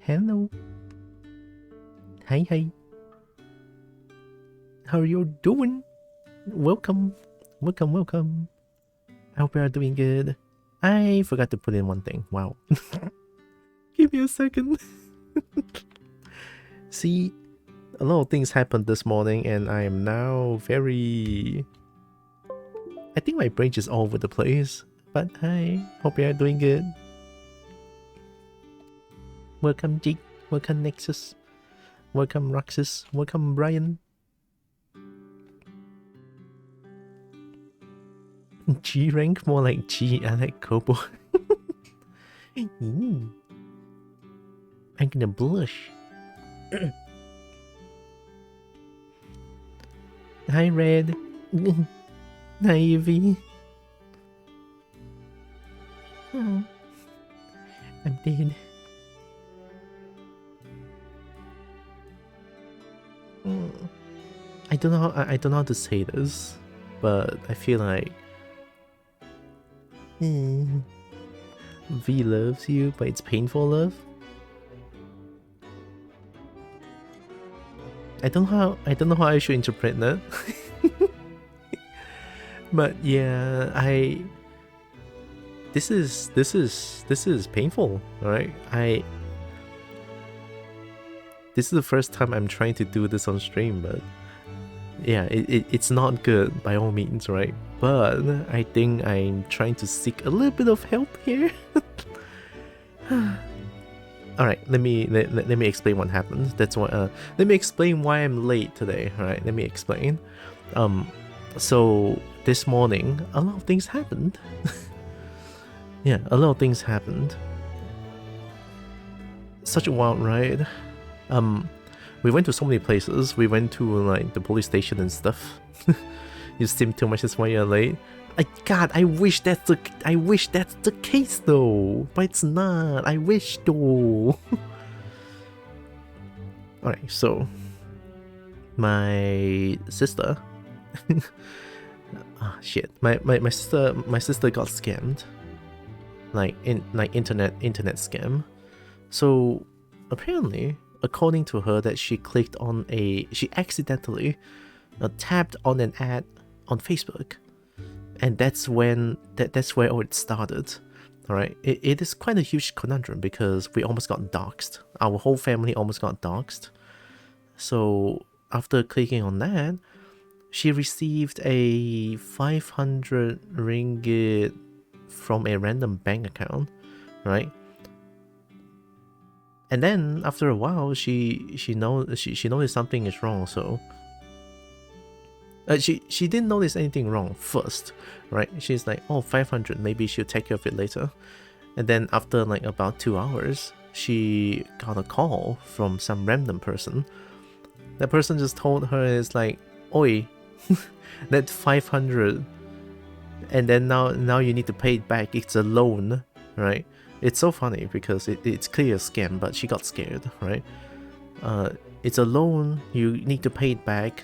Hello. Hi, hi. How are you doing? Welcome. Welcome, welcome. I hope you are doing good. I forgot to put in one thing. Wow. Give me a second. See, a lot of things happened this morning and I am now very... I think my brain is all over the place. But I hope you are doing good. Welcome Jig. Welcome Nexus. Welcome Roxas. Welcome Brian. G rank, more like G. I like Kobo. I'm gonna blush. Hi Red. Hi Evie. Oh, I'm dead. I don't know. I don't know how to say this, but I feel like V loves you, but it's painful love. I don't know how I should interpret that. But yeah, this is painful, alright? This is the first time I'm trying to do this on stream, but yeah, it's not good by all means, right? But I think I'm trying to seek a little bit of help here. Alright, let me explain what happened. That's what let me explain why I'm late today. Alright, let me explain. So this morning a lot of things happened. Yeah, a lot of things happened. Such a wild ride. We went to so many places. We went to like the police station and stuff. You steamed too much, that's why you're late. God, I wish that's the case though, but it's not. I wish though. Alright, so my sister shit. My sister got scammed. Like internet scam. So apparently, according to her, that she accidentally tapped on an ad on Facebook, and that's where all it started. All right, it is quite a huge conundrum because we almost got doxxed. Our whole family almost got doxxed. So after clicking on that, she received a 500 ringgit from a random bank account, right? And then after a while, she noticed something is wrong. So she didn't notice anything wrong first, right? She's like, oh, 500, maybe she'll take care of it later. And then after like about 2 hours, she got a call from some random person. That person just told her, it's like, oi, that 500, and then now you need to pay it back. It's a loan, right? It's so funny because it's clear a scam, but she got scared, right? It's a loan, you need to pay it back,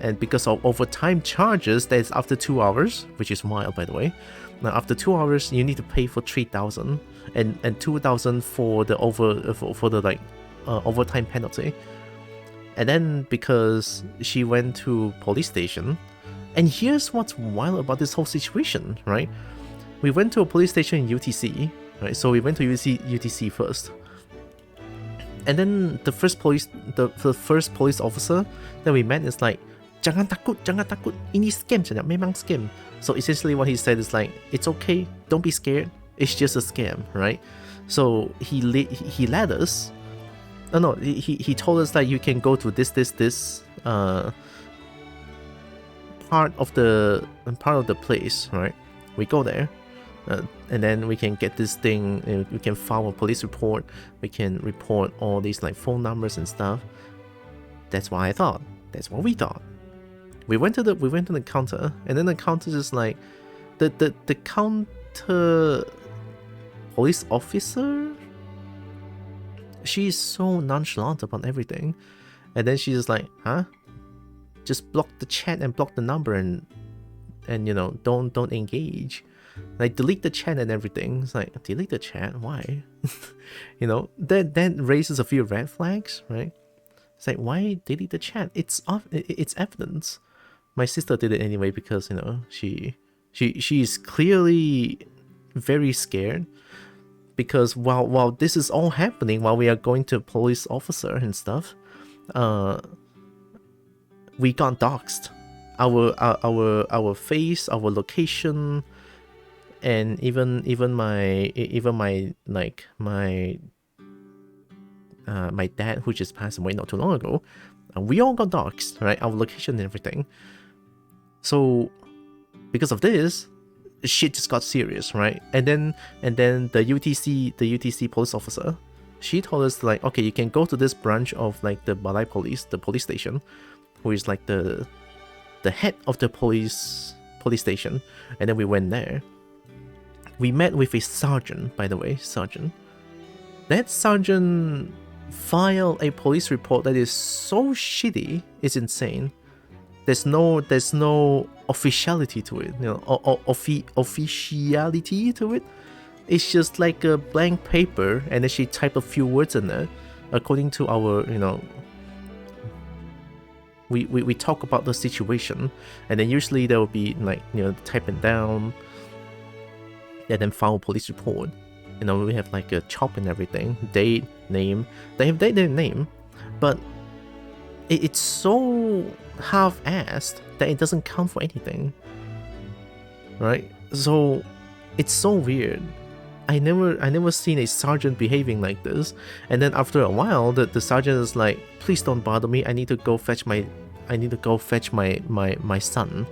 and because of overtime charges, that's after 2 hours, which is wild, by the way. Now after 2 hours, you need to pay for 3,000 and 2,000 for the overtime penalty. And then because she went to police station, and here's what's wild about this whole situation, right? We went to a police station in UTC, right? So we went to UTC first. And then the first police officer that we met is like, jangan takut, ini scam saja, memang scam. So essentially what he said is like, it's okay, don't be scared, it's just a scam, right? So he led us. No, he told us that you can go to this part of the place, right? We go there, and then we can get this thing. We can file a police report. We can report all these like phone numbers and stuff. That's what I thought. That's what we thought. We went to the counter, and then the counter is like, the counter police officer. She's so nonchalant about everything, and then she's just like, huh? Just block the chat and block the number and you know, don't engage. Like delete the chat and everything. It's like, delete the chat? Why? You know, that raises a few red flags, right? It's like, why delete the chat? It's evidence. My sister did it anyway because, you know, she's clearly very scared. Because while this is all happening, while we are going to a police officer and stuff, we got doxxed. Our face, our location, and even my dad, who just passed away not too long ago, we all got doxxed, right? Our location and everything. So because of this, shit just got serious, right? And then the UTC police officer, she told us like, okay, you can go to this branch of like the Balai police, the police station, who is like the head of the police station. And then we went there. We met with a sergeant, by the way, sergeant. That sergeant filed a police report that is so shitty, it's insane. There's no officiality to it, you know, officiality to it. It's just like a blank paper, and then she typed a few words in there, according to our, you know. We talk about the situation, and then usually there will be like, you know, typing down, and then file a police report. You know, we have like a chop and everything, date, name. They have date and name, but it's so half-assed that it doesn't count for anything, right? So it's so weird. I never seen a sergeant behaving like this. And then after a while, the sergeant is like, please don't bother me, I need to go fetch my son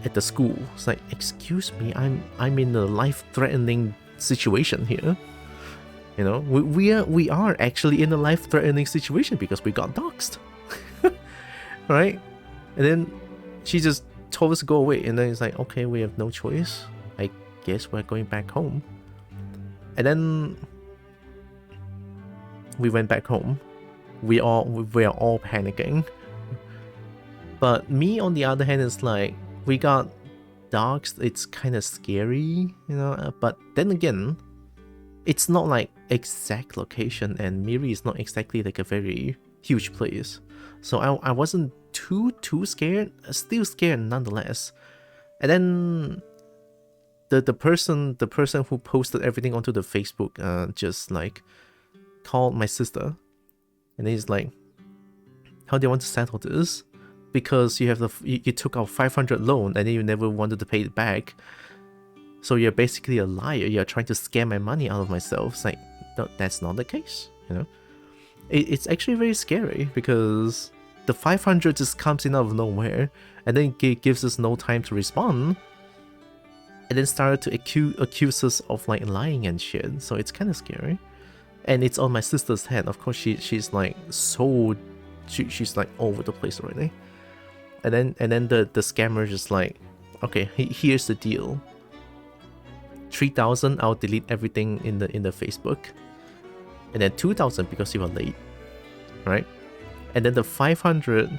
at the school. It's like, excuse me, I'm in a life-threatening situation here. You know, we are actually in a life-threatening situation because we got doxxed. Right? And then she just told us to go away, and then it's like, okay, we have no choice. I guess we're going back home. And then we went back home. We are all panicking. But me, on the other hand, is like, we got dogs. It's kind of scary, you know. But then again, it's not like exact location, and Miri is not exactly like a very huge place. So I wasn't too scared. Still scared nonetheless. And then the person who posted everything onto the Facebook just like called my sister, and he's like, how do you want to settle this? Because you have you took out 500 loan and then you never wanted to pay it back. So you're basically a liar. You're trying to scam my money out of myself. It's like, no, that's not the case, you know. It's actually very scary because the 500 just comes in out of nowhere, and then it gives us no time to respond, and then started to accuse us of like lying and shit. So it's kind of scary, and it's on my sister's head. Of course, she's like she's like all over the place already. And then the scammer just like, okay, here's the deal. 3,000, I'll delete everything in the Facebook, and then 2,000 because you were late, right? And then the 500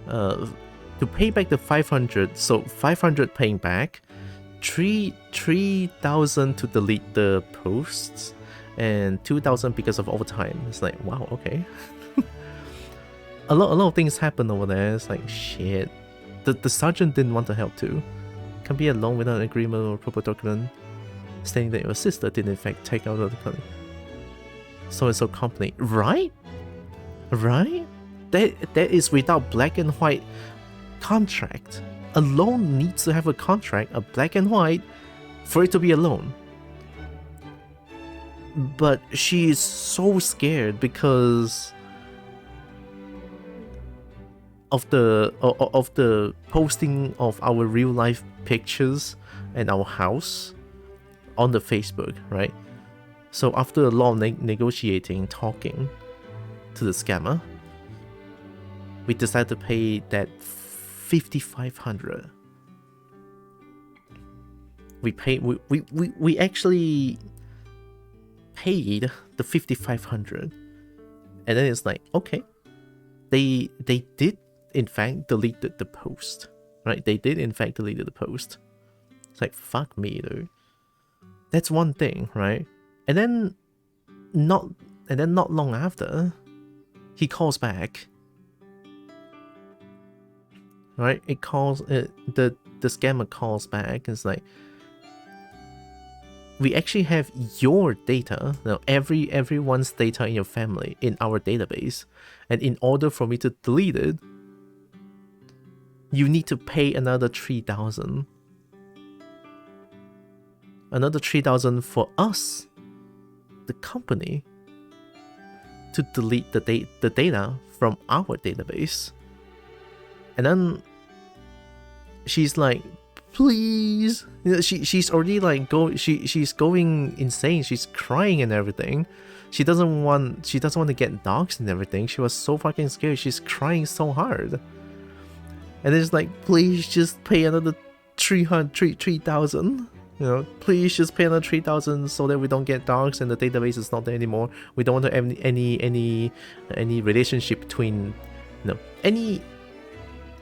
to pay back the 500, so 500 paying back, 3,000 to delete the posts, and 2,000 because of overtime. It's like, wow, okay. A lot of things happen over there. It's like, shit. The sergeant didn't want to help too. Can be alone without an agreement or proper document stating that your sister did in fact take out of the company. So-and-so company. Right? Right? That is without black and white contract. A loan needs to have a contract, a black and white, for it to be a loan. But she is so scared because of the posting of our real life pictures and our house on the Facebook, right? So after a lot of negotiating, talking to the scammer, we decided to pay that 5,500. We actually paid the 5,500, and then it's like, okay, they did in fact delete the post, right? They did in fact delete the post. It's like, fuck me, dude. That's one thing, right? And then not long after, he calls back, right? The scammer calls back. It's like, we actually have your data, now everyone's data in your family in our database, and in order for me to delete it, you need to pay another 3,000. Another 3,000 for us, the company, to delete the data from our database. And then she's like, please, you know, she's already like she's going insane. She's crying and everything. She doesn't want to get dogs and everything. She was so fucking scared. She's crying so hard. And it's like, please just pay another 3,000. You know, please just pay another 3,000 so that we don't get dogs and the database is not there anymore. We don't want to have any relationship between, you know,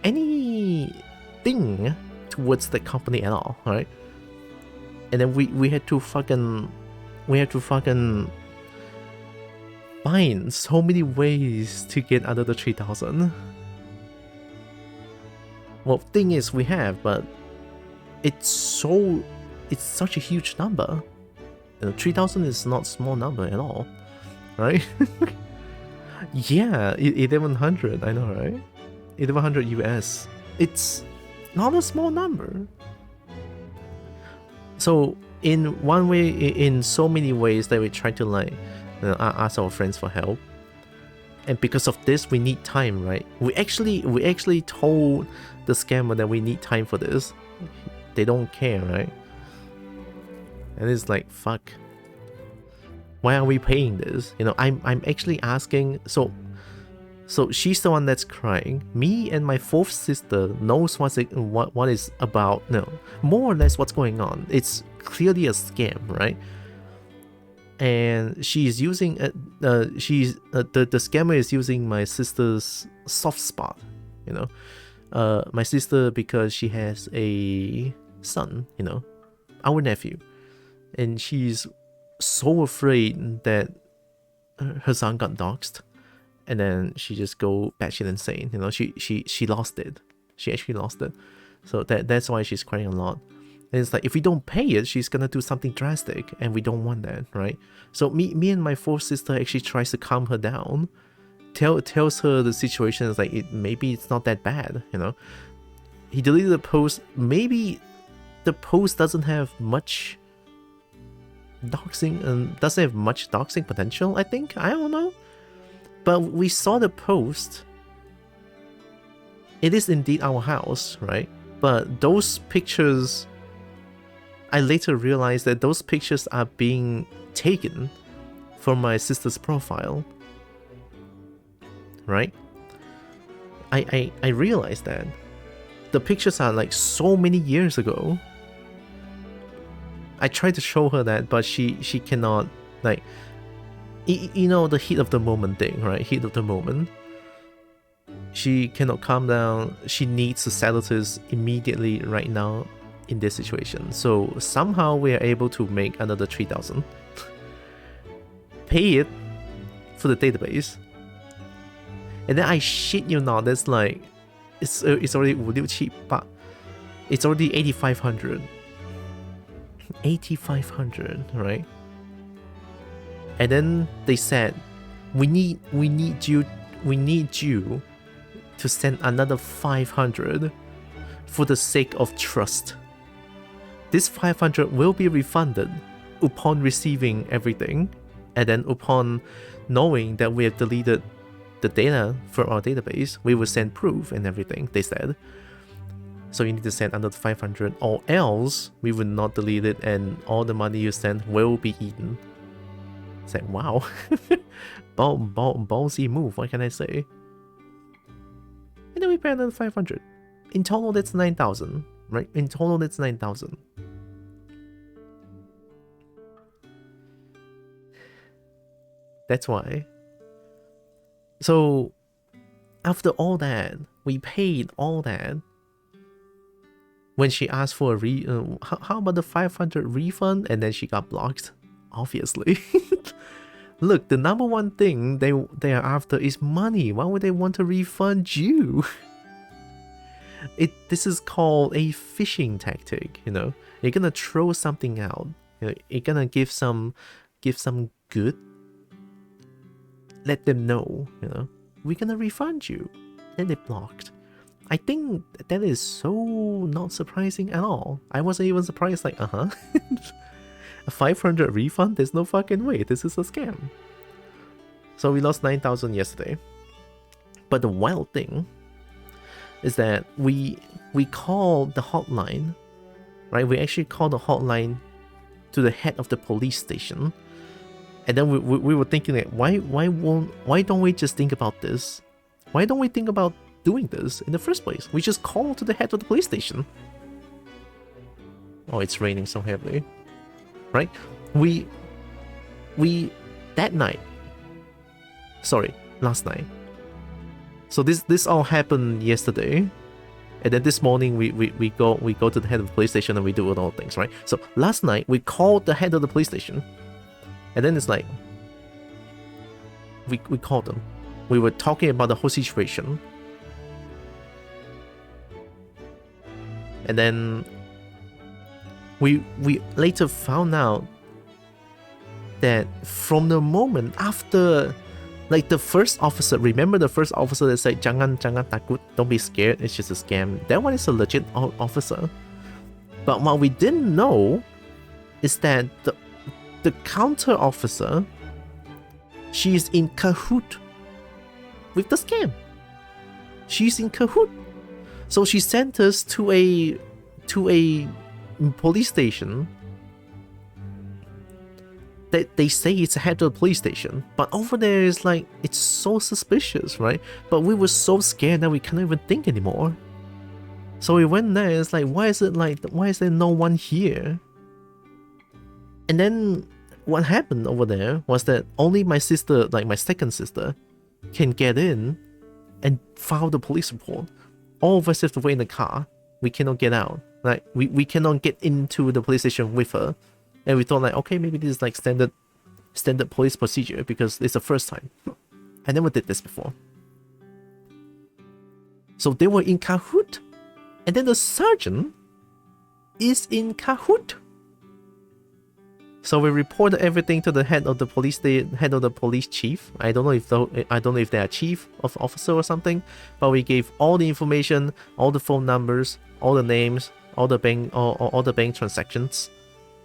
anything towards the company at all, right? And then we had to fucking find so many ways to get under the 3,000. Well, thing is, we have, but it's such a huge number. You know, 3,000 is not a small number at all, right? Yeah, 1,100, I know, right? 1,100 US. It's not a small number. So in one way, in so many ways that we try to like, you know, ask our friends for help, and because of this we need time, right? We actually told the scammer that we need time for this. They don't care, right? And it's like, fuck, why are we paying this? You know, I'm actually asking. So So she's the one that's crying. Me and my fourth sister knows what is about, no, more or less what's going on. It's clearly a scam, right? And she's using the scammer is using my sister's soft spot, you know. My sister, because she has a son, you know, our nephew, and she's so afraid that her son got doxxed. And then she just go batshit insane, you know. She lost it. She actually lost it. So that's why she's crying a lot. And it's like, if we don't pay it, she's gonna do something drastic, and we don't want that, right? So me and my fourth sister actually tries to calm her down, tells her the situation is like, maybe it's not that bad, you know. He deleted the post. Maybe the post doesn't have much doxing, doesn't have much doxing potential. I think, I don't know. But we saw the post. It is indeed our house, right? But those pictures, I later realized that those pictures are being taken from my sister's profile, right? I realized that the pictures are like so many years ago. I tried to show her that, but she cannot, like, you know, the heat of the moment thing, right? Heat of the moment. She cannot calm down. She needs to settle this immediately right now in this situation. So somehow we are able to make another 3,000. Pay it for the database. And then I shit you not, that's like, it's already 5,700. It's already 8,500. 8,500, right? And then they said, we need you to send another 500 for the sake of trust. This 500 will be refunded upon receiving everything, and then upon knowing that we have deleted the data from our database, we will send proof and everything, they said. So you need to send another 500, or else we will not delete it and all the money you send will be eaten. It's like, wow. Ballsy move, what can I say? And then we pay another 500. In total, that's 9,000, right? In total, that's 9,000. That's why. So, after all that, we paid all that. When she asked for a how about the 500 refund, and then she got blocked, obviously. Look, the number one thing they are after is money. Why would they want to refund you? This is called a phishing tactic, you know. You're gonna throw something out, you know, you're gonna give some good, let them know, you know, we're gonna refund you. Then they blocked. I think that is so not surprising at all. I wasn't even surprised, like, a 500 refund? There's no fucking way, this is a scam. So we lost 9,000 yesterday. But the wild thing is that we called the hotline, right? We actually called the hotline to the head of the police station. And then we were thinking, like, why don't we just think about this? Why don't we think about doing this in the first place? We just call to the head of the police station. Oh, it's raining so heavily, right? We that night, sorry, last night. So this all happened yesterday, and then this morning we go to the head of the police station and we do all things, right? So last night we called the head of the police station, and then it's like we called them. We were talking about the whole situation. And then we later found out that from the moment after, like, the first officer, remember the first officer that said, jangan takut, don't be scared, it's just a scam. That one is a legit officer. But what we didn't know is that the counter officer, she's in cahoot with the scam. She's in cahoot. So she sent us to a police station they say it's head of the police station, but over there is like, it's so suspicious, right? But we were so scared that we can't even think anymore. So we went there, it's like, why is there no one here? And then what happened over there was that only my sister, like my second sister, can get in and file the police report. All of us have to wait in the car. We cannot get out. Like, we cannot get into the police station with her. And we thought like, okay, maybe this is like standard police procedure because it's the first time. I never did this before. So they were in cahoot. And then the sergeant is in cahoot. So we reported everything to the head of the police chief. I don't know if they are chief of officer or something, but we gave all the information, all the phone numbers, all the names, all the bank transactions,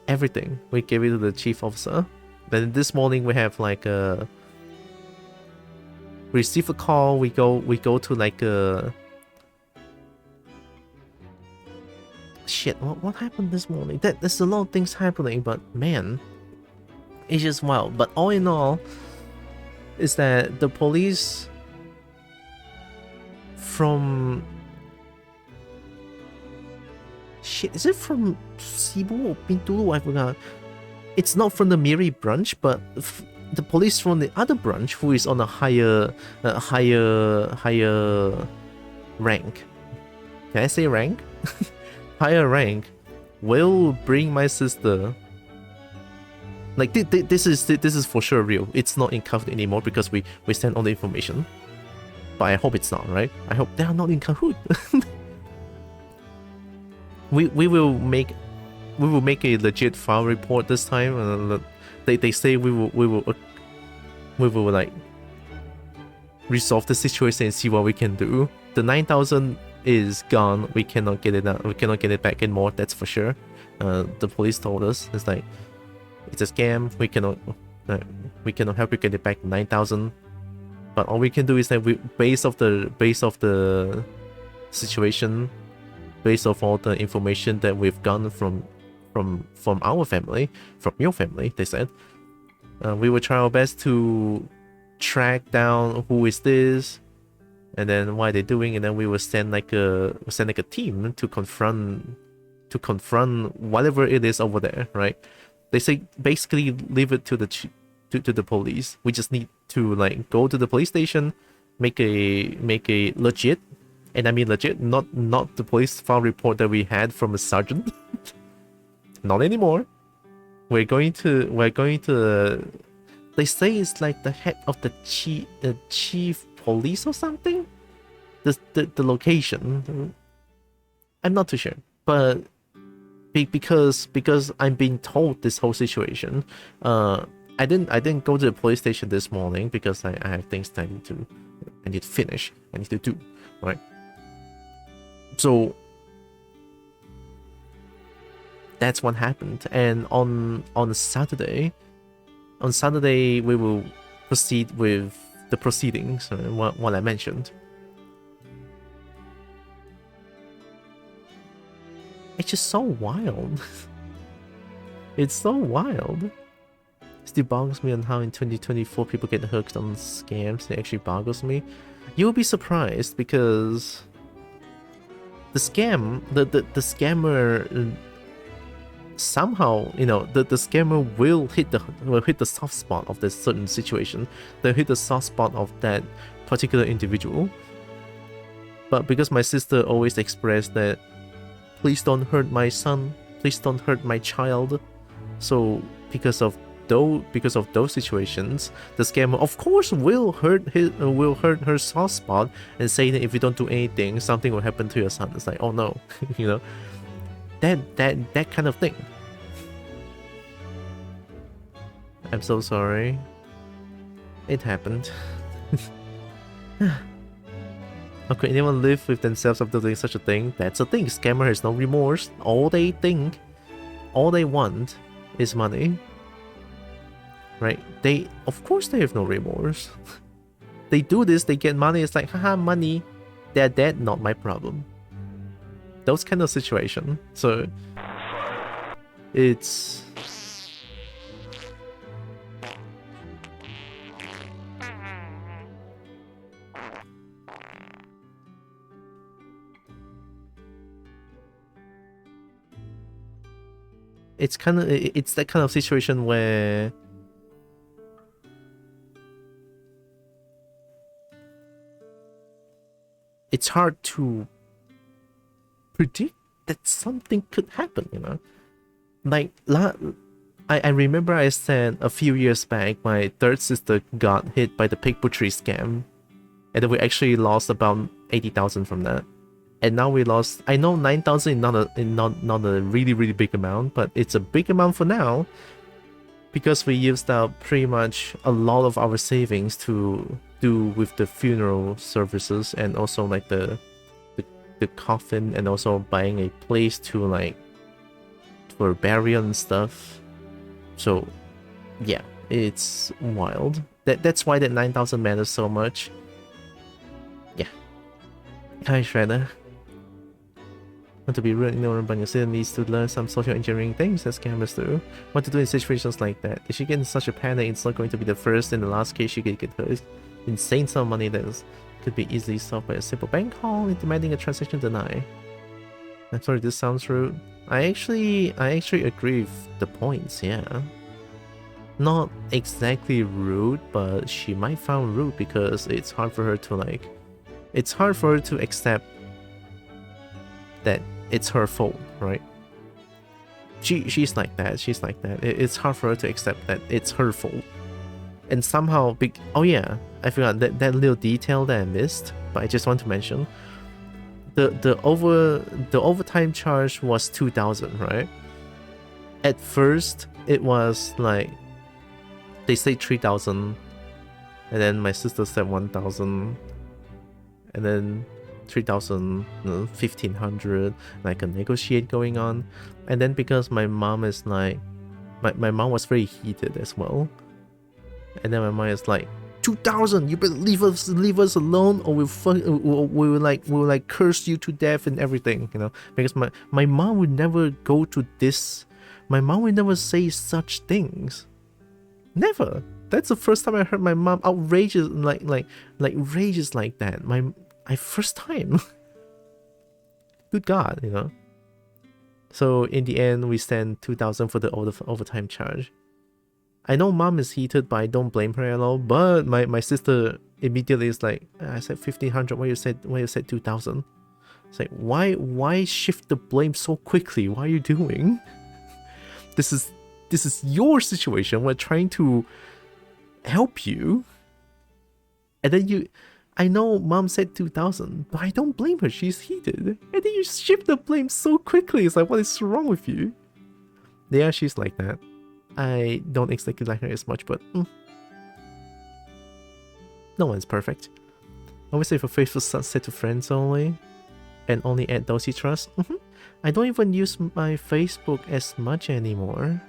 everything. We gave it to the chief officer. Then this morning we have like a receive a call. We go to like a shit, what happened this morning? There's a lot of things happening, but man, it's just wild. But all in all, is that the police from... Shit, is it from Cebu or Pintulu? I forgot. It's not from the Miri branch, but the police from the other branch, who is on a higher rank. Can I say rank? Higher rank will bring my sister. Like this is for sure real. It's not in cahoot anymore because we send all the information. But I hope it's not, right? I hope they are not in cahoot. we will make a legit file report this time. They say we will like resolve the situation and see what we can do. The 9,000 is gone. We cannot get it out. We cannot get it back anymore. That's for sure. The police told us it's like it's a scam. We cannot help you get it back 9,000. But all we can do is that we based off the situation, based off all the information that we've gotten from our family, from your family, they said, we will try our best to track down who is this. And then why they're doing, and then we will send like a team to confront whatever it is over there, right? They say basically leave it to the police. We just need to like go to the police station, make a legit, and I mean legit, not the police file report that we had from a sergeant. Not anymore. We're going to. They say it's like the head of the chief police or something. The location, I'm not too sure, but because I'm being told this whole situation, I didn't go to the police station this morning because I have things that I need to finish, I need to do, right? So that's what happened. And on Saturday we will proceed with the proceedings, what I mentioned. It's just so wild. It's so wild. It still boggles me on how in 2024 people get hooked on scams. It actually boggles me. You'll be surprised because the scammer somehow, you know, the scammer will hit the soft spot of this certain situation. They'll hit the soft spot of that particular individual. But because my sister always expressed that, please don't hurt my son, please don't hurt my child. So because of those situations, the scammer of course will hurt her soft spot and say that if you don't do anything, something will happen to your son. It's like, oh no, you know. That kind of thing. I'm so sorry. It happened. How could anyone live with themselves after doing such a thing? That's the thing. Scammer has no remorse. All they want is money. Right? Of course they have no remorse. They do this, they get money, it's like, haha, money. They're dead, not my problem. Those kind of situation. So it's it's kind of, it's that kind of situation where it's hard to predict that something could happen, you know? Like, I remember I said a few years back, my third sister got hit by the pig butchery scam, and then we actually lost about 80,000 from that. And now we lost, I know 9,000 is not a really big amount, but it's a big amount for now, because we used up pretty much a lot of our savings to do with the funeral services, and also like the coffin, and also buying a place to like for burial and stuff. So yeah, it's wild. That's why that 9,000 matters so much. Yeah. Hi Shredder. Not to be rude, but you still needs to learn some social engineering things as scammers do. What to do in situations like that? If she gets in such a panic, it's not going to be the first and the last case she could get hurt. Insane sum of money that could be easily solved by a simple bank call and demanding a transaction deny. I'm sorry, this sounds rude. I actually agree with the points, yeah. Not exactly rude, but she might find rude because it's hard for her to like... It's hard for her to accept that it's her fault, right? She's like that, It's hard for her to accept that it's her fault. And somehow, oh yeah, I forgot that little detail that I missed, but I just want to mention. The overtime charge was 2,000, right? At first, it was like, they say 3,000, and then my sister said 1,000, and then 3,000, 1,500, like a negotiate going on. And then because my mom is like, my mom was very heated as well. And then my mom is like, 2,000, you better leave us alone, or we will like curse you to death and everything, you know? Because my mom would never go to this. My mom would never say such things. Never. That's the first time I heard my mom outrageous like rages like that. My first time. Good God, you know. So in the end, we sent 2,000 for the overtime charge. I know mom is heated, but I don't blame her at all. But my sister immediately is like, I said 1,500. Why you said 2,000? It's like, why shift the blame so quickly? What are you doing? This is your situation. We're trying to help you, and then I know mom said 2,000, but I don't blame her. She's heated, and then you shift the blame so quickly. It's like, what is wrong with you? Yeah, she's like that. I don't exactly like her as much, but no one's perfect. Always say for Facebook set to friends only, and only add those you trust. I don't even use my Facebook as much anymore.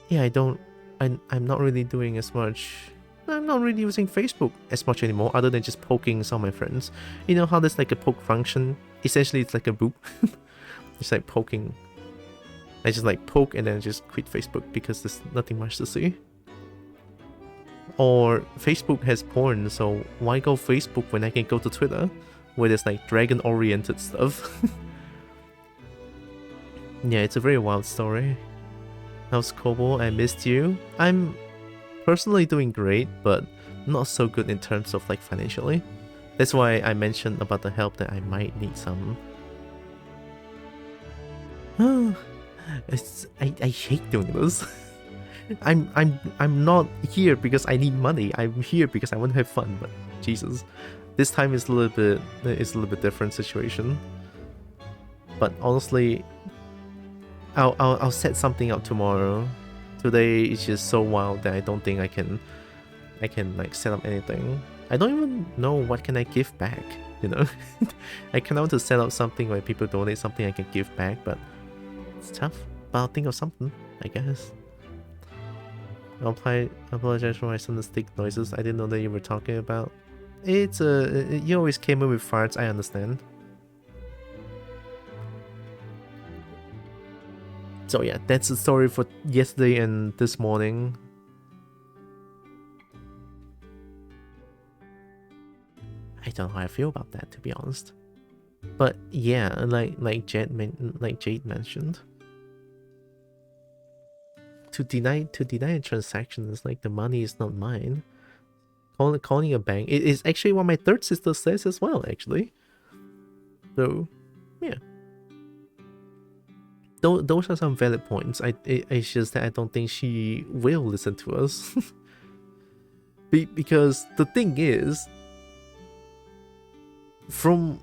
Yeah, I'm not really doing as much. I'm not really using Facebook as much anymore, other than just poking some of my friends. You know how there's like a poke function? Essentially, it's like a boop. It's like poking. I just like poke and then just quit Facebook because there's nothing much to see. Or Facebook has porn, so why go Facebook when I can go to Twitter, where there's like dragon-oriented stuff? Yeah, it's a very wild story. How's Kobo? I missed you. I'm personally doing great, but not so good in terms of like financially. That's why I mentioned about the help that I might need some. I hate doing this. I'm not here because I need money. I'm here because I want to have fun. But Jesus, this time is a little bit different situation. But honestly, I'll set something up tomorrow. Today is just so wild that I don't think I can like set up anything. I don't even know what can I give back, you know. I kind of want to set up something where people donate something I can give back, but it's tough. But I'll think of something, I guess. I apologize for my sudden stick noises. I didn't know that you were talking about. It's you always came in with farts, I understand. So yeah, that's the story for yesterday and this morning. I don't know how I feel about that, to be honest. But yeah, like Jade mentioned, deny a transaction is like the money is not mine. Calling a bank is actually what my third sister says as well, actually. So yeah, those are some valid points. It's just that I don't think she will listen to us. Because the thing is, from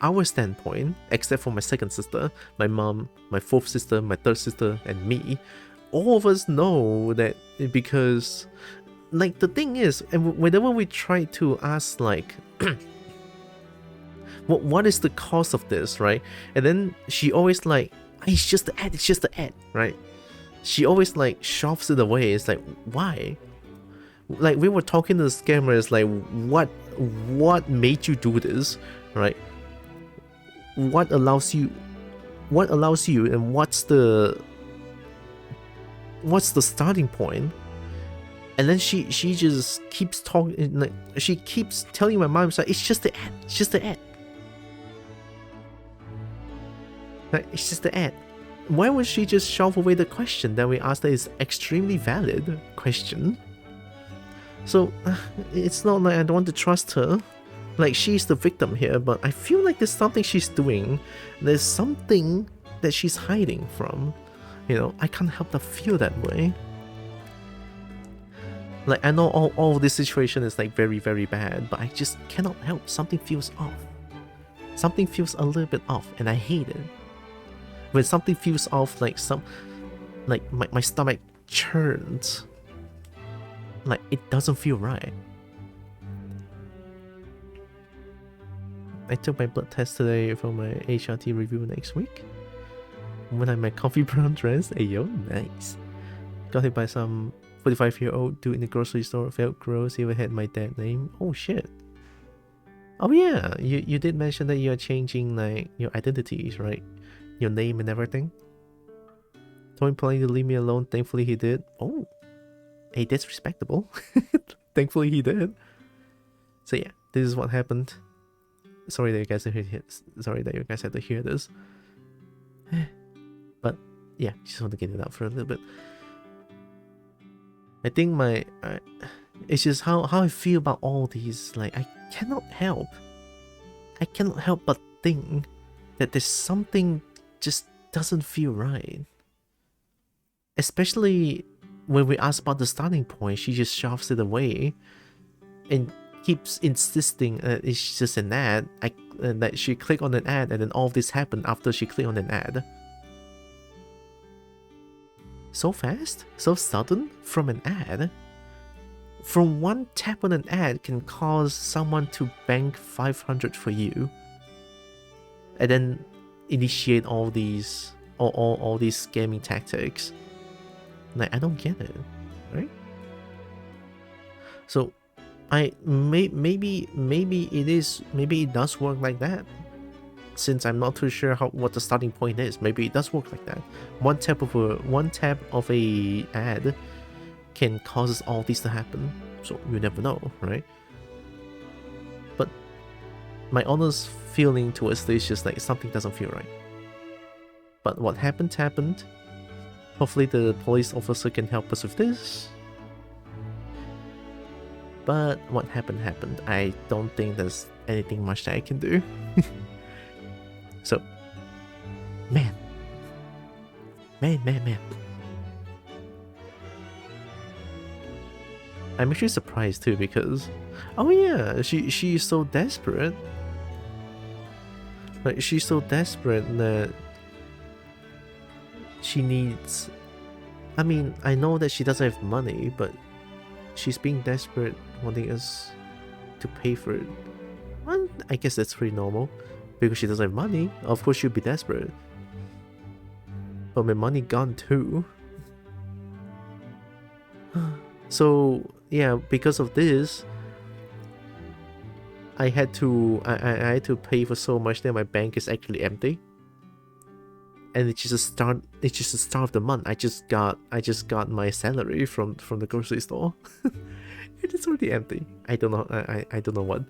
our standpoint, except for my second sister, my mom, my fourth sister, my third sister, and me, all of us know that, because like the thing is, and whenever we try to ask like what is the cost of this, right? And then she always like, it's just the ad, right? She always like shoves it away. It's like, why? Like, we were talking to the scammers, like, what made you do this, right? What allows you, and what's the starting point? And then she just keeps talking, like, she keeps telling my mom, like, it's just the ad, like, it's just the ad. Why would she just shove away the question that we asked? That is extremely valid question. So it's not like I don't want to trust her, like she's the victim here, but I feel like there's something she's doing, there's something that she's hiding from, you know. I can't help but feel that way. Like, I know all this situation is like very, very bad, but I just cannot help, something feels off. Something feels a little bit off, and I hate it. When something feels off, like my stomach churns. Like, it doesn't feel right. I took my blood test today for my HRT review next week. When I'm my coffee brown dress, ayo, nice. Got hit by some 45-year-old dude in the grocery store, felt gross, even had my dad's name. Oh shit. Oh yeah, you did mention that you're changing like your identities, right? Your name and everything. Told him politely to leave me alone, thankfully he did. Oh. Hey, that's respectable. Thankfully he did. So yeah, this is what happened. Sorry that you guys had to hear this. But yeah, just want to get it out for a little bit. I think it's just how I feel about all these. Like, I cannot help but think that there's something just doesn't feel right. Especially when we ask about the starting point, she just shoves it away and keeps insisting it's just an ad. That she clicked on an ad, and then all this happened after she clicked on an ad. So fast? So sudden? From an ad? From one tap on an ad can cause someone to bank 500 for you, and then initiate all these scamming tactics. Like, I don't get it, right? So maybe it does work like that. Since I'm not too sure what the starting point is, maybe it does work like that. One tap of a ad can cause all these to happen. So you never know, right? But my honest feeling towards this is just like something doesn't feel right. But what happened. Hopefully the police officer can help us with this. But what happened. I don't think there's anything much that I can do. So, man. I'm actually surprised too, because, oh yeah, she's so desperate. Like, she's so desperate that she needs, I mean, I know that she doesn't have money, but she's being desperate, wanting us to pay for it. Well, I guess that's pretty normal, because she doesn't have money. Of course she'll be desperate. But my money gone too. So yeah, because of this, I had to pay for so much that my bank is actually empty. And it's just the start of the month. I just got my salary from the grocery store. It's already empty. I don't know. I don't know what.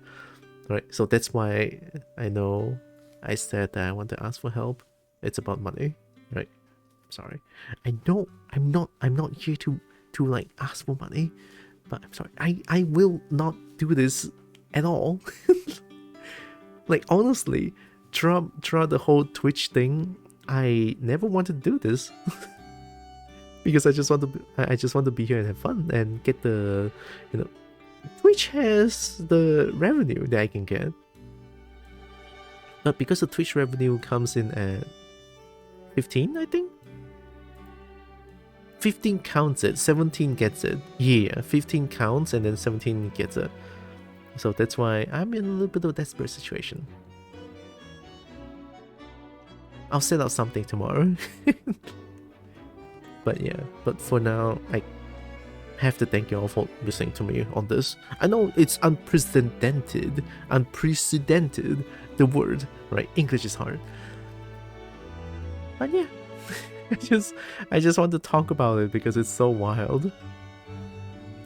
Right. So that's why I know I said that I want to ask for help. It's about money, right? sorry. I know I'm not here to like ask for money, but I'm sorry. I will not do this at all. Like honestly, throughout the whole Twitch thing, I never wanted to do this. Because I just want to be here and have fun and get the, you know, Twitch has the revenue that I can get. But because the Twitch revenue comes in at 15, I think? 15 counts it, 17 gets it. Yeah, 15 counts and then 17 gets it. So that's why I'm in a little bit of a desperate situation. I'll set out something tomorrow. But yeah, but for now, I have to thank you all for listening to me on this. I know it's unprecedented, the word, right? English is hard. But yeah, I just want to talk about it because it's so wild.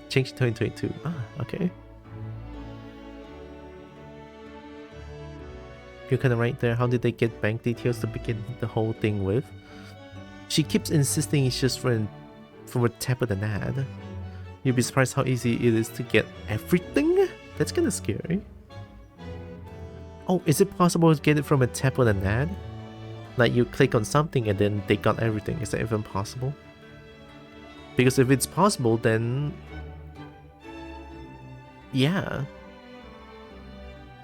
Change 2022. Ah, okay. You're kind of right there. How did they get bank details to begin the whole thing with? She keeps insisting it's just from a tap of an ad. You'd be surprised how easy it is to get everything? That's kind of scary. Oh, is it possible to get it from a tap of an ad? Like you click on something and then they got everything. Is that even possible? Because if it's possible, then yeah.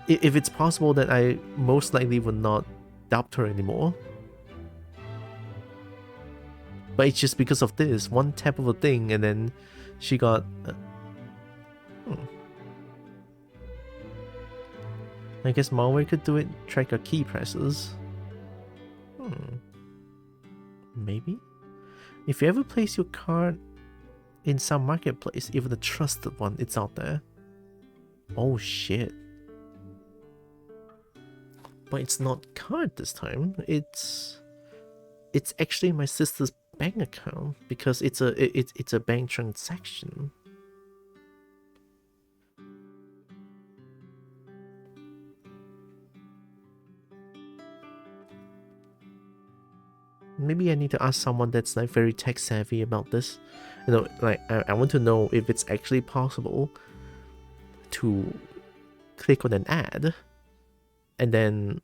If it's possible, then I most likely would not doubt her anymore. But it's just because of this one tap of a thing, and then she got. I guess malware could do it. Track our key presses. Maybe. If you ever place your card in some marketplace, even the trusted one, it's out there. Oh shit. But it's not card this time. It's actually my sister's bank account because it's a bank transaction. Maybe I need to ask someone that's like very tech savvy about this. You know, like I want to know if it's actually possible to click on an ad and then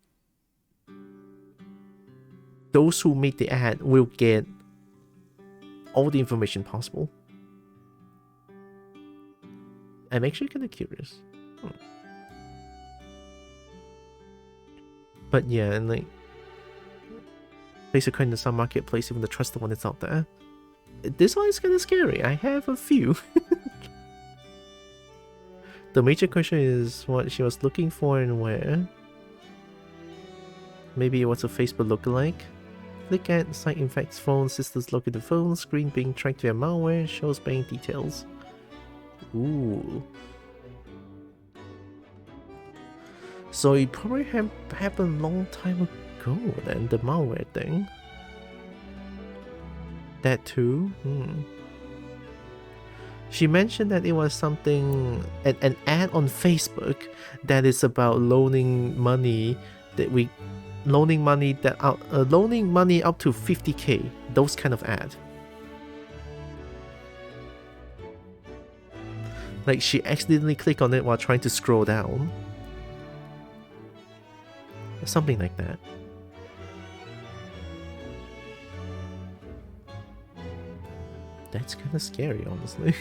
those who made the ad will get all the information possible. I'm actually kind of curious. But yeah, and like place a coin in some marketplace, even the trusted one is out there. This one is kind of scary. I have a few. The major question is what she was looking for and where. Maybe what's a Facebook lookalike? Click at site infects phone, sisters look at the phone, screen being tracked via malware, shows bank details. Ooh. So it probably happened a long time ago then, the malware thing. That too? She mentioned that it was something, an ad on Facebook that is about loaning money loaning money up to 50k, those kind of ad. Like she accidentally clicked on it while trying to scroll down. Something like that. That's kind of scary, honestly.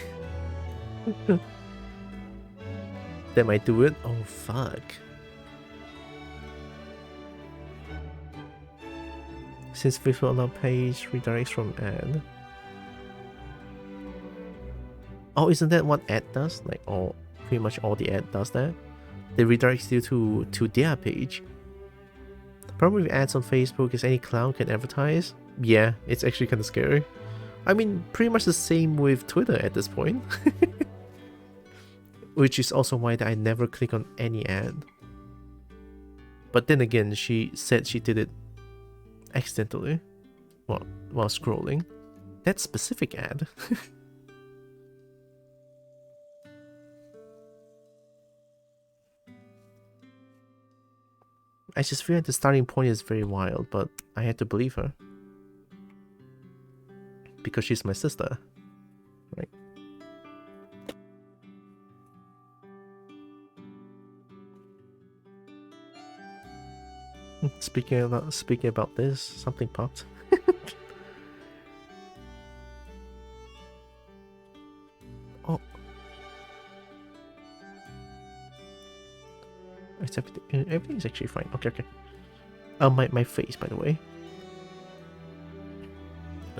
That might do it? Oh fuck. Since Facebook on our page redirects from ad. Oh, isn't that what ad does? Like pretty much all the ad does that. They redirect you to their page. The problem with ads on Facebook is any clown can advertise. Yeah, it's actually kind of scary. I mean, pretty much the same with Twitter at this point. Which is also why I never click on any ad. But then again, she said she did it accidentally while scrolling. That specific ad. I just feel like the starting point is very wild, but I had to believe her. because she's my sister, right? Speaking about this, something popped. Oh, it's everything's actually fine. Okay, okay. My face, by the way.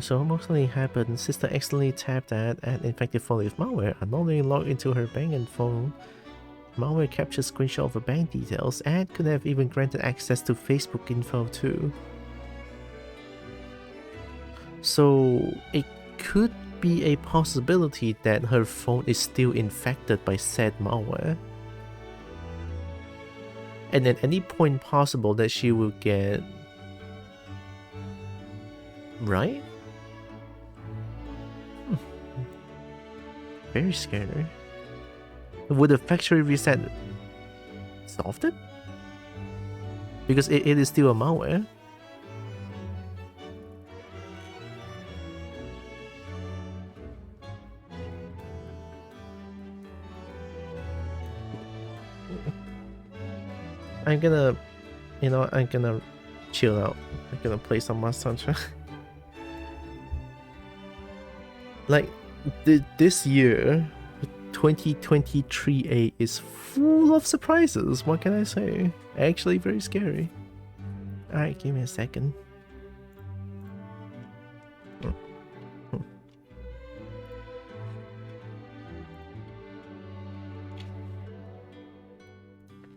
So mostly happened. Sister accidentally tapped that and infected phone with malware. Unknowingly logged into her bank and phone. Malware captured screenshot of her bank details and could have even granted access to Facebook info too. So it could be a possibility that her phone is still infected by said malware. And at any point possible that she will get... Right? Very scary. Would the factory reset solved it? Because it is still a malware. I'm gonna, you know, I'm gonna chill out. I'm gonna play some Monster Hunter. Like, this year, 2023A is full of surprises. What can I say? Actually, very scary. Alright, give me a second.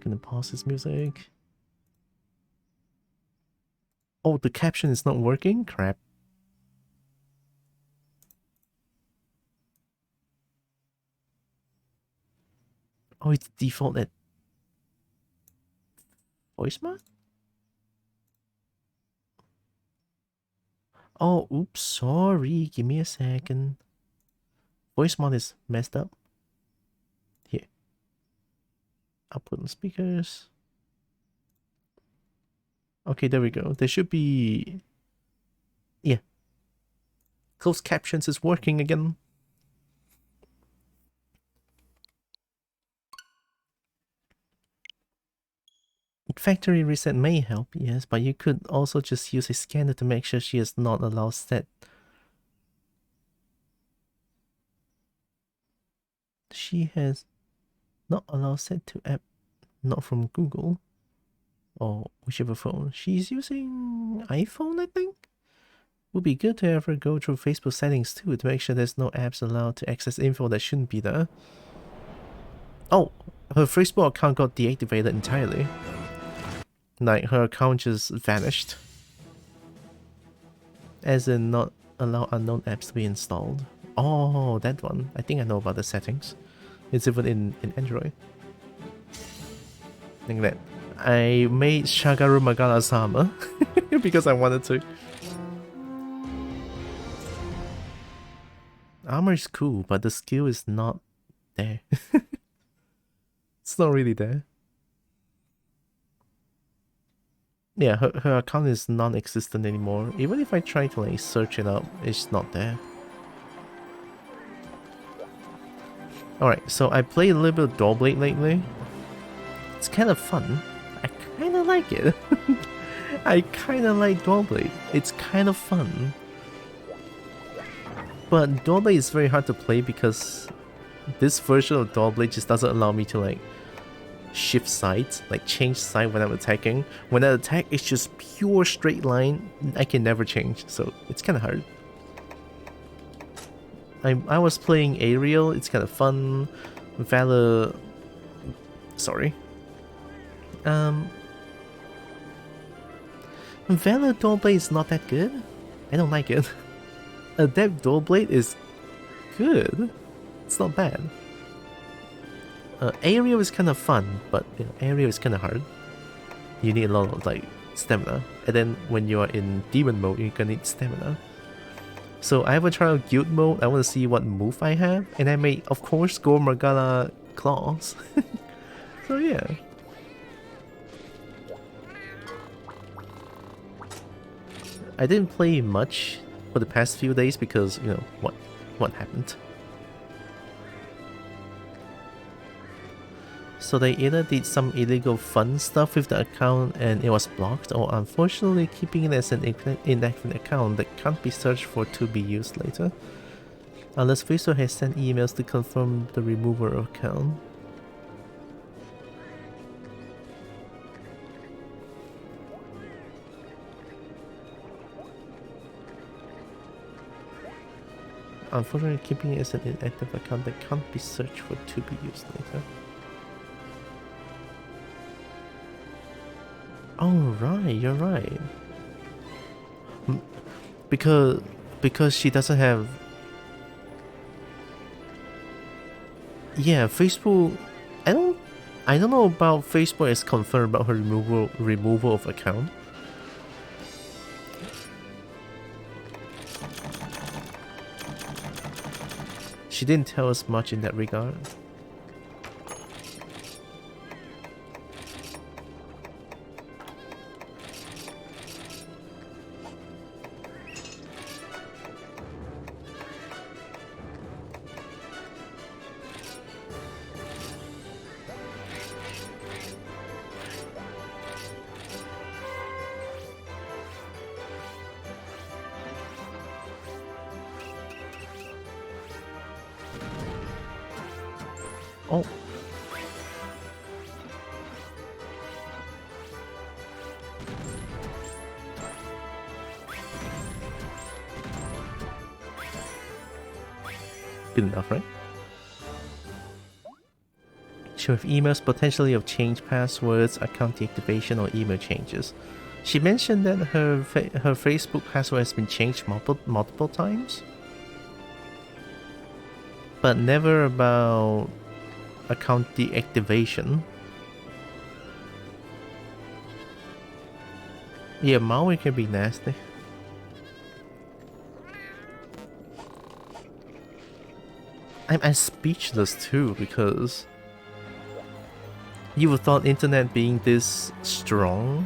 Gonna pause this music. Oh, the caption is not working? Crap. Oh, it's default at voice mod? Oh, oops, sorry. Give me a second. Voice mod is messed up. Here. Output on speakers. Okay, there we go. There should be... Yeah. Closed captions is working again. Factory reset may help, yes, but you could also just use a scanner to make sure she is not allowed set. She has not allowed set to app, not from Google or whichever phone. She's using iPhone, I think? Would be good to have her go through Facebook settings too to make sure there's no apps allowed to access info that shouldn't be there. Oh, her Facebook account got deactivated entirely. Like, her account just vanished. As in, not allow unknown apps to be installed. Oh, that one. I think I know about the settings. It's even in Android. Like that. I made Shagaru Magala's armor because I wanted to. Armor is cool, but the skill is not there. It's not really there. Yeah, her account is non-existent anymore. Even if I try to like search it up, it's not there. Alright, so I played a little bit of Doorblade lately. It's kind of fun. I kind of like it. I kind of like Doorblade. It's kind of fun. But Doorblade is very hard to play because this version of Doorblade just doesn't allow me to like shift sides, like change side when I'm attacking. When I attack, it's just pure straight line. I can never change, so it's kind of hard. I was playing Aerial. It's kind of fun. Valor. Sorry. Valor Doorblade is not that good. I don't like it. Adept Doorblade is good. It's not bad. Aerial is kind of fun, but you know, Aerial is kind of hard. You need a lot of like stamina, and then when you are in demon mode, you're gonna need stamina. So I have a try out guild mode. I want to see what move I have, and I may, of course, go Magala claws. So yeah. I didn't play much for the past few days because, you know, what happened. So they either did some illegal fun stuff with the account and it was blocked, or unfortunately keeping it as an inactive account that can't be searched for to be used later. Unless Facebook has sent emails to confirm the removal of account. Unfortunately keeping it as an inactive account that can't be searched for to be used later. Oh right, you're right. Because she doesn't have. Yeah, Facebook. I don't know about Facebook is confirmed about her removal of account. She didn't tell us much in that regard. Oh. Good enough, right? She have emails potentially of changed passwords, account deactivation, or email changes. She mentioned that her Facebook password has been changed multiple times, but never about account deactivation. Yeah, malware can be nasty. I'm speechless too, because you would thought internet being this strong,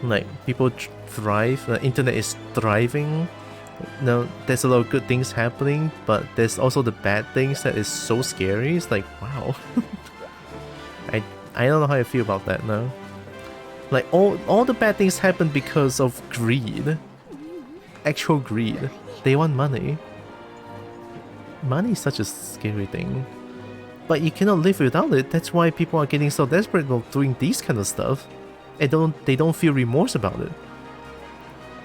like people thrive, the internet is thriving. No, there's a lot of good things happening, but there's also the bad things that is so scary. It's like, wow. I don't know how I feel about that now. Like all the bad things happen because of greed. Actual greed. They want money. Money is such a scary thing. But you cannot live without it. That's why people are getting so desperate about doing these kind of stuff. And they don't feel remorse about it.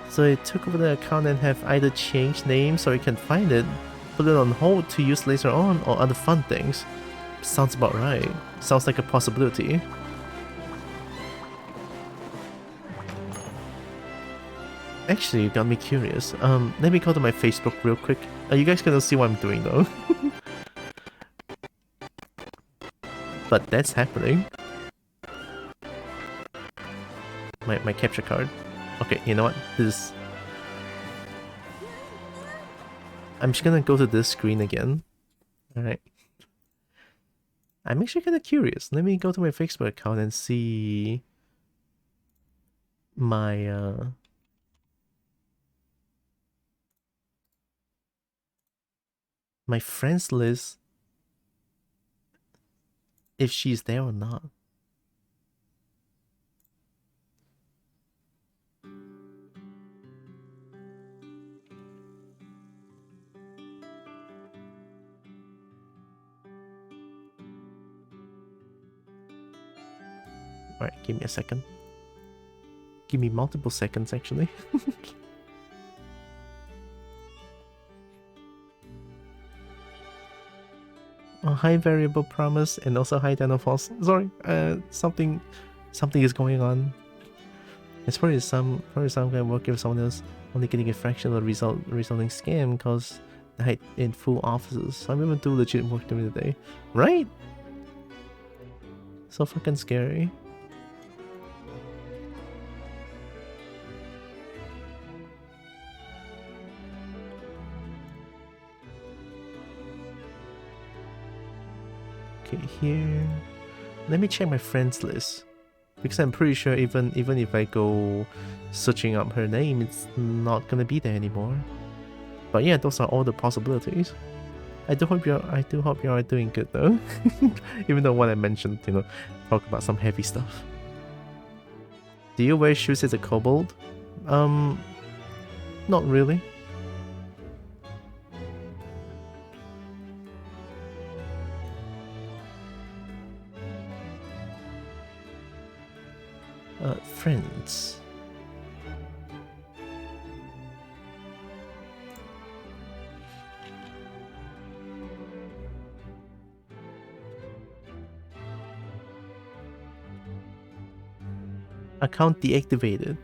So they took over the account and have either changed names so you can find it, put it on hold to use later on, or other fun things. Sounds about right. Sounds like a possibility. Actually, you got me curious. Let me go to my Facebook real quick. Are you guys gonna see what I'm doing though? But that's happening. My capture card. Okay, you know what? This. I'm just gonna go to this screen again. Alright. I'm actually kinda curious. Let me go to my Facebook account and see my my friends list, if she's there or not. Alright, give me a second. Give me multiple seconds, actually. Oh, hi variable promise, and also hi Dino False. Sorry, something is going on. It's probably some guy working with someone else, only getting a fraction of the resulting scam because I in full offices. So I'm even do legit work during the day, right? So fucking scary. Okay, here. Let me check my friends list. Because I'm pretty sure even if I go searching up her name, it's not gonna be there anymore. But yeah, those are all the possibilities. I do hope you are doing good though. Even though what I mentioned, you know, talk about some heavy stuff. Do you wear shoes as a kobold? Not really. Friends. Account deactivated.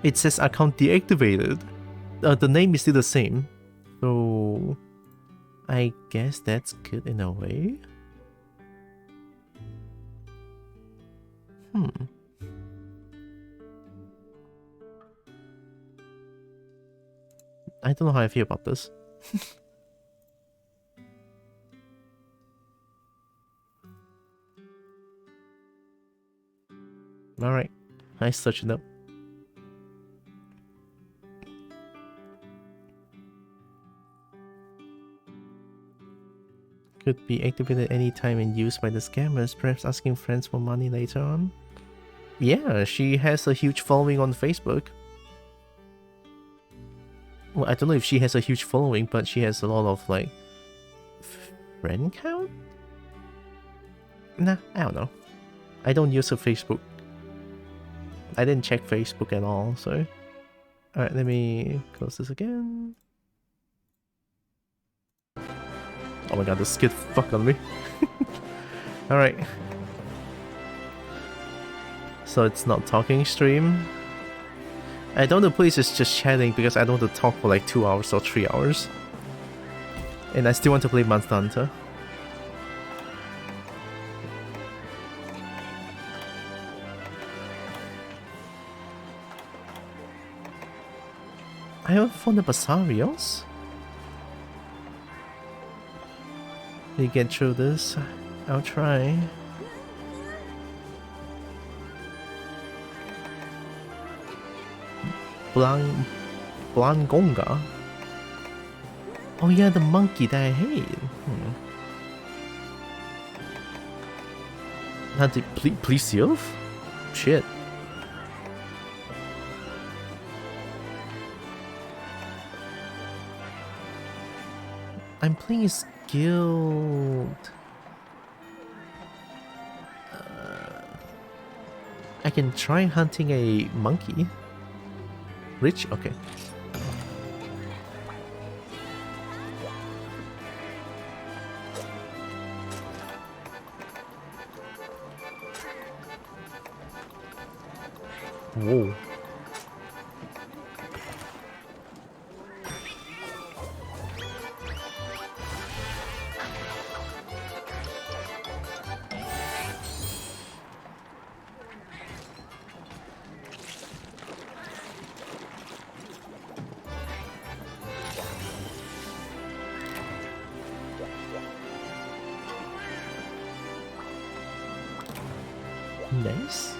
It says account deactivated. The name is still the same. So I guess that's good in a way. I don't know how I feel about this. Alright, I searched it up. Could be activated anytime and used by the scammers, perhaps asking friends for money later on. Yeah, she has a huge following on Facebook. Well, I don't know if she has a huge following, but she has a lot of, like, friend count? Nah, I don't know. I don't use her Facebook. I didn't check Facebook at all, so... Alright, let me close this again. Oh my god, the skid fuck on me. Alright. So it's not talking stream. I don't know, please is just chatting because I don't want to talk for like 2 hours or 3 hours. And I still want to play Monster Hunter. I haven't found the Basarios. Let me get through this. I'll try. Blangonga. Oh yeah, the monkey that I hate. Not the Plesiof? Shit. I'm playing his guild. I can try hunting a monkey. Rich? Okay. Whoa. Nice.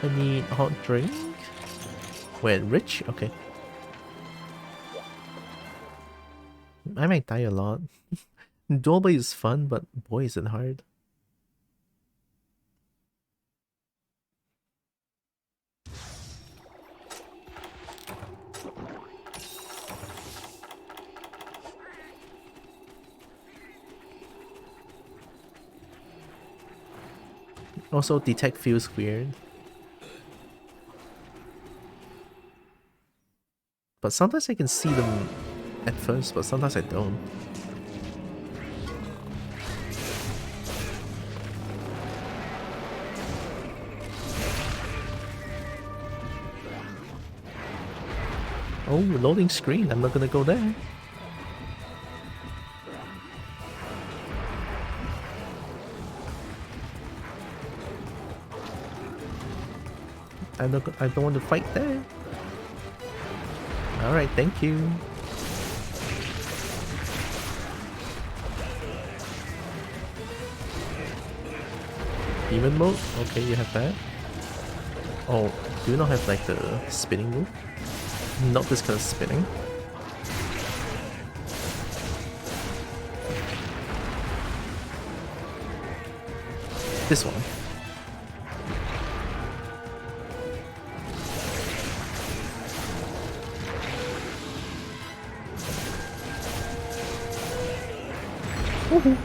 I need a hot drink. Wait, rich? Okay. I might die a lot. Duelblade is fun, but boy is it hard. Also, detect feels weird. But sometimes I can see them at first, but sometimes I don't. Oh, loading screen. I'm not gonna go there. I don't want to fight there. Alright, thank you. Demon mode? Okay, you have that. Oh, do you not have like the spinning move? Not this kind of spinning. This one. Woohoo.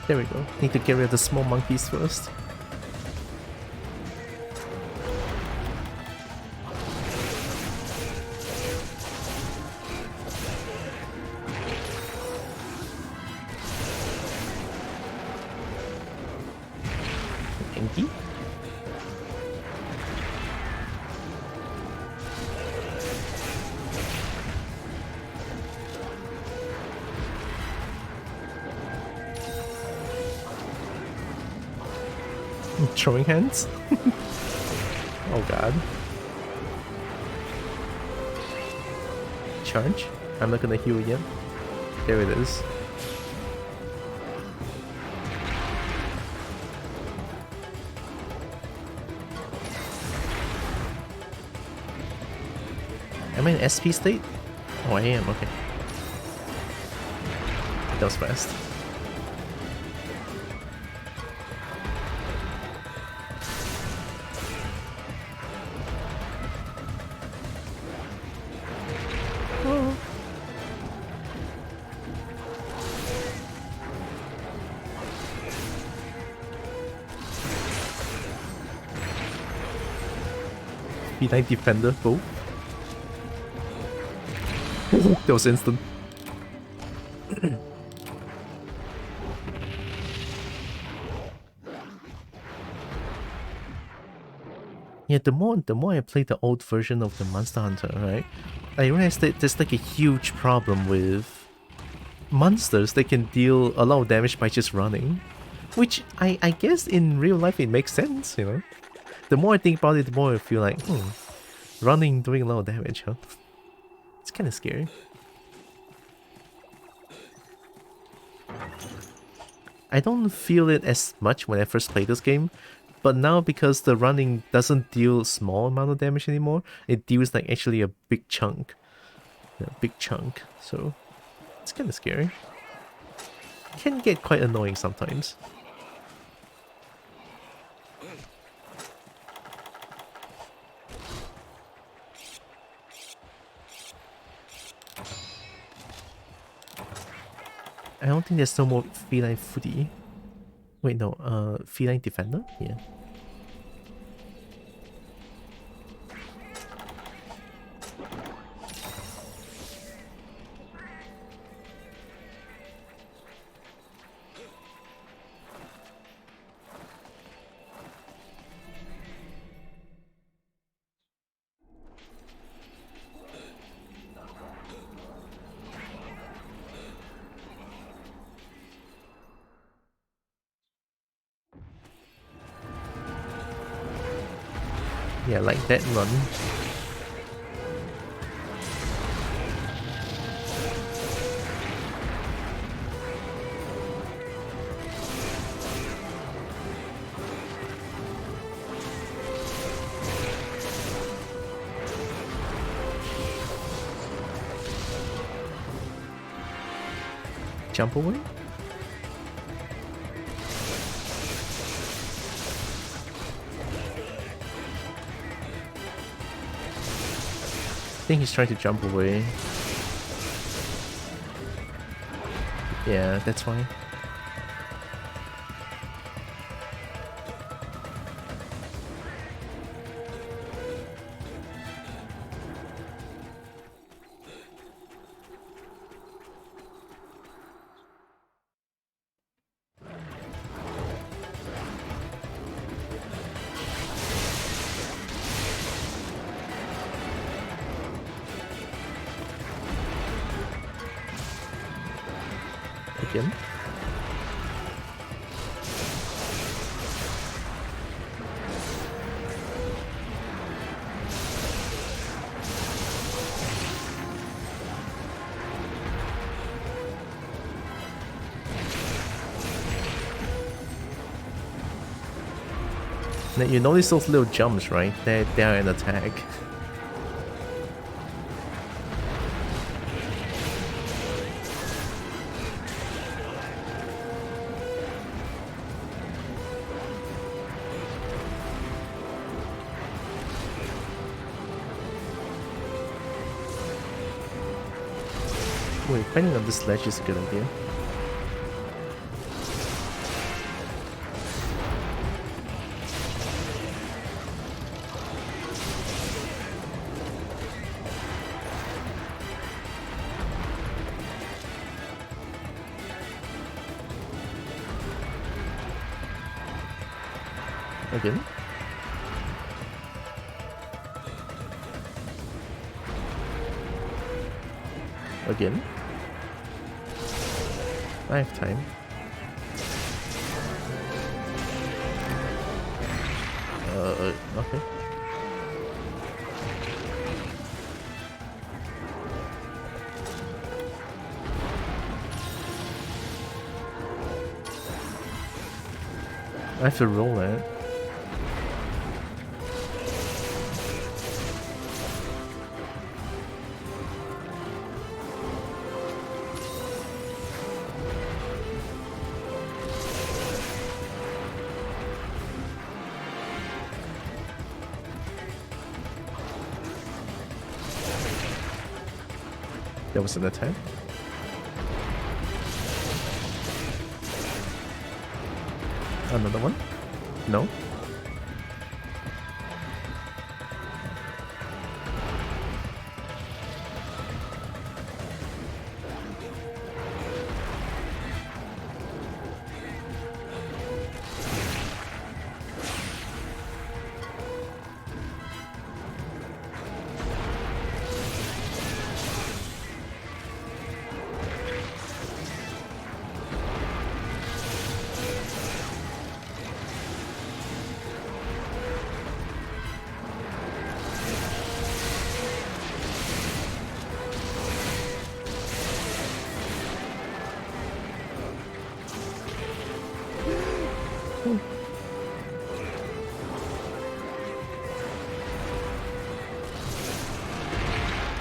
There we go. Need to get rid of the small monkeys first. Enki? Throwing hands? Oh god. Charge? I'm not gonna heal yet. There it is. Am I in SP state? Oh, I am, okay. That was fast. P9 defender, both. That was instant. Yeah, the more I play the old version of the Monster Hunter, right, I realized that there's like a huge problem with monsters that can deal a lot of damage by just running. Which I guess in real life it makes sense, you know? The more I think about it, the more I feel like, running doing a lot of damage, huh? It's kind of scary. I don't feel it as much when I first played this game, but now because the running doesn't deal small amount of damage anymore, it deals like actually a big chunk. A big chunk, so it's kind of scary. Can get quite annoying sometimes. I don't think there's no more feline foodie. Wait, no, feline defender? Yeah. Yeah, like that run. Jump away? I think he's trying to jump away. Yeah, that's fine. Again. Now you notice those little jumps, right? They're an attack. Wait, fighting on this ledge is a good idea. Again. Again. I have time. Okay. I have to roll that. That was an attack. Another one? No?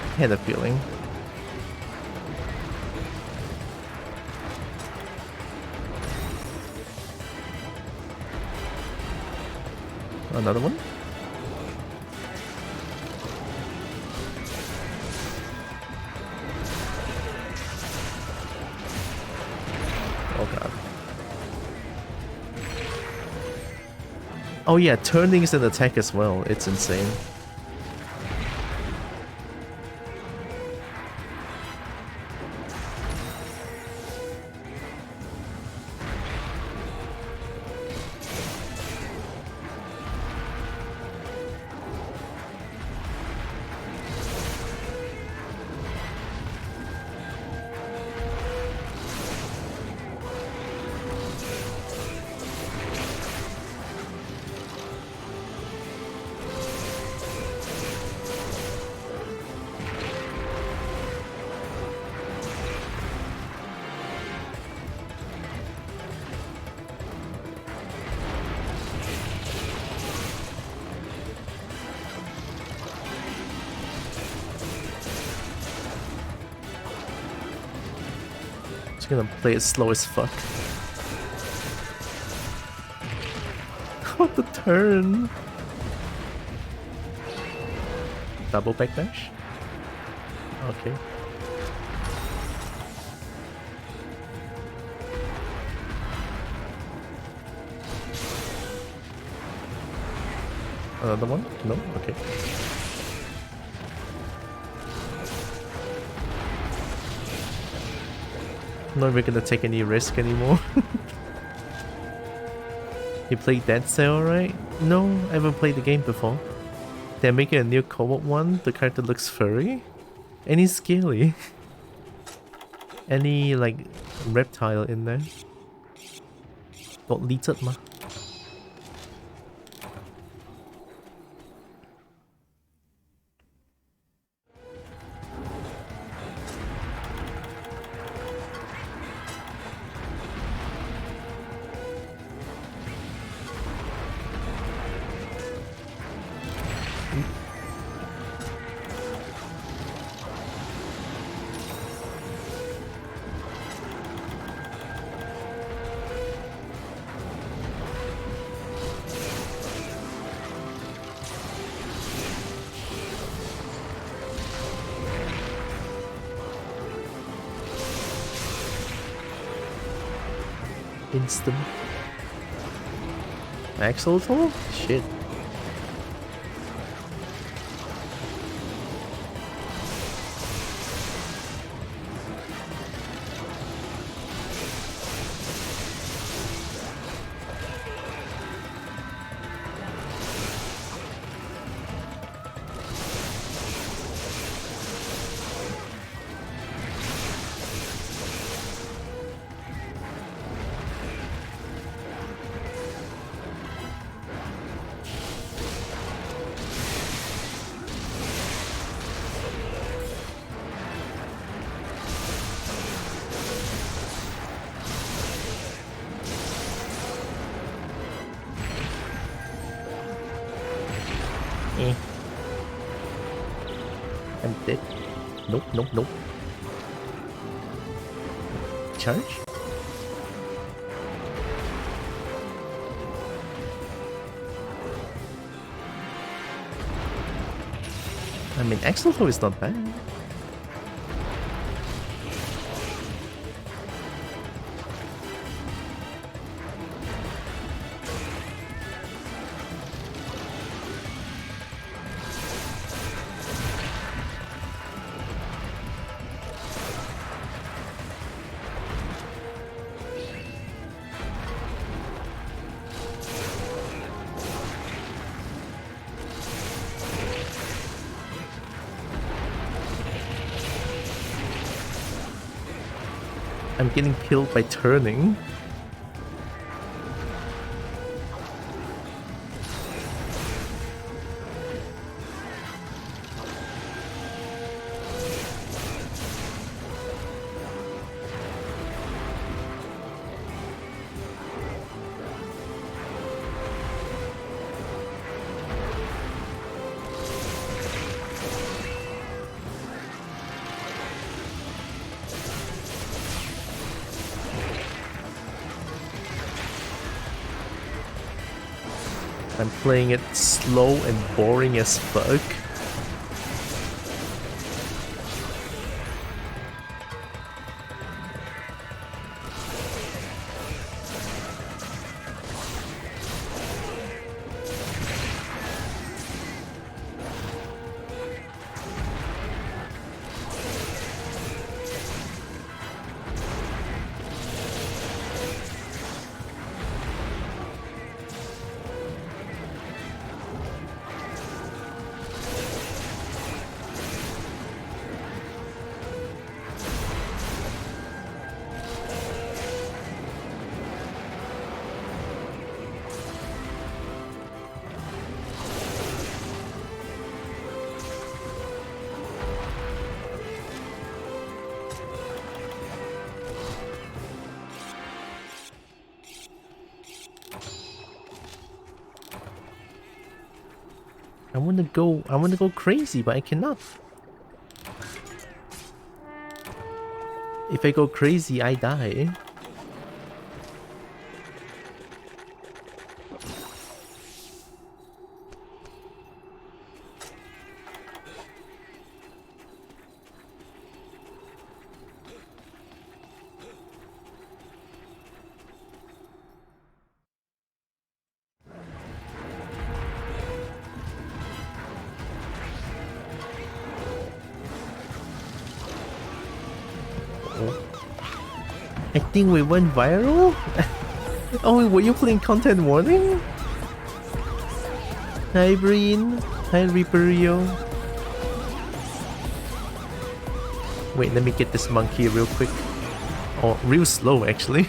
I had a feeling. Another one? Oh god. Oh yeah, turning is an attack as well. It's insane. Just gonna play it slow as fuck. What the turn? Double backdash? Okay. Another one? No? Okay. Not even gonna take any risk anymore. You played Dead Cell, right? No, I haven't played the game before. They're making a new Kobo one. The character looks furry. And he's scaly. Any, like, reptile in there. 獨呢質嘛。Instant Axolotl? Shit. I'm dead. Nope, nope, nope. Charge? I mean, Axolotl is not bad. I'm getting killed by turning. I'm playing it slow and boring as fuck. I wanna go crazy, but I cannot. If I go crazy, I die. I think we went viral? Oh, were you playing content warning? Hi Breen. Hi Reaperio. Wait, let me get this monkey real quick. or real slow actually.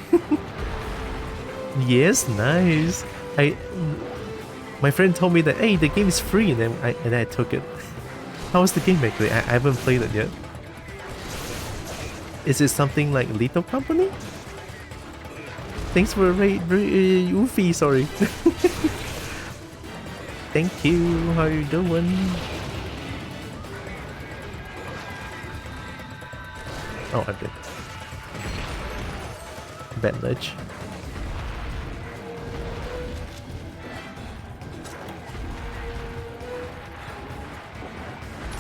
Yes, nice. My friend told me that hey, the game is free, and then I took it. How was the game actually? I haven't played it yet. Is it something like Lethal Company? Thanks for Yuffie, sorry. Thank you. How you doing? Oh, I did. Bad ledge.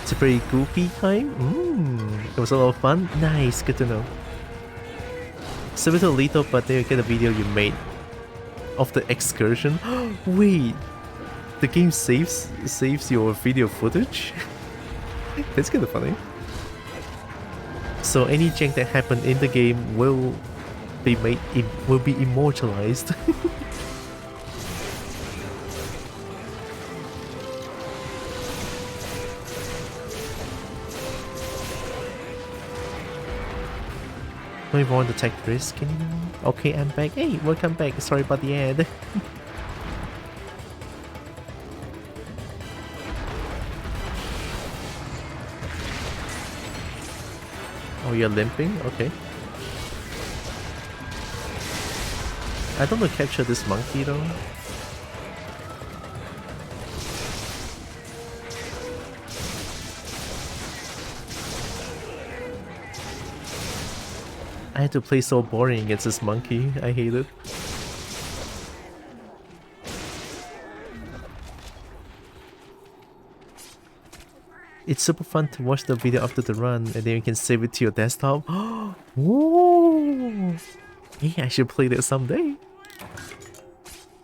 It's a pretty goofy time. It was a lot of fun. Nice, good to know. Similar to Lethal, but then you get a video you made of the excursion. Wait, the game saves your video footage? That's kind of funny. So any jank that happened in the game will be immortalized. Don't even want to take risk anymore. Okay, I'm back. Hey, welcome back. Sorry about the ad. Oh, you're limping? Okay. I don't want to capture this monkey though. I had to play so boring against this monkey. I hate it. It's super fun to watch the video after the run, and then you can save it to your desktop. Whoa! Hey, I should play that someday.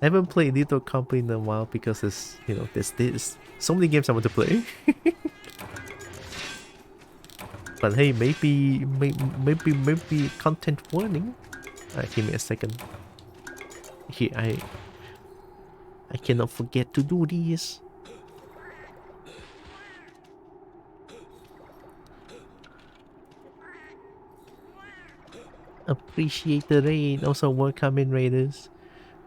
I haven't played Lethal Company in a while because there's, you know, there's so many games I want to play. But hey, maybe content warning. Give me a second. Here, I cannot forget to do this. Appreciate the raid. Also, welcome in raiders.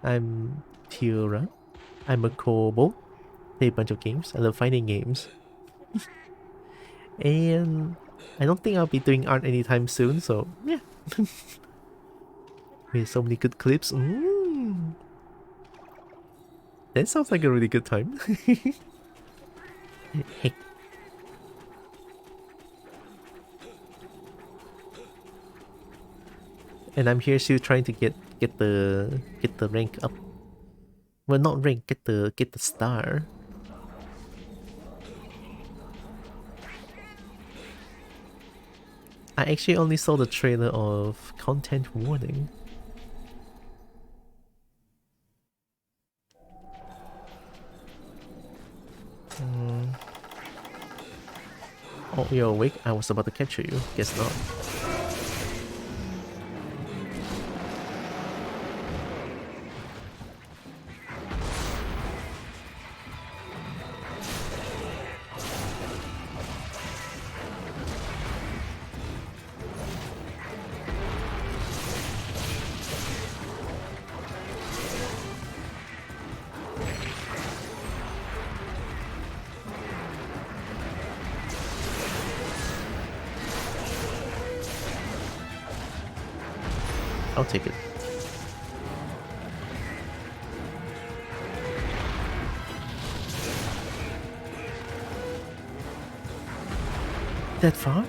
I'm Tylra. I'm a Kobo. Play a bunch of games. I love fighting games. And I don't think I'll be doing art anytime soon, so yeah. We have so many good clips. That sounds like a really good time. Heck. And I'm here still trying to get the rank up. Well, not rank, get the star. I actually only saw the trailer of content warning. Oh, you're awake? I was about to capture you. Guess not. I'll take it. That far?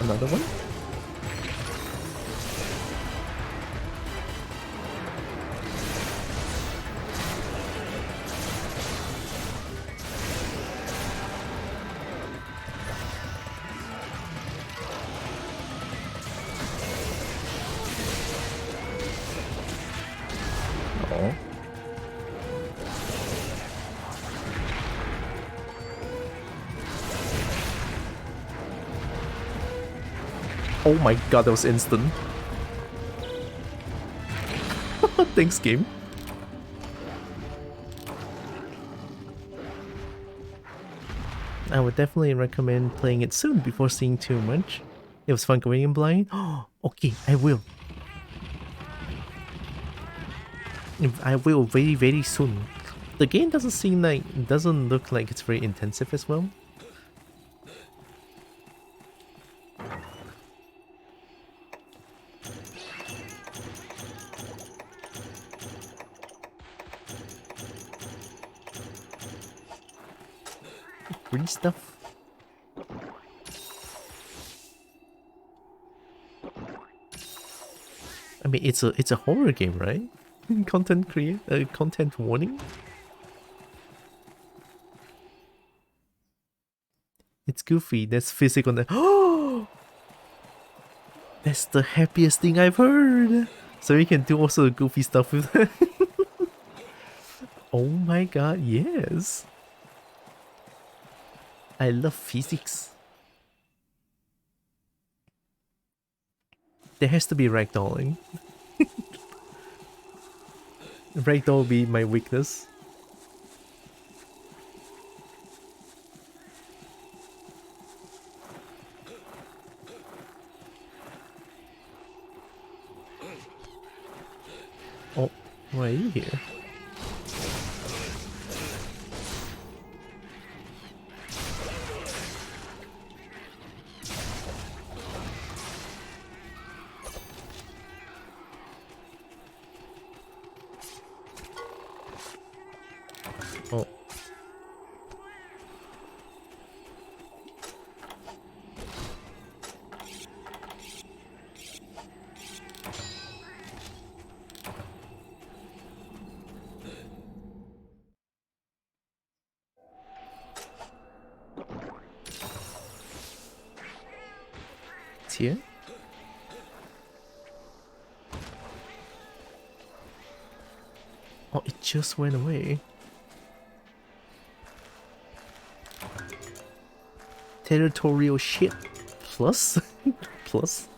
Another one? Oh my god, that was instant. Thanks, game. I would definitely recommend playing it soon before seeing too much. It was fun going in blind. Oh, okay, I will. I will very, very soon. The game doesn't look like it's very intensive as well. Free stuff. I mean, it's a horror game, right? Content warning. It's goofy. That's physical. Oh, that's the happiest thing I've heard. So you can do also goofy stuff with it. Oh my god, yes. I love physics. There has to be ragdolling. Ragdoll will be my weakness. Oh, why are you here? Oh. It's here? Oh, it just went away. Territorial shit. Plus? Plus?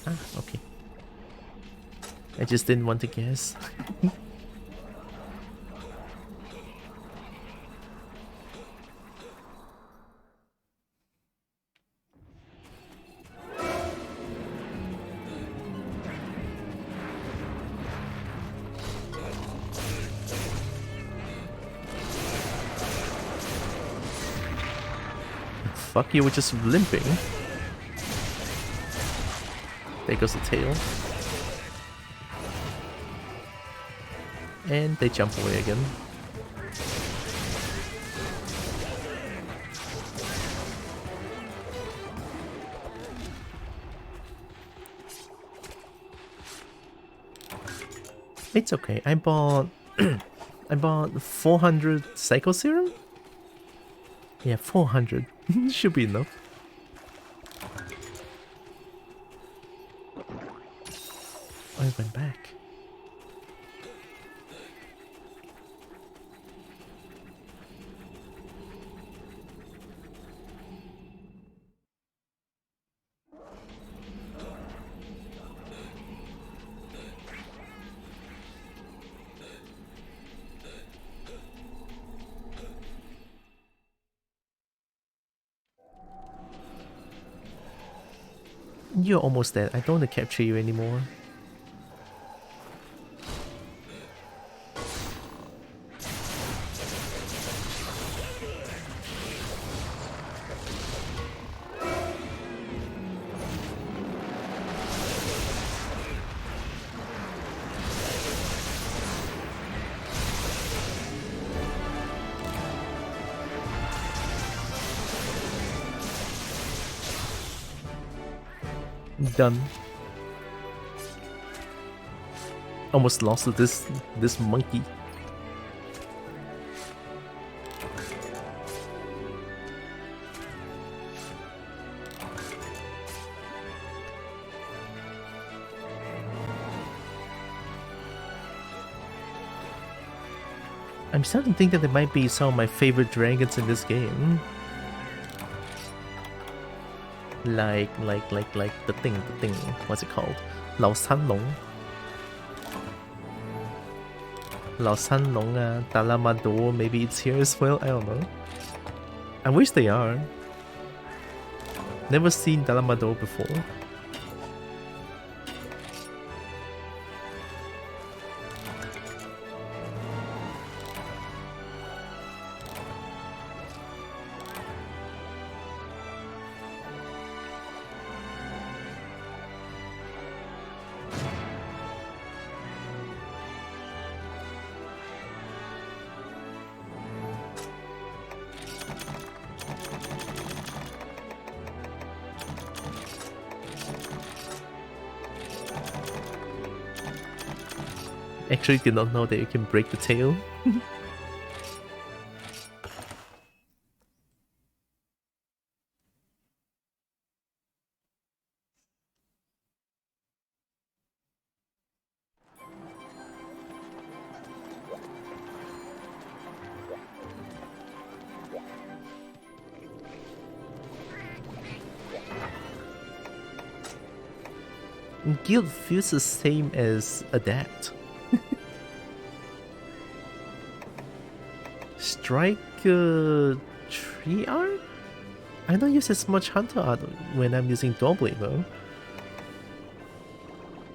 Ah, okay. I just didn't want to guess. Fuck you, we're just limping. There goes the tail. And they jump away again. It's okay. I bought I bought 400 Psycho Serum? Yeah, 400. Should be enough. I went back. You're almost dead. I don't want to capture you anymore. Done. Almost lost to this monkey. I'm starting to think that there might be some of my favorite dragons in this game. Like the thing, what's it called? Lao San Long. Lao San Long, Talamado, maybe it's here as well, I don't know. I wish they are. Never seen Talamado before. Actually did not know that you can break the tail. Guild feels the same as Adapt. Strike 3 art? I don't use as much Hunter art when I'm using Doughblade though.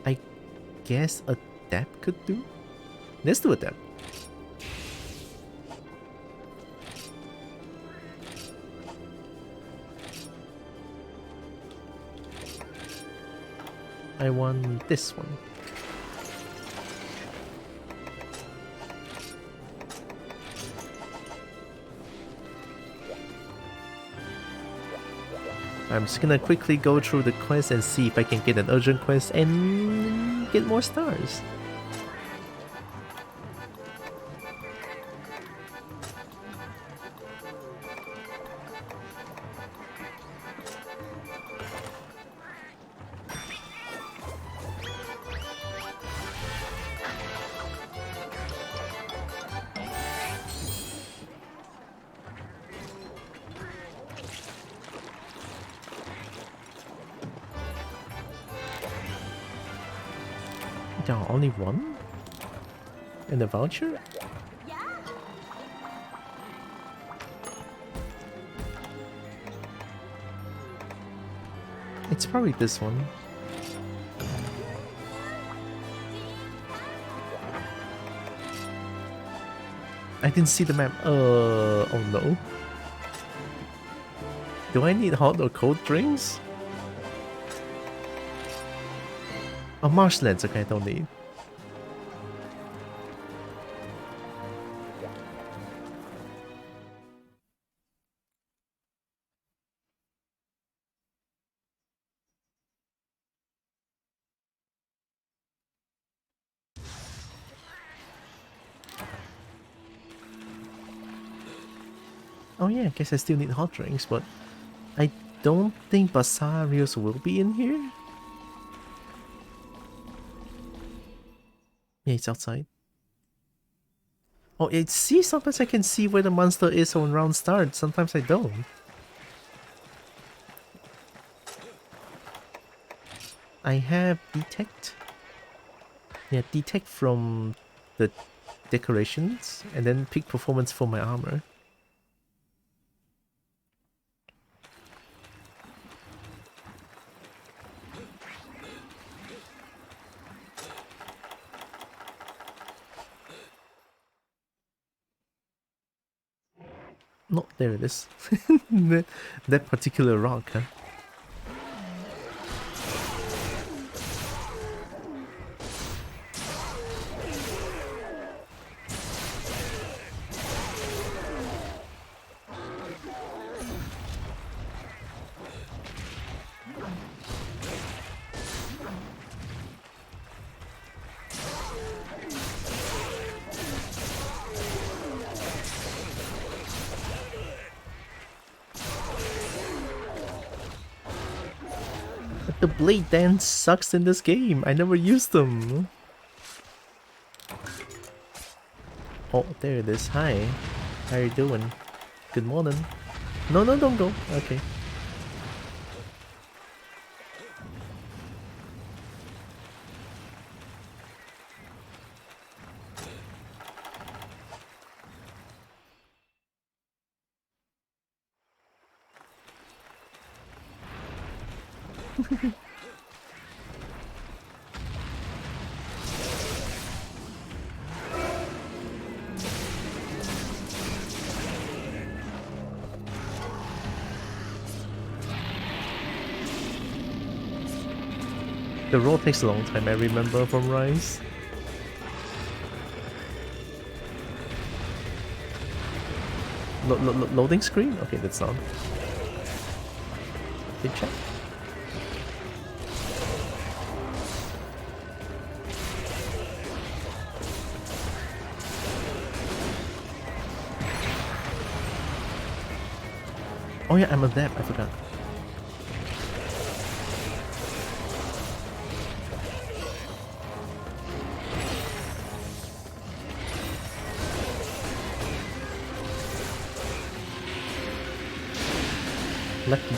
I guess Adapt could do? Let's do Adapt. I want this one. I'm just gonna quickly go through the quest and see if I can get an urgent quest and get more stars. Only one? And a voucher? It's probably this one. I didn't see the map. Oh no. Do I need hot or cold drinks? Oh, marshlands, okay, I don't need. Oh yeah, I guess I still need hot drinks, but I don't think Basarios will be in here. Yeah, it's outside. Oh, see, sometimes I can see where the monster is when round starts, sometimes I don't. I have detect. Yeah, detect from the decorations, and then peak performance for my armor. No, there it is. that particular rock, huh? The blade dance sucks in this game. I never used them. Oh, there it is. Hi. How you doing? Good morning. No, no, don't go. Okay. The roll takes a long time, I remember from Rise. Loading screen? Okay, that's on. Big check. Oh yeah, I'm adept, I forgot. Lucky.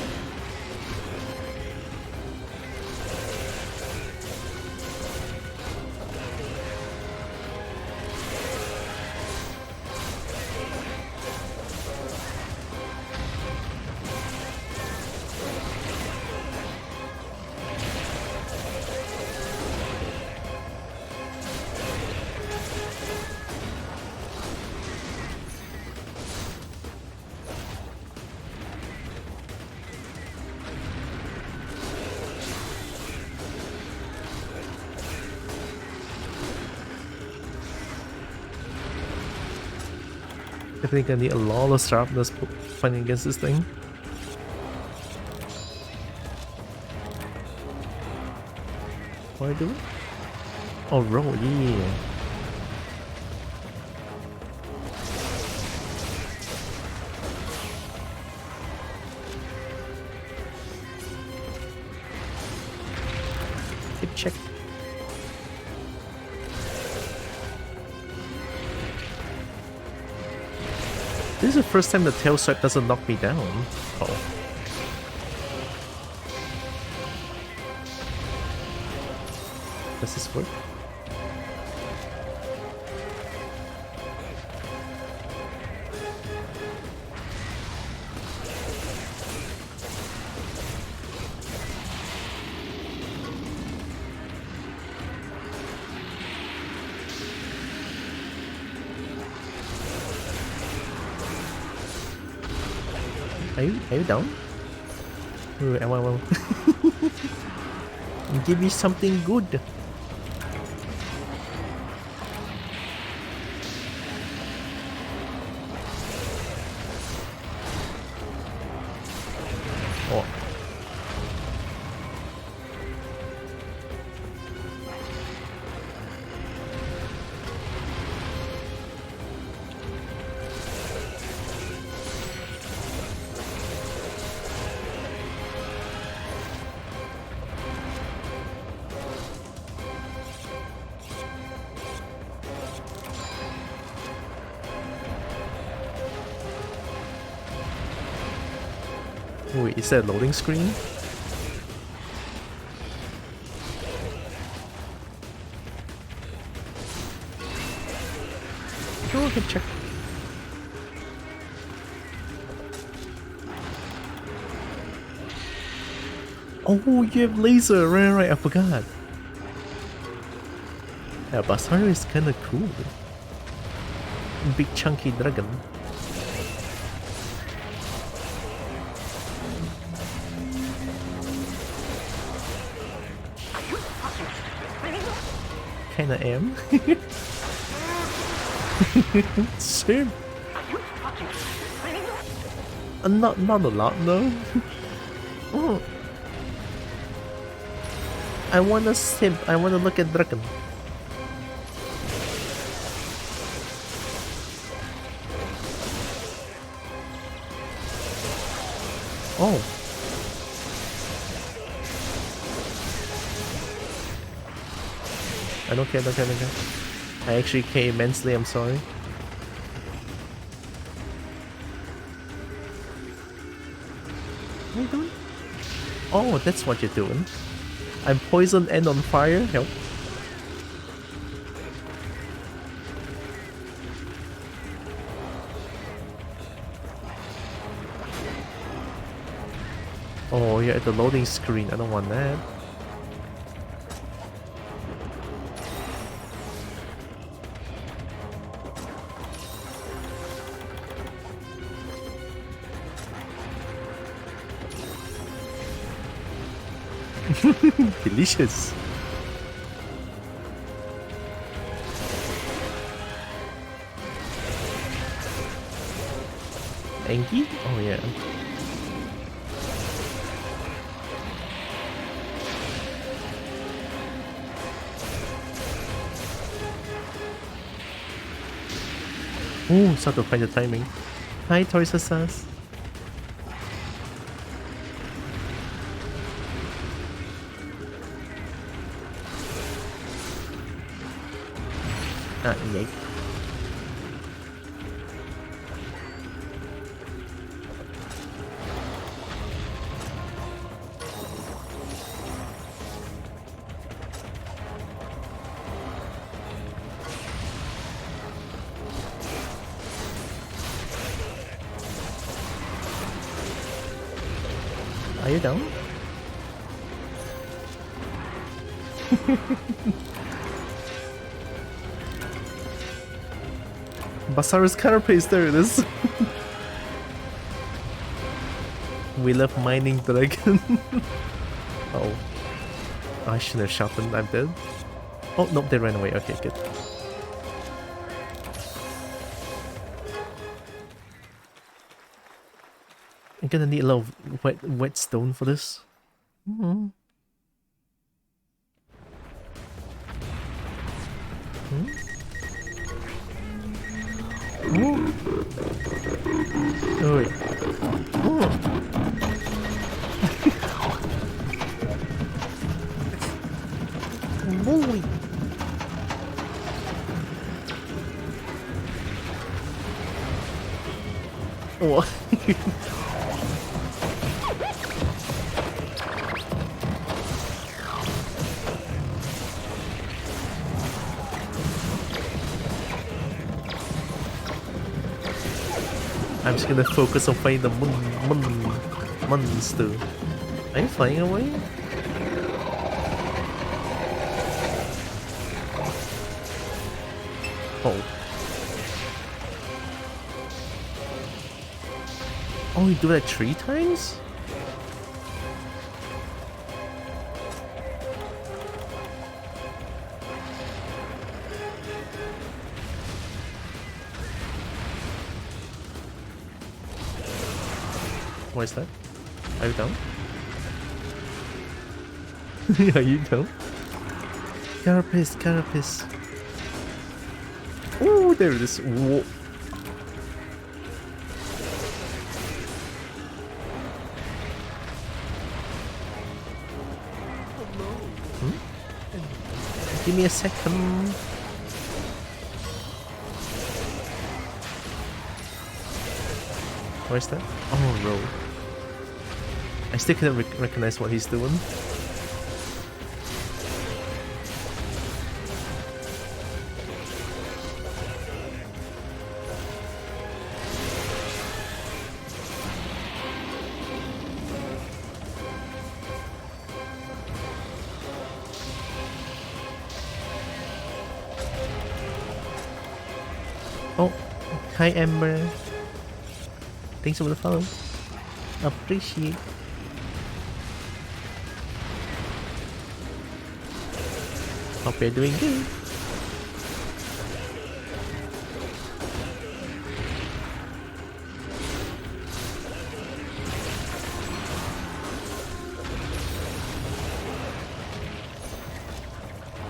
I think I need a lot of sharpness fighting against this thing. What are you doing? Oh, roll, yeah. Keep check. This is the first time the tail swipe doesn't knock me down. Oh. Does this work? Are you down? Ooh, well. Give me something good. Oh. Wait, is that a loading screen? Go ahead, check. Oh, you have laser! Right, I forgot. Yeah, Basara is kinda cool. Big chunky dragon. Kinda am. Same. Not a lot though. Oh. I wanna simp. I wanna look at dragon. Oh. I don't care, don't care, don't care. I actually care immensely, I'm sorry. What are you doing? Oh, that's what you're doing. I'm poisoned and on fire. Help. Oh, you're at the loading screen. I don't want that. Delicious. Angie? Oh yeah. Oh, start to find the timing. Hi, Toys Sass. Ah, yay. Are you down? Basara's carapace, there it is. We love mining dragon. Oh. I shouldn't have shot them, I'm dead. Oh, nope, they ran away. Okay, good. I'm gonna need a lot of wet stone for this. Mm-hmm. Hmm? Oh. Oh wait. Oh. Holy. Oh. I'm just gonna focus on finding the monster. Are you flying away? Oh. Oh, you do that 3 times? Why is that? Are you down? Are you down? Carapace, carapace. Oh, there it is. Whoa. Hmm? Give me a second. Where's that? Oh no. I still can't recognize what he's doing. Oh, hi Amber. Thanks for the follow. Appreciate. Hope you're doing good.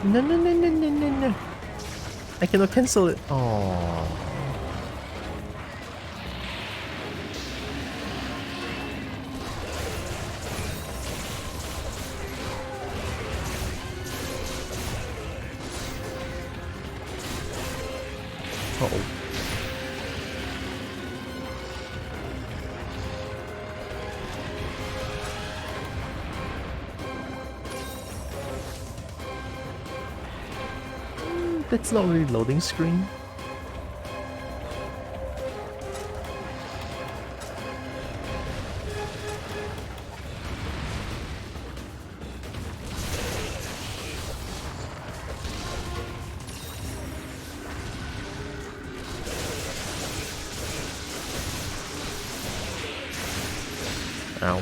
No, no, no, no, no, no, no. I cannot cancel it. Oh. Uh-oh. That's not really loading screen. Ow.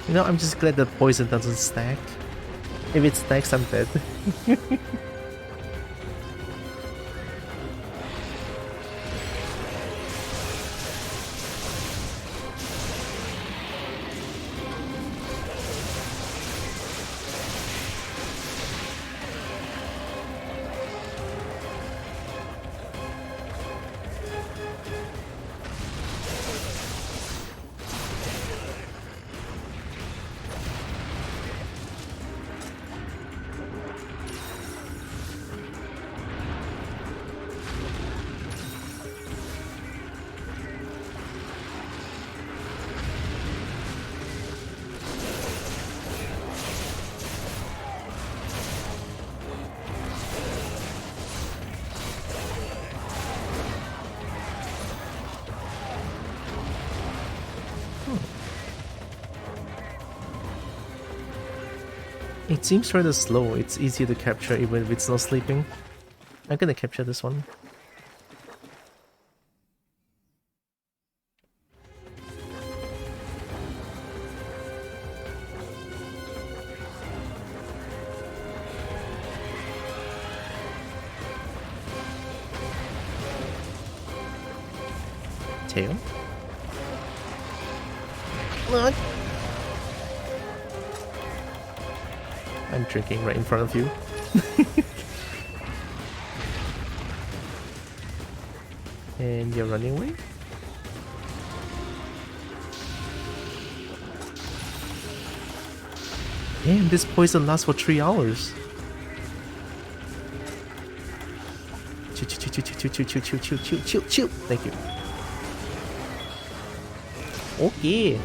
You know, I'm just glad the poison doesn't stack. If it stacks, I'm dead. It seems rather slow. It's easier to capture even if it's not sleeping. I'm gonna capture this one. Tail? What? I'm drinking right in front of you. And you're running away? Damn, this poison lasts for 3 hours. Chill, chill, chill, chill, chill, chill, chill, chill, chill, chill, chill. Thank you. Okay.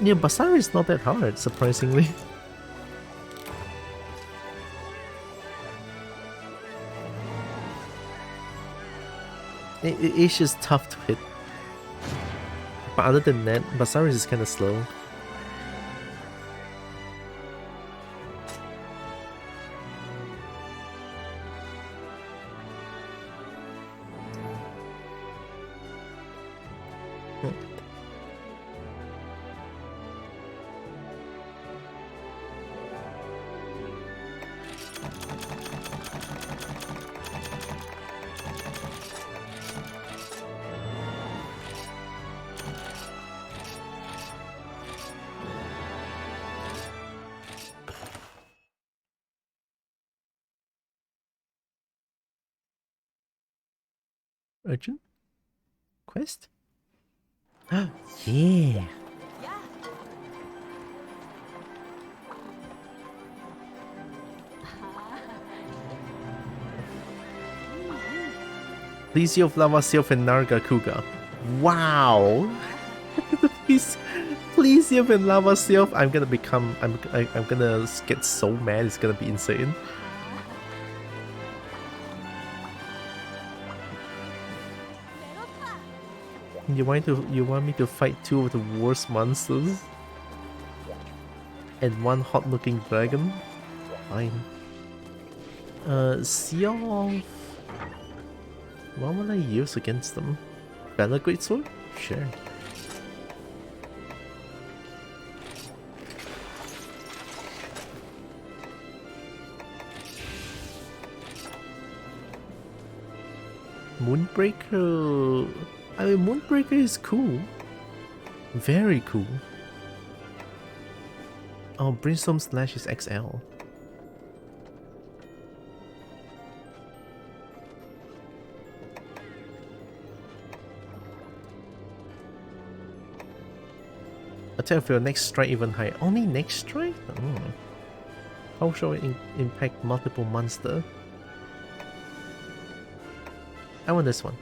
Yeah, Basara is not that hard, surprisingly. It's just tough to hit. But other than that, Basara is kind of slow. Urgent? Quest? Yeah! Please of Lava Sylph and Narga Kuga. Wow! Please and Lava Sylph. I'm gonna become. I'm gonna get so mad. It's gonna be insane. You want me to fight 2 of the worst monsters? And 1 hot-looking dragon? Fine. Sea of... What will I use against them? Banner Greatsword? Sure. Moonbreaker... I mean, Moonbreaker is cool. Very cool. Oh, Brimstone Slash is XL. Attack for your next strike even higher. Only next strike? Oh. How shall it impact multiple monsters? I want this one.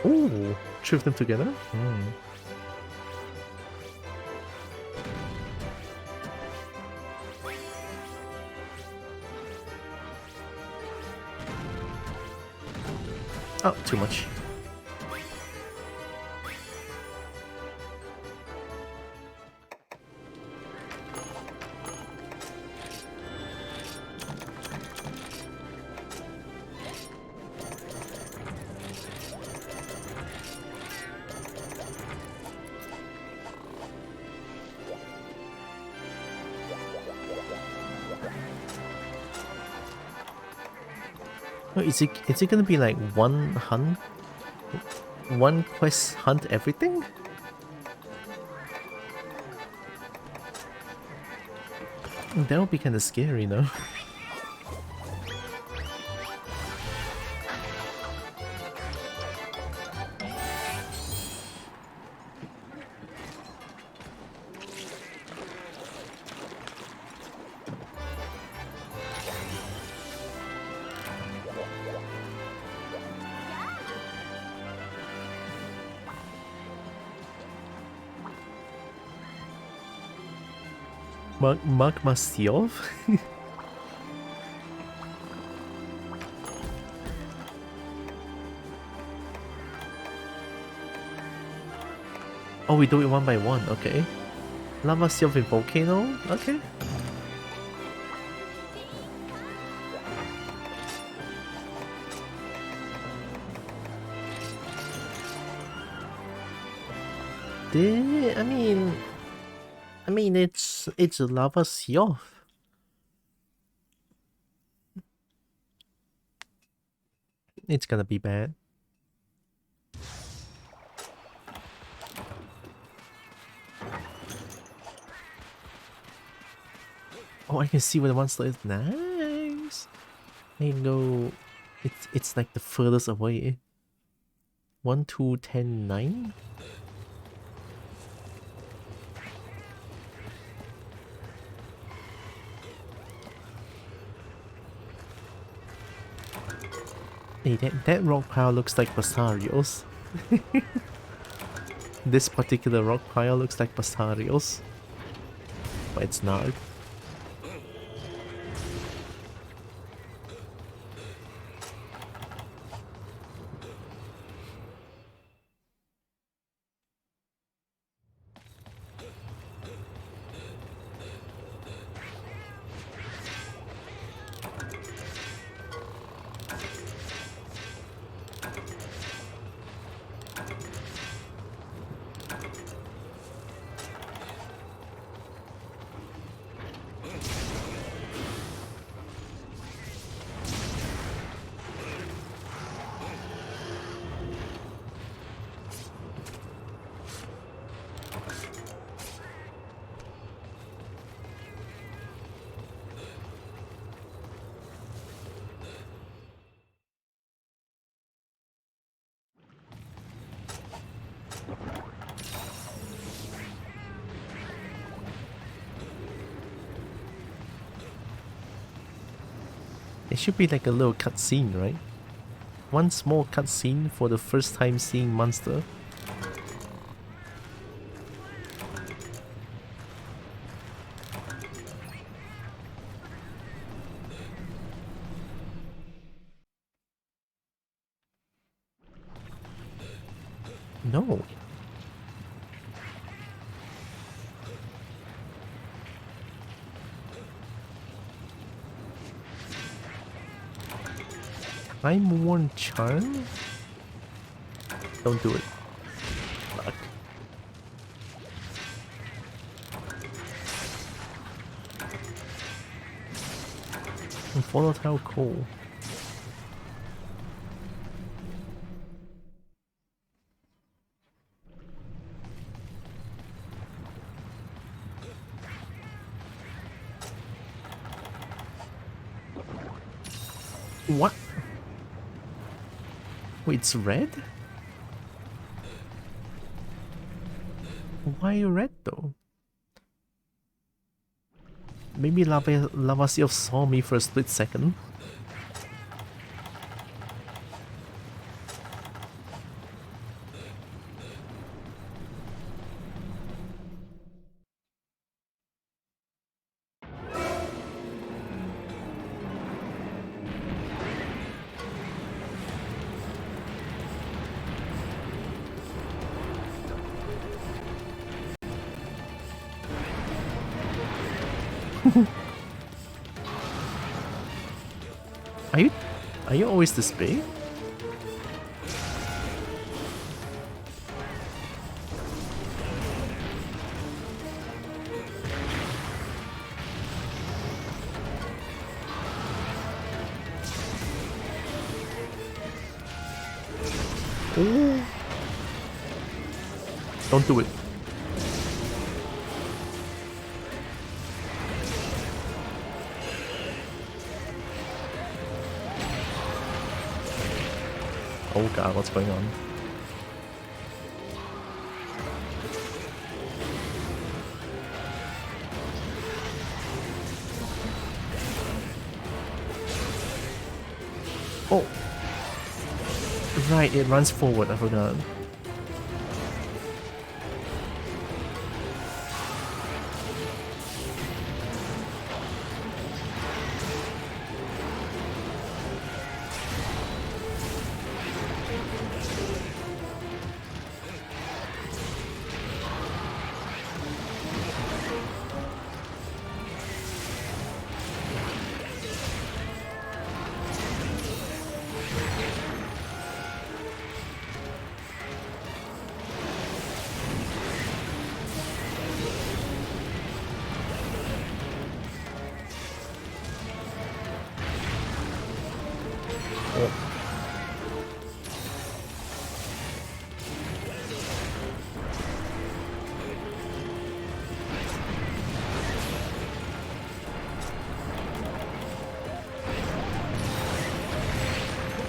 Ooh, two of them together? Hmm. Oh, too much. Oh, is it gonna be like one hunt? One quest hunt everything? That would be kinda scary, no? Magma Seal? Oh, we do it one by one, okay. Lava Seal in Volcano? Okay. I mean, it's a lava seal. It's gonna be bad. Oh, I can see where the monster is. Nice. I know. It's like the furthest away. 1, 2, 10, 9. Hey, that rock pile looks like Basarios. This particular rock pile looks like Basarios. But it's not. It should be like a little cutscene, right? One small cutscene for the first time seeing monster. No. Time worn charm? Don't do it. Fuck. Volatile coal. What? Wait, it's red? Why are you red though? Maybe Lavasil saw me for a split second. Are you always this big? Oh. Don't do it. Oh god, what's going on? Oh! Right, it runs forward, I forgot.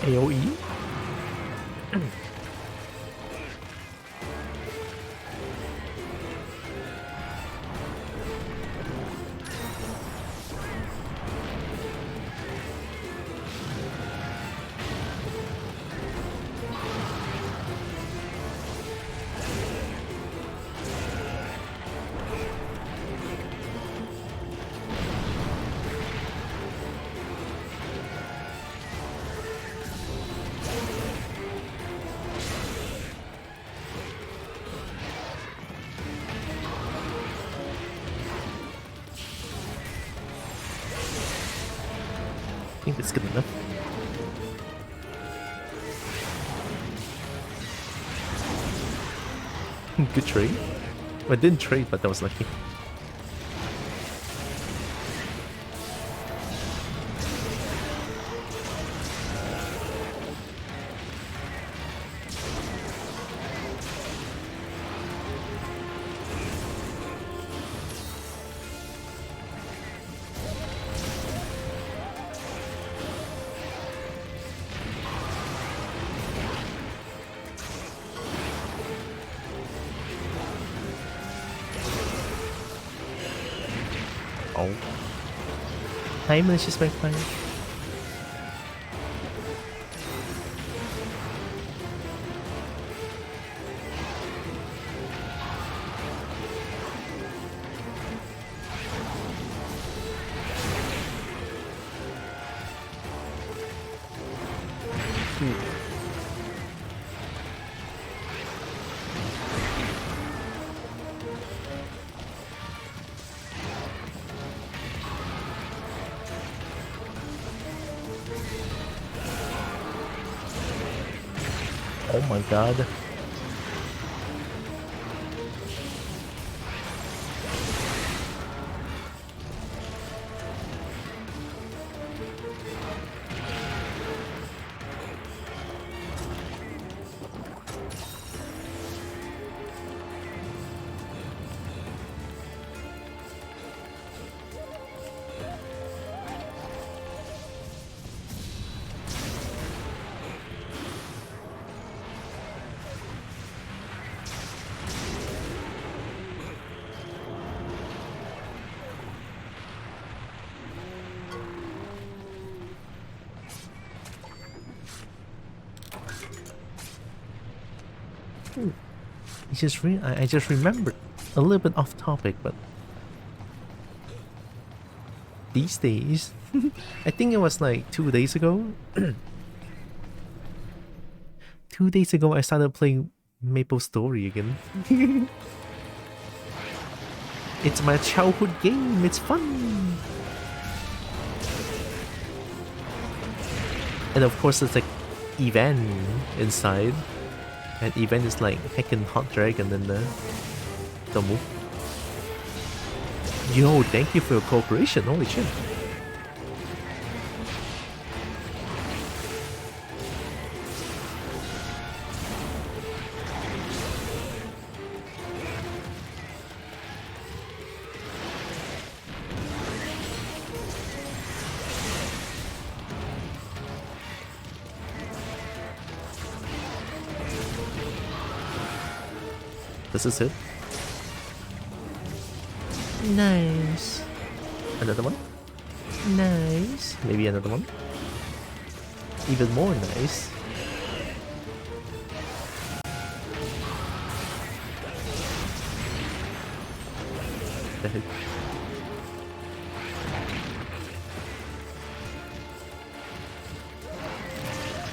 AoE? I think that's good enough. Good trade. I didn't trade, but that was lucky. Oh. Hi, malicious magpie. Oh my god. I just remembered a little bit off topic, but these days, I think it was like 2 days ago. 2 days ago, I started playing Maple Story again. It's my childhood game. It's fun. And of course, there's like event inside. And event is like heckin' hot dragon in the move. Yo, thank you for your cooperation. Holy shit. This is it. Nice. Another one. Nice. Maybe another one. Even more nice.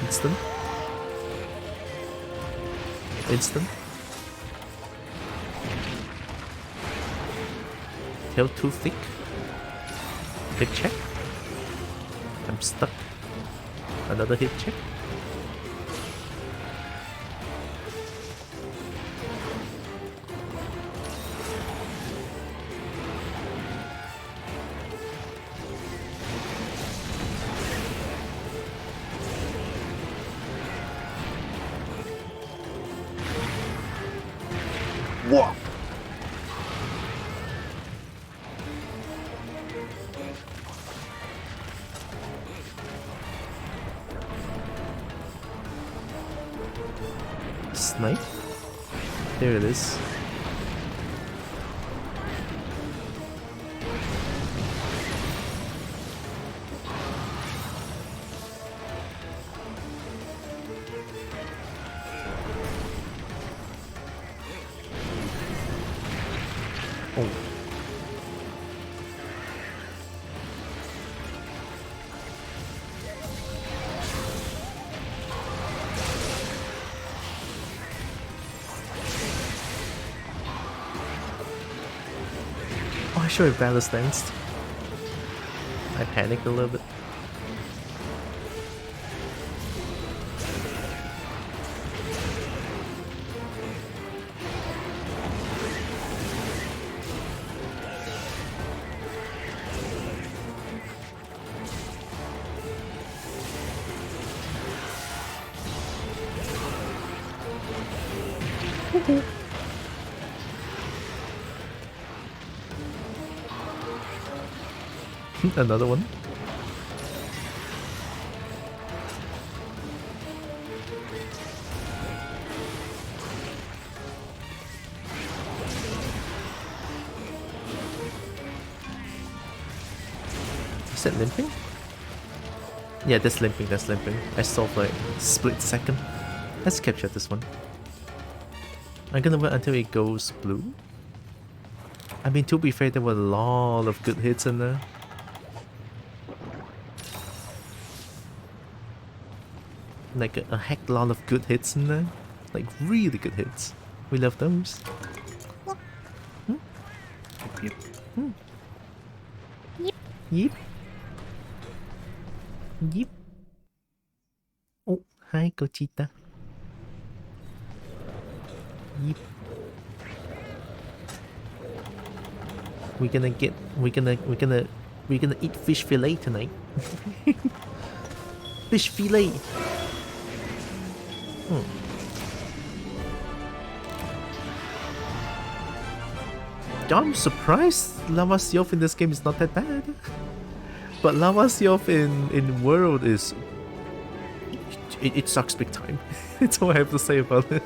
Instant. Instant. Tail too thick. Hit check. I'm stuck. Another hit check. Whoa! Snipe. There it is. Oh. I should have balance danced. I panicked a little bit. Another one. Is that limping? Yeah, that's limping, that's limping. I saw for like split second. Let's capture this one. I'm gonna wait until it goes blue. I mean, to be fair, there were a lot of good hits in there. Like a heck lot of good hits in there. Like really good hits. We love those. Hmm? Yep, yep. Hmm. Yep. Yep. Yep. Oh, hi, Cochita. Yeep. We're gonna eat fish fillet tonight. Fish fillet. I'm surprised Lava Siof in this game is not that bad. But Lava Siof in World is... It sucks big time. That's all I have to say about it.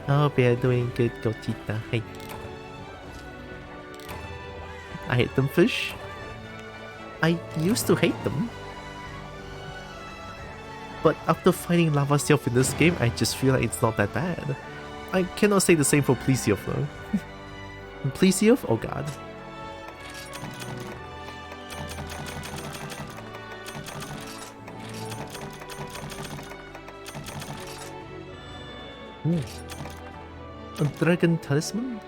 I hope you're doing good, Gotita. Hey. I hate them fish. I used to hate them. But after fighting Lava Siof in this game, I just feel like it's not that bad. I cannot say the same for Plesiof though. Plesiof? Oh god. Ooh. A dragon talisman?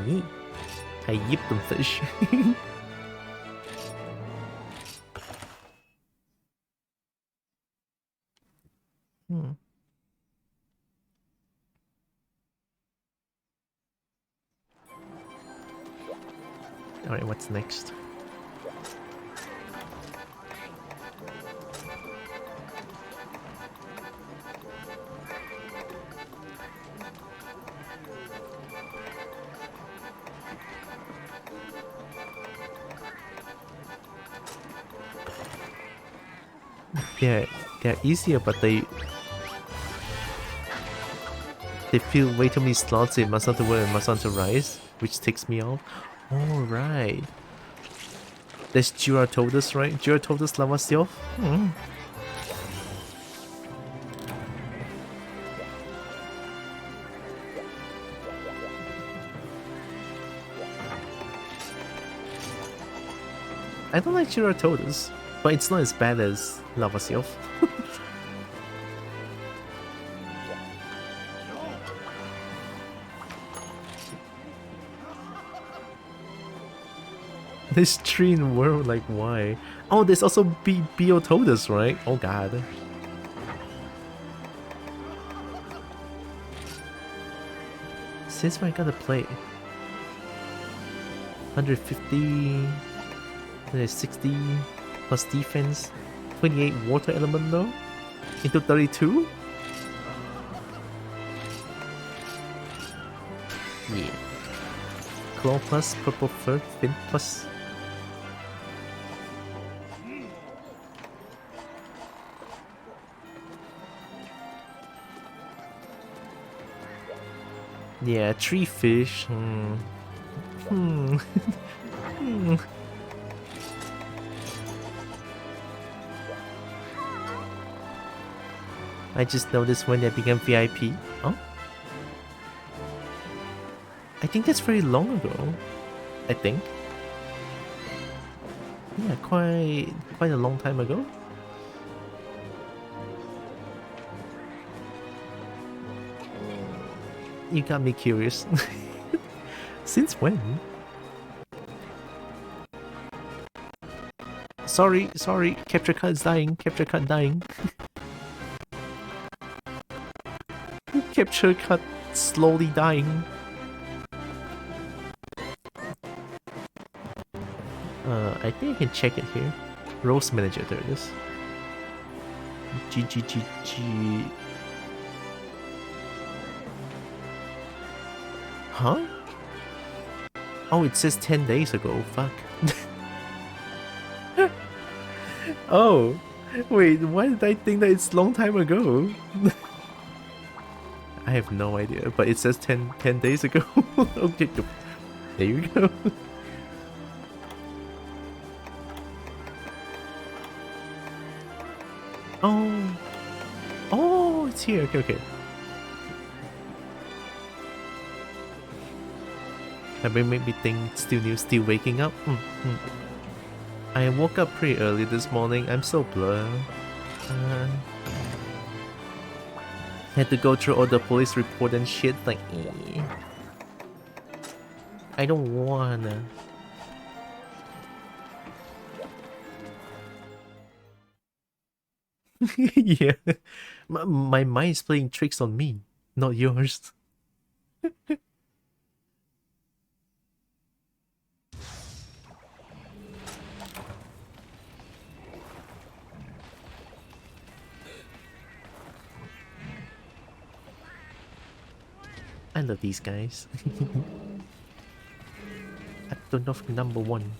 Neat. I yip them fish. Alright, what's next? They're easier, but they feel way too many slots in Masanta Wood and Masanta Rise, which takes me off. Alright. There's Giratoldus, right? Giratoldus Lava Siof? I don't like Giratoldus, but it's not as bad as Lava Siof. This tree in the world, like why? Oh, there's also Beotodus, right? Oh god. Since when I gotta play 150, 160 plus defense, 28 water element though? Into 32? Yeah. Claw plus, purple fur, fin plus. Yeah, tree fish. I just noticed when they became VIP. Oh? I think that's very long ago. I think. Yeah, quite a long time ago. You got me curious. Since when? Sorry, capture card's dying, capture card dying. Capture card slowly dying. I think I can check it here. Rose Manager, there it is. G. Huh? Oh, it says 10 days ago. Fuck. Oh, wait, why did I think that it's long time ago? I have no idea, but it says 10 days ago. Okay, there you go. Oh, it's here. Okay. That made me think still waking up. I woke up pretty early this morning. I'm so blurred. Had to go through all the police report and shit. Like, I don't wanna. Yeah. My mind's playing tricks on me, not yours. I love these guys. I don't know if number one.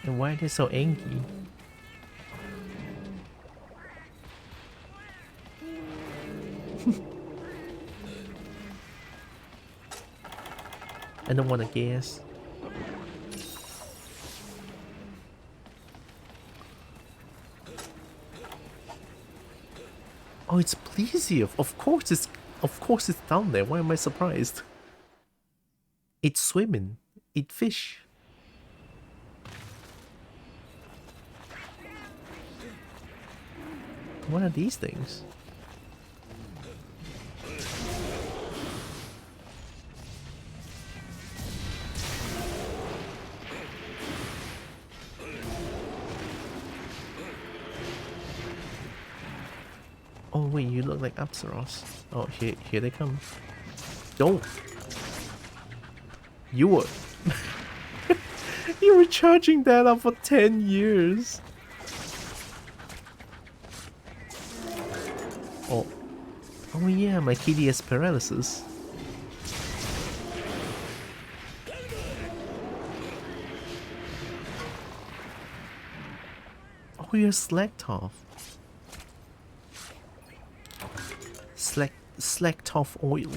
And why are they so angry? I don't want to guess. Oh, it's Plesiev. Of course it's down there. Why am I surprised? It's swimming. Eat fish. What are these things? Oh wait, you look like Apsaros. Oh, here they come. Don't. You were... You were charging that up for 10 years. Oh. Oh yeah, my kitty has paralysis. Oh, you're Slacktop. Slacktop oil.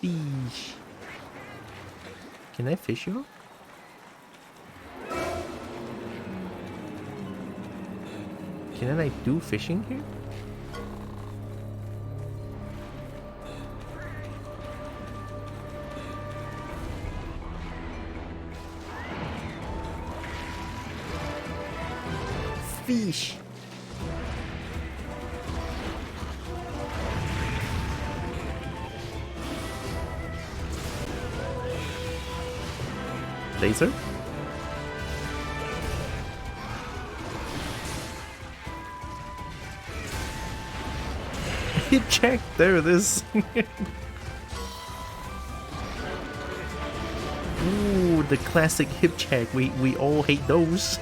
Fish. Can I fish you? Can I like do fishing here? Fish. Laser? Hit check, there it is. Ooh, the classic hip check. We all hate those.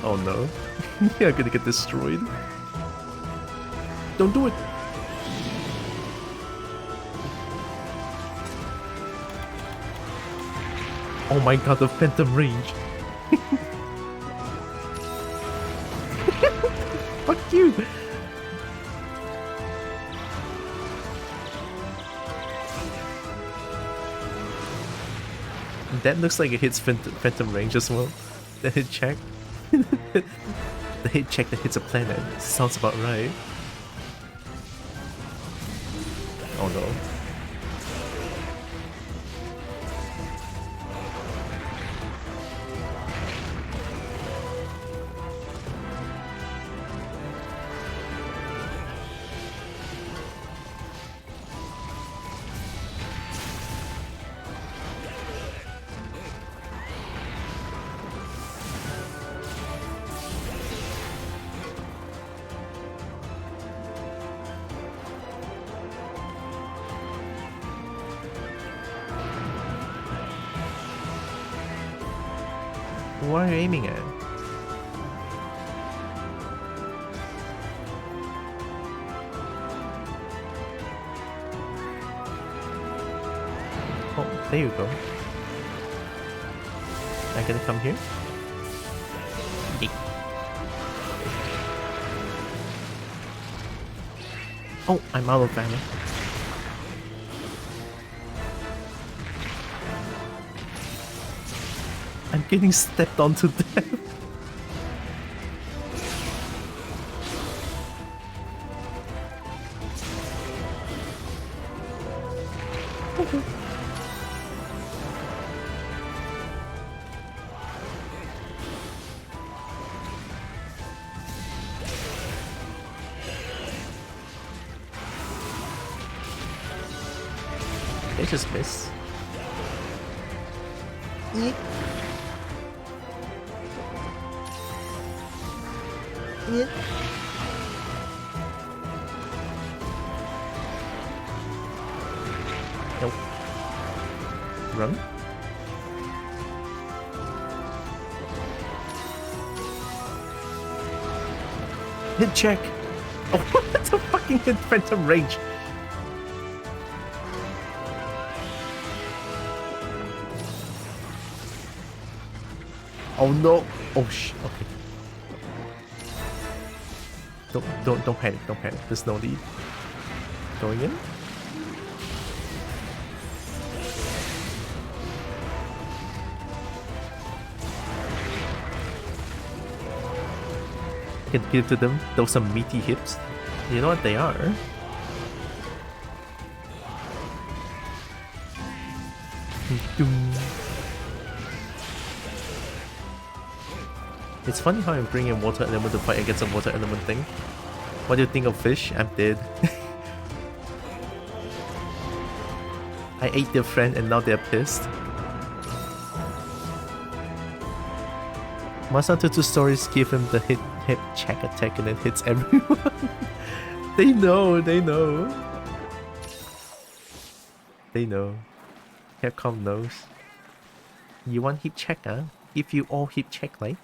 Oh no. You're gonna get destroyed. Don't do it. Oh my god, the phantom range. Fuck you. That looks like it hits phantom range as well. The hit check. The hit check that hits a planet. Sounds about right. Oh no. What are you aiming at? Oh, there you go. I'm gonna come here. Yeet. Oh, I'm out of ammo. I'm getting stepped on to death. They just miss. Yeet. Yeet. Nope. Run. Hit check. Oh, that's a fucking hit phantom rage. Oh no! Oh sh! Okay. Don't panic! Don't panic! There's no need. Going in. I can give to them. Those are meaty hips. You know what they are? It's funny how I'm bringing water element to fight against a water element thing. What do you think of fish? I'm dead. I ate their friend and now they're pissed. Masato's stories give him the hip check attack and then hits everyone. They know, they know. They know. Capcom knows. You want hip check, huh? If you all hip check, like.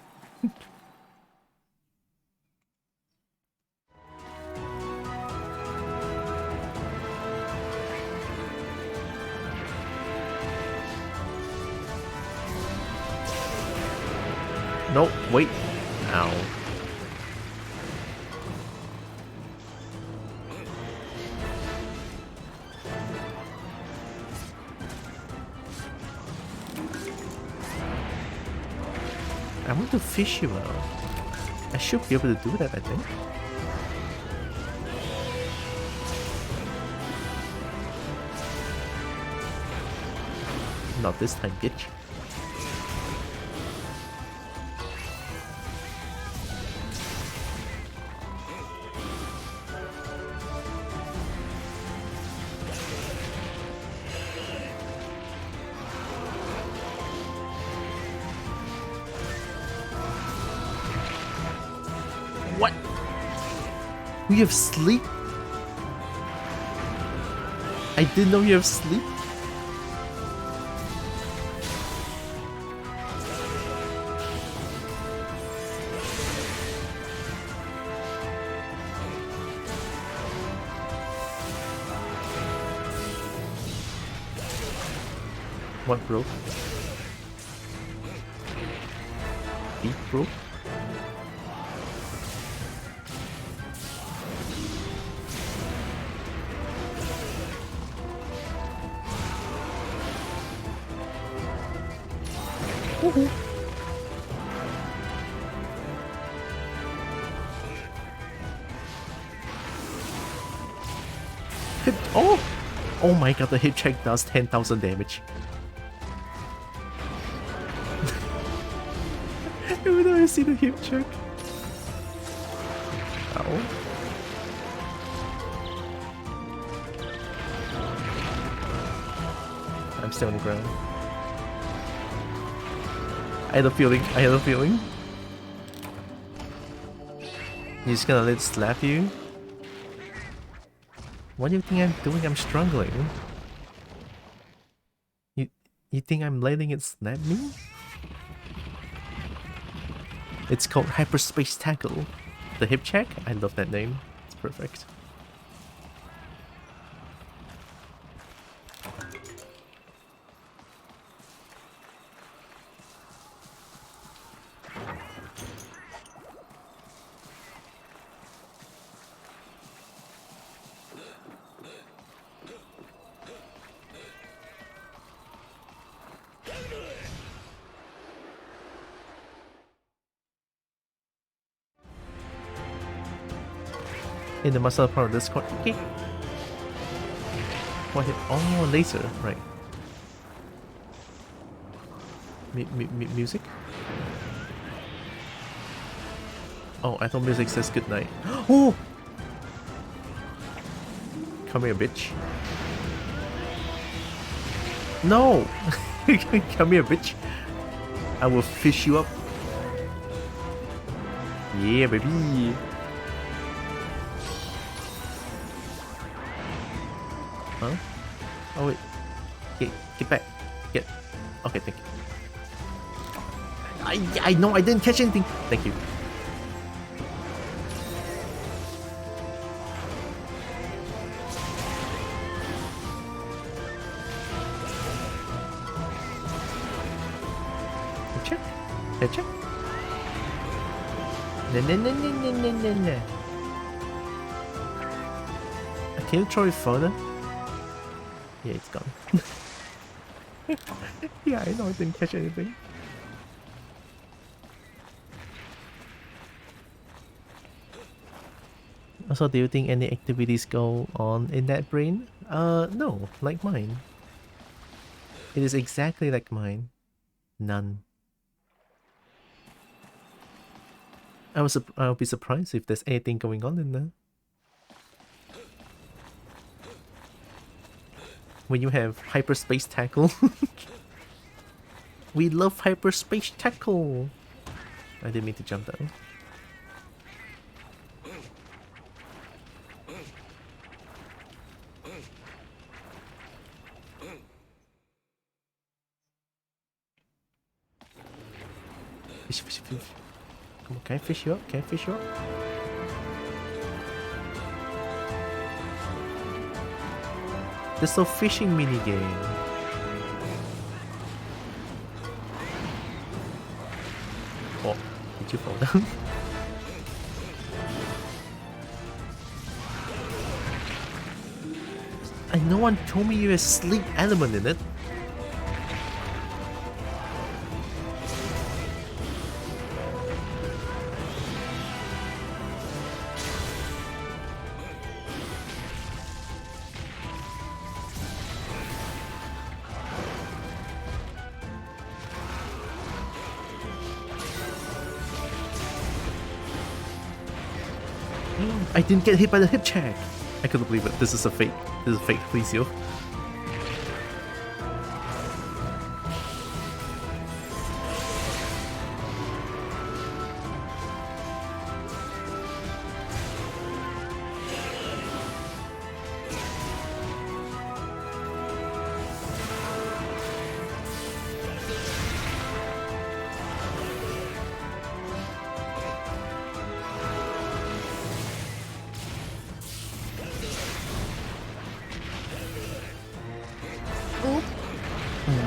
No, wait. Ow. I want to fish you out. I should be able to do that, I think. Not this time, bitch. What? We have sleep? I didn't know you have sleep. What broke? Beat broke? Hip, oh! Oh my god, the hip check does 10,000 damage. Every time I see the hip check. Ow. I'm still on the ground. I had a feeling, I had a feeling. You're just gonna let it slap you? What do you think I'm doing? I'm struggling. You think I'm letting it snap me? It's called Hyperspace Tackle. The hip check? I love that name. It's perfect. in the muscle part of this court. Okay. What hit? Oh, laser, right. Music? Oh, I thought music says goodnight. Oh! Come here, bitch. No! Come here, bitch. I will fish you up. Yeah, baby. Huh? Oh, wait. Get back. Get. Okay, thank you. I know I didn't catch anything. Thank you. Check. Check. No. Can you throw it further? Yeah, it's gone. Yeah, I know I didn't catch anything. Also, do you think any activities go on in that brain? No, like mine. It is exactly like mine. None. I'll be surprised if there's anything going on in there. When you have hyperspace tackle. We love hyperspace tackle. I didn't mean to jump down. Fish. Come on, can I fish you up? Can I fish you up? There's a fishing minigame. Oh, did you fall down? And no one told me you had a sleep element in it. I didn't get hit by the hip check. I couldn't believe it. This is a fake. This is a fake, please, yo.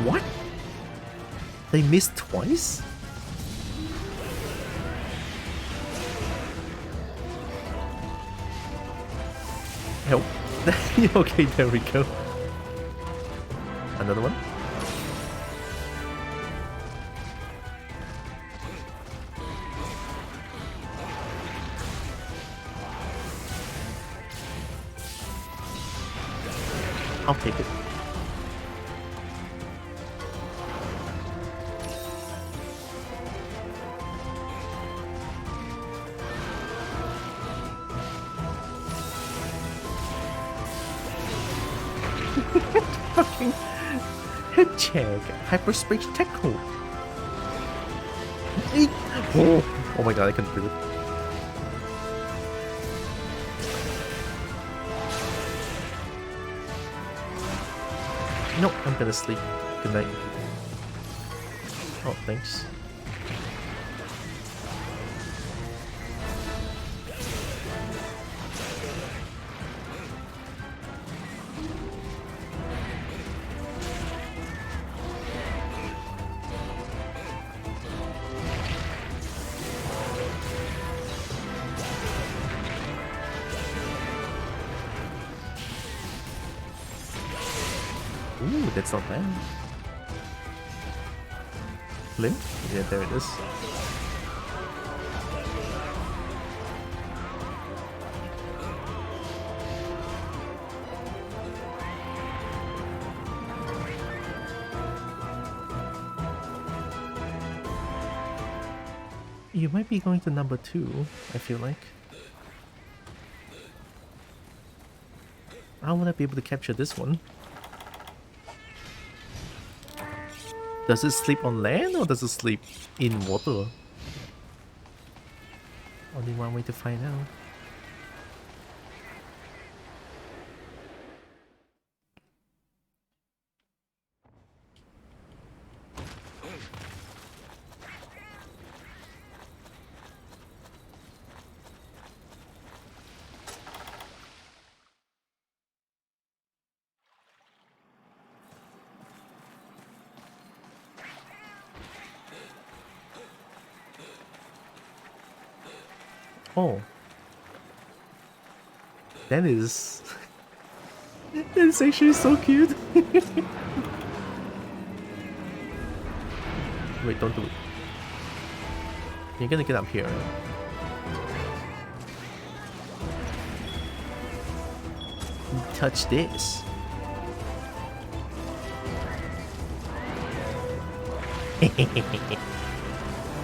What? They missed twice? Help. Okay, there we go. Another one? I'll take it. Fucking head check. Hyperspace tackle. Oh my god, I can't do it. No, I'm gonna sleep. Good night. Oh, thanks. Ooh, that's not bad. Limp? Yeah, there it is. You might be going to number 2, I feel like. How would I be able to capture this one? Does it sleep on land or does it sleep in water? Only one way to find out. Oh. That is... that is actually so cute. Wait, don't do it. You're gonna get up here. Touch this.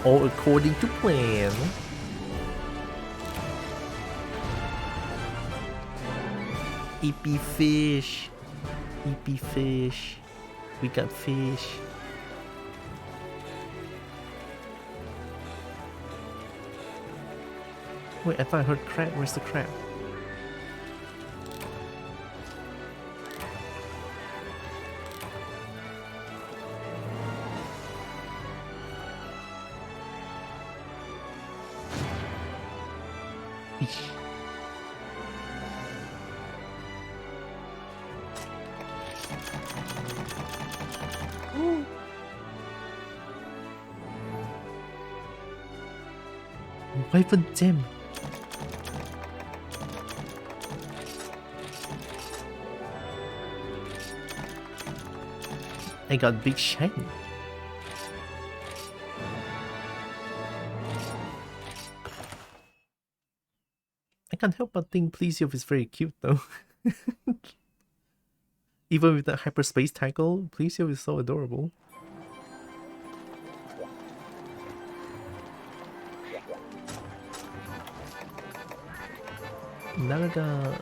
All according to plan. Eepy fish. Eepy fish. We got fish. Wait, I thought I heard crab. Where's the crab? Eesh. Wyvern gem. I got big shiny. I can't help but think Plesiov is very cute though. Even with the hyperspace tackle, Plesiov is so adorable. Naraga.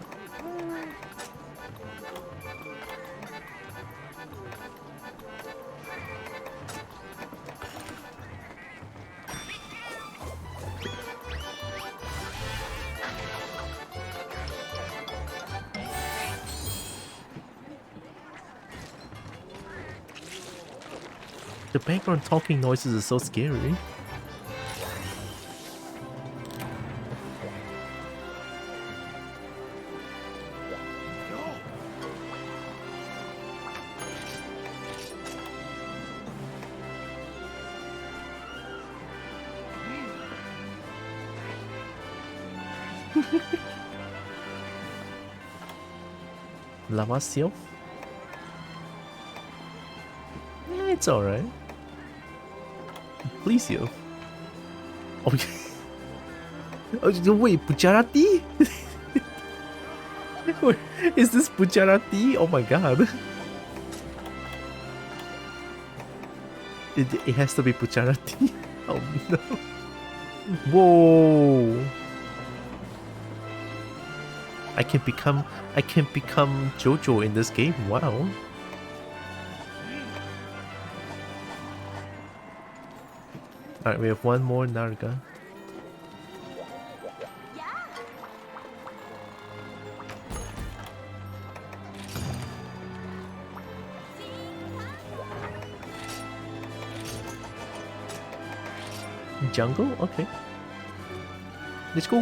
The background talking noises are so scary. Lava Seal? Yeah, it's alright. Please you. Oh, oh wait, Pujarati? Wait, is this Pujarati? Oh my god. It has to be Pujarati. Oh no. Whoa. I can become Jojo in this game. Wow. Alright, we have one more Narga. Jungle? Okay. Let's go.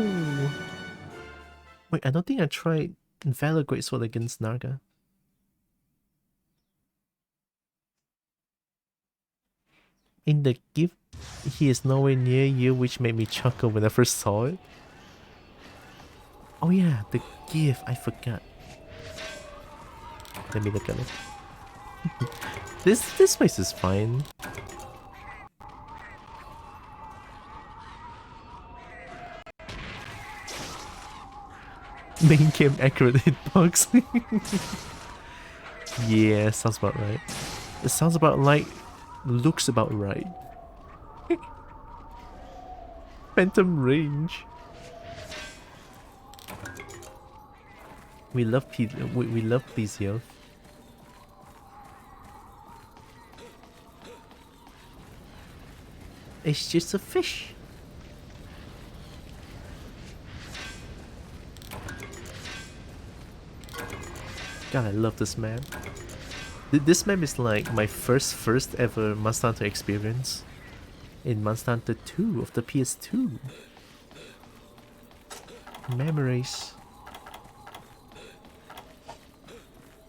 Wait, I don't think I tried Valor Greatsword against Narga. In the gift, he is nowhere near you, which made me chuckle when I first saw it. Oh yeah, the gift, I forgot. Let me look at it. This place is fine. Main game accurate hitbox. Yeah, sounds about right. It sounds about like, looks about right. Phantom Range. We love we love Plesio. It's just a fish. God, I love this map. This map is like my first ever Monster Hunter experience in Monster Hunter 2 of the PS2. Memories.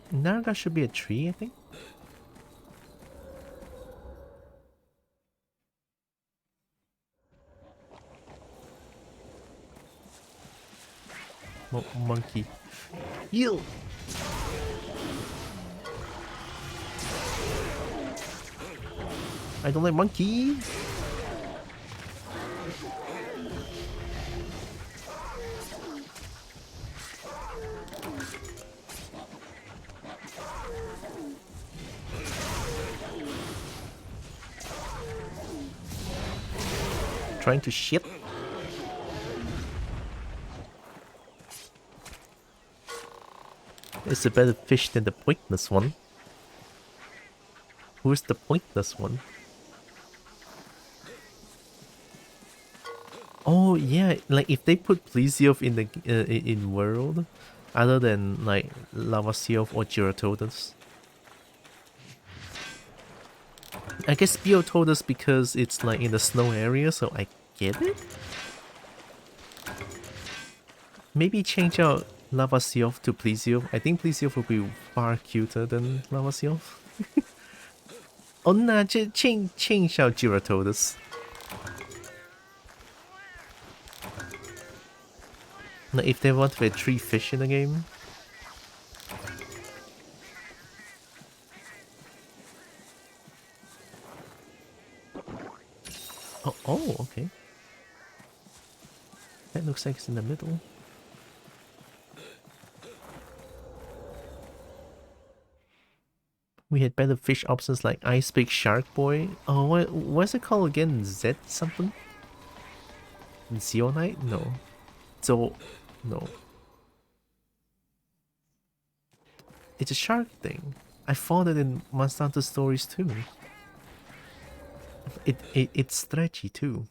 Naga should be a tree, I think. Monkey. You. I don't like monkey. Trying to shit. It's a better fish than the pointless one. Who's the pointless one? Oh yeah, like if they put Plesioth in the in world, other than like Lavasioth or Gyarados. I guess Beotodus because it's like in the snow area, so I get it. Maybe change out Lavasioth to Plesioth. I think Plesioth will be far cuter than Lavasioth. Oh nah, change out Gyarados. Now, if they want to have 3 fish in the game. Oh, okay. That looks like it's in the middle. We had better fish options like Ice Big Shark Boy. Oh, what's it called again? Z something? Zeonite? No. No. It's a shark thing. I found it in Monster Hunter stories too. It's stretchy too.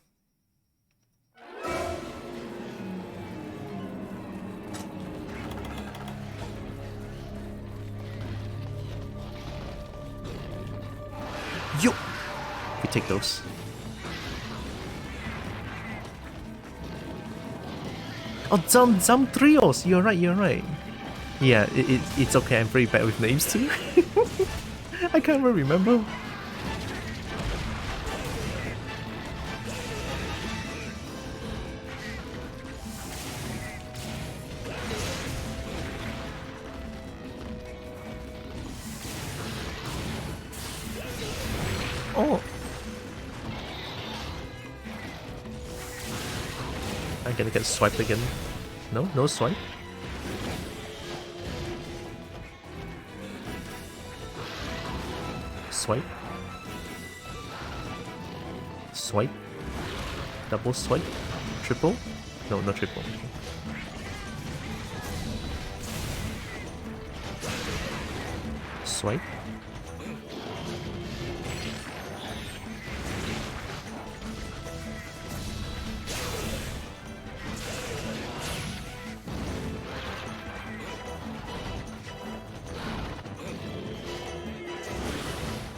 Yo! We take those. Oh, some trios! You're right. Yeah, it's okay, I'm very bad with names too. I can't even remember. Oh! I'm gonna get swiped again. No swipe. Swipe. Swipe. Double swipe. Triple? No, not triple. Swipe.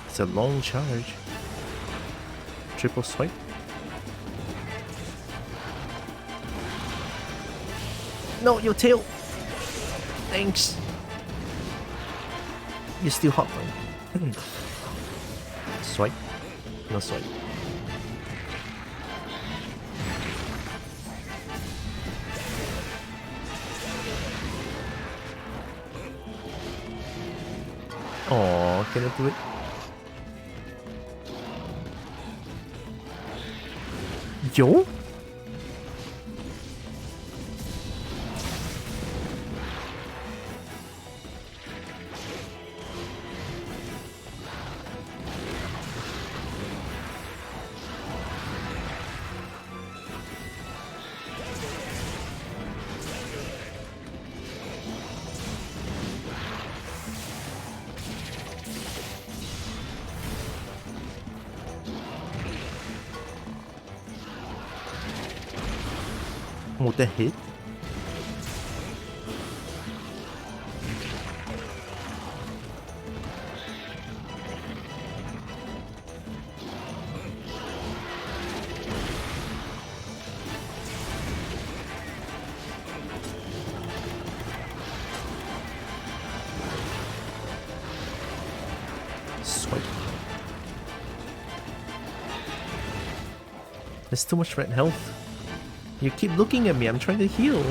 It's a long charge. Triple swipe. No, your tail! Thanks! You're still hot, man. Swipe. No swipe. Oh, can I do it? Yo? Oh, that hit? Swipe. There's too much red health. You keep looking at me, I'm trying to heal.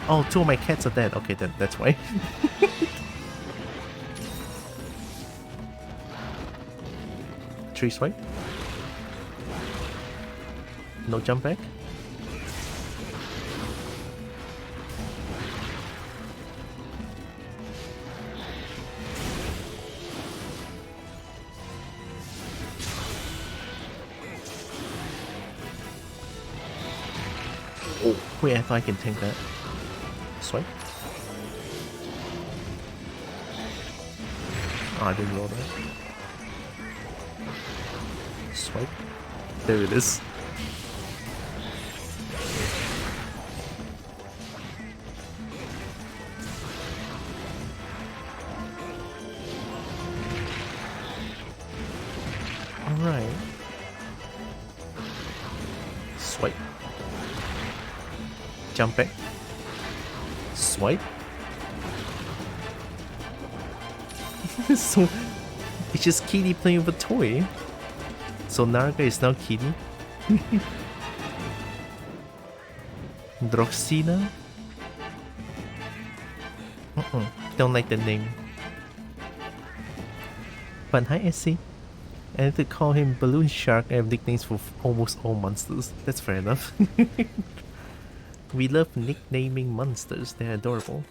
Oh, two of my cats are dead. Okay, then that's why. Tree swipe. No jump back. Oh, wait, I thought I can tank that. Swipe. Oh, I didn't roll that. Swipe. There it is. Alright. Swipe. Jump back. Swipe. So it's just Kitty playing with a toy. So Naga is now Kitty. Droxina? Don't like the name. But hi Essie. I have to call him Balloon Shark. I have nicknames for almost all monsters. That's fair enough. We love nicknaming monsters. They're adorable.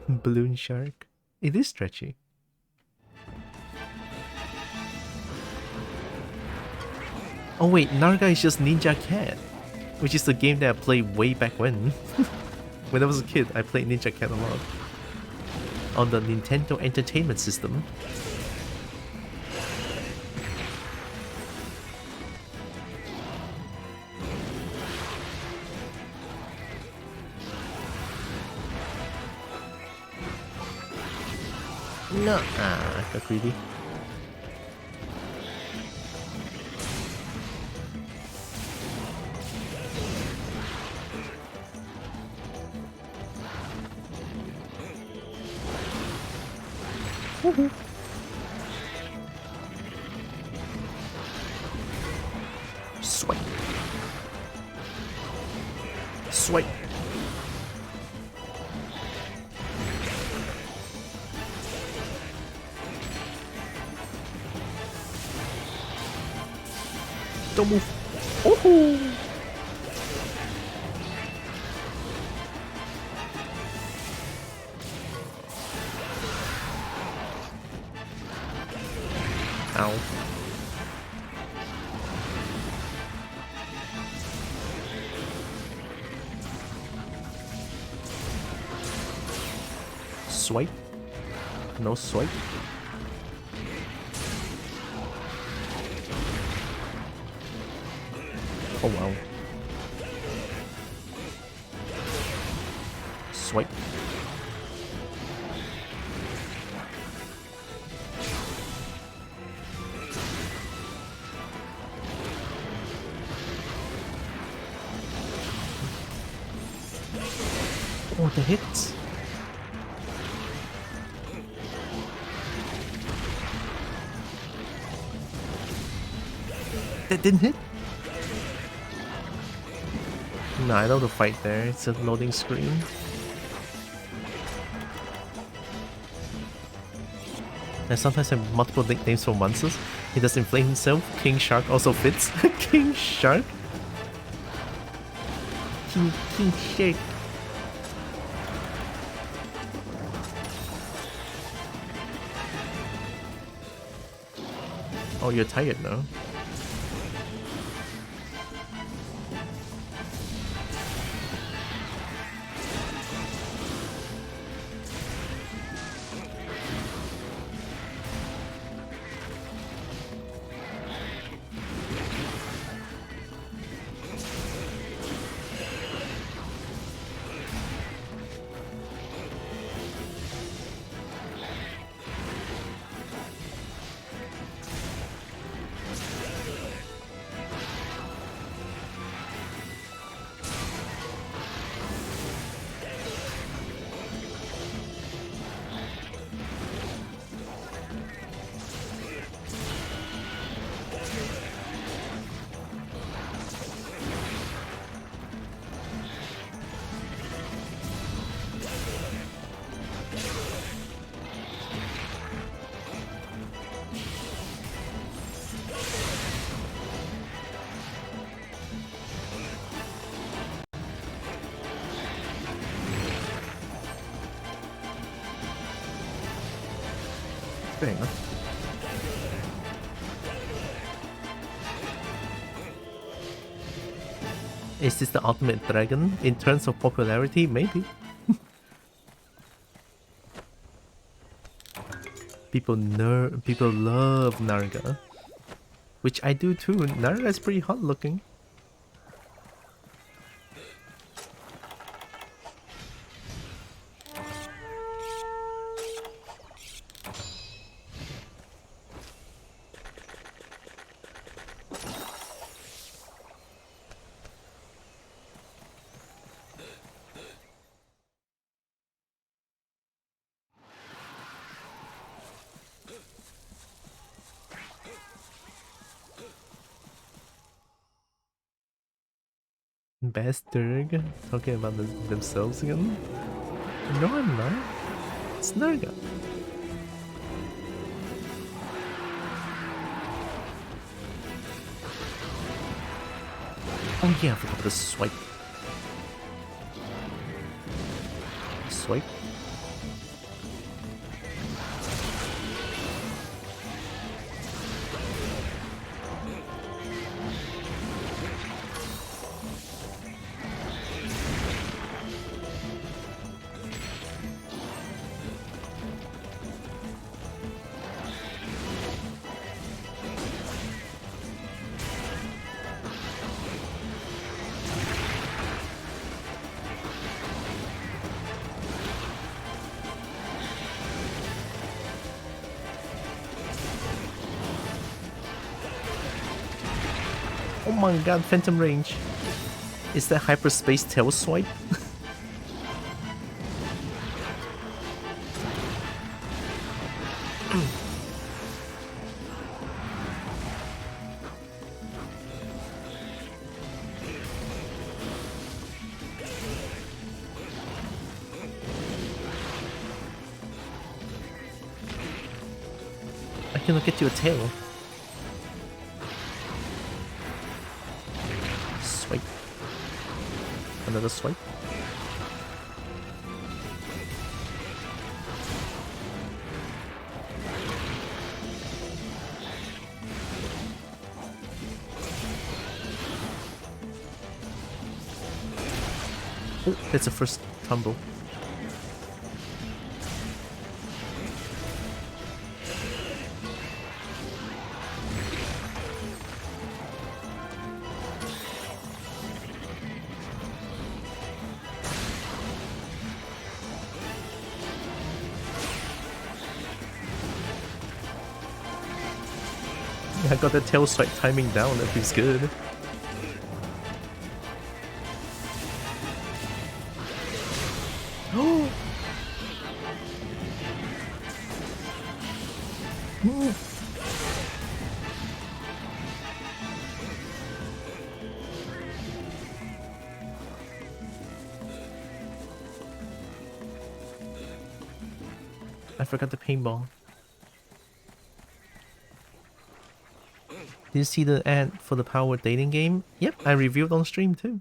Balloon Shark. It is stretchy. Oh wait, Narga is just Ninja Cat, which is the game that I played way back when. When I was a kid, I played Ninja Cat a lot. On the Nintendo Entertainment System. No, I got greedy. Woohoo. Swipe. Swipe. Don't move. Oh! Ow. Swipe. No swipe. Oh wow. Swipe. Oh, the hits. That didn't hit? No, I know the fight there. It's a loading screen. And sometimes I have multiple nicknames for monsters. He does inflate himself. King Shark also fits. King Shark? King Shark. Oh, you're tired now. Hang on. Is this the ultimate dragon in terms of popularity? Maybe. People love Narga, which I do too. Narga is pretty hot looking. Bastard talking about themselves again? No, I'm not. It's Narga. Oh yeah, I forgot the swipe. Swipe. Oh my god, Phantom Range. Is that hyperspace tail swipe? I cannot get you a tail. Swipe. Another swipe. Oh, that's the first tumble. I got the tail swipe timing down, that feels good. Oh! I forgot the paintball. Did you see the ad for the Power Dating game? Yep, I reviewed on stream too.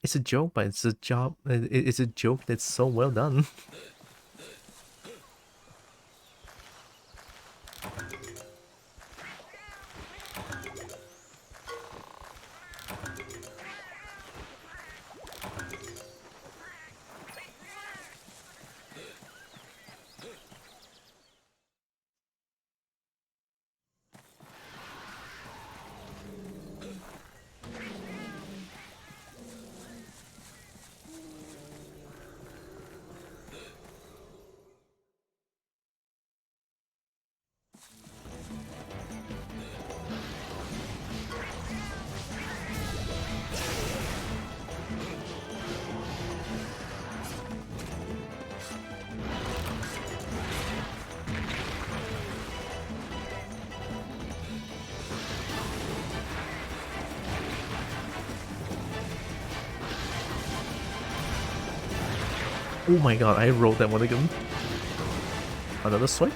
It's a joke, but it's a job. It's a joke that's so well done. Oh my god, I rolled that one again. Another swipe?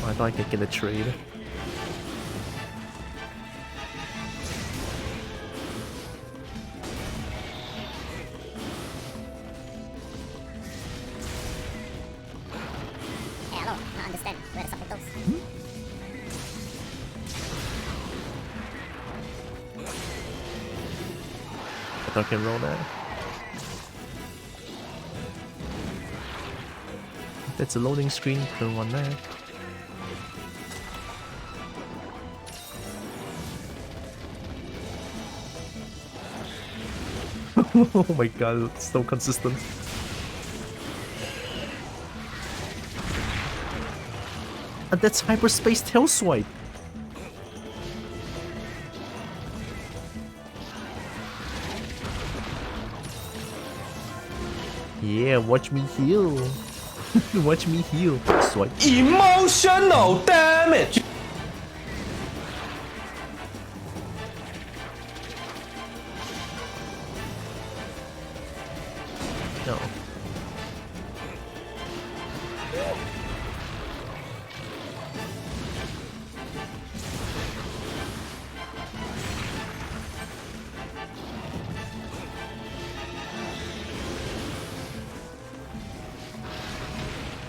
Oh, I thought I could get a trade. understand where the subject goes. I thought I can roll that. That's a loading screen, don't want that. Oh my god, it's so consistent. And that's hyperspace tail swipe. Yeah, watch me heal. Watch me heal. Swipe. Emotional damage. No.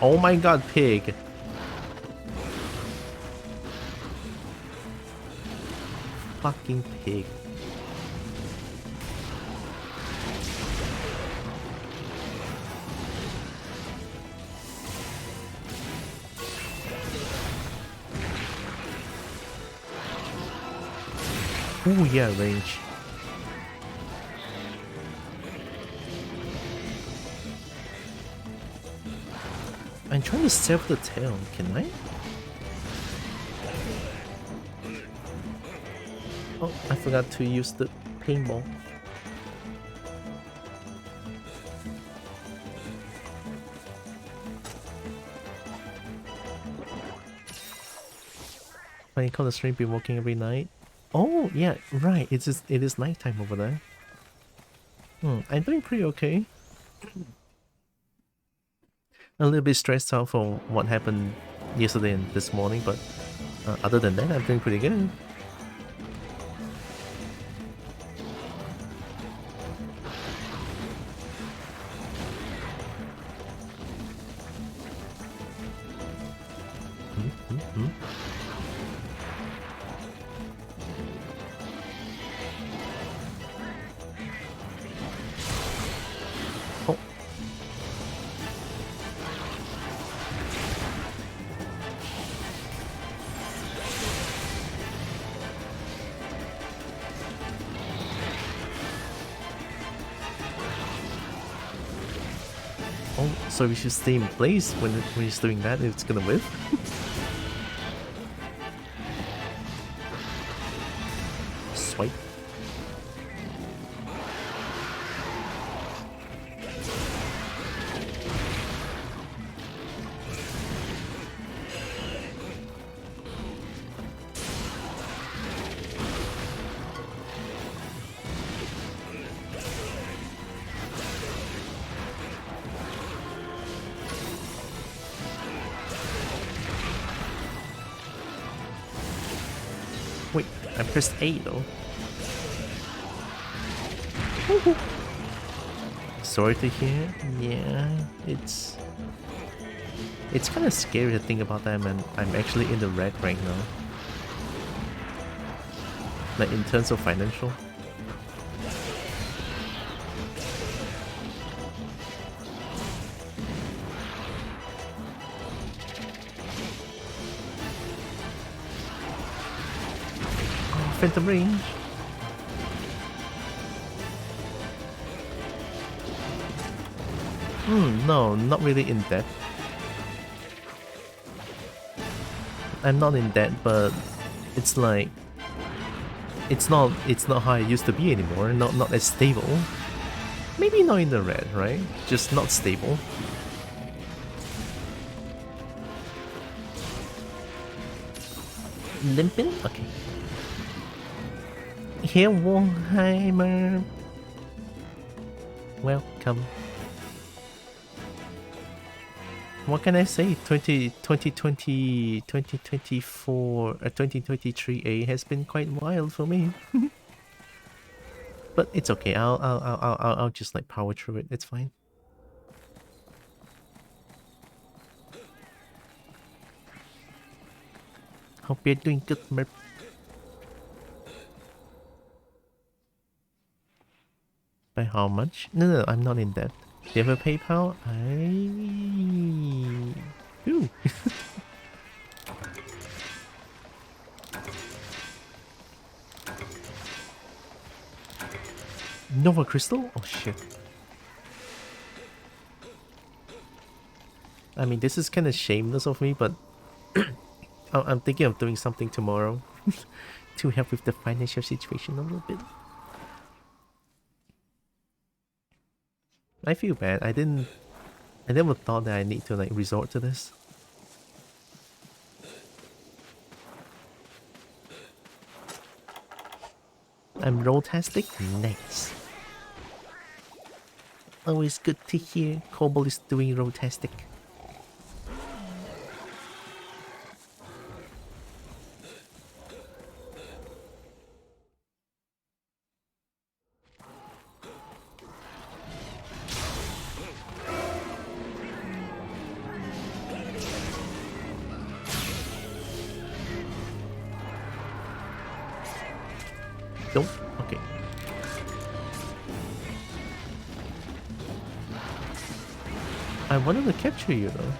Oh my god, pig. Fucking pig. Oh yeah, range. I'm trying to save the tail, can I? Oh, I forgot to use the paintball. Why you call the stream be walking every night? Oh yeah, right. It is nighttime over there. I'm doing pretty okay. A little bit stressed out for what happened yesterday and this morning, but other than that, I'm doing pretty good. Oh. Oh, so we should stay in place when he's doing that if it's gonna whiff? Swipe. Wait, I pressed A though. Sorry to hear. Yeah, it's kind of scary to think about that, man. I'm actually in the red right now. Like in terms of financial. Oh, Phantom Range. No, not really in debt. I'm not in debt, but it's like it's not how it used to be anymore. Not as stable. Maybe not in the red, right? Just not stable. Limping? Okay. Here, Warheimer. Welcome. What can I say? 2024, 2023A has been quite wild for me. But it's okay. I'll just like power through it. It's fine. Hope you're doing good, Merp. By how much? No, I'm not in debt. Do you have a PayPal? I do. Nova Crystal? Oh shit. I mean, this is kind of shameless of me, but I'm thinking of doing something tomorrow to help with the financial situation a little bit. I feel bad. I never thought that I need to like resort to this. I'm roll-tastic? Nice. Always good to hear Kobo is doing roll-tastic. Don't? Okay. I wanted to capture you though.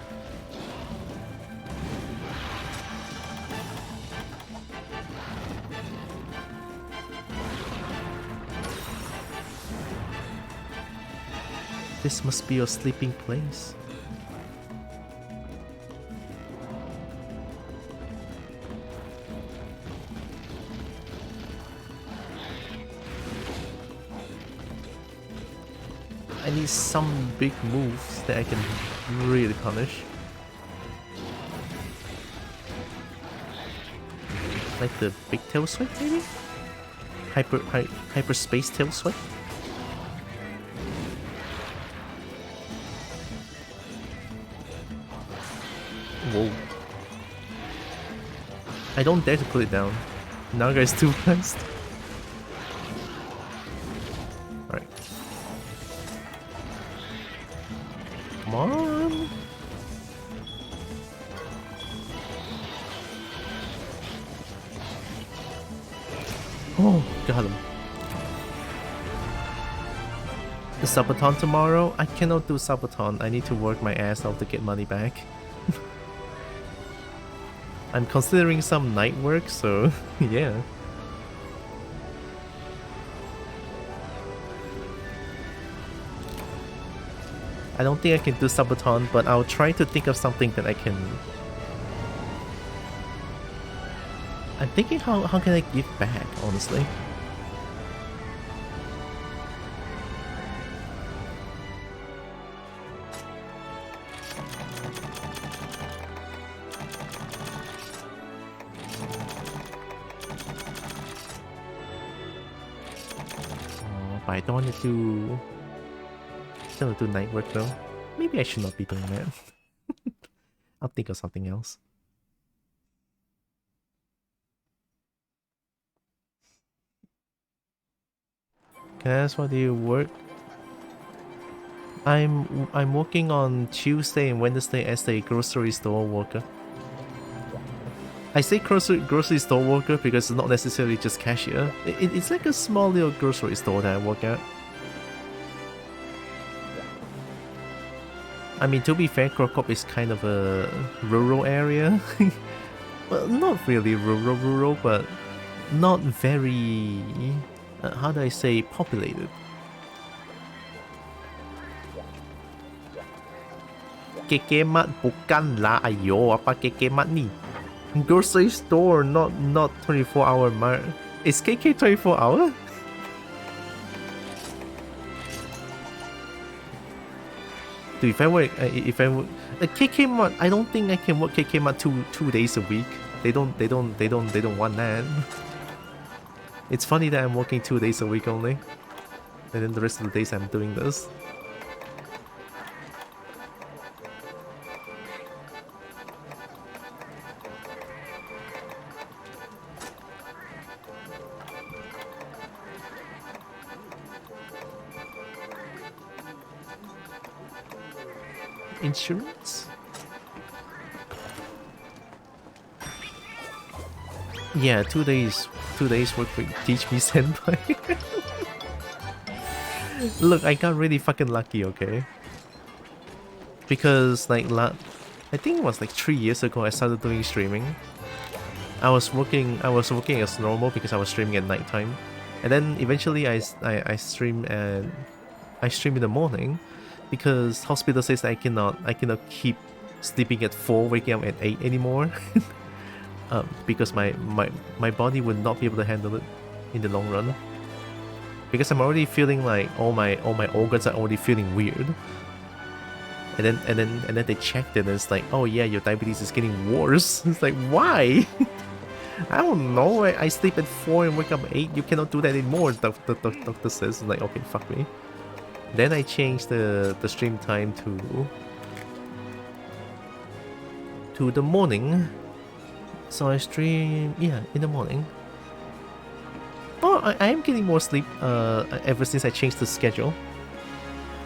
This must be your sleeping place. I need some big moves that I can really punish. Like the big tail swipe maybe? Hyperspace tail swipe? Whoa. I don't dare to put it down. Naga is too fast. Alright. Come on! Oh, got him. The Subathon tomorrow? I cannot do Subathon. I need to work my ass off to get money back. I'm considering some night work, so yeah. I don't think I can do Subathon, but I'll try to think of something that I can... I'm thinking how can I give back, honestly. I don't want to do... Still do night work though. Maybe I should not be doing that. I'll think of something else. Can I ask, what do you work? I'm working on Tuesday and Wednesday as a grocery store worker. I say grocery store worker because it's not necessarily just cashier. It's like a small little grocery store that I work at. I mean, to be fair, Krokop is kind of a rural area. Well, not really rural, but not very... how do I say populated? Kekemat bukan lah, ayo, apa kekemat ni? Grocery store, not 24-hour mark. Is KK 24 hour? Dude, if I work KK Mart, I don't think I can work KK Mart two days a week. They don't want that. It's funny that I'm working 2 days a week only, and then the rest of the days I'm doing this. Insurance? Yeah, 2 days. 2 days work week. Teach me senpai. Look, I got really fucking lucky, okay? Because like I think it was like 3 years ago I started doing streaming. I was working as normal because I was streaming at nighttime, and then eventually I stream and I stream in the morning because hospital says I cannot keep sleeping at 4, waking up at 8 anymore. Because my body would not be able to handle it in the long run. Because I'm already feeling like all my organs are already feeling weird. And then they checked it and it's like, oh yeah, your diabetes is getting worse. It's like, why? I don't know. I sleep at 4 and wake up at 8. You cannot do that anymore. The doctor says. Like, okay, fuck me. Then I changed the stream time to the morning. So I stream, yeah, in the morning. Oh, I am getting more sleep ever since I changed the schedule.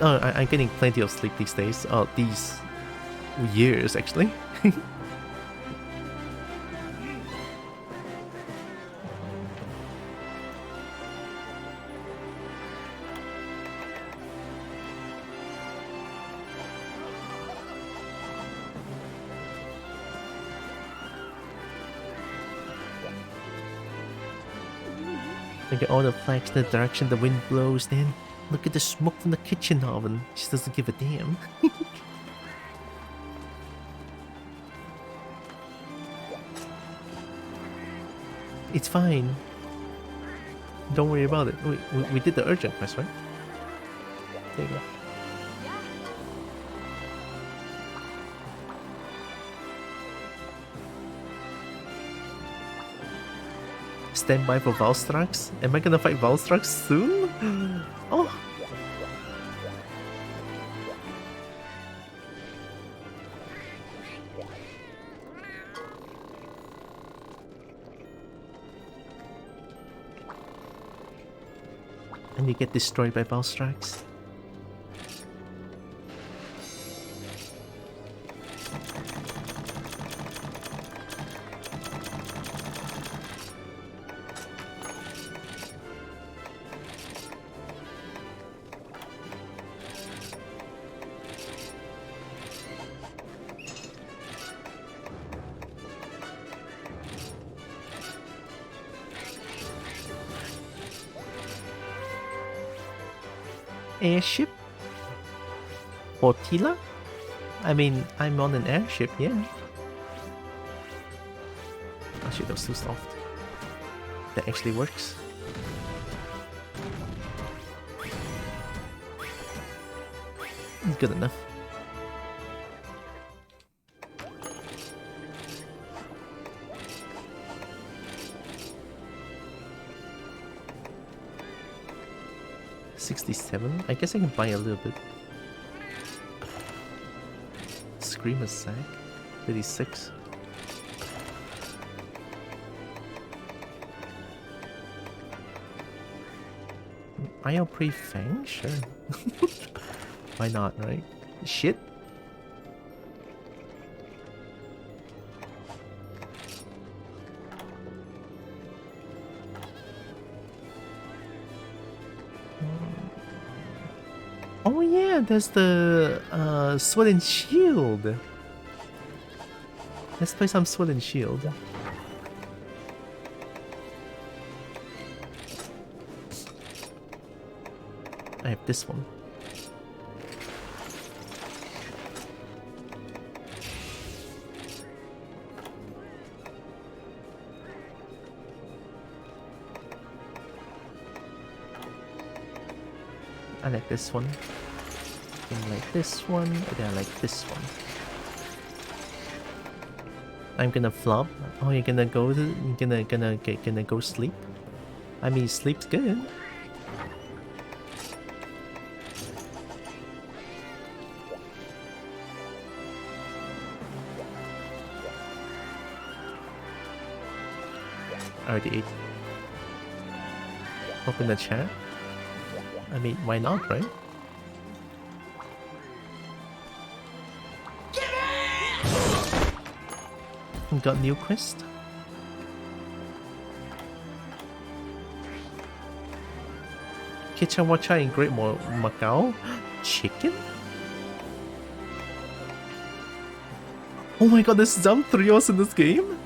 I'm getting plenty of sleep these days. These years actually. Look at all the flags in the direction the wind blows, then. Look at the smoke from the kitchen oven. She doesn't give a damn. It's fine. Don't worry about it. We did the urgent quest, right? There you go. Stand by for Valstrax? Am I gonna fight Valstrax soon? Oh! And you get destroyed by Valstrax? Airship? Or Tylra? I mean, I'm on an airship, yeah. Oh shit, that was too soft. That actually works. It's good enough. $67? I guess I can buy a little bit. Screamer sack? 36. I'll pre-fang? Sure. Why not, right? Shit. Oh yeah, there's the Sword and Shield. Let's play some Sword and Shield. I have this one. I like this one. I like this one. And then I like this one. I'm gonna flop. Oh, you're gonna go to, gonna go sleep? I mean, sleep's good. I already ate. Open the chat. I mean, why not, right? Got new quest. Kichawacha in Great Macau? Chicken? Oh my god, there's Zamthrios in this game?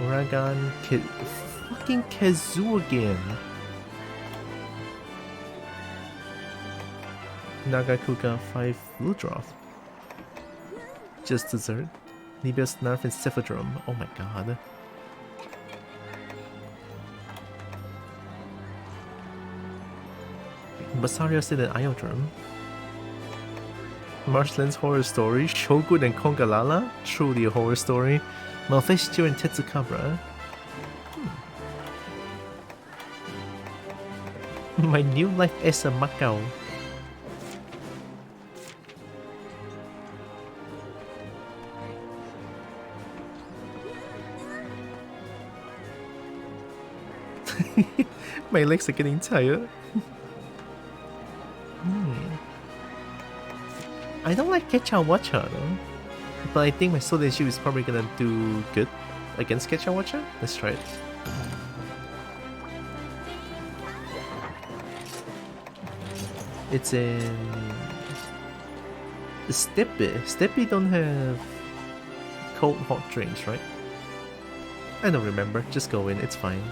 Uragan, fucking Kazoo again. Nagakuga 5 Blue Drop. Just dessert. Nibius Nerf and Cephadrum. Oh my god. Basarios in an Iodrum. Marshland's Horror Story. Shogun and Kongalala. Truly a horror story. Malfestio and Tetsukabra. My new life is a Macau. My legs are getting tired. I don't like Kechawacha though. But I think my Sword and Shield is probably gonna do good against Kechawacha. Let's try it. It's in Steppe. Steppe don't have cold hot drinks, right? I don't remember. Just go in, it's fine.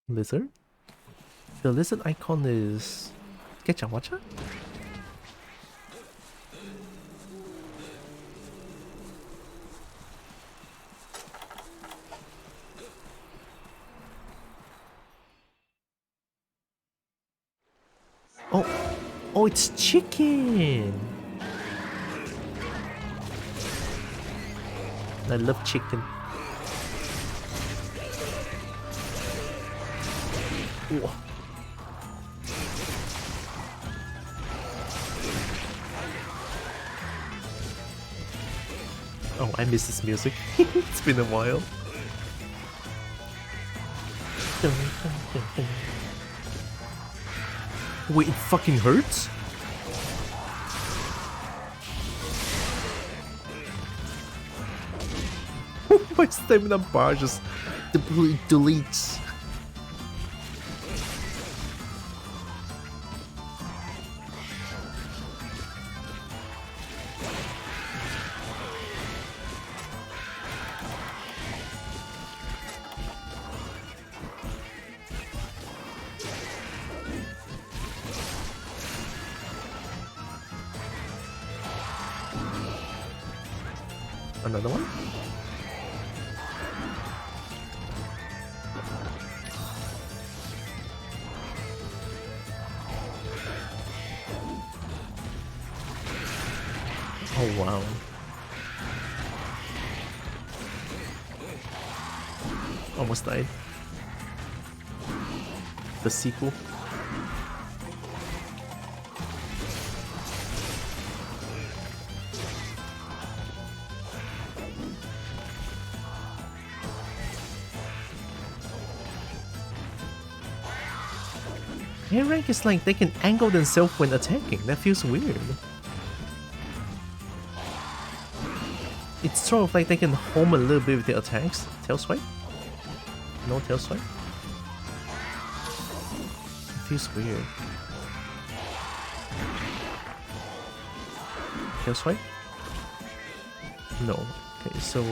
Lizard? The lizard icon is Kechawacha? Oh, it's chicken! I love chicken. Ooh. Oh, I miss this music. It's been a while. Wait, it fucking hurts? My stamina bar just deletes. Another one? Oh wow. Almost died. The sequel. Air rank is like they can angle themselves when attacking. That feels weird. It's sort of like they can home a little bit with their attacks. Tail swipe? No tail swipe? It feels weird. Tail swipe? No. Okay, so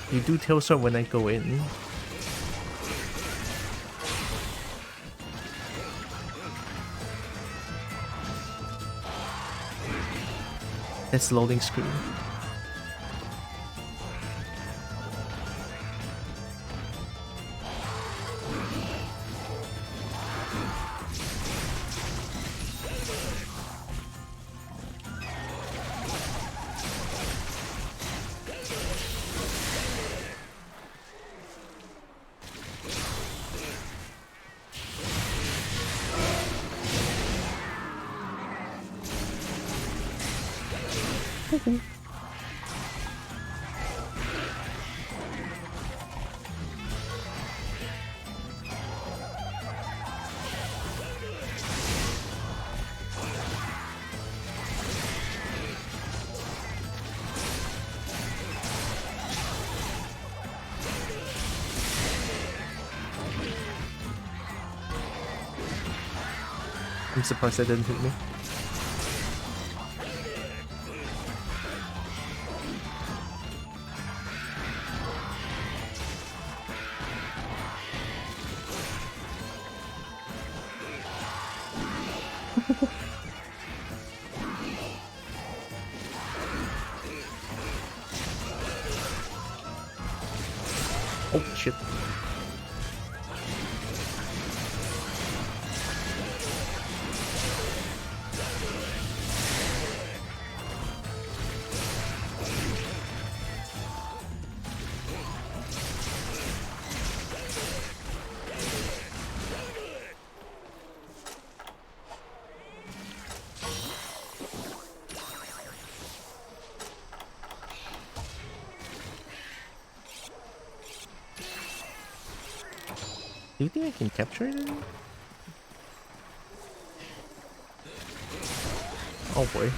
you do tail swipe when I go in. That's loading screen. I'm surprised that didn't hit me. Oh shit. Do you think I can capture it? Oh boy.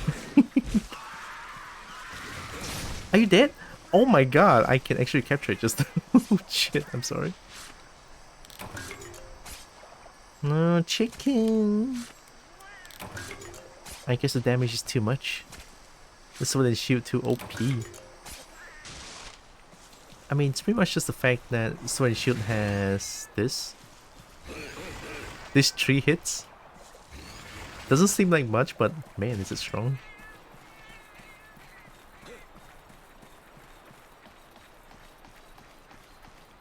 Are you dead? Oh my god, I can actually capture it just... Oh shit, I'm sorry. No, chicken. I guess the damage is too much. The sword and shield too OP. I mean, it's pretty much just the fact that Sword and Shield has this. These 3 hits. Doesn't seem like much, but man, is it strong.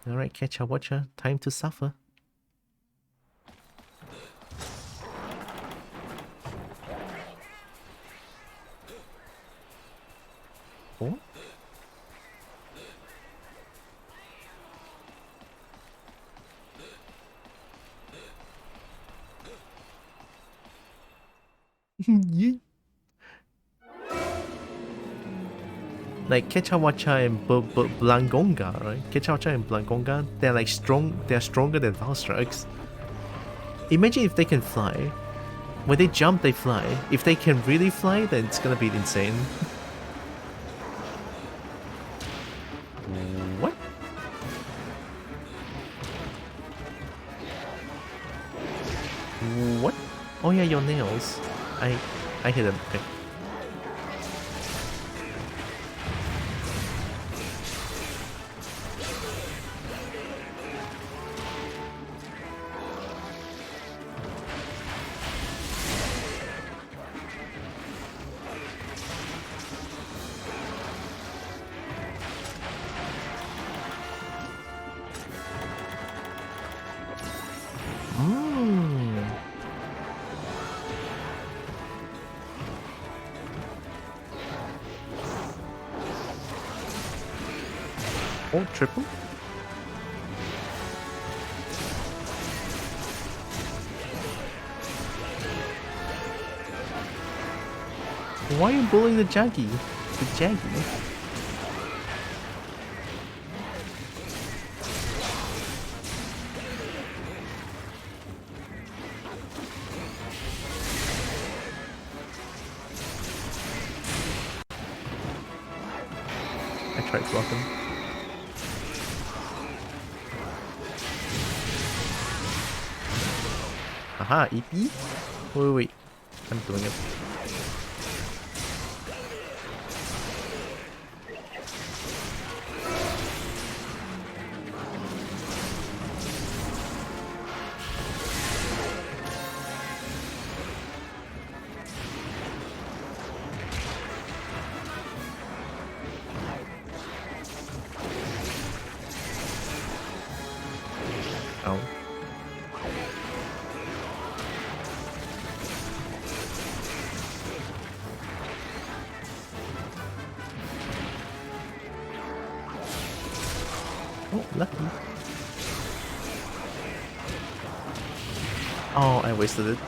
Alright, catcher, watcher, time to suffer. Oh? Yeah. Like Kecha Wacha and Blangonga, right? Kecha Wacha and Blangonga, they're like they're stronger than Valstrikes. Imagine if they can fly. When they jump, they fly. If they can really fly, then it's gonna be insane. What? What? Oh yeah, your nails. I hit them. Okay. Oh, triple? Why are you bullying the Jaggy? The Jaggy? I tried blocking. Aha, EP? Wait. I'm doing it. Ow. Oh, lucky. Oh, I wasted it.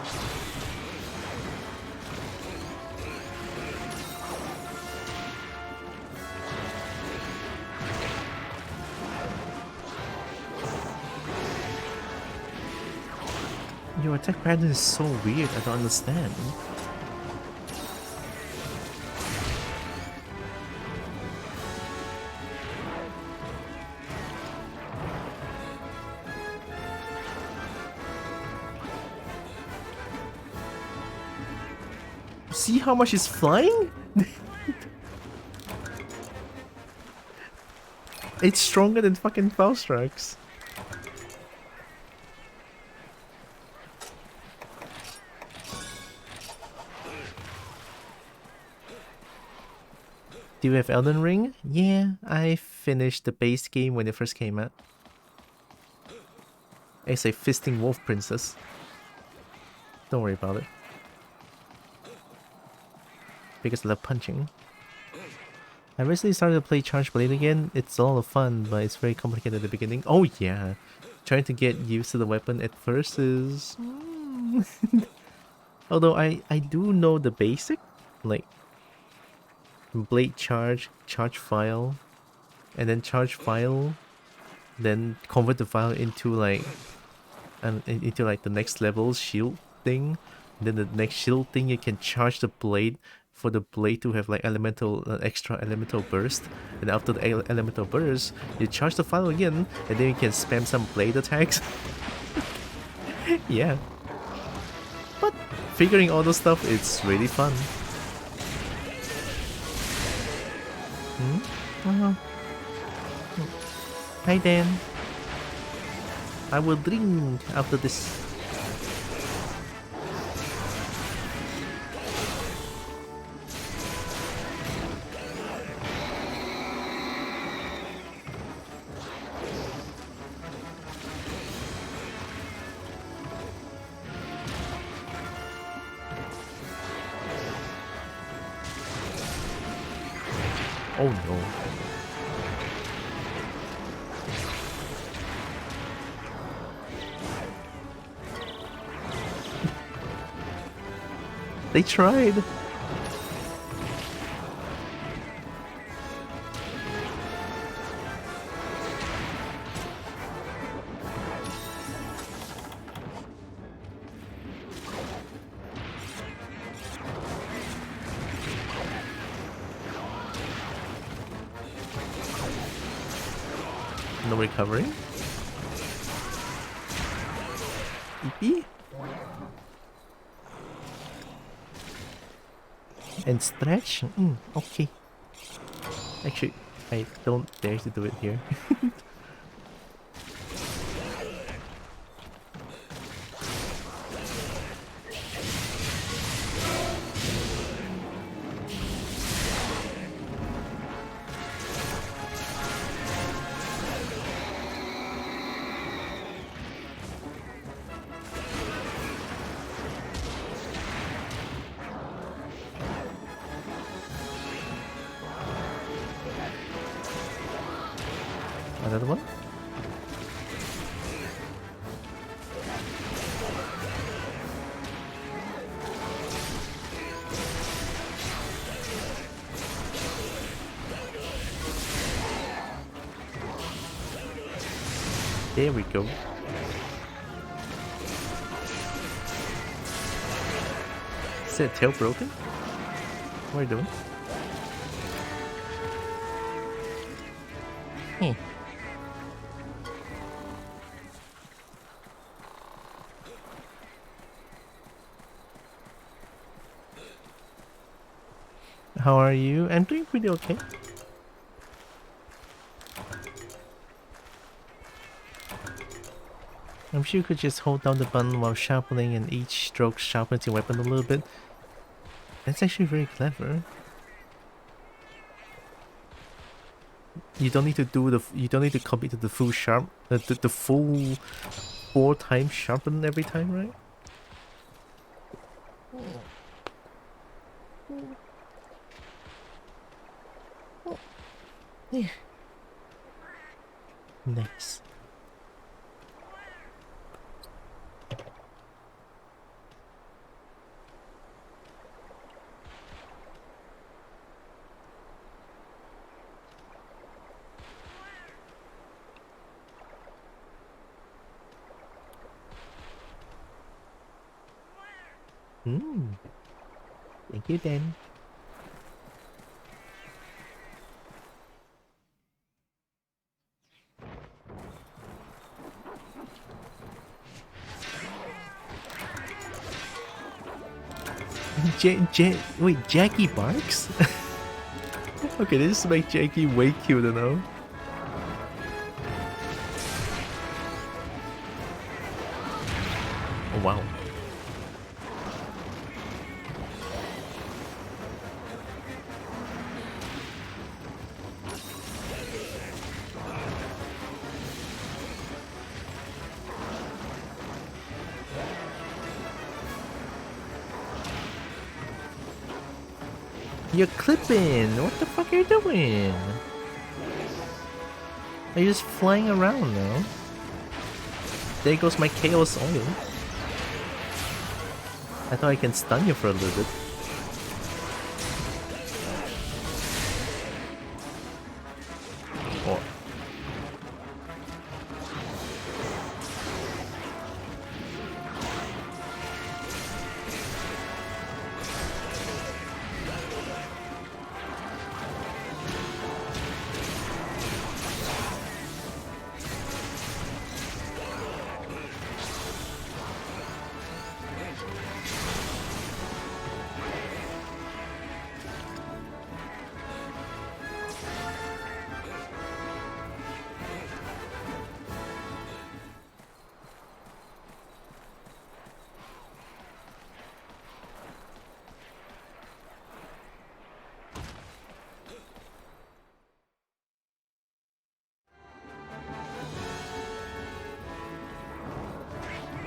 Your attack pattern is so weird, I don't understand. See how much he's flying? It's stronger than fucking Faustrak's. Do you have Elden Ring? Yeah, I finished the base game when it first came out. It's a fisting wolf princess. Don't worry about it. Because I love punching. I recently started to play Charge Blade again. It's a lot of fun, but it's very complicated at the beginning. Oh yeah, trying to get used to the weapon at first is... Although I do know the basic, like blade charge, charge file, and then charge file, then convert the file into like the next level shield thing. And then the next shield thing you can charge the blade for the blade to have like extra elemental burst, and after the elemental burst you charge the file again, and then you can spam some blade attacks. Yeah, but figuring all those stuff, it's really fun. Hi Dan, I will drink after this. Oh no. They tried. No recovery. EP? And stretch? Okay. Actually, I don't dare to do it here. Another one? There we go. Is that tail broken? What are you doing? How are you? I'm doing pretty okay. I'm sure you could just hold down the button while sharpening, and each stroke sharpens your weapon a little bit. That's actually very clever. You don't need to you don't need to commit to the full the full 4 times sharpen every time, right? Yeah. Nice. Thank you, Dan. Wait, Jackie barks? Okay, this makes Jackie way cuter now. Oh, wow. You're clipping! What the fuck are you doing? Are you just flying around now? There goes my chaos oil. I thought I can stun you for a little bit. Oh.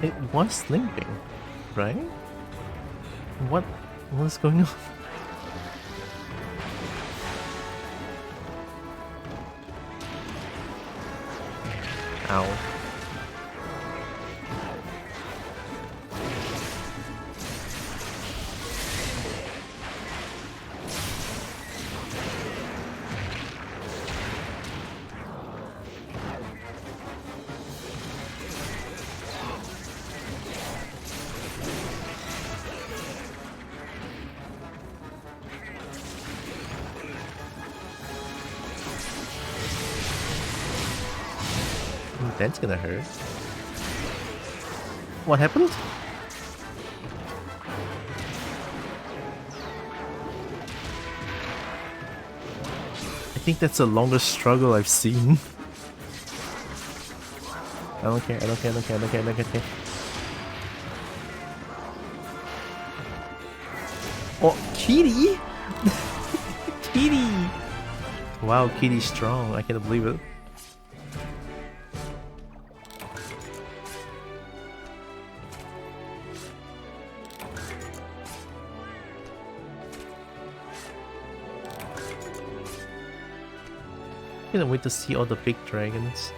It was limping, right? What was going on? Ow. That's gonna hurt. What happened? I think that's the longest struggle I've seen. I don't care, I don't care, I don't care, I don't care, I don't care. Oh, Kitty! Kitty! Wow, Kitty's strong. I can't believe it. Can't wait to see all the big dragons.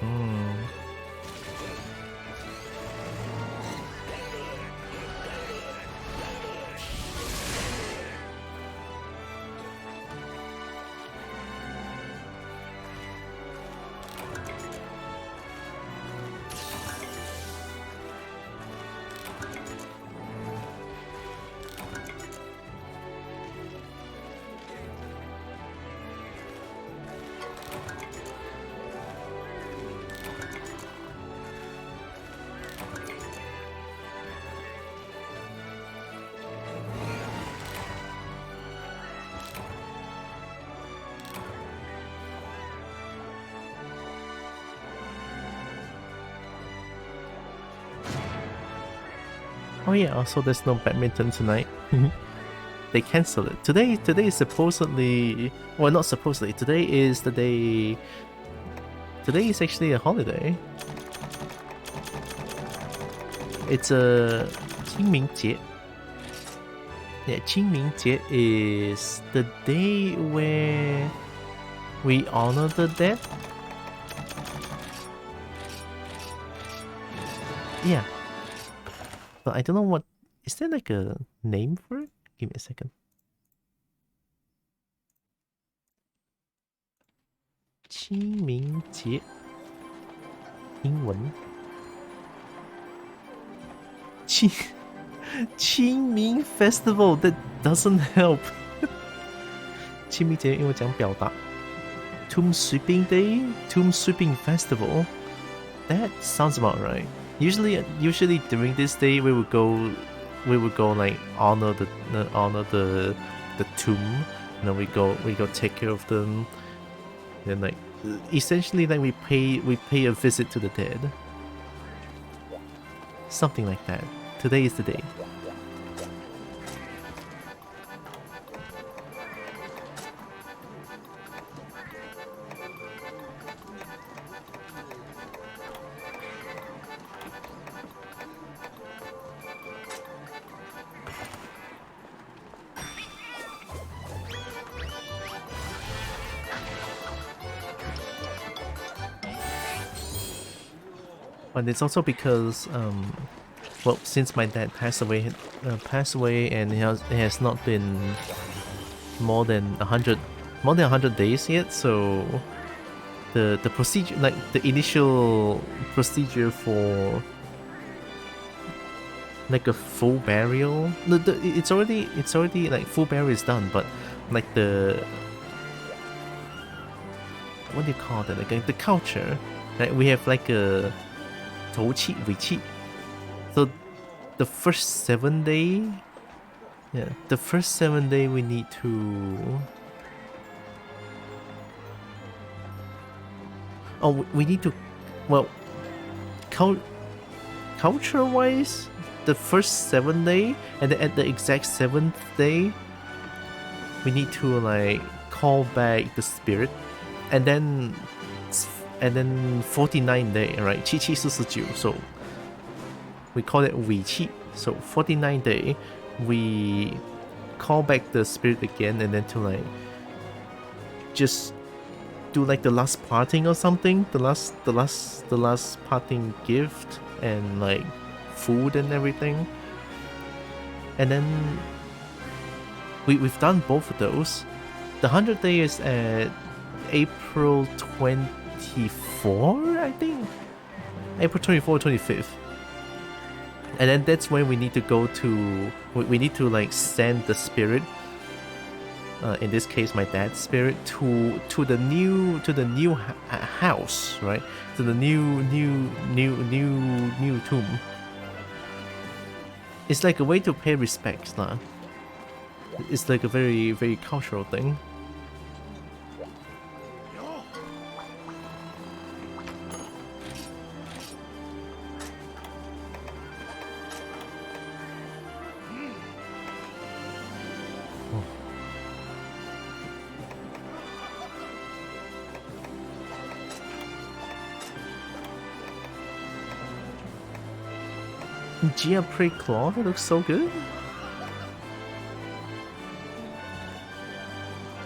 Oh yeah, also there's no badminton tonight. They cancelled it. Today is supposedly, well, not supposedly, today is the day, today is actually a holiday. It's a 清明节. Yeah, 清明节 is the day where we honor the dead. Yeah. But I don't know what, is there like a name for it? Give me a second. 清明节 英文 清清明 Festival, that doesn't help. 清明节英文怎样表达 Tomb Sweeping Day, Tomb Sweeping Festival. That sounds about right. Usually during this day we would go like honor the tomb. And then we go take care of them. And like essentially like we pay a visit to the dead. Something like that. Today is the day. But it's also because well, since my dad passed away and it has not been more than 100 days yet, so the procedure, like the initial procedure for like a full burial, it's already like full burial is done, but like the, what do you call that, like the culture, like we have like a 头七尾七. So the first 7 day, the first 7 day we need to, we need to, well, culture wise, the first 7 day, and then at the exact 7th day we need to like call back the spirit, and then 49 day, right? 七七四十九, so we call it 尾七. So 49 day we call back the spirit again, and then to like just do like the last parting or something, the last parting gift and like food and everything. And then we've done both of those. The 100 day is at April 24, I think. April 24, 25th. And then that's when we need to go to, we need to like send the spirit, in this case my dad's spirit, to the new house, right? To the new tomb. It's like a way to pay respects, lah. It's like a very, very cultural thing. Gia Prey Claw, that looks so good.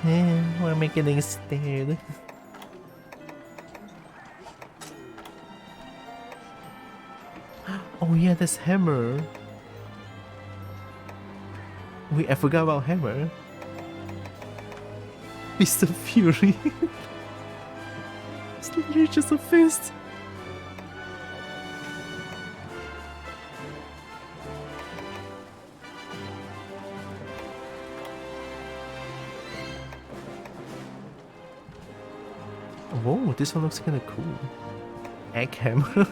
Yeah, why am I getting stared? Oh yeah, that's Hammer. Wait, I forgot about Hammer. Mr. Fury. It's literally just a fist. Whoa, this one looks kinda cool. Egg Hammer.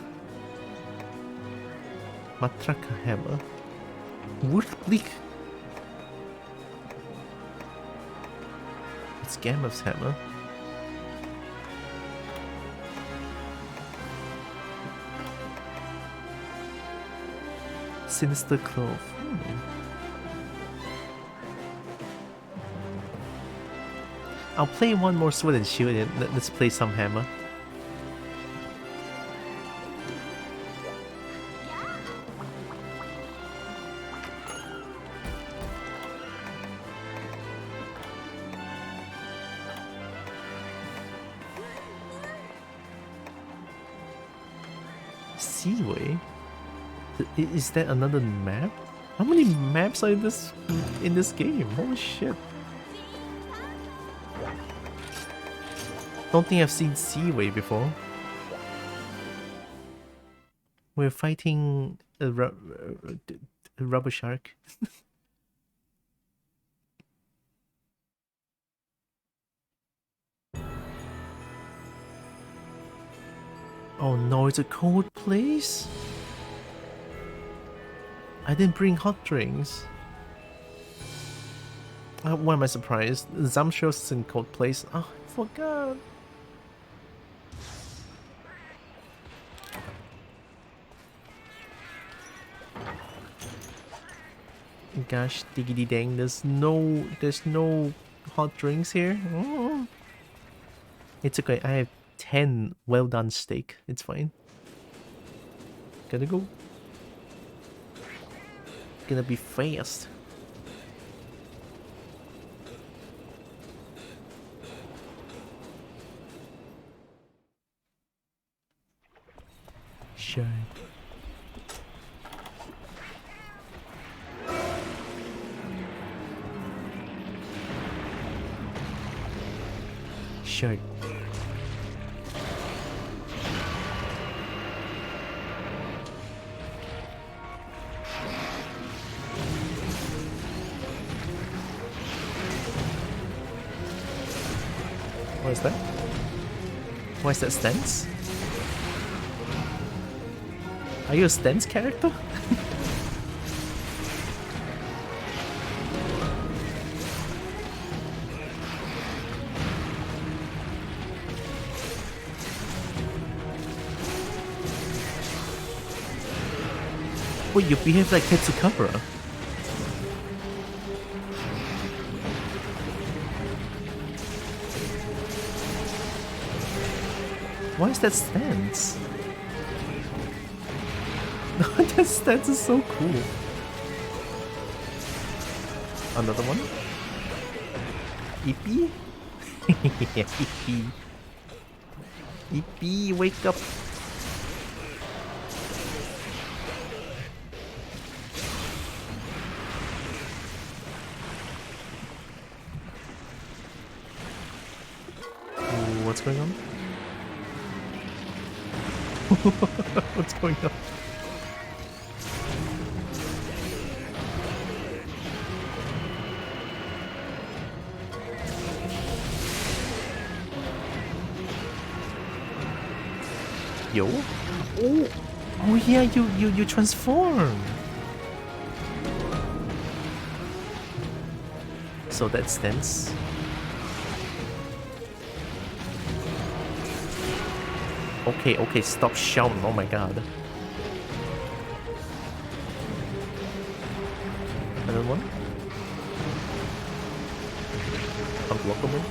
Matraka Hammer. Woodblick. It's Gamma's Hammer. Sinister Clove. I'll play one more Sword and Shield and let's play some Hammer. Seaway? Is that another map? How many maps are in this game? Holy shit. Don't think I've seen Seaway before. We're fighting rubber shark. Oh no, it's a cold place? I didn't bring hot drinks. Why am I surprised? Zamsho's in cold place. Oh, I forgot. Gosh, diggity dang, there's no hot drinks here. Oh. It's okay, I have 10 well done steak. It's fine. Gotta go. Gonna be fast. Sure. Sure. What is that? Why is that stance? Are you a stance character? Wait, you behave like Tetsukabura. Why is that stance? That stance is so cool. Another one? Ippy? Ippy. Ippy, wake up. What's going on? What's going on? Yo? Oh yeah, you transform. So that's tense. Okay, stop shouting, oh my god. Another one? Unblockable?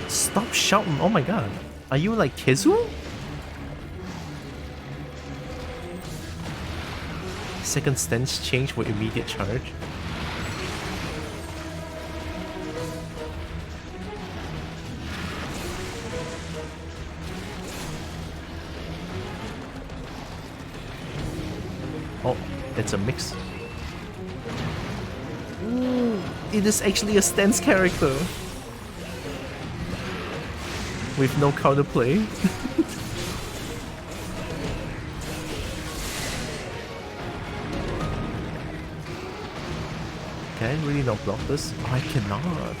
Stop shouting, oh my god. Are you like Kizu? Second stance change for immediate charge. Oh, it's a mix. Ooh, it is actually a stance character. With no counterplay. Can I really not block this? Oh, I cannot.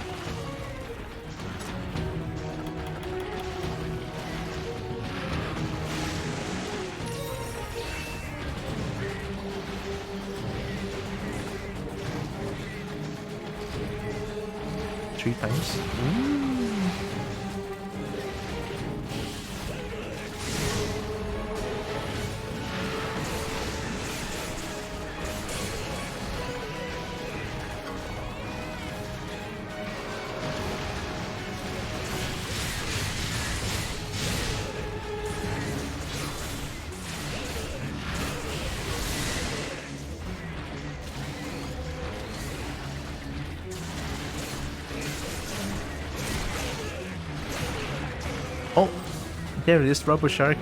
Three times. Ooh. Oh, there it is, Rubber Shark.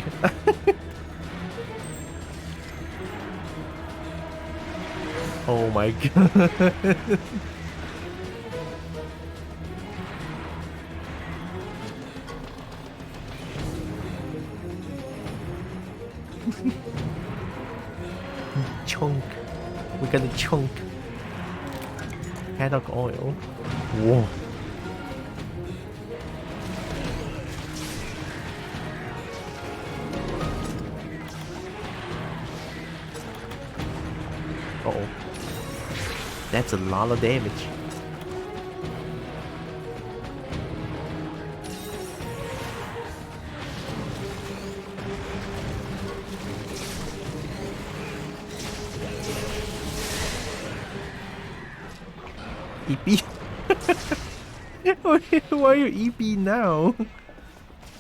Oh my god. Chunk. We got a chunk. Haddock oil. Whoa. Uh-oh. That's a lot of damage. EP? Why are you EP now?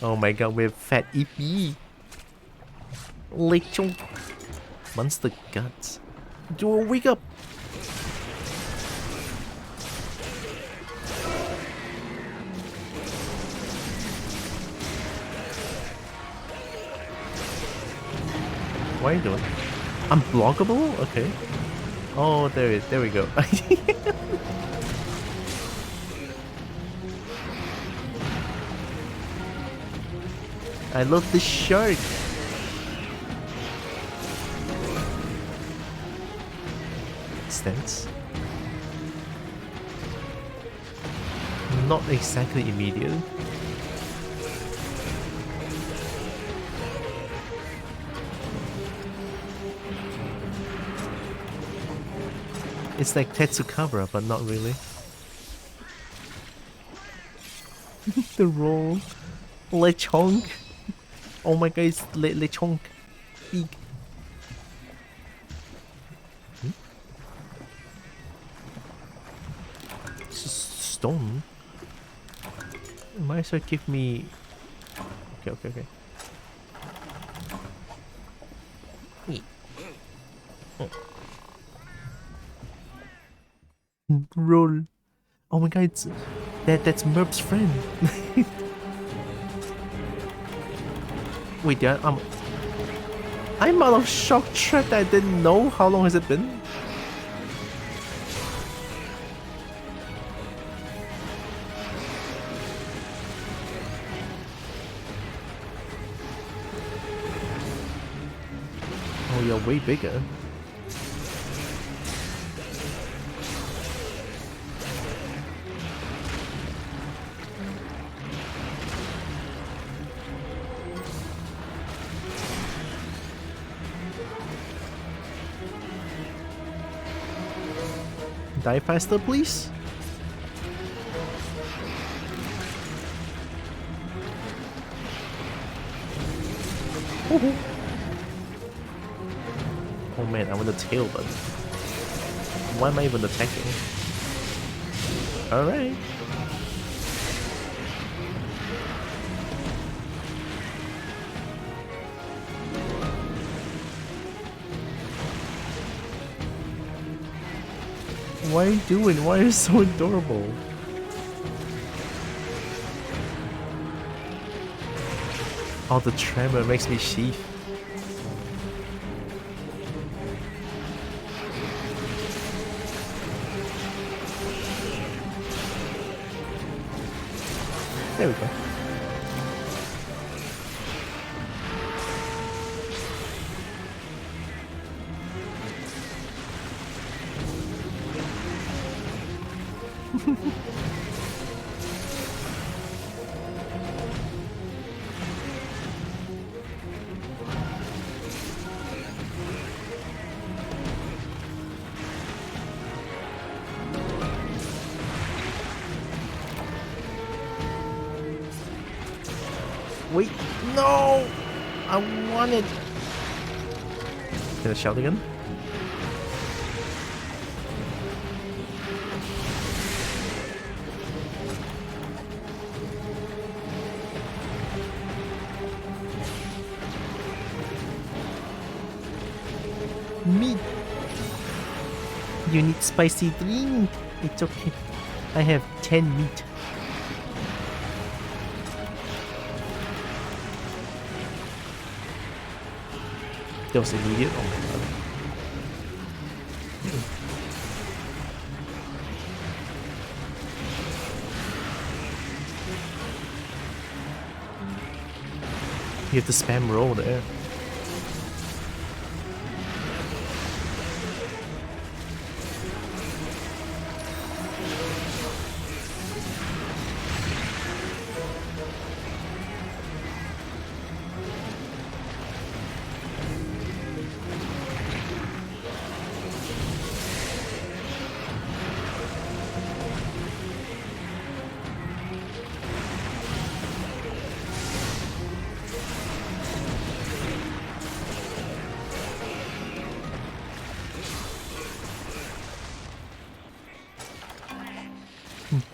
Oh my god, we have fat EP. Lechon. Monster guts. Do wake up! What are you doing? Unblockable? Okay. Oh, there we go. I love this shark. Stance. Not exactly immediate. It's like Tetsukabra, but not really. The roll. Lechonk. Oh my god, it's lechonk. Big. Stone? Might as well give me... Okay. Oh. Roll. Oh my god, it's... That's Merp's friend. Wait, I'm out of shock trap that I didn't know. How long has it been? Oh, you're way bigger. Die faster, please. Oh man, I want the tail, but why am I even attacking? Alright. What are you doing? Why are you so adorable? Oh, the tremor makes me sheath. There we go. Wait, no! I want it! Can I shout again? Meat! You need spicy drink! It's okay. I have 10 meat. That was immediate. Oh my god. You have to spam roll there.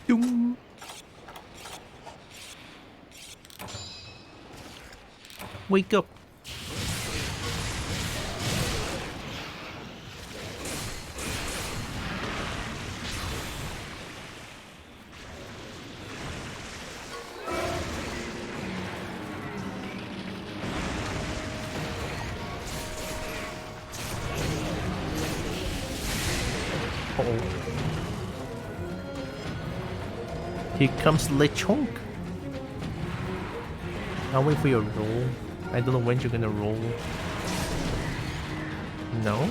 Doom. Wake up. Uh-oh. Here comes Lechonk. I'll wait for your roll. I don't know when you're gonna roll. No?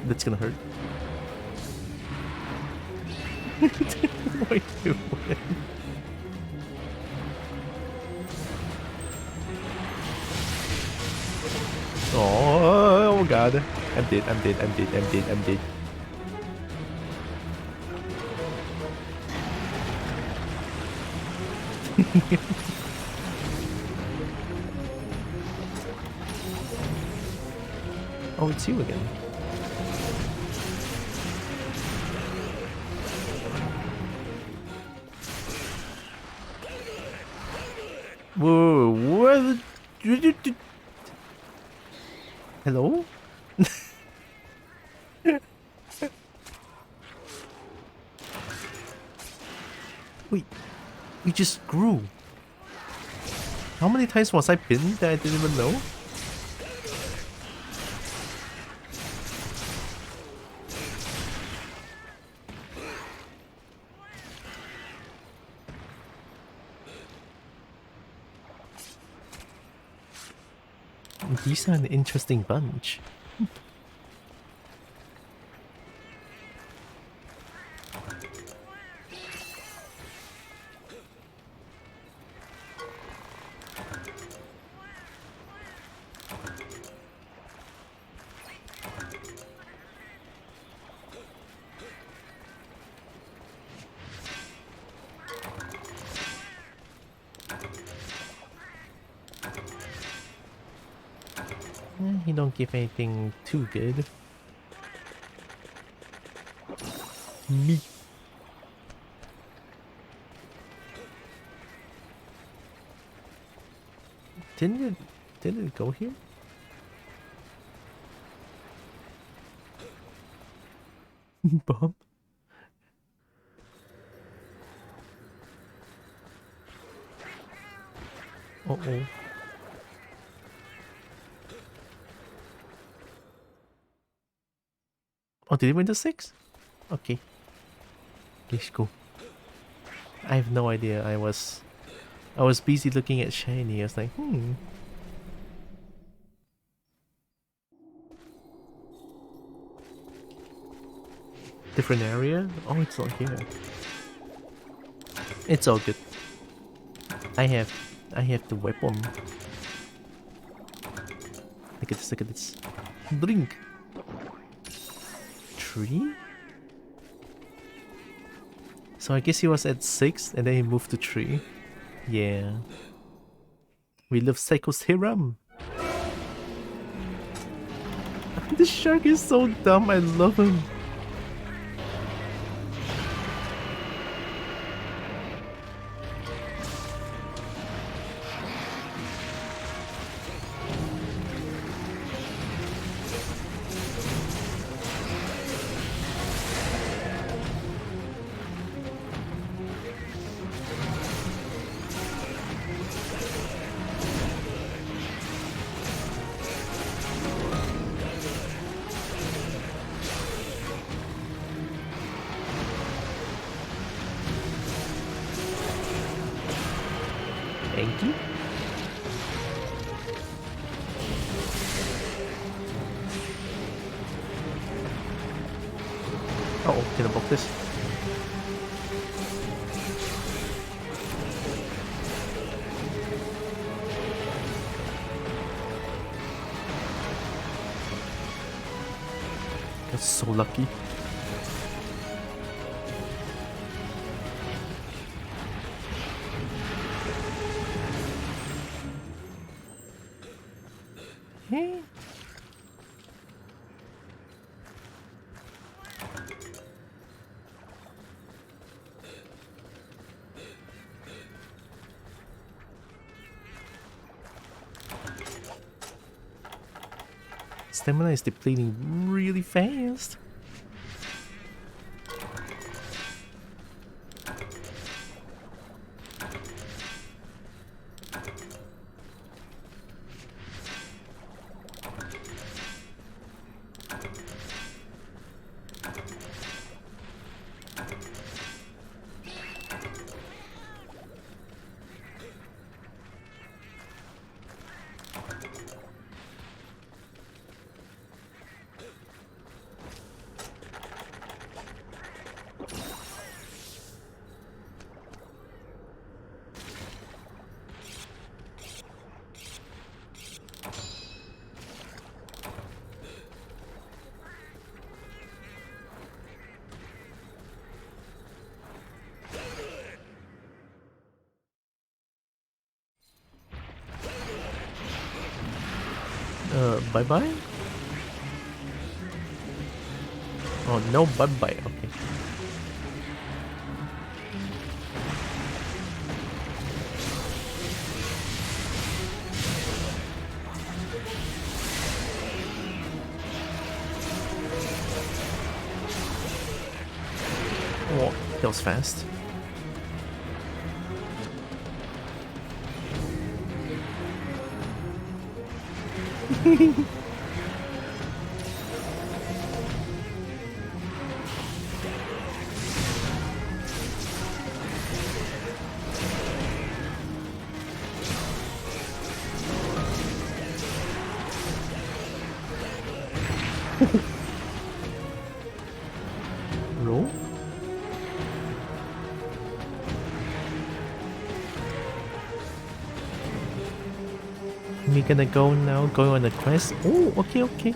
That's gonna hurt. Why do you win? Oh god. I'm dead, I'm dead, I'm dead, I'm dead, I'm dead. Oh, it's you again. Whoa, what? Hello? Wait, we just grew. How many times was I pinned that I didn't even know? These are an interesting bunch. He don't give anything too good. Me. Didn't it go here? Bomb. Uh-oh. Oh, did he win the 6? Okay. Let's go. I have no idea. I was busy looking at shiny. I was like, Different area? Oh, it's not here. It's all good. I have the weapon. Look at this, look at this. Blink. Tree? So I guess he was at 6 and then he moved to 3. Yeah. We love Psycho's theorem. This shark is so dumb, I love him. Thank you. Oh, can I block this? That's so lucky. Hey. Stamina is depleting really fast. Bye-bye? Oh, no bye-bye, okay. Oh, that was fast. Roll? We gonna go now, go on a quest. Oh, okay, okay.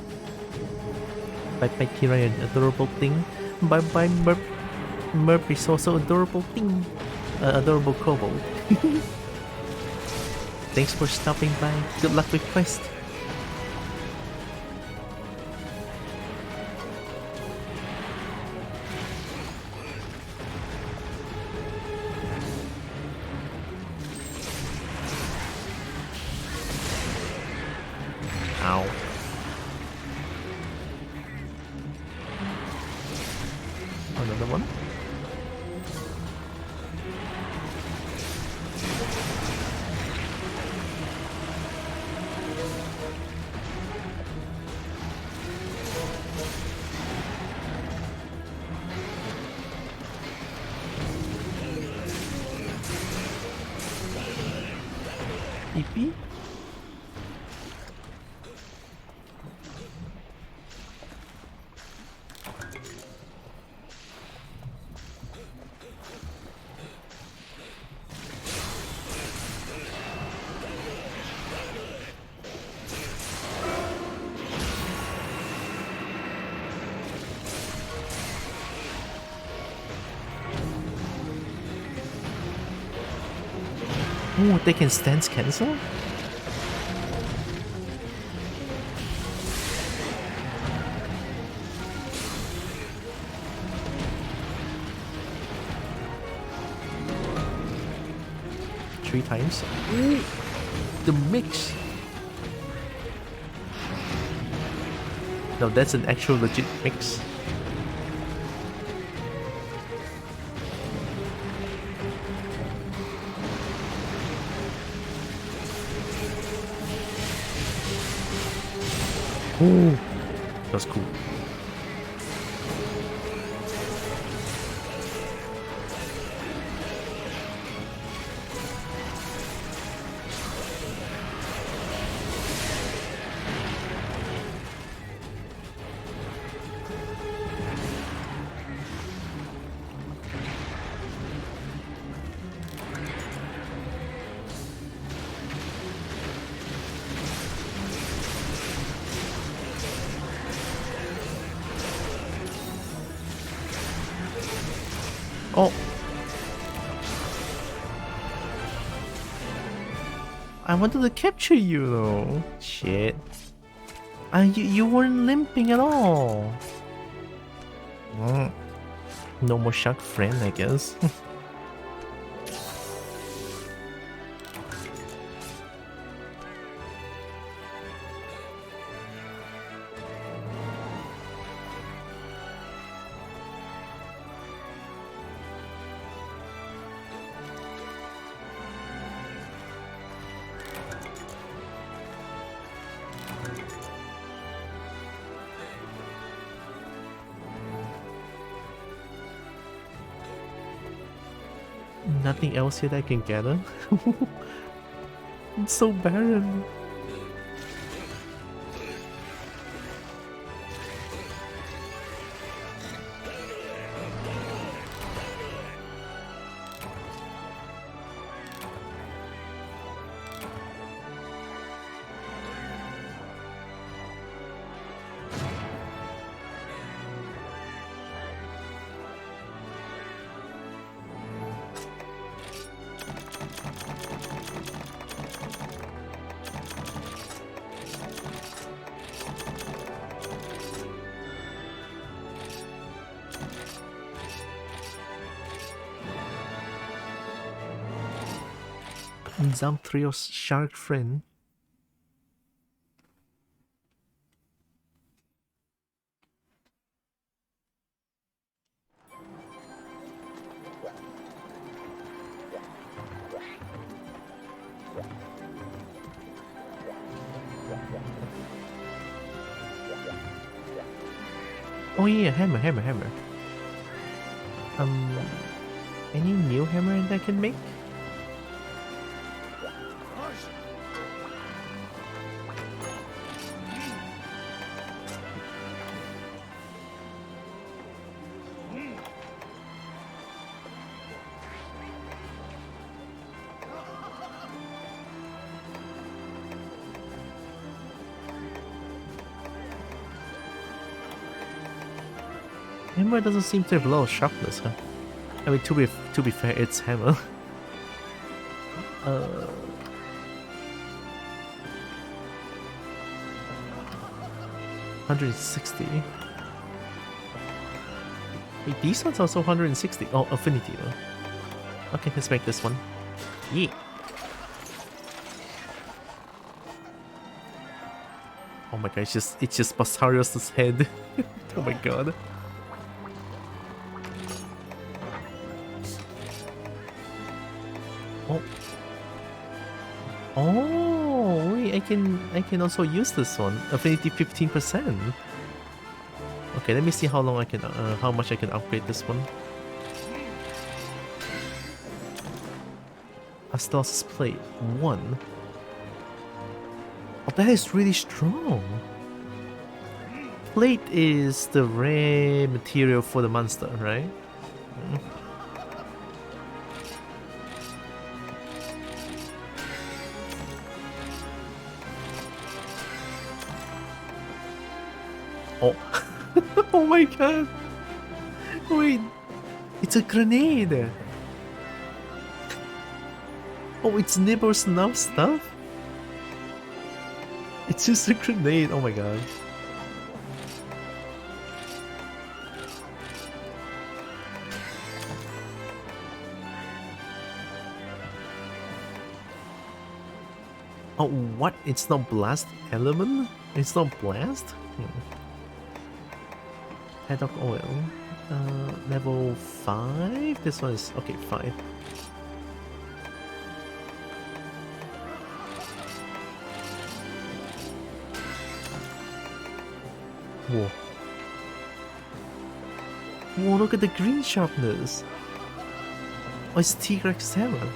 Bye bye Kira, an adorable thing. Bye bye Merp. Merp is also adorable thing. Adorable Kobo. Thanks for stopping by. Good luck with quest. Ow. Another one. EP? Oh, they can stance cancel? Three times. Ooh, the mix. No, that's an actual legit mix. Ooh, that's cool. Oh, I wanted to capture you though. Shit. You weren't limping at all. No more shark friend, I guess. Nothing else here that I can gather. It's so barren. Jump trio shark friend. Oh yeah, hammer. Any new hammer that I can make? Hammer doesn't seem to have a lot of sharpness, huh? I mean, to be fair, it's hammer. 160. Wait, these ones are also 160. Oh, affinity though. Okay, let's make this one. Yeah. Oh my god, it's just Basarios' head. Oh my god. Oh. Oh, wait, I can also use this one. Affinity 15%. Okay, let me see how long I can how much I can upgrade this one. Astos plate 1. Oh, that is really strong. Plate is the rare material for the monster, right? Oh. Oh my god. Wait. It's a grenade. Oh, it's nibble snuff stuff? It's just a grenade, oh my god. Oh, what? It's not blast element? It's not blast? Haddock oil. Level 5? This one is... okay, 5. Whoa. Whoa, look at the green sharpness. Oh, it's T-Rex hammer.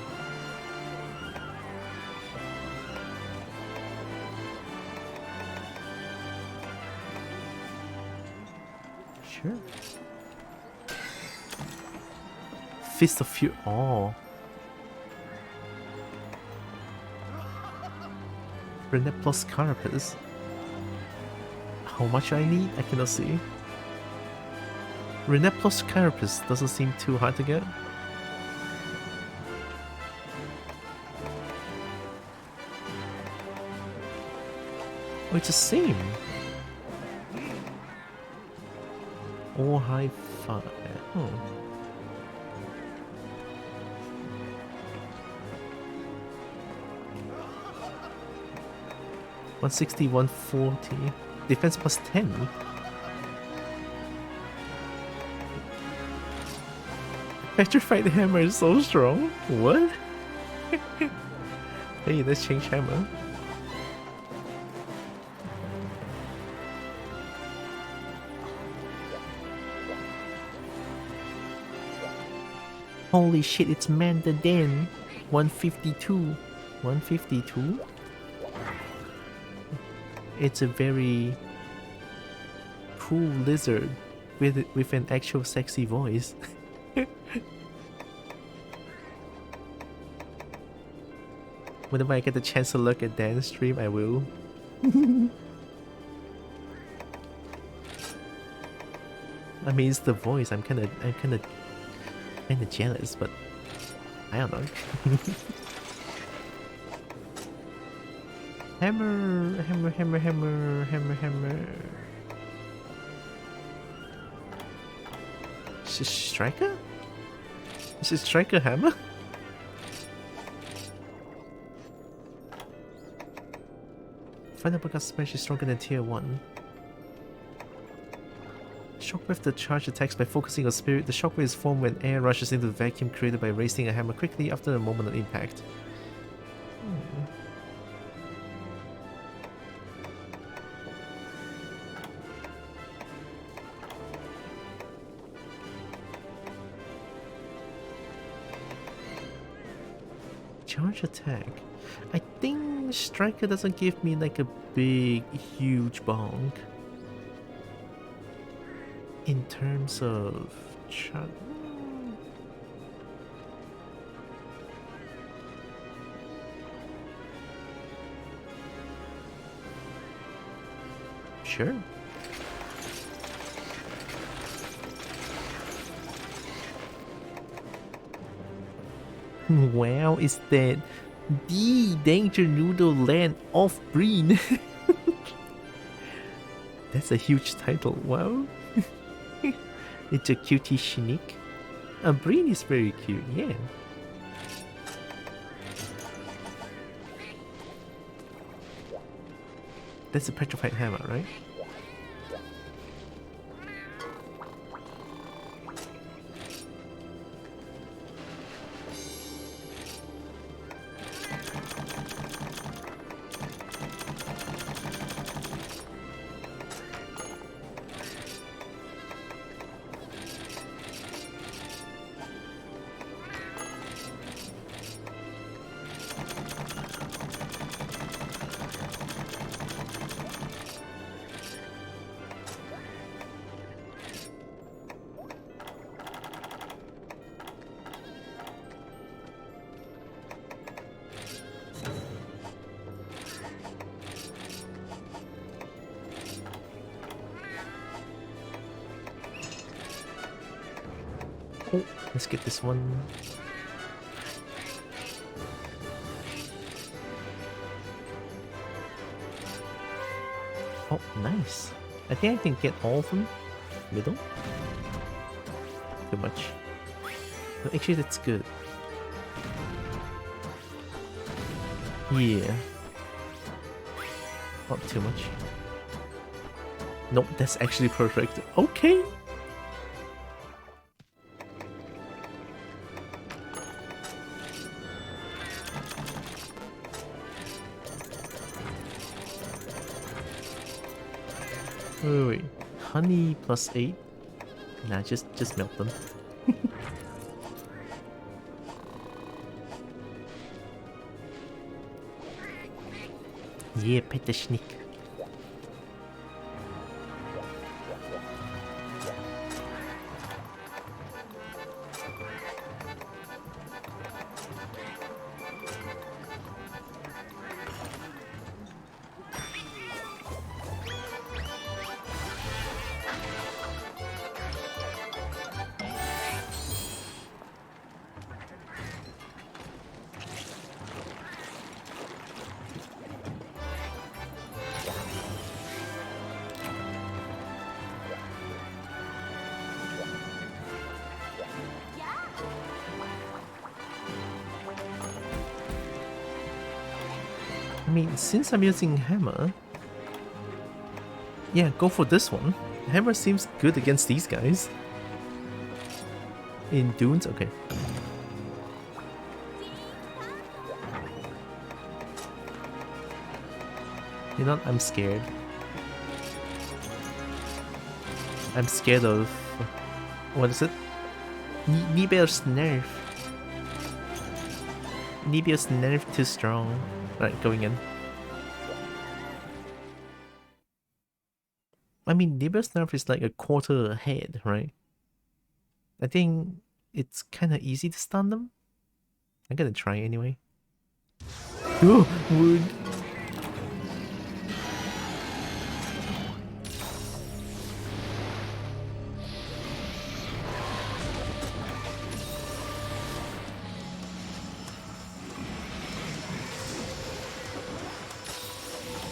Sure. Fist of Fury. Oh. Renette plus Carapace. How much I need? I cannot see. Renette plus Carapace doesn't seem too hard to get. Oh, it's the same. Or high five. Oh. $160, $140. Defense plus 10. Petrified hammer is so strong. What? Hey, let's change hammer. Holy shit, it's Manda Den. 152. 152? It's a very cool lizard with an actual sexy voice. Whenever I get the chance to look at Dan's stream, I will. I mean, it's the voice. I'm kinda jealous, but I don't know. Hammer, hammer, hammer, hammer, hammer, hammer. Is this Striker? Is this Striker hammer? Final Bookout Smash is stronger than tier 1. Shockwave the charge attacks by focusing on spirit. The shockwave is formed when air rushes into the vacuum created by raising a hammer quickly after a moment of impact. Charge attack. I think Striker doesn't give me like a big, huge bonk. In terms of charge. Sure. Wow, is that the Danger Noodle Land of Breen? That's a huge title, wow. It's a cutie Shinik. Breen is very cute, yeah. That's a petrified hammer, right? Let's get this one. Oh, nice. I think I can get all of them. Middle? Too much. No, actually, that's good. Yeah. Not too much. Nope, that's actually perfect. Okay. Wait. Honey plus 8? Nah, just melt them. Yeah, pet the sneak. I mean, since I'm using hammer, yeah, go for this one. Hammer seems good against these guys. In dunes, okay. You know what? I'm scared. I'm scared of... what is it? Nibel's nerf. Nibel's nerf too strong. Right, going in. I mean, Nibel's nerf is like a quarter ahead, right? I think it's kind of easy to stun them. I'm gonna try anyway. Oh, wood.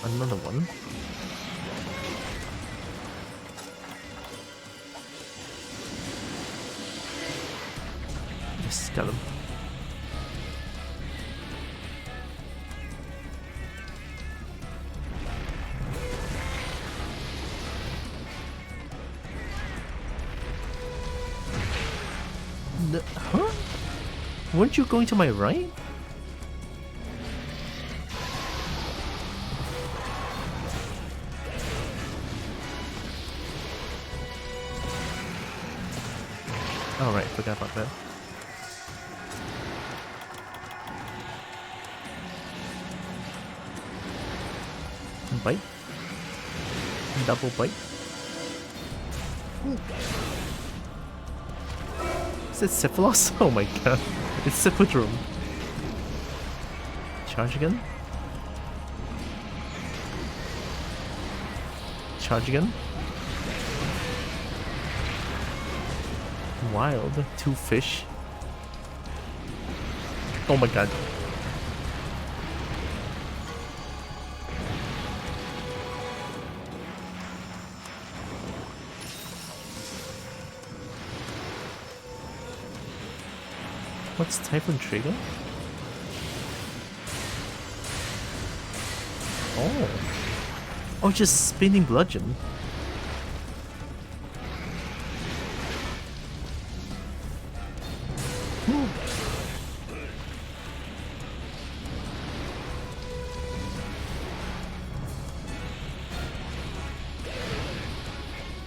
Another one. Yes, got him. Huh? Weren't you going to my right? Alright, forgot about that. Bite. Double bite. Ooh. Is it Syphilis? Oh my god. It's Syphodrome. Charge again. Charge again. Wild. 2 fish. Oh my god. What's Typhoon Trigger? Oh. Oh, just spinning bludgeon.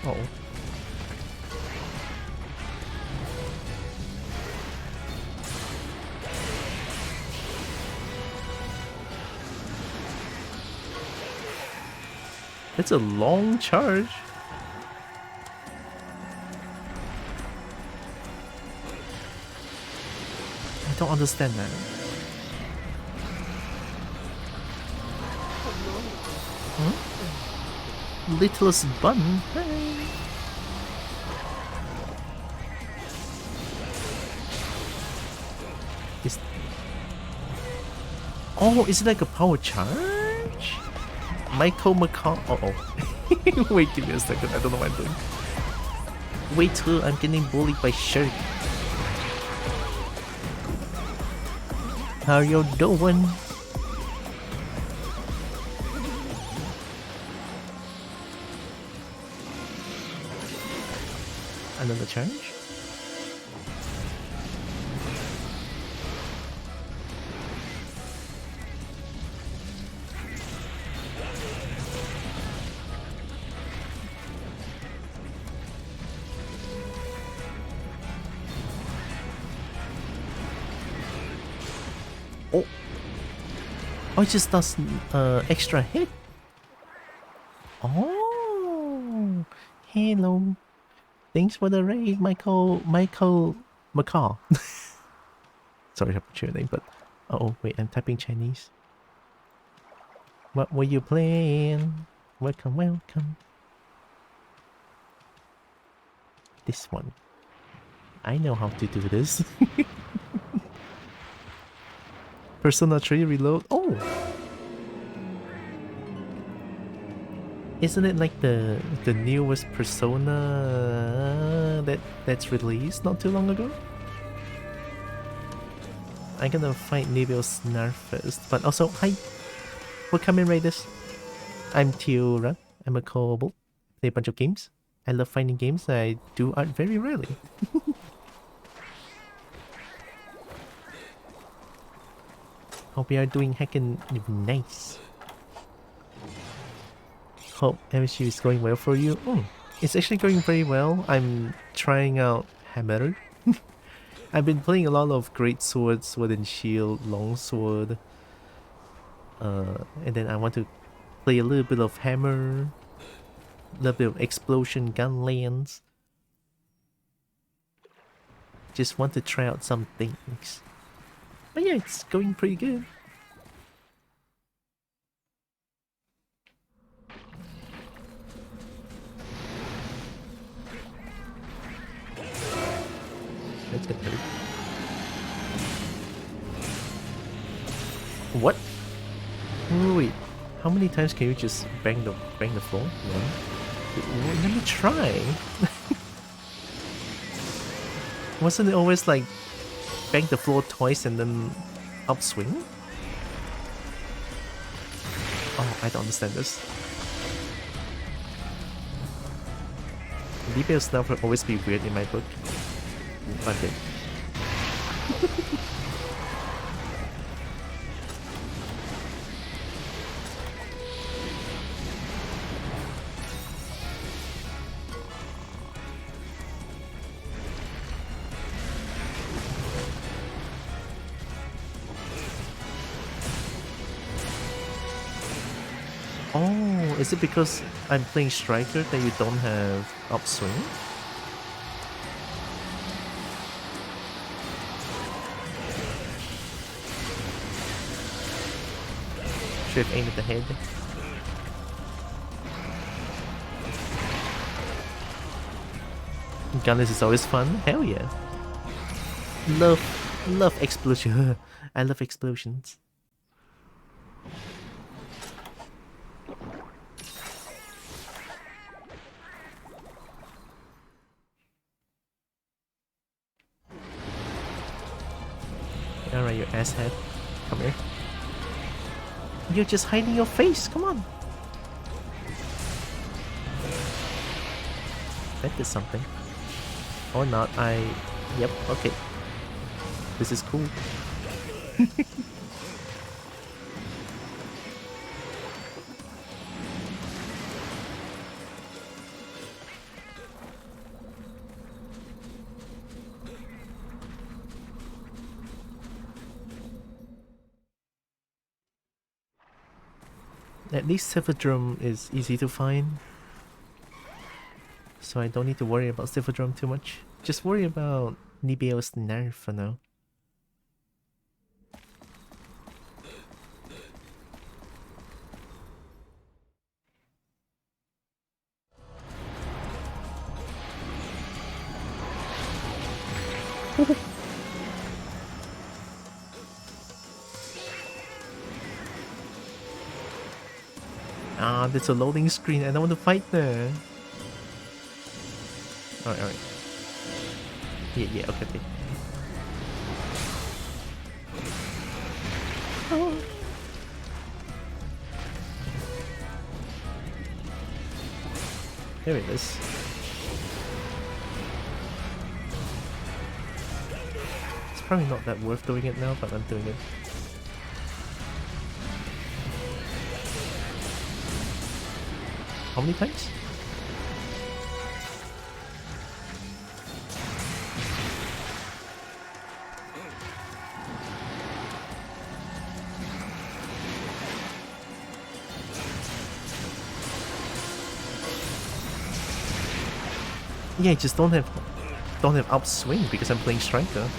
Oh. It's a long charge. I don't understand that. Huh? Littlest bun? Hey. Oh, is it like a power charge? Michael McCall. Uh oh. Wait, give me a second. I don't know what I'm doing. Wait till I'm getting bullied by Shark. How you doing? Another charge? Oh, it just does extra hit. Oh, hello. Thanks for the raid, Michael McCall. Sorry I put your name, but oh wait, I'm typing Chinese. What were you playing? Welcome, welcome. This one. I know how to do this. Persona 3 Reload. Oh! Isn't it like the newest Persona that's released not too long ago? I'm gonna fight Nebel's Snarf first, but also, hi! Welcome in, Raiders. I'm Tylra. I'm a Kobo. Play a bunch of games. I love finding games. I do art very rarely. Hope you are doing heckin' nice. Hope MSU is going well for you. It's actually going very well. I'm trying out Hammer. I've been playing a lot of Great Sword, Sword and Shield, Longsword. And then I want to play a little bit of Hammer. A little bit of Explosion Gunlands. Just want to try out some things. But yeah, it's going pretty good. Let's get ready. What? Wait, how many times can you just bang the floor? One. Wait, let me try. Wasn't it always like bang the floor twice and then upswing? Oh, I don't understand this. Detail stuff will always be weird in my book. Okay. Oh, is it because I'm playing Striker that you don't have upswing? Should have aimed at the head. Gunless is always fun. Hell yeah. Love explosion. I love explosions. Alright, you asshead. Come here. You're just hiding your face, come on! That did something. Or not, Yep, okay. This is cool. At least Silverdrum is easy to find. So I don't need to worry about Silverdrum too much. Just worry about Nibeo's Nerf for now. god, it's a loading screen. I don't want to fight there. Alright, alright. Yeah, okay. Oh. There it is. It's probably not that worth doing it now, but I'm doing it. How many times? Yeah, I just don't have upswing because I'm playing striker.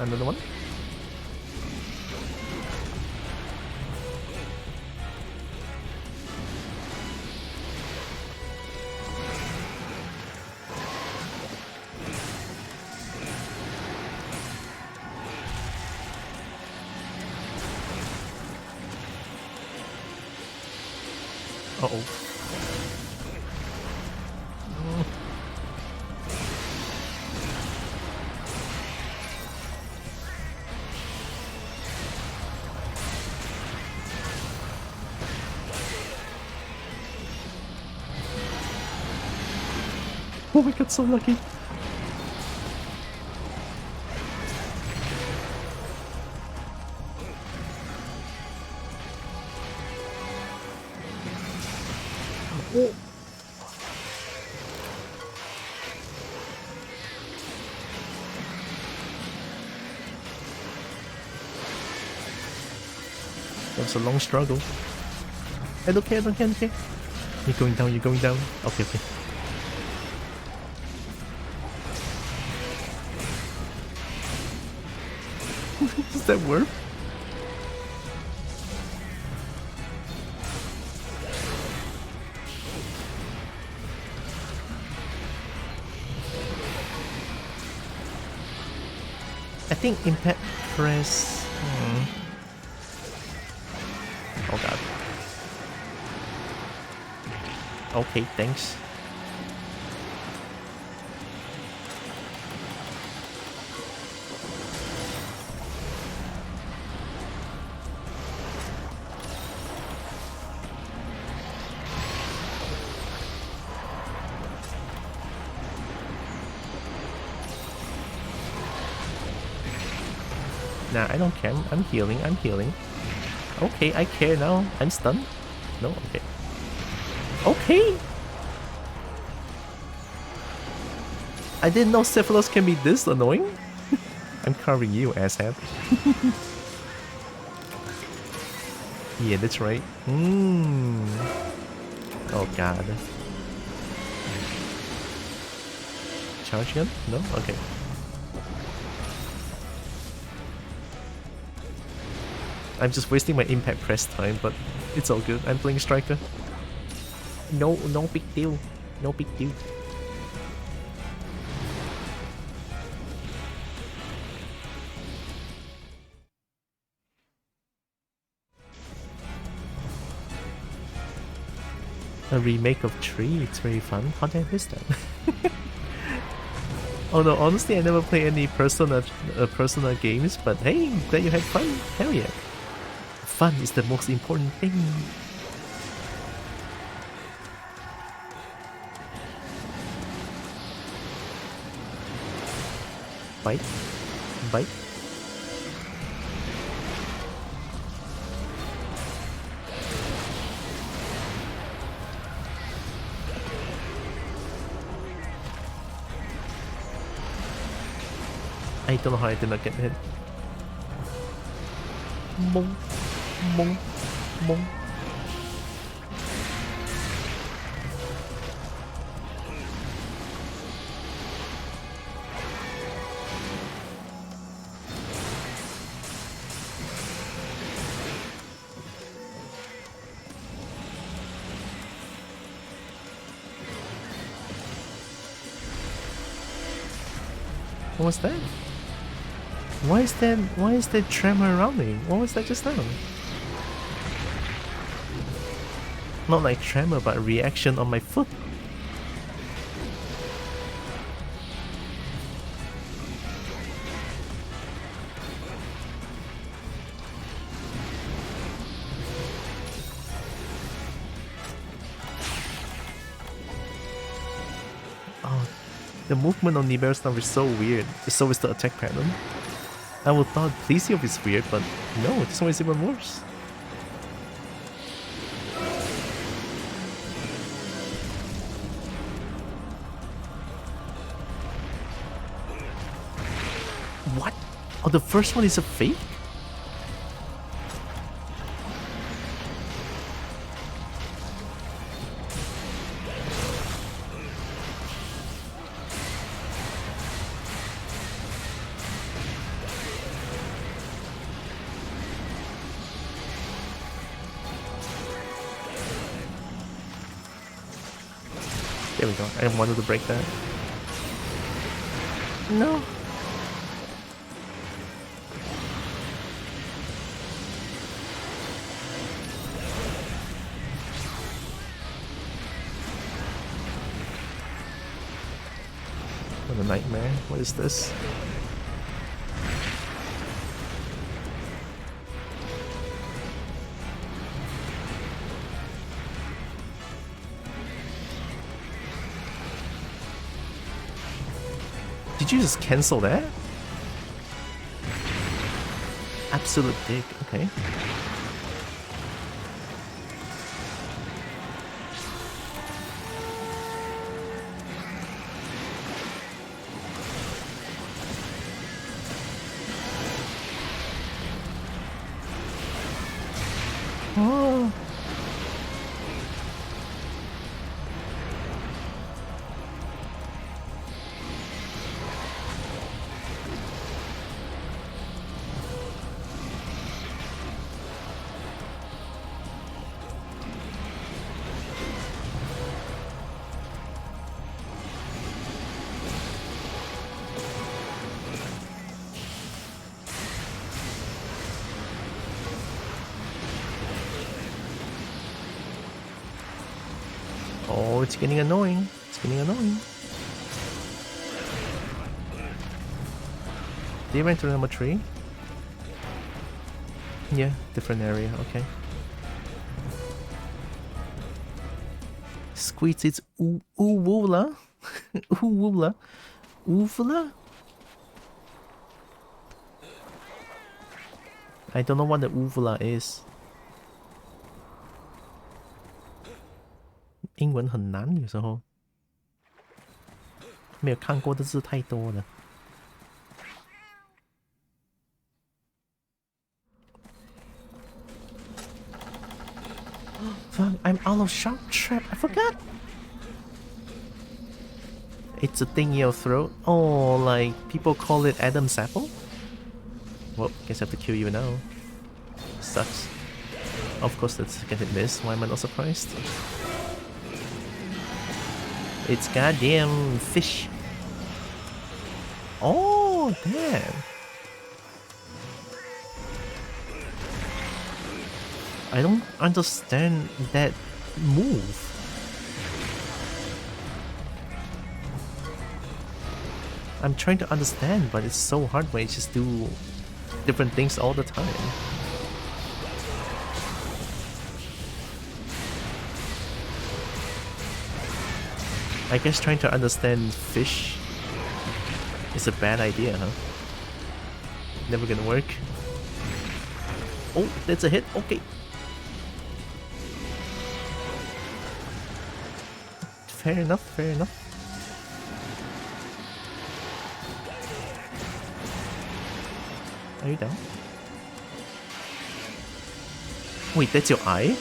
Another one. Uh-oh. Oh my god, so lucky. Oh. That was a long struggle. I don't care. You're going down. Okay. Does that work? I think impact press. Oh god. Okay, thanks. Nah, I don't care. I'm healing. Okay, I care now. I'm stunned. No? Okay. Okay! I didn't know Cephalos can be this annoying. I'm covering you, asshat. Yeah, that's right. Oh god. Charge gun? No? Okay. I'm just wasting my impact press time, but it's all good. I'm playing striker. No big deal. No big deal. A remake of 3, it's very fun. How did I miss that? Although honestly, I never play any Persona games, but hey, glad you had fun. Hell yeah. Fun is the most important thing. Bite. Bite. I don't know how I did not get hit. Mong. Mong. Mong. What was that? Why is that tremor around me? What was that just now? Not like tremor, but a reaction on my foot. The movement on Nibiru's stuff is so weird. So is the attack pattern. I would thought Plesiov is weird, but no, this one is even worse. What? Oh, the first one is a fake? There we go. I wanted to break that. No. What a nightmare. What is this? Did you just cancel that? Absolute dick, okay. Oh. Oh, it's getting annoying. It's getting annoying. They went to number 3? Yeah, different area, okay. Squeeze its Uwula? Uwula? Uvula? I don't know what the Uvula is. 英文很难，有时候没有看过的字太多了。Fuck! I'm out of shock trap. I forgot. It's a thing in your throat. Oh, like people call it Adam's apple. Well, guess I have to kill you now. Sucks. Of course, let's get it missed. Why am I not surprised? It's goddamn fish. Oh, damn. I don't understand that move. I'm trying to understand, but it's so hard when you just do different things all the time. I guess trying to understand fish It's a bad idea, huh? Never gonna work. Oh, that's a hit. Okay. Fair enough, fair enough. Are you down? Wait, that's your eye?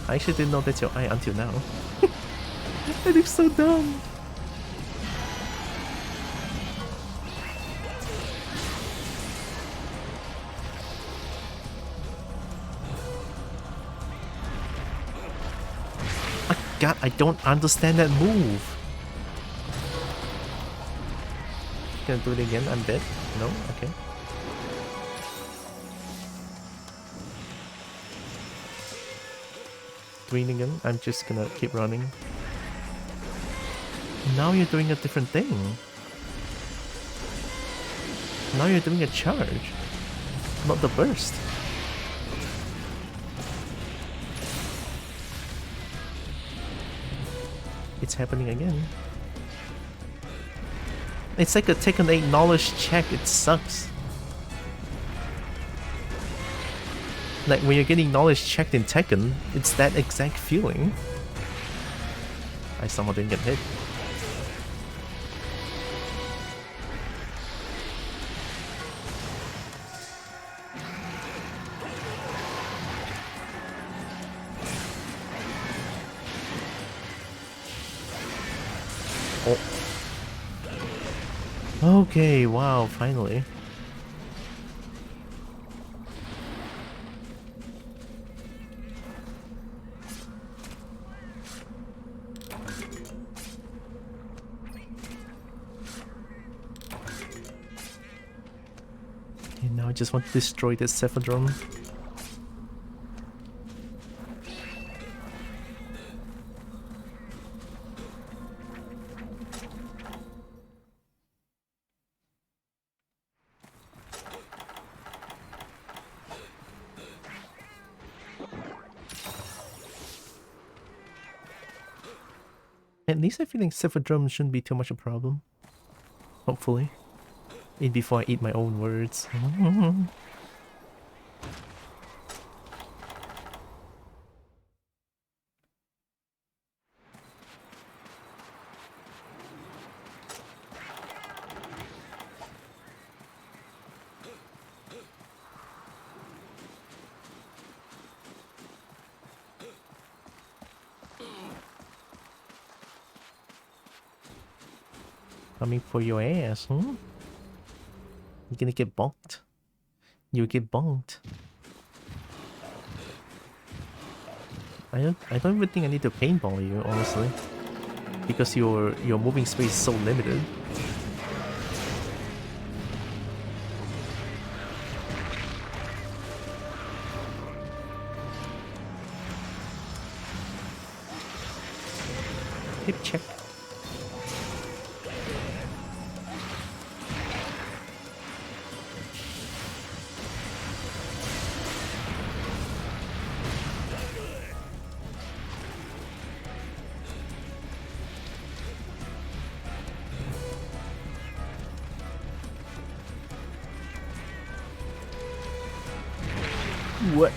I actually didn't know that's your eye until now. That is so dumb. God, I don't understand that move. Gonna do it again, I'm dead? No? Okay. Doing it again, I'm just gonna keep running. Now you're doing a different thing. Now you're doing a charge, not the burst. It's happening again. It's like a Tekken 8 knowledge check, it sucks. Like when you're getting knowledge checked in Tekken, it's that exact feeling. I somehow didn't get hit. Okay, wow, finally. And now I just want to destroy this Cephadron. At least I feel like Cephadrum shouldn't be too much a problem. Hopefully. Eat before I eat my own words. Coming for your ass, huh? You're gonna get bonked. You get bonked. I don't even think I need to paintball you, honestly. Because your moving space is so limited. Hip check. What?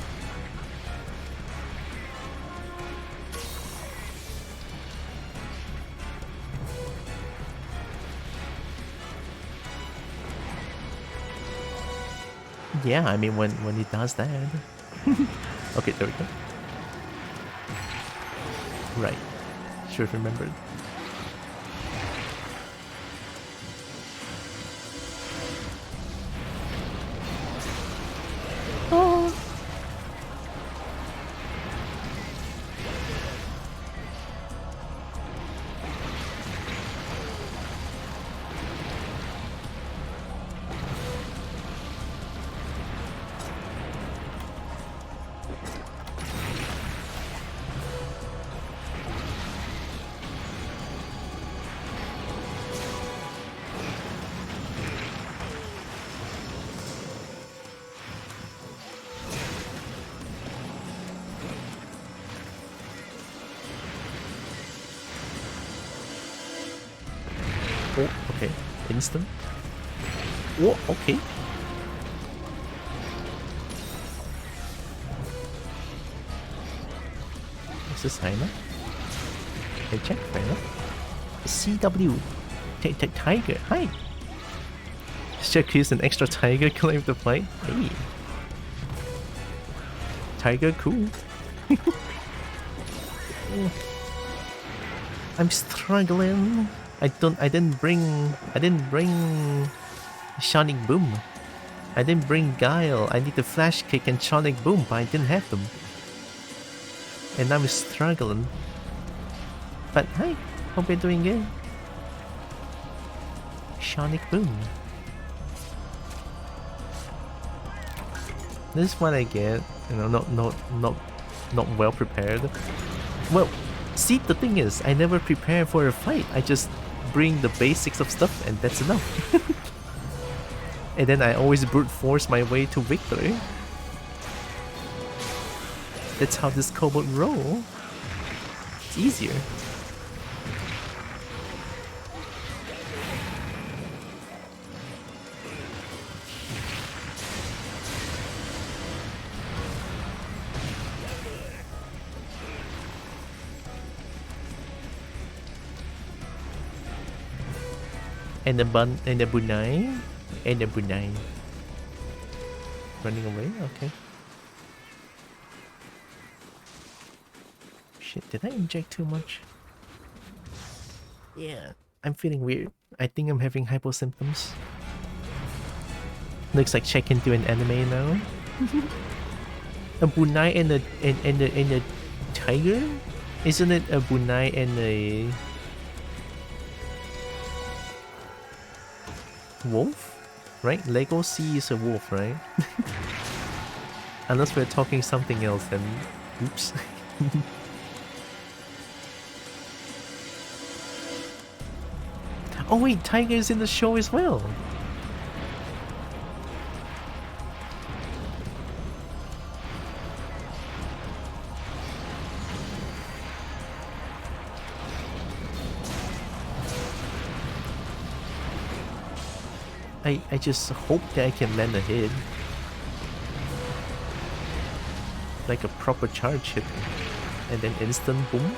Yeah, I mean when he does that. Okay, there we go. Right. Should have remembered. Oh. Instant. Whoa, okay. Is this China? Hey, check, China. CW. Tiger, hi. Check used an extra tiger claim to play. Hey. Tiger, cool. I'm struggling. I didn't bring Sonic Boom. I didn't bring Guile. I need the Flash Kick and Sonic Boom, but I didn't have them. And I'm struggling. But hi, hope you're doing good. Sonic Boom. This is what I get. You know, not well prepared. Well, see, the thing is, I never prepare for a fight. I just bring the basics of stuff, and that's enough. And then I always brute force my way to victory. That's how this Kobo roll. It's easier. And the bunai. And the bunai. Running away? Okay. Shit, did I inject too much? Yeah, I'm feeling weird. I think I'm having hypo symptoms. Looks like check into an anime now. A bunai and a tiger? Isn't it a bunai and a wolf? Right? Lego C is a wolf, right? Unless we're talking something else, then oops. Oh wait, Tiger is in the show as well. I just hope that I can land a hit. Like a proper charge hit. And then instant boom.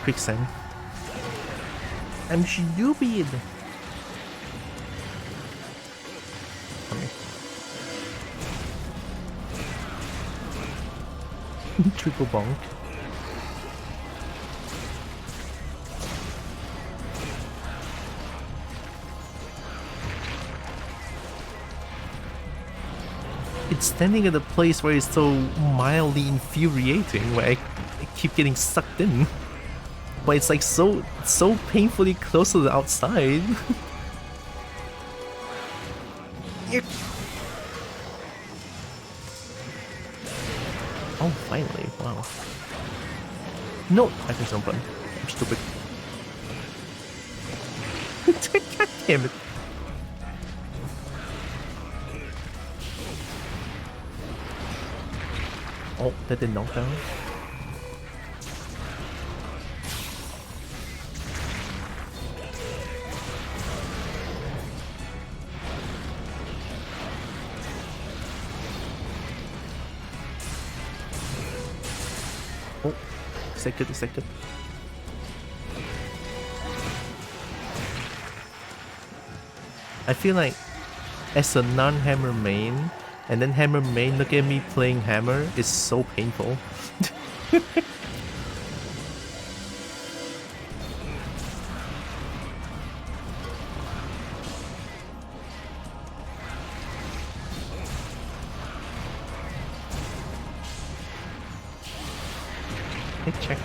Quicksand. I'm stupid. Come here. Triple bonk. It's standing at a place where it's so mildly infuriating, where I keep getting sucked in. But it's like so painfully close to the outside. Oh, finally! Wow. No, I pressed the wrong button. I'm stupid. God damn it! Oh, that did knock down. Second. I feel like as a non-hammer main, and then hammer main look at me playing hammer is so painful. Hey, check.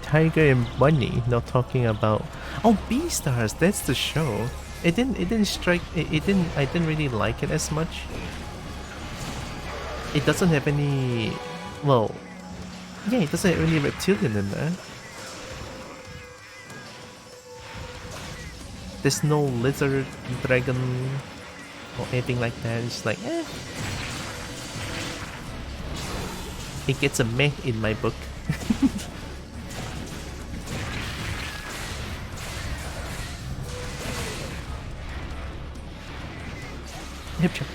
Tiger and Bunny, not talking about. Oh, Beastars. That's the show. It didn't strike. It didn't. I didn't really like it as much. It doesn't have any. Well, yeah, it doesn't have any reptilian in there. There's no lizard, dragon, or anything like that. It's like, eh. It gets a meh in my book. Yep, check.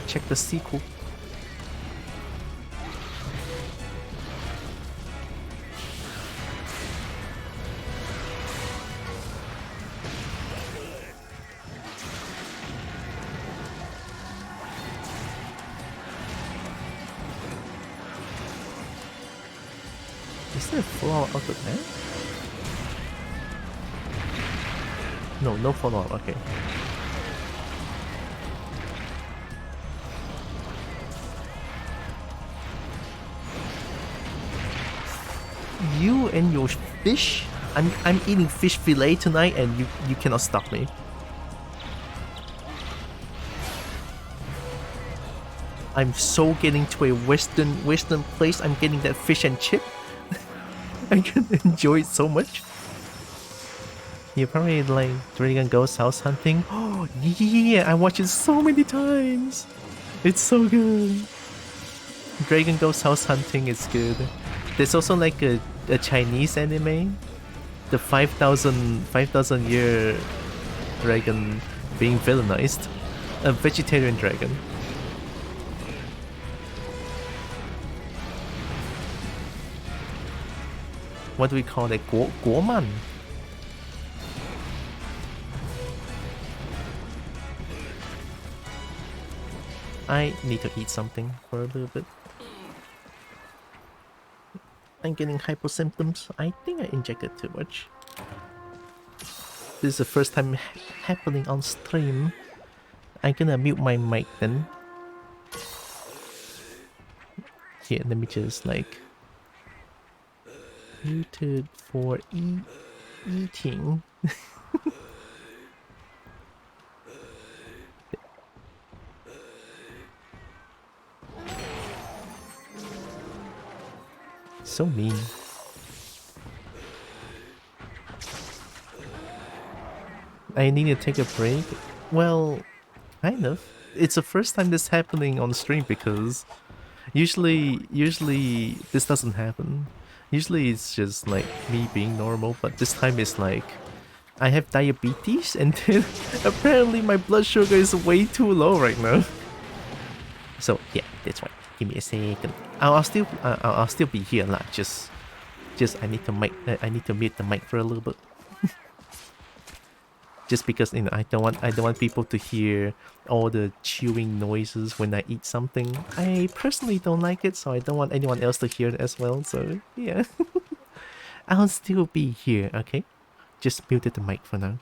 Check the sequel. Is there a fallout out of there? No, no fallout, okay. You and your fish? I'm eating fish fillet tonight and you cannot stop me. I'm so getting to a western place. I'm getting that fish and chip. I can enjoy it so much. You probably like Dragon Ghost House Hunting. Oh yeah, I watched it so many times. It's so good. Dragon Ghost House Hunting is good. There's also like a Chinese anime, the 5,000 year dragon being villainized, a vegetarian dragon. What do we call it? Guoman. I need to eat something for a little bit. I'm getting hypo symptoms. I think I injected too much. This is the first time happening on stream. I'm gonna mute my mic then. Here, let me just like muted for eating. So mean. I need to take a break. Well, kind of. It's the first time this happening on stream because usually this doesn't happen. Usually it's just like me being normal, but this time it's like I have diabetes and then apparently my blood sugar is way too low right now. So yeah, that's why. Give me a second. I'll still be here lah. Just I need to mute the mic for a little bit. Just because, you know, I don't want people to hear all the chewing noises when I eat something. I personally don't like it, so I don't want anyone else to hear it as well. So yeah, I'll still be here. Okay, just muted the mic for now.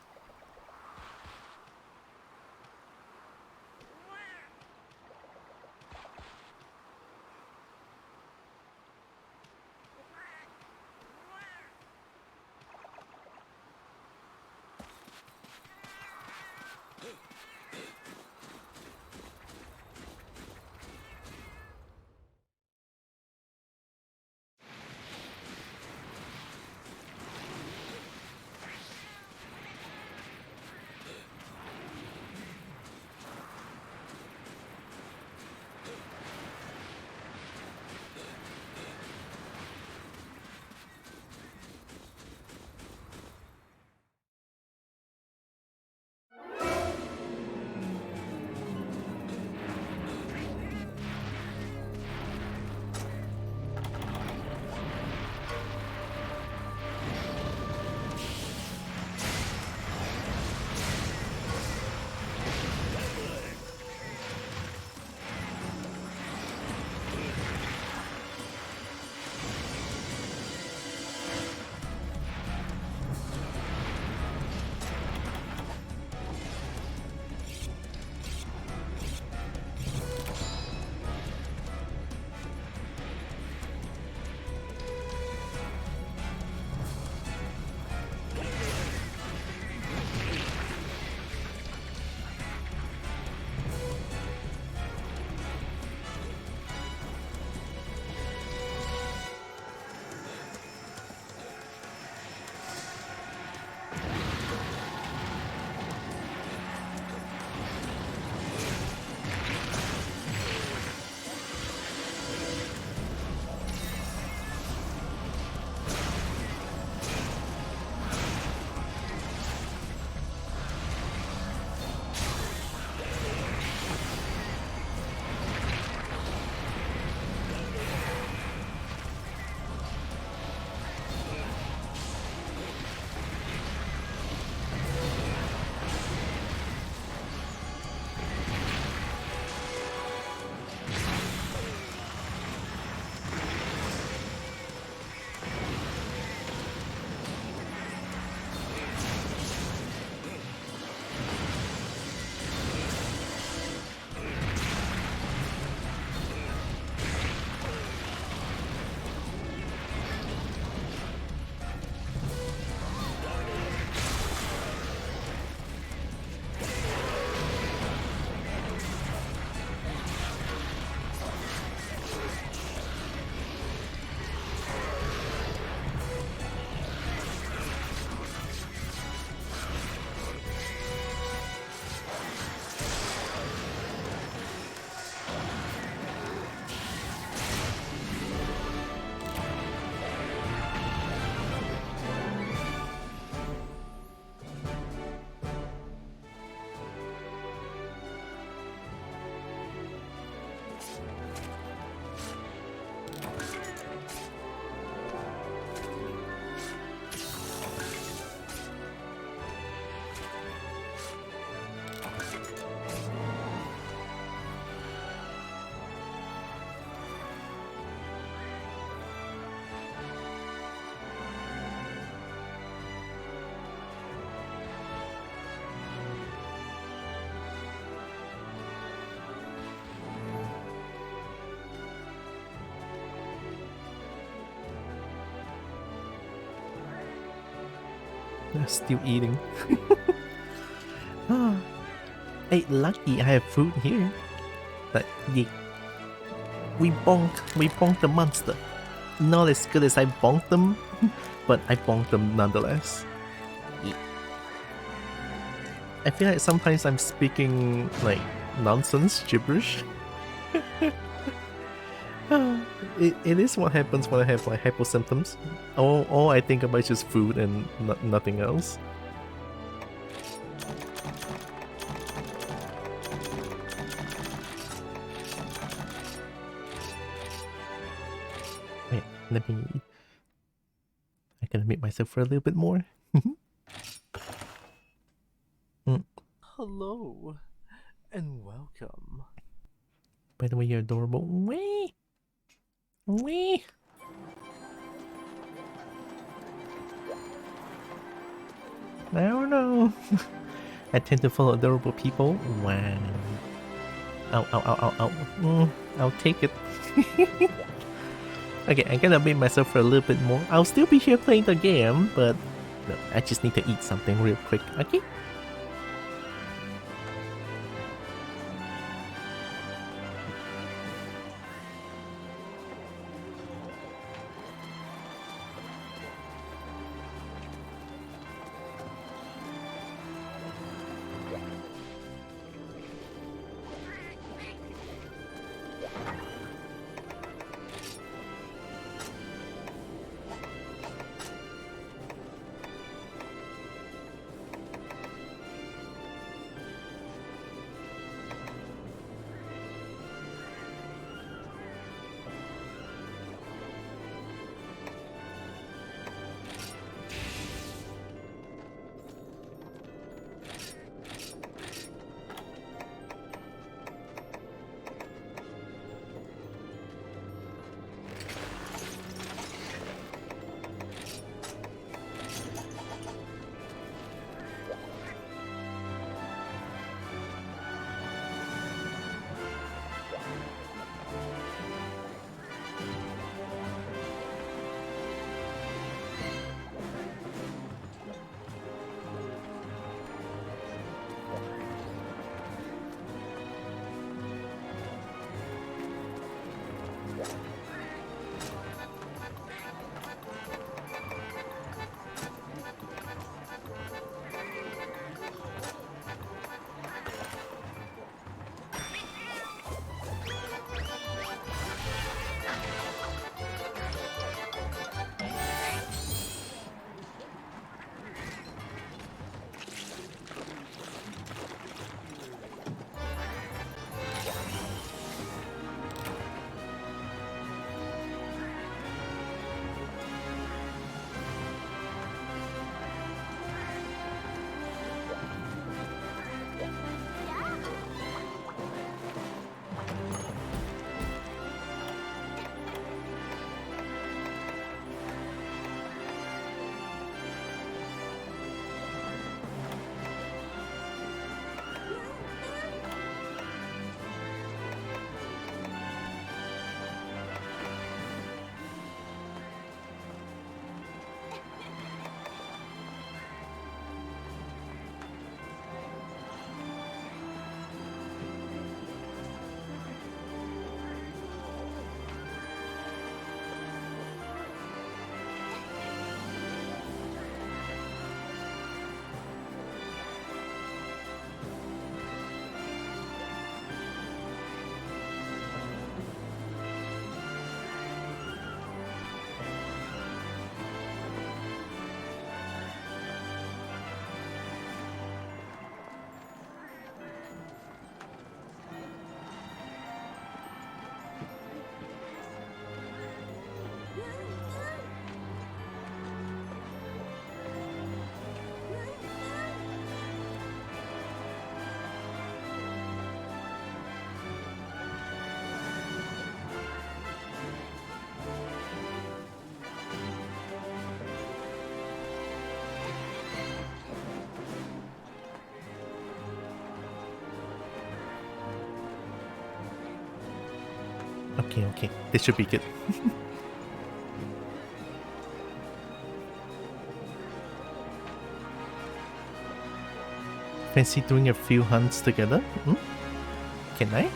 I'm still eating. Hey, lucky I have food here. But yeah, we bonked the monster. Not as good as I bonked them, but I bonked them nonetheless. Yeah. I feel like sometimes I'm speaking like nonsense, gibberish. It is what happens when I have like hypo symptoms. All I think about is just food and nothing else. Wait, let me. I can mute myself for a little bit more. Hello and welcome. By the way, you're adorable. Wee! Wee! I don't know. I tend to follow adorable people. Wow. Ow, ow, ow, ow, ow. I'll take it. Okay, I'm gonna mute myself for a little bit more. I'll still be here playing the game, but no, I just need to eat something real quick, okay? Okay. This should be good. Fancy doing a few hunts together? Hmm? Can I?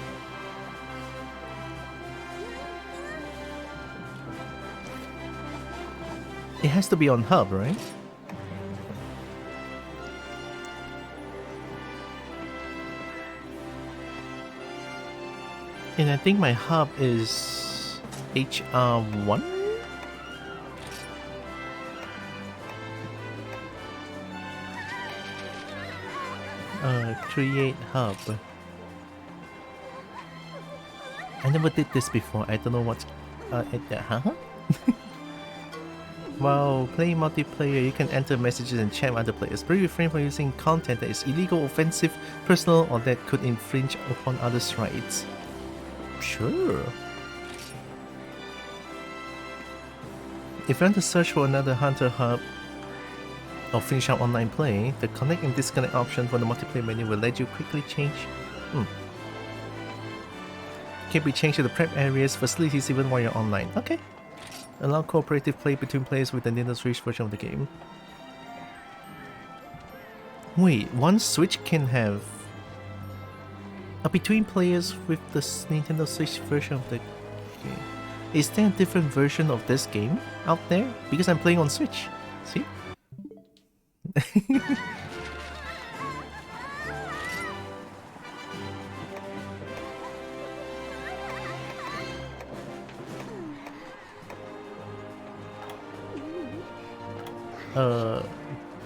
It has to be on hub, right? And I think my hub is HR1? Create hub. I never did this before. I don't know what's... huh? While playing multiplayer, you can enter messages and chat with other players. Please refrain from using content that is illegal, offensive, personal, or that could infringe upon others' rights. Sure. If you want to search for another Hunter Hub or finish out online play, the connect and disconnect option from the multiplayer menu will let you quickly change. Can be changed to the prep areas, facilities even while you're online. Okay. Allow cooperative play between players with the Nintendo Switch version of the game. Wait, one Switch can have between players with the Nintendo Switch version of the game. Is there a different version of this game out there? Because I'm playing on Switch. See?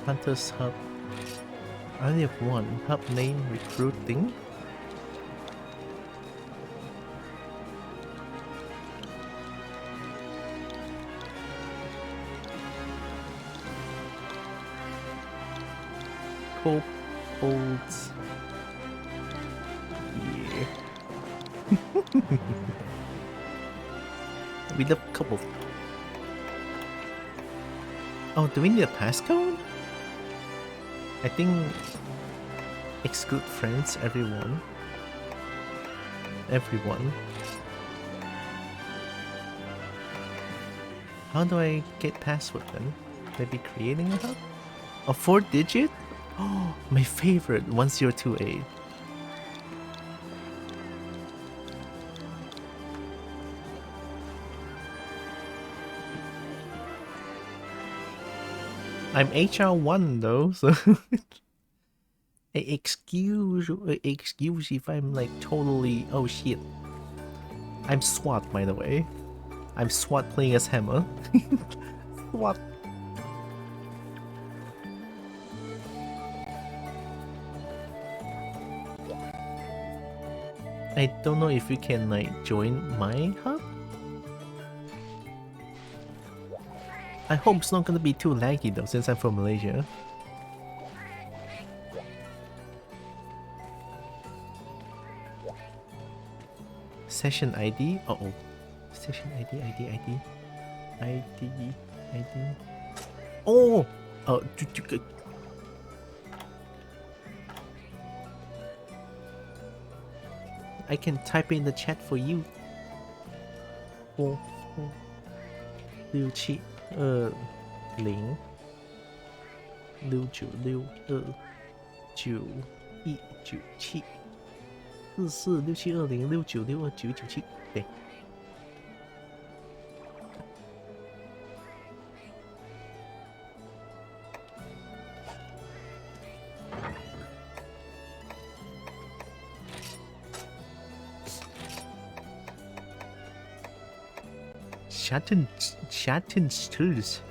Hunter's Hub. I only have one. Hub name recruiting. Kobolds. Yeah. We love Kobo. Oh, do we need a passcode? I think exclude friends, everyone. Everyone. How do I get password then? Maybe creating a hub? A 4-digit? Oh, my favorite, 1028. I'm HR1 though, so excuse if I'm like totally... Oh shit. I'm SWAT, by the way. I'm SWAT playing as Hammer. SWAT. I don't know if you can like join my hub. I hope it's not gonna be too laggy though, since I'm from Malaysia. Session ID? Uh-oh. Session ID. Oh! I can type in the chat for you. 6720696720699744672069974467206997。对。Schattenstils.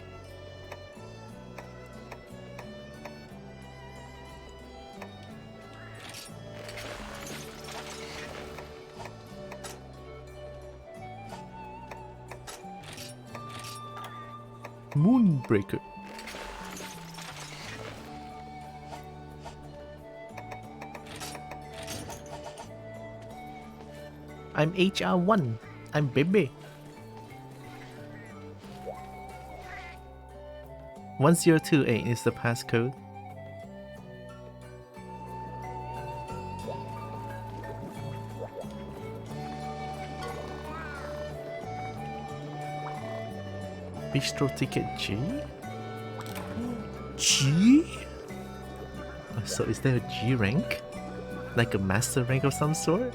Moonbreaker. I'm HR1. I'm Bebe. 1028 is the passcode. Bistro ticket G? G? So is there a G rank? Like a master rank of some sort?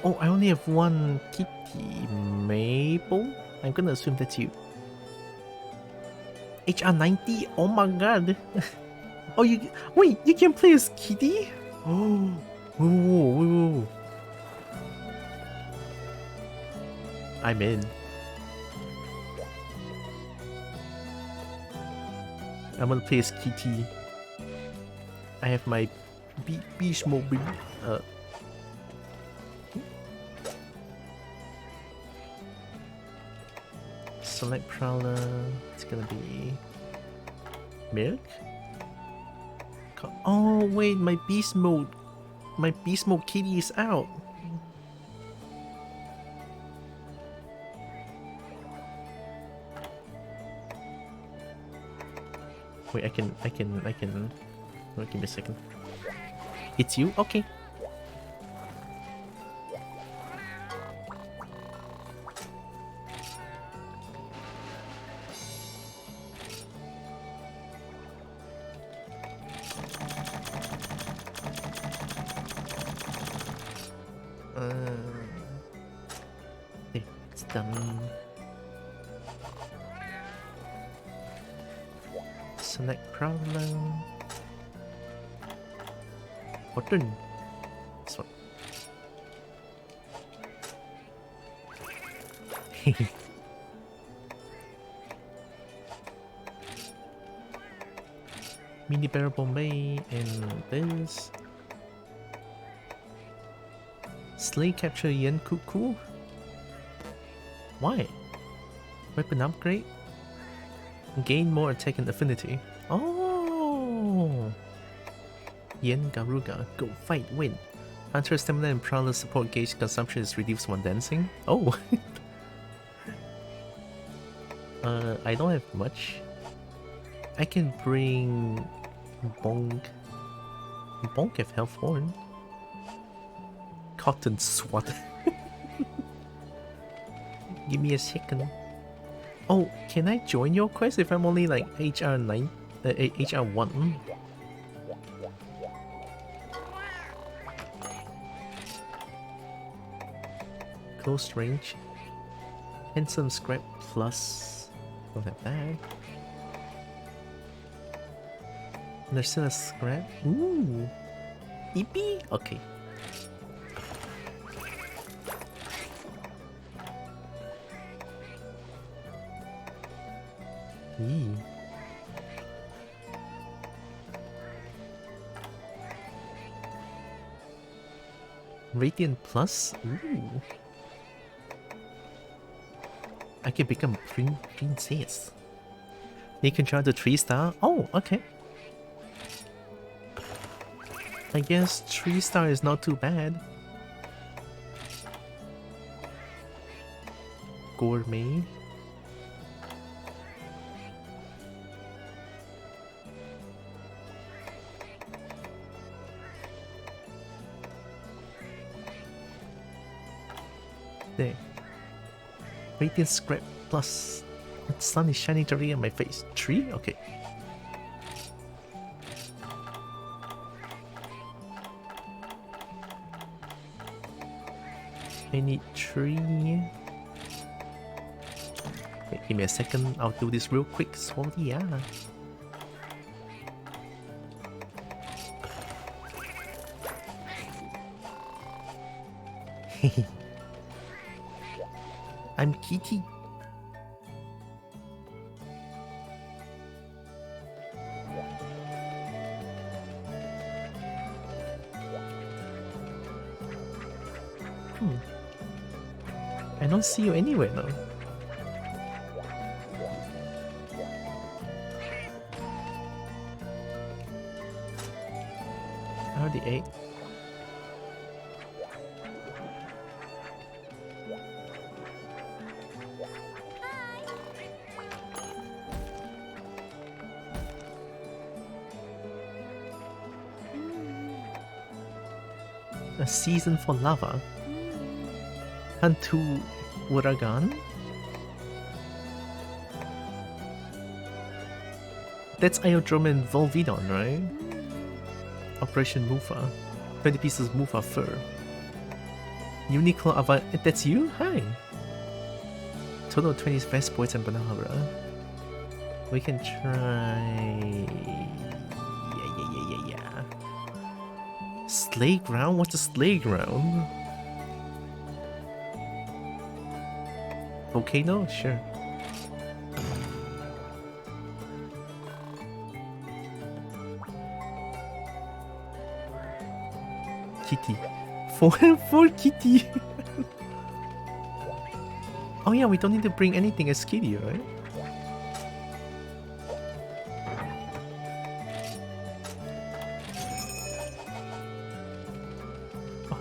Oh, I only have one kitty. Maple? I'm gonna assume that's you. HR 90? Oh my god! Oh, wait, you can play as kitty? Oh, whoa. I'm in. I'm gonna play as kitty. I have my beach mobile. Select Prowler. It's gonna be milk. Oh wait, my beast mode kitty is out. Wait, I can. Oh, give me a second. It's you? Okay. It's done. Select problem. Button. This one. Mini Barrel Bombay and this. Slay Capture Yen Cuckoo? Why? Weapon upgrade? Gain more attack and affinity. Oh! Yen Garuga. Go fight, win. Hunter stamina and prowler support gauge consumption is reduced when dancing. Oh! I don't have much. I can bring Bonk. Bonk have health horn. Cotton swat. Give me a second. Oh, can I join your quest if I'm only like HR 9? HR 1? Close range. Handsome scrap plus. Don't have that. There's still a scrap. Ooh. Yippee! Okay. Eee. Radiant Plus? Ooh. I can become princess. You can try the 3-star? Oh, okay. I guess 3-star is not too bad. Gourmet. There. Radiant Scrap Plus. The sun is shining directly on my face. 3? Okay. I need 3. Wait, give me a second. I'll do this real quick. So yeah. I'm Kitty. I don't see you anywhere now. I already ate. A season for lava. Hunt 2 Uragan? That's Iodrome and Volvidon, right? Operation Mufa. 20 pieces of Mufa fur. Uniqlo Avant. That's you? Hi. Total 20 vest points and Banabra. We can try. Yeah. Slay ground? What's a slay ground? Volcano? Sure. Kitty. For Kitty. Oh yeah, we don't need to bring anything as Kitty, right?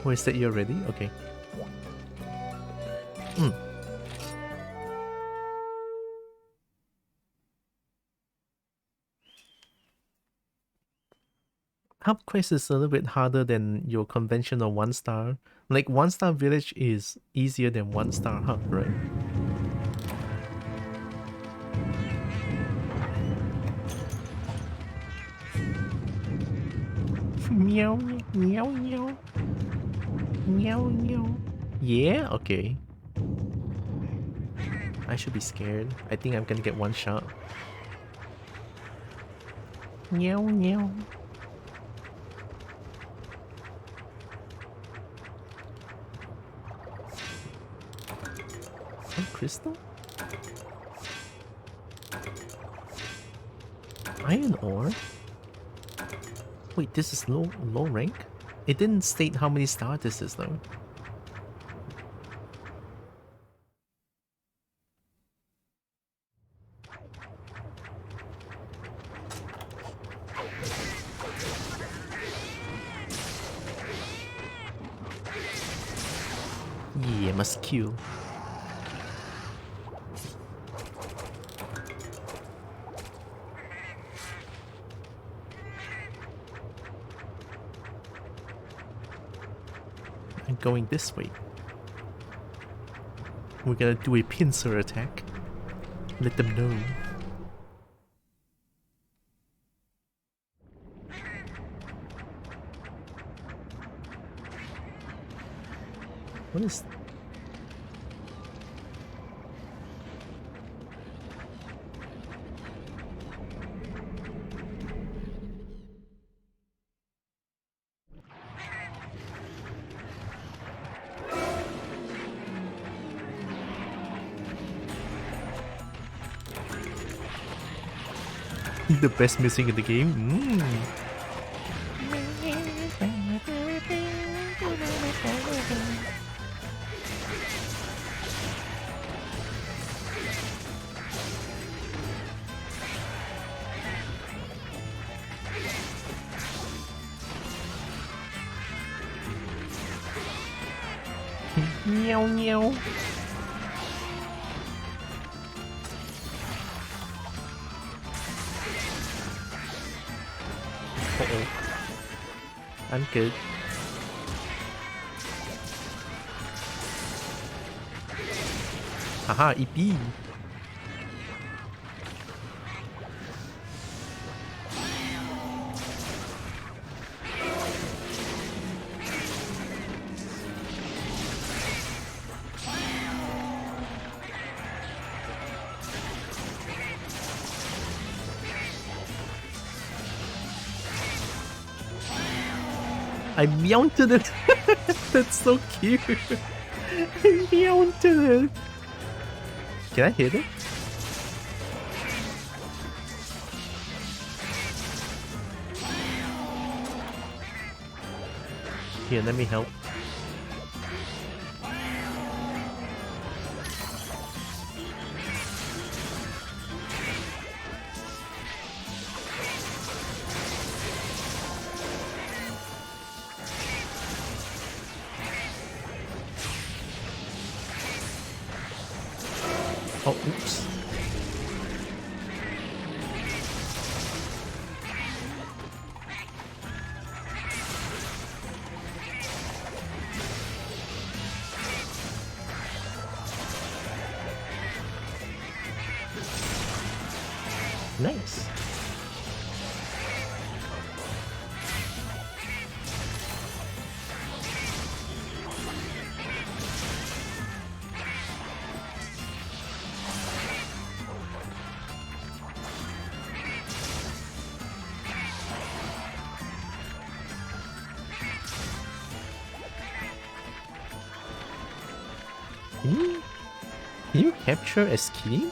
Oh, is that you already? Okay. Hub quest is a little bit harder than your conventional 1-star. Like 1-star village is easier than 1-star hub, right? Meow, meow, meow. Meow, meow. Yeah, okay. I should be scared. I think I'm gonna get one shot. Meow, meow. Some crystal? Iron ore? Wait, this is low rank? It didn't state how many stars this is though. Yeah, must kill. I'm going this way. We're gonna do a pincer attack. Let them know. What is... the best music in the game? Meow meow. I'm good. Haha, EP. I mounted it. That's so cute. I mounted it. Can I hit it? Here, let me help. Oh, oops. Nice. Can you capture a ski?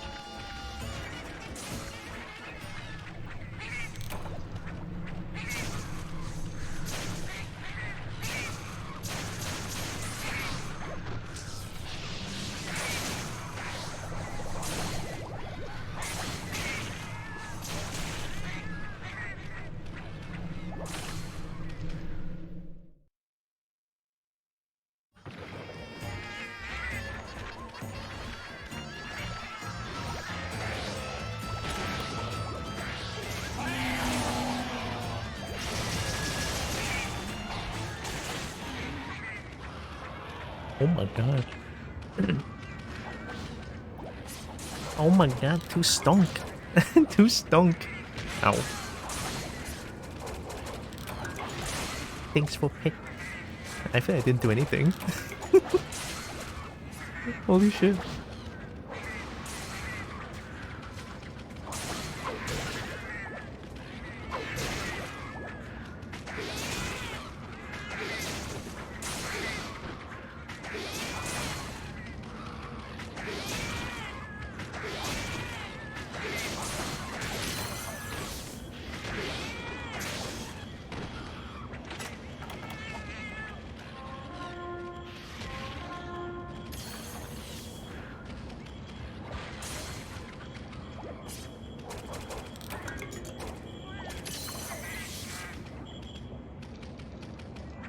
Oh my god. Oh my god, too stunk. Too stunk. Ow. Thanks for pet. I feel I didn't do anything. Holy shit.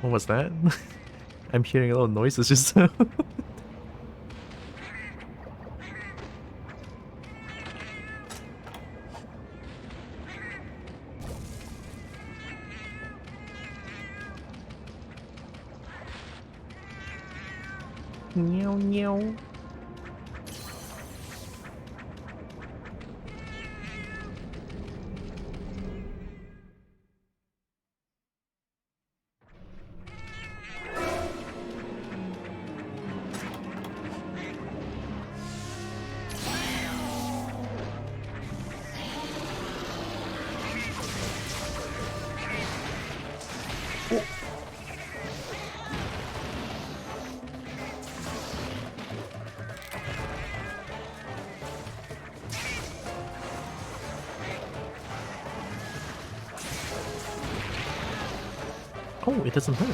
What was that? I'm hearing a lot of noises just now. Meow meow. Oh, it doesn't hurt.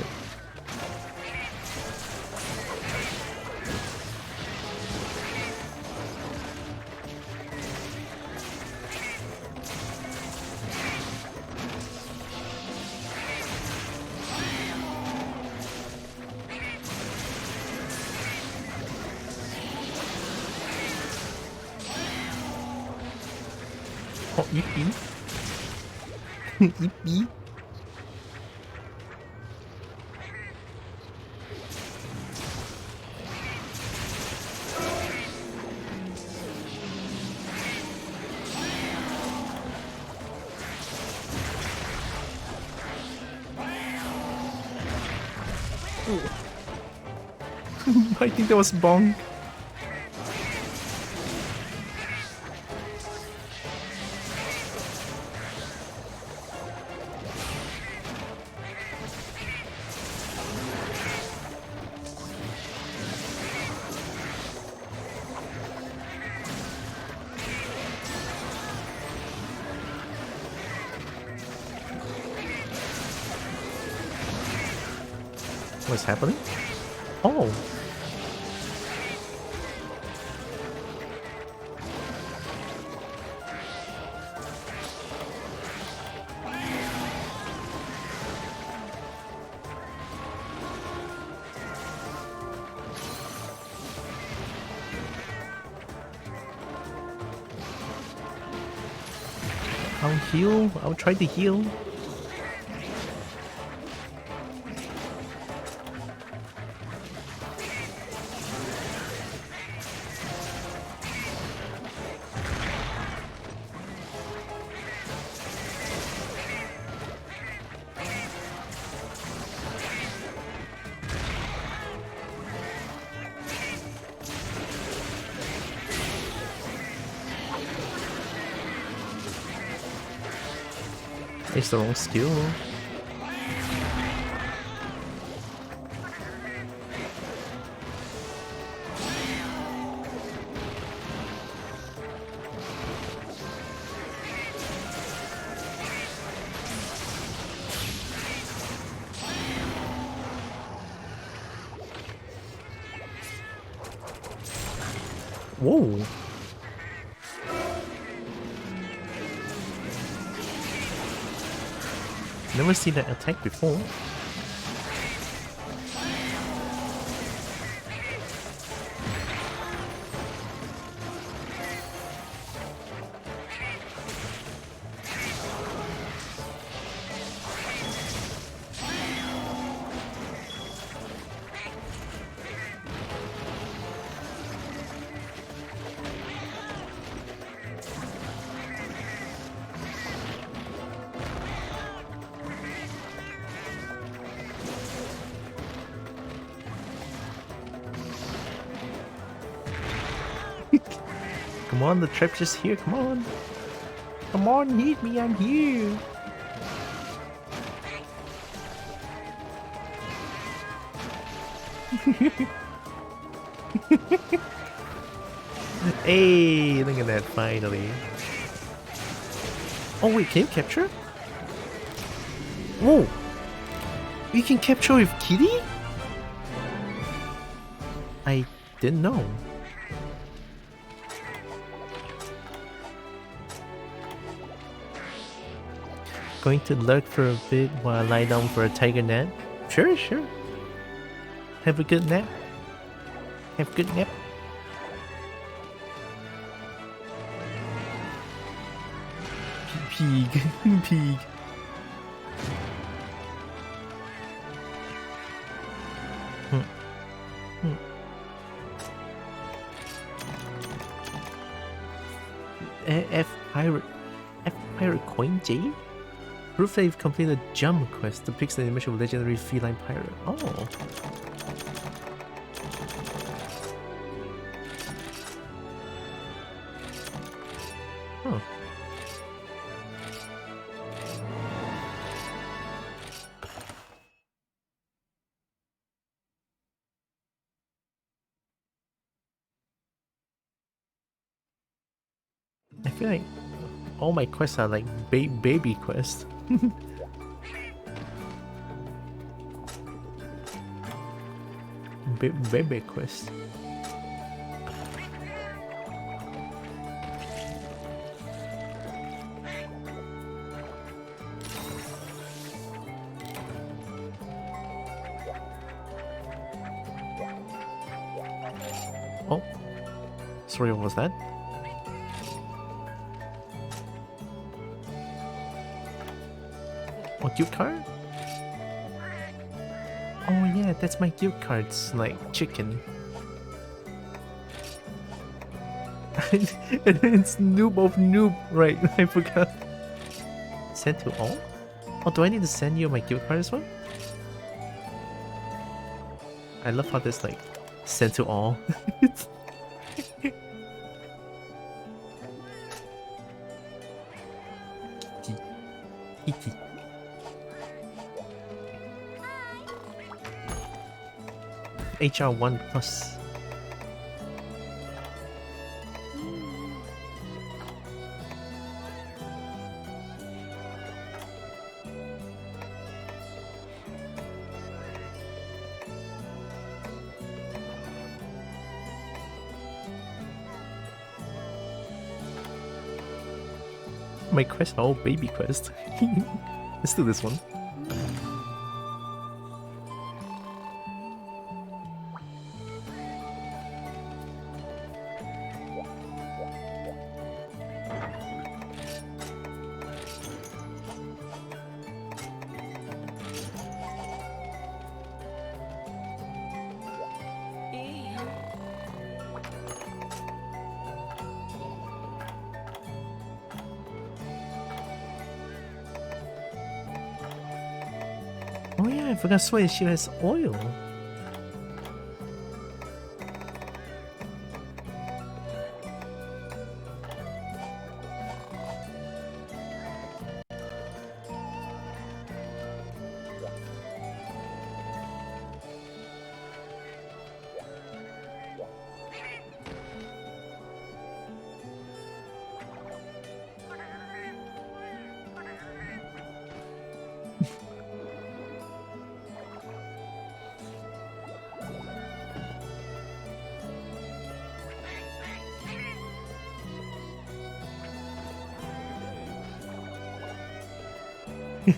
Oh, yippee. Yippee. I think that was bonk. What's happening? Oh. I'll heal. I'll try to heal. It's the wrong skill. Whoa. Never seen that attack before. Come on, the trap's just here, come on. Come on, need me, I'm here. Hey, look at that, finally. Oh wait, can you capture? Whoa! You can capture with Kitty? I didn't know. Going to lurk for a bit while I lie down for a tiger nap? Sure, sure. Have a good nap. Have a good nap. Pig. Pig. F pirate coin J? Proof that you've completed a jump quest depicts an image of a legendary feline pirate. Oh. Huh. I feel like all my quests are like baby quests. Baby quest. Oh, sorry, what was that? Oh, guild card? Oh yeah, that's my guild cards, like chicken. And it's noob of noob, right? I forgot. Send to all? Oh, do I need to send you my guild card as well? I love how this like send to all. HR1 plus. My quests are all baby quests. Let's do this one. Oh yeah, I forgot Sway, she has oil. You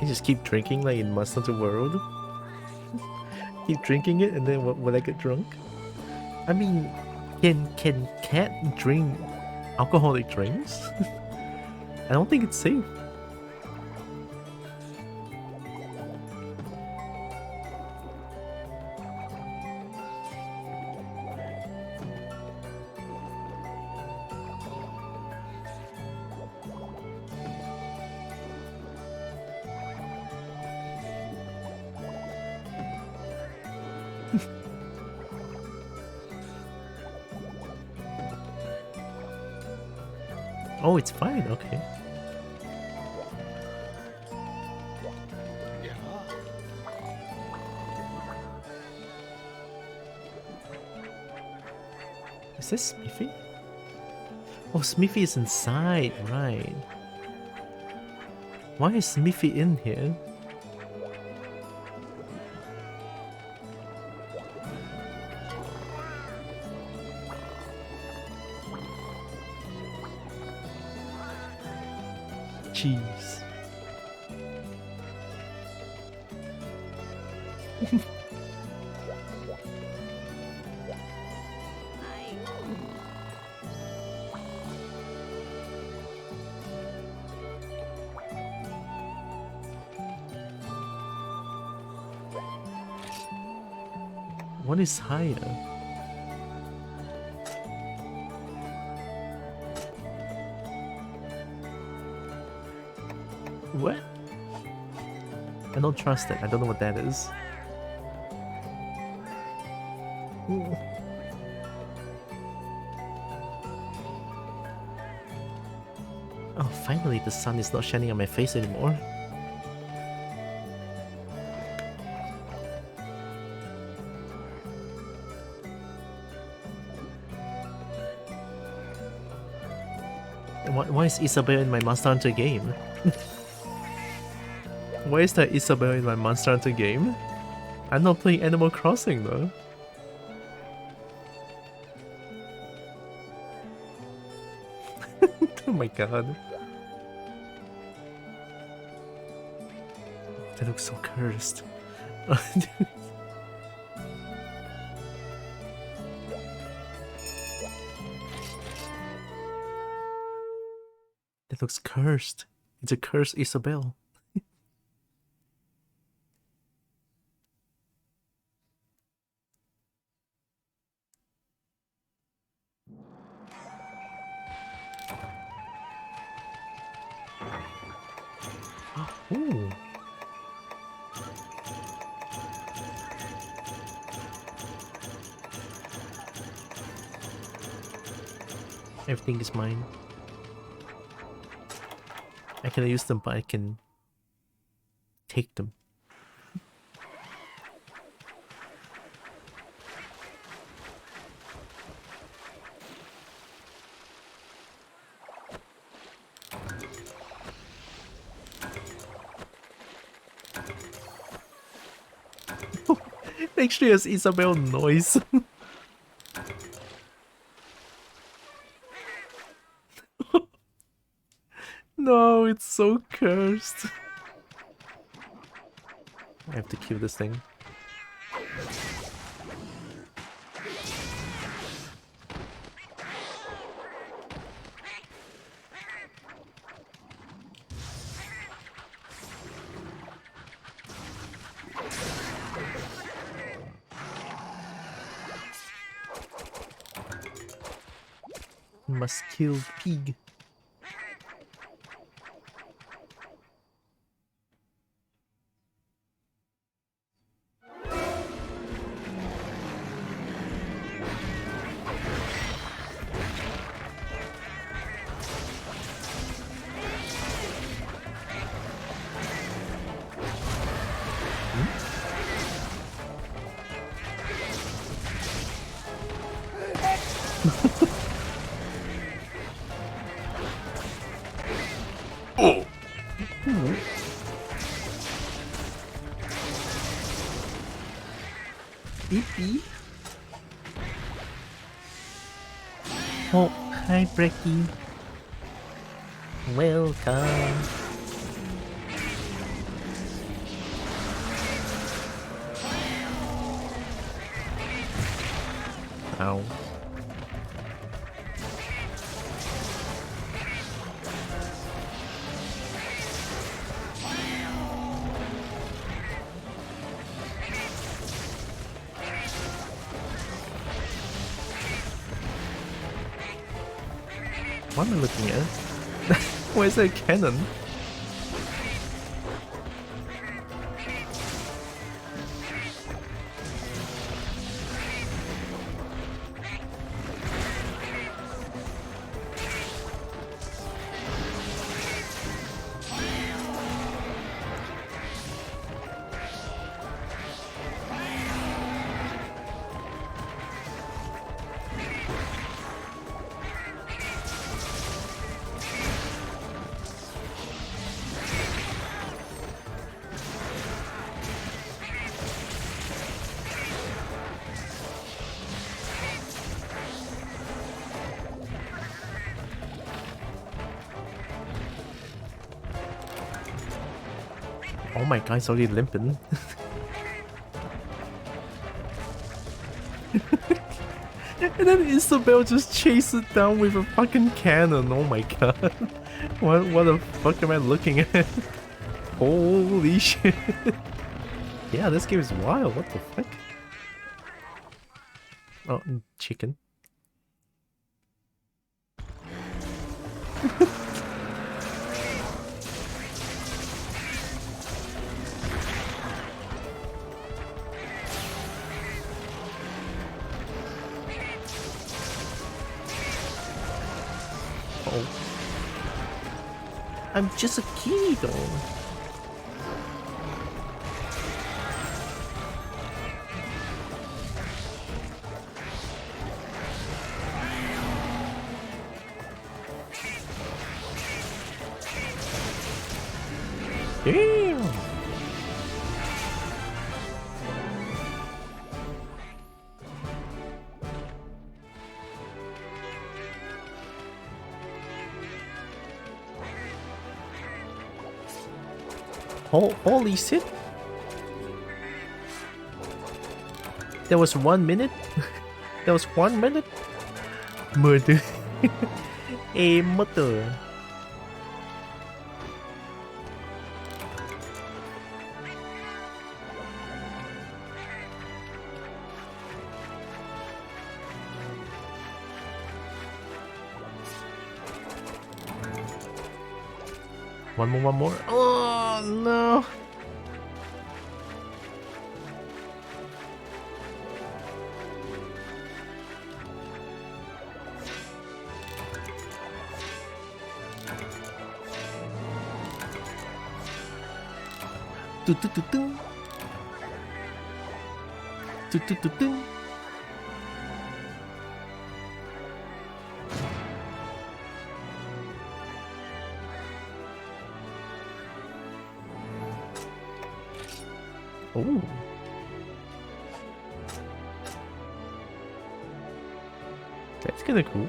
just keep drinking like in Monster Hunter World. Keep drinking it, and then will I get drunk? I mean, can cat drink alcoholic drinks? I don't think it's safe. Oh, it's fine, okay. Is this Smithy? Oh, Smithy is inside, right. Why is Smithy in here? Jeez. What is higher? What? I don't trust it. I don't know what that is. Ooh. Oh, finally the sun is not shining on my face anymore. Why is Isabelle in my Monster Hunter game? Why is that Isabelle in my Monster Hunter game? I'm not playing Animal Crossing though. Oh my god. That looks so cursed. That looks cursed. It's a cursed Isabelle. Ooh. Everything is mine. I can use them, but I can take them. Actually, has Isabelle noise. No, it's so cursed. I have to kill this thing. Must kill pig. Oh, hi, Brecky. Welcome. Ow. What am I looking at? Why is there a cannon? Oh my god, it's already limping. And then Isabel just chases it down with a fucking cannon. Oh my god. What the fuck am I looking at? Holy shit. Yeah, this game is wild. What the fuck? Oh, chicken. Oh. I'm just a kid though. Damn. Holy shit! There was 1 minute? There was 1 minute? Murder. A murder. One more. Oh no! Do-do-do-do. Do-do-do-do. Oh. That's kinda cool.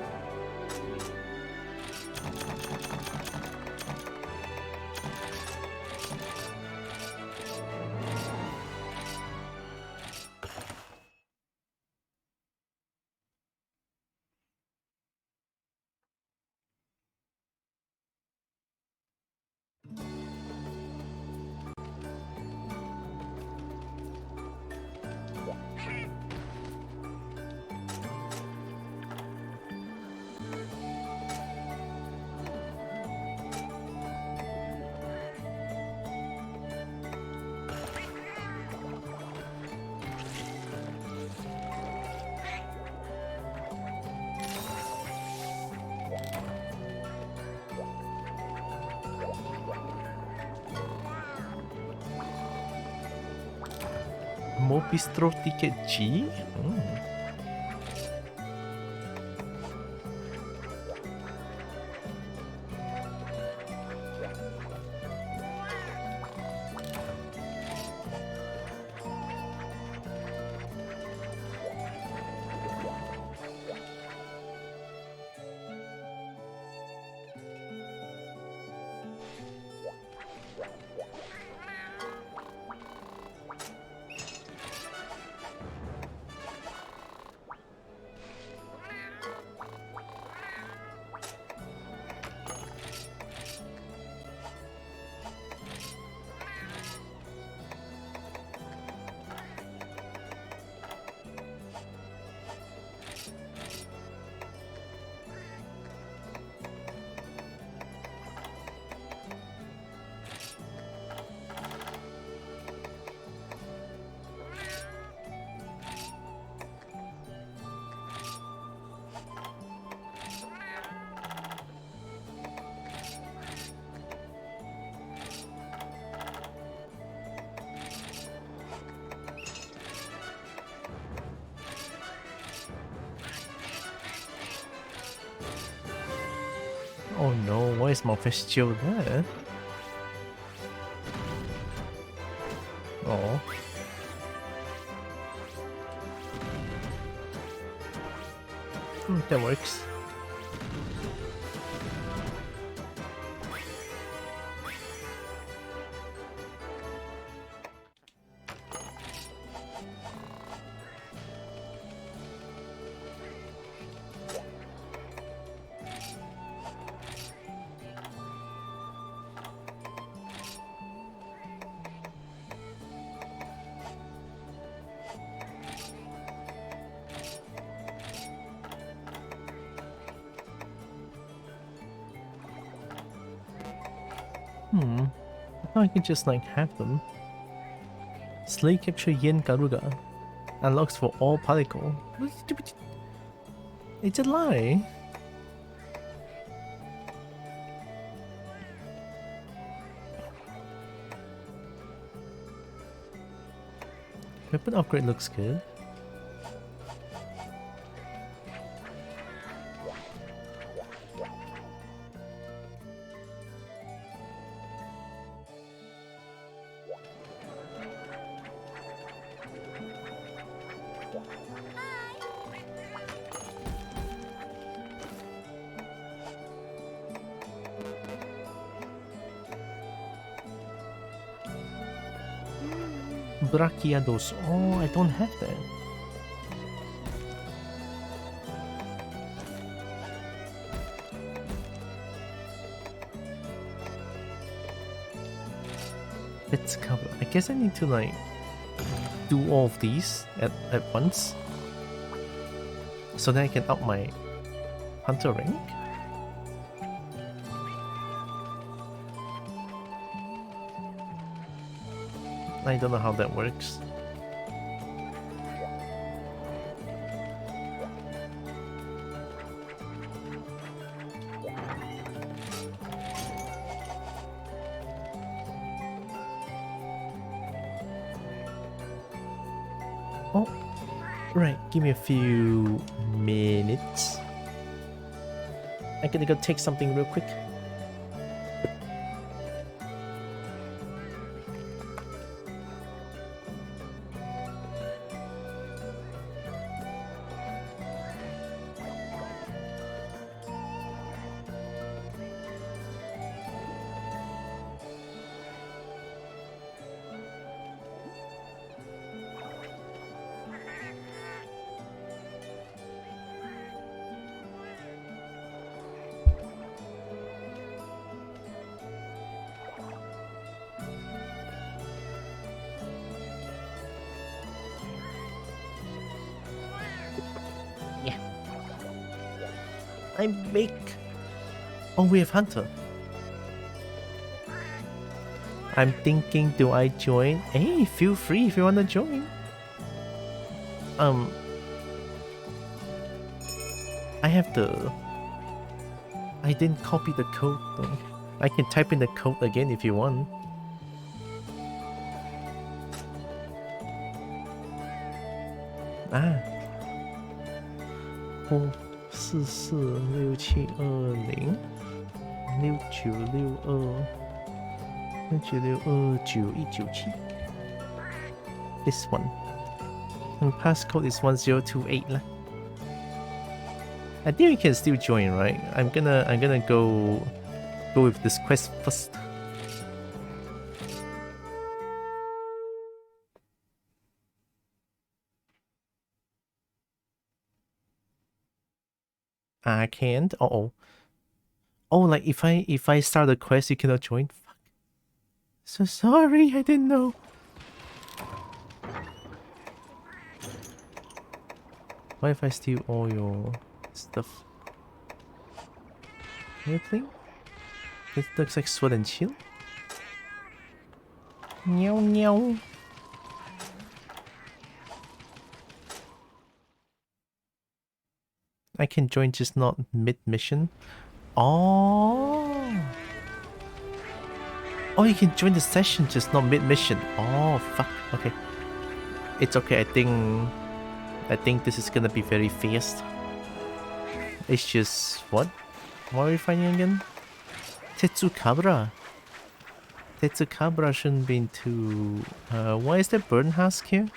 More bistro ticket G? Oh no, why is Monkfish still there? Oh. That works. I thought I could just like have them. Slay capture Yen Garuga. Unlocks for all particle. It's a lie. Weapon upgrade looks good. Brachiados. Oh, I don't have that. Let's cover. I guess I need to like do all of these at once, so that I can up my hunter rank. I don't know how that works. Oh, right. Give me a few minutes. I'm gonna go take something real quick. I make... Oh, we have Hunter. I'm thinking, do I join? Hey, feel free if you wanna join. I have the... I didn't copy the code though. I can type in the code again if you want. Ah. 44446762696262 This one. And passcode is 1028 lah. I think we can still join, right? I'm gonna go with this quest first. I can't. Oh, like if I start a quest, you cannot join. Fuck. So sorry, I didn't know. What if I steal all your stuff? Anything? This looks like Sword and Shield. Meow meow. I can join, just not mid-mission. Oh, you can join the session, just not mid-mission. Oh, fuck. Okay. It's okay. I think this is gonna be very fast. It's just... what? What are we fighting again? Tetsukabra. Tetsukabra shouldn't be too... why is there burn husk here?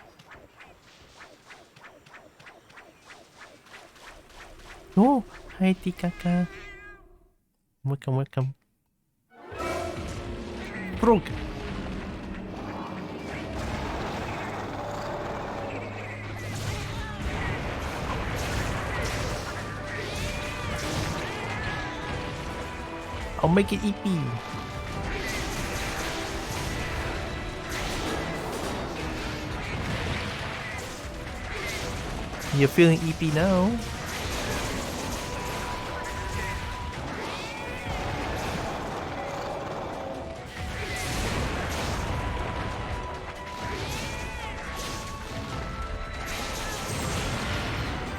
Oh! Hi Tikaka. Welcome, welcome. Frog! I'll make it EP. You're feeling EP now.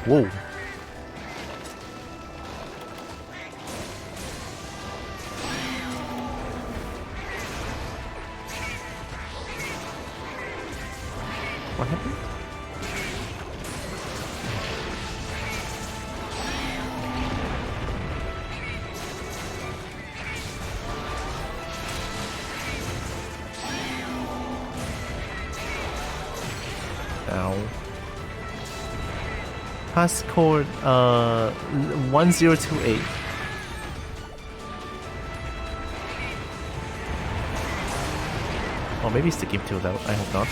Whoa. What happened? Ow. Passcode 1028. Or maybe it's the game too though, I hope not.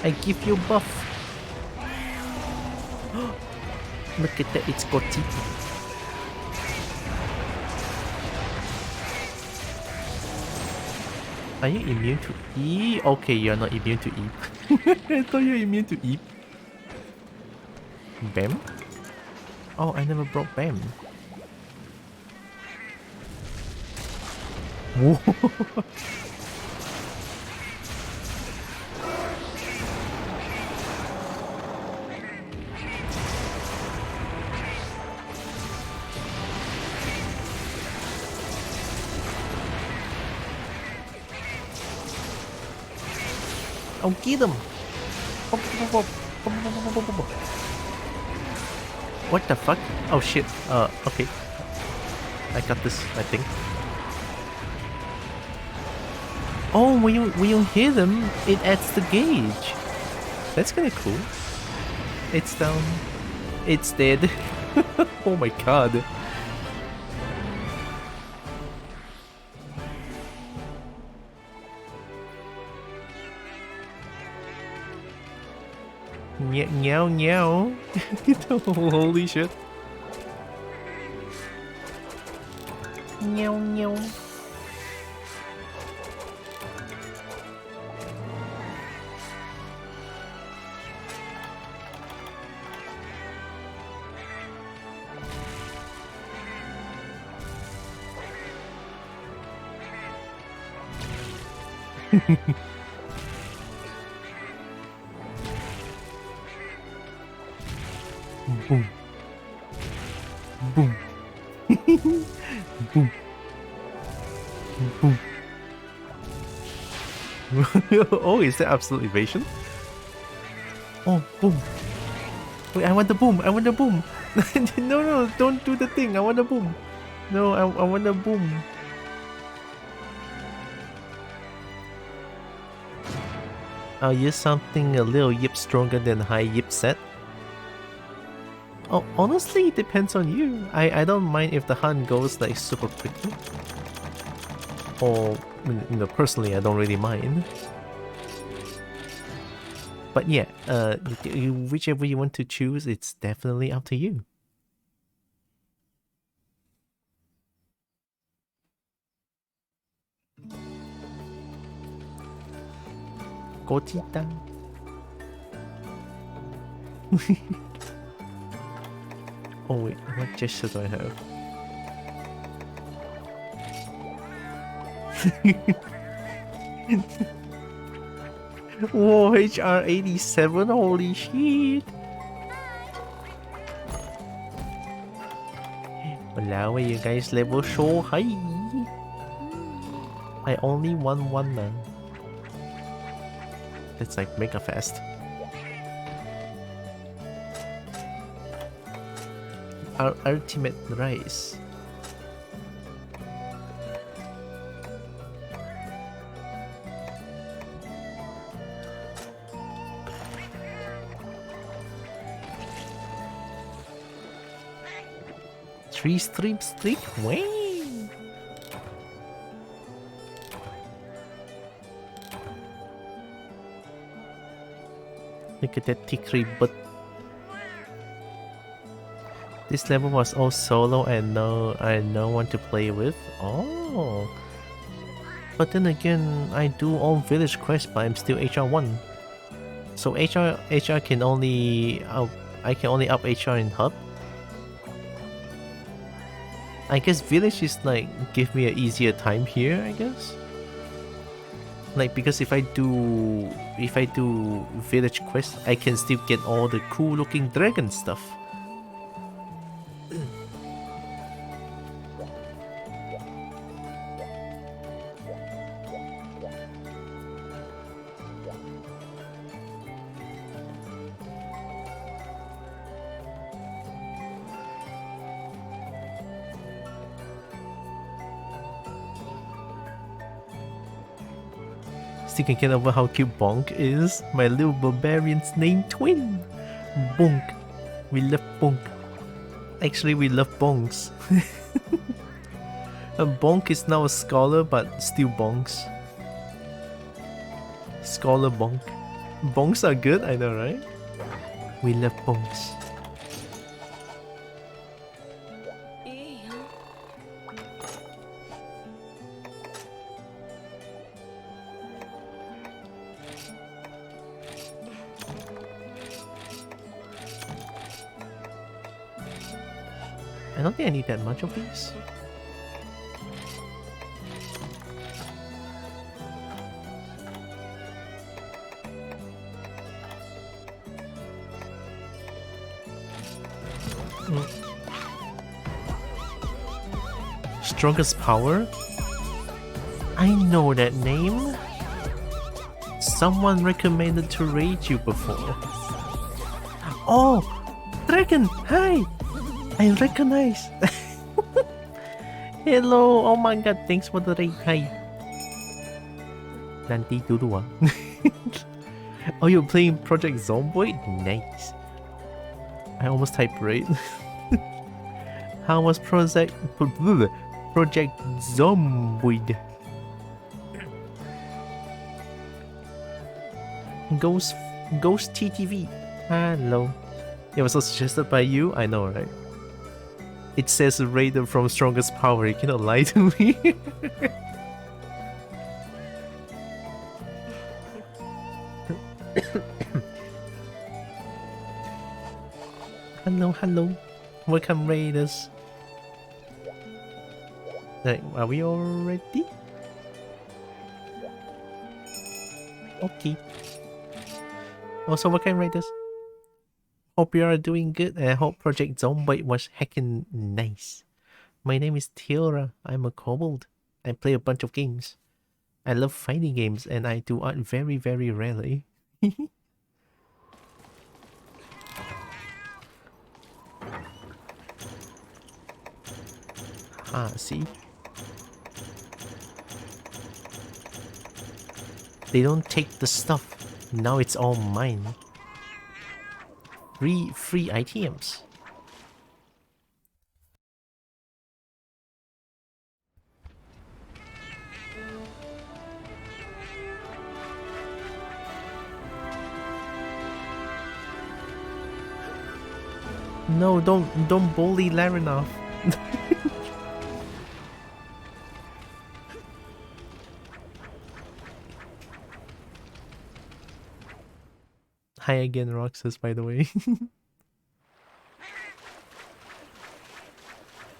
I give you buff. Look at that, it's got teeth. Are you immune to E? Okay, you're not immune to E. I thought you were immune to E. Bam? Oh, I never brought Bam. Whoa. Oh, get him! What the fuck? Oh shit. Okay. I got this, I think. Oh, when you hit him, it adds the gauge. That's kinda cool. It's down. It's dead. Oh my god. Meow meow. Holy shit. Meow meow. Boom. Boom. Boom. Boom. Oh, is that absolute evasion? Oh, boom. Wait, I want the boom. I want the boom. No, don't do the thing. I want the boom. No, I want the boom. I'll use something a little yip stronger than high yip set. Oh, honestly, it depends on you. I don't mind if the hunt goes like super quickly. Or, you know, personally, I don't really mind. But yeah, whichever you want to choose, it's definitely up to you. Gotita. Oh wait, what gesture do I have? Whoa, HR 87, holy shit! Allow you guys level so high. I only won one now. It's like mega fast. Our ultimate race. Three stream streak? Wait. Look at that tickery butt. This level was all solo and no one to play with. Oh. But then again, I do all village quests, but I'm still HR1. So HR can only I can only up HR in hub. I guess village is like give me an easier time here, I guess. Like because if I do village quest, I can still get all the cool looking dragon stuff. Still can get over how cute Bonk is. My little barbarian's named twin. Bonk. We love Bonk. Actually, we love Bonks. Bonk is now a scholar, but still Bonks. Scholar Bonk. Bonks are good, I know, right? We love Bonks. I don't think I need that much of these. Strongest power? I know that name. Someone recommended to raid you before. Oh! Dragon! Hi! I recognize! Hello! Oh my god, thanks for the raid. Hi! Nanti dulu ah. Oh, you're playing Project Zomboid? Nice. I almost typed raid. How was Project Zomboid? Ghost TTV. Hello. It was suggested by you? I know, right? It says Raider from Strongest Power. You cannot lie to me. Hello, hello. Welcome, Raiders. Right, are we all ready? Okay. Also, welcome, Raiders. Hope you are doing good and I hope Project Zombie was heckin' nice. My name is Tylra. I'm a kobold. I play a bunch of games. I love fighting games and I do art very, very rarely. See? They don't take the stuff. Now it's all mine. Free items. No, don't bully Larinov. Hi again, Roxas, by the way.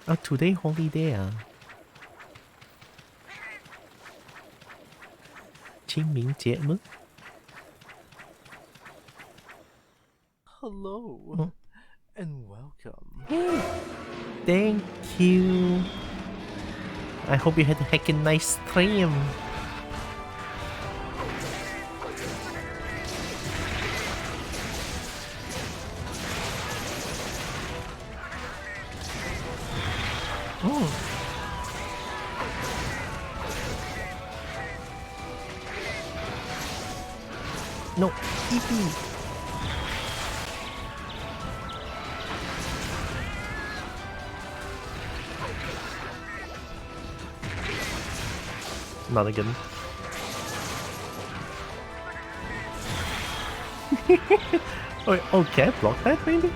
Oh, today holiday ah. 清明节吗? Hello. and welcome. Thank you. I hope you had a heckin' nice stream. No, EP. Not again. Oh, can I block that maybe?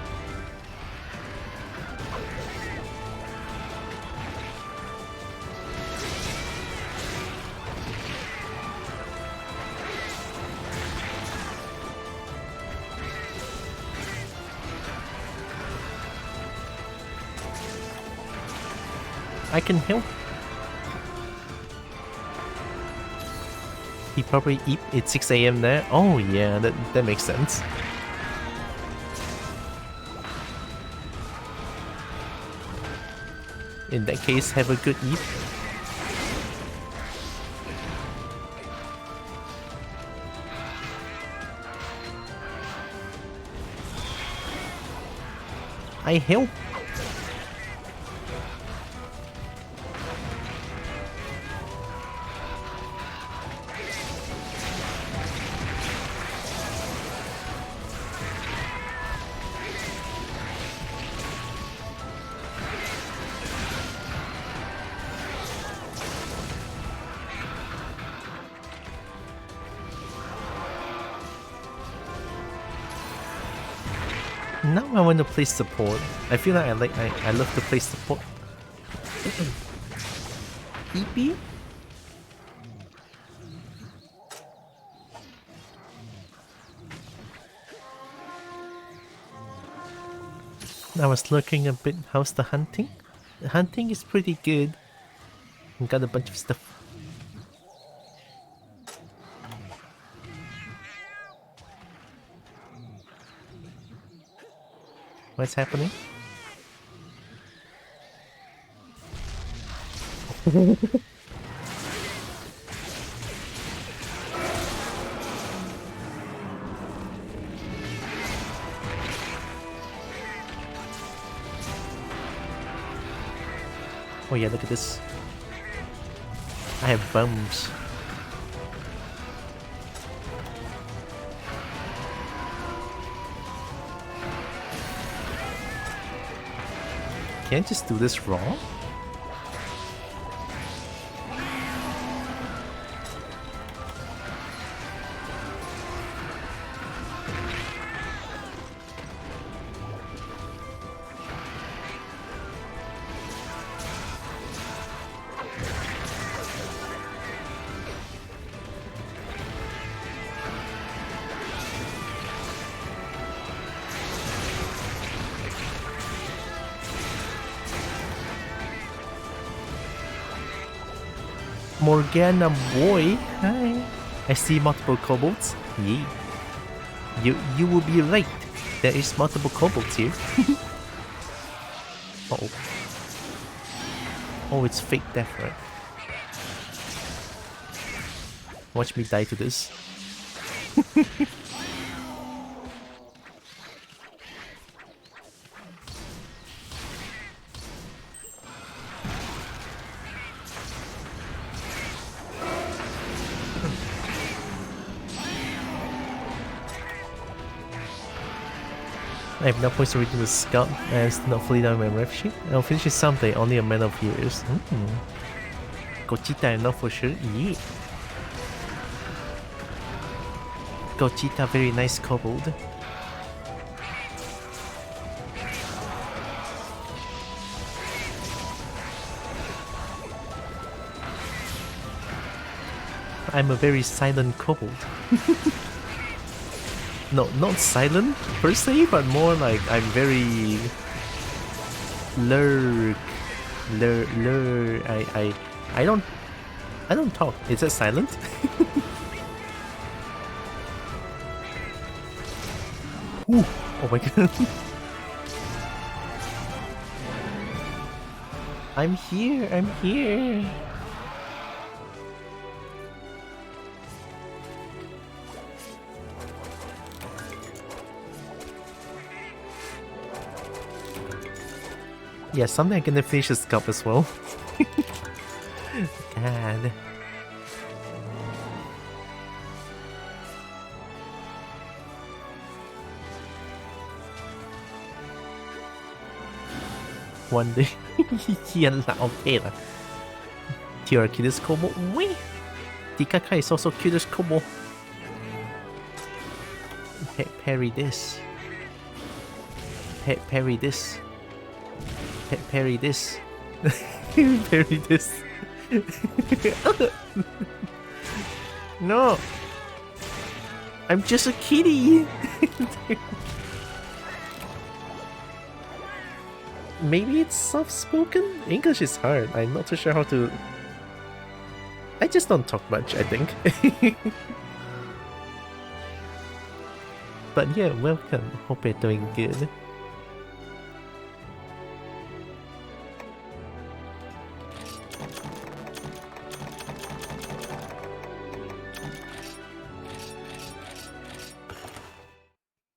I can help. He probably eat at 6 AM there. Oh yeah, that makes sense. In that case, have a good eat. I help. Now I want to play support. I feel like I love to play support. EP? I was looking a bit. How's the hunting? The hunting is pretty good. We got a bunch of stuff. What's happening? Oh yeah, look at this. I have bums. Can't just do this raw? Morgana boy, hi. I see multiple kobolds. Yeah. You will be right. There is multiple kobolds here. Uh-oh. Oh, it's fake death, right? Watch me die to this. I have no points to redeem the scout and still not fully done my ref sheet. I'll finish it someday, only a matter of years. Gogeta, I know for sure. Yeah. Gogeta, very nice kobold. I'm a very silent kobold. No, not silent per se, but more like I'm very lurk. I don't talk. Is that silent? Ooh, oh my god. I'm here, I'm here. Yeah, someday I'm gonna finish this cup as well. God. One day. Yan lang, okay lang. Tylra cutest Kobo. Wait! Tikaka is also cutest Kobo. Parry this. Parry this. Parry this. Parry this. No! I'm just a kitty! Maybe it's soft-spoken? English is hard. I'm not too sure how to... I just don't talk much, I think. But yeah, welcome. Hope you're doing good.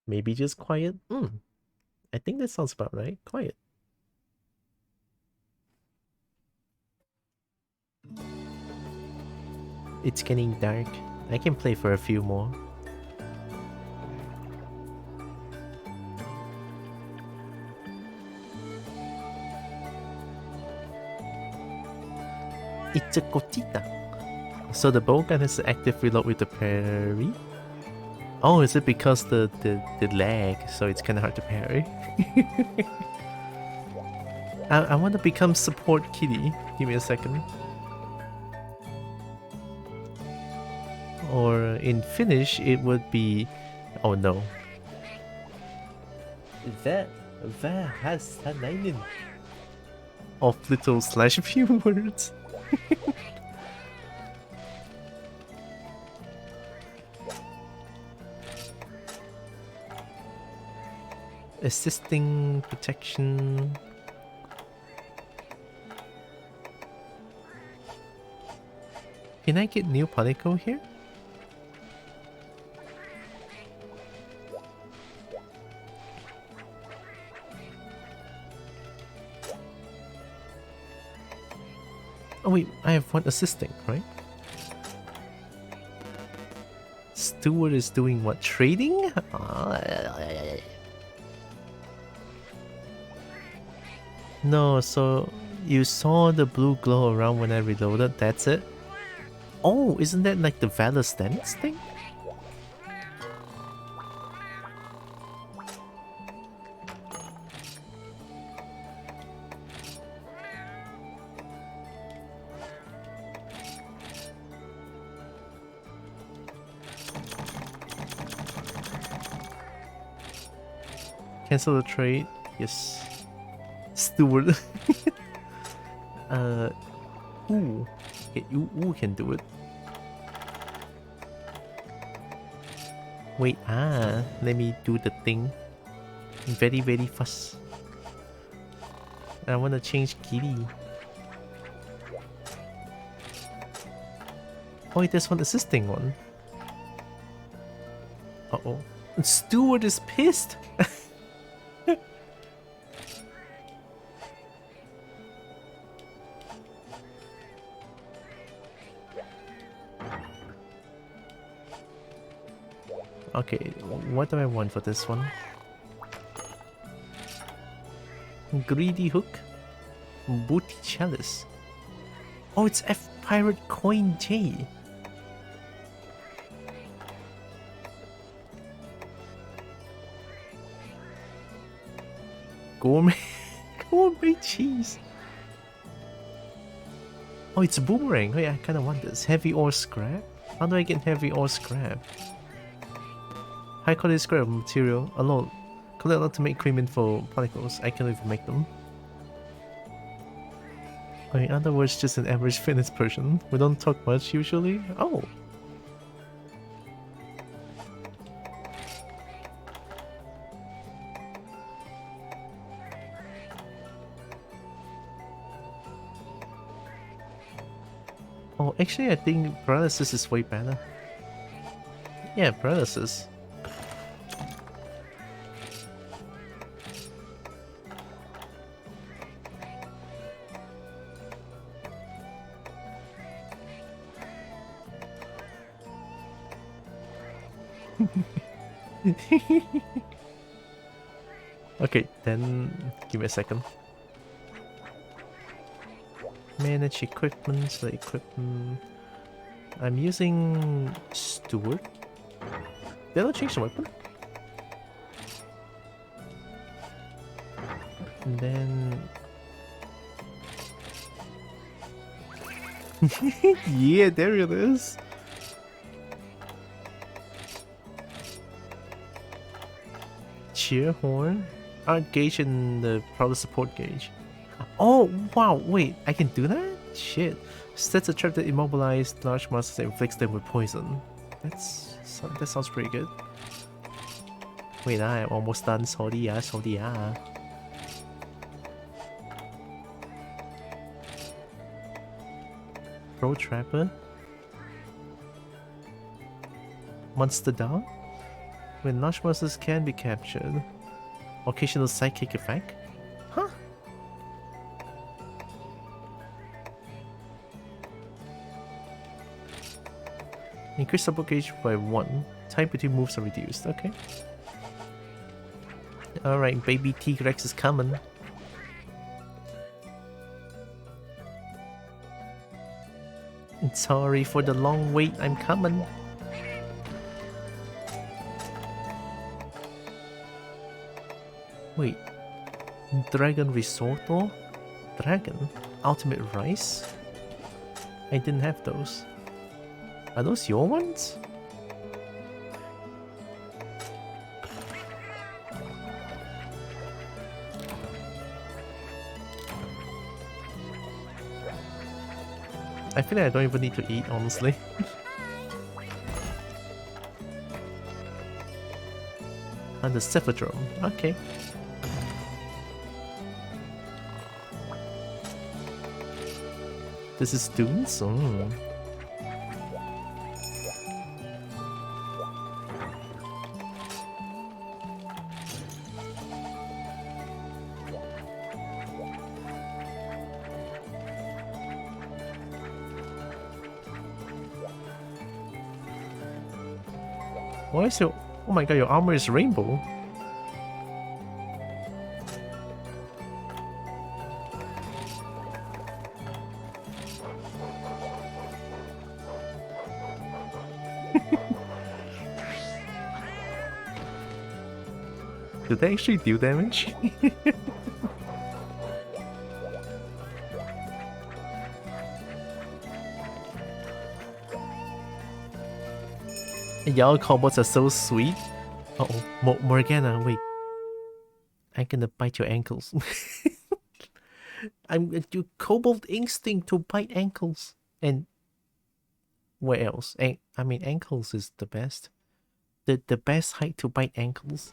Maybe just quiet? I think that sounds about right. Quiet. It's getting dark. I can play for a few more. It's a cotita. So the bowgun has to active reload with the parry? Oh, is it because the lag, so it's kinda hard to parry? I want to become support kitty. Give me a second. Or in Finnish, it would be... Oh no. That has a of little slash few words. Assisting, protection. Can I get new particle here? Oh wait, I have one assisting, right? Steward is doing what? Trading? No, so you saw the blue glow around when I reloaded, that's it? Oh, isn't that like the Valor stance thing? Cancel the trade. Yes. Steward. Ooh. Okay, ooh can do it. Wait, let me do the thing. Very, very fast. I wanna change kitty. Oh wait, there's one assisting one. Uh-oh. Steward is pissed! Okay, what do I want for this one? Greedy hook? Booty chalice. Oh, it's F pirate coin J. Gourmet gourmet cheese. Oh, it's a boomerang. Oh yeah, I kinda want this. Heavy ore scrap? How do I get heavy ore scrap? High quality scrap material alone. Collect a lot to make cream info particles. I can't even make them. Or in other words, just an average fitness person. We don't talk much usually. Oh. Oh, actually, I think paralysis is way better. Yeah, paralysis. Okay, then give me a second. Manage equipment, select equipment. I'm using Steward. Did I change the weapon? And then... yeah, there it is. Cheer horn. Art gauge and the power support gauge. Oh, wow, wait, I can do that? Shit. Sets a trap that immobilizes large monsters and inflicts them with poison. That sounds pretty good. Wait, I'm almost done. Sorry. Pro Trapper. Monster down. When large monsters can be captured. Occasional psychic effect. Huh? Increase support gauge by 1. Time between moves are reduced. Okay. Alright, baby T-Rex is coming. Sorry for the long wait, I'm coming. Wait. Dragon Risotto? Dragon? Ultimate Rice? I didn't have those. Are those your ones? I feel like I don't even need to eat, honestly. And the Cephadrome. Okay. This is Dunes? Oh. Why is your... Oh my god, your armor is rainbow. Did they actually do damage? Y'all cobots are so sweet. Uh-oh, Morgana, wait. I'm gonna bite your ankles. I'm gonna do Cobalt Instinct to bite ankles. And where else? I mean, ankles is the best. The best height to bite ankles.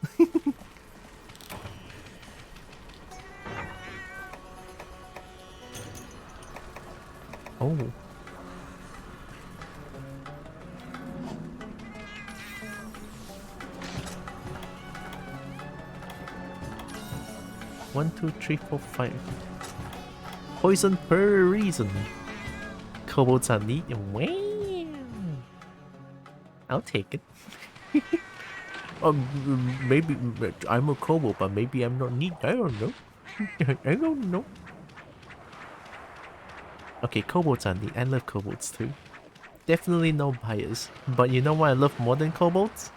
Oh. One, two, three, four, 5. Poison per reason. Kobolds are neat and wow. I'll take it. Maybe I'm a kobold, but maybe I'm not neat. I don't know. I don't know. Okay, kobolds are neat. I love kobolds too. Definitely no bias. But you know what I love more than kobolds?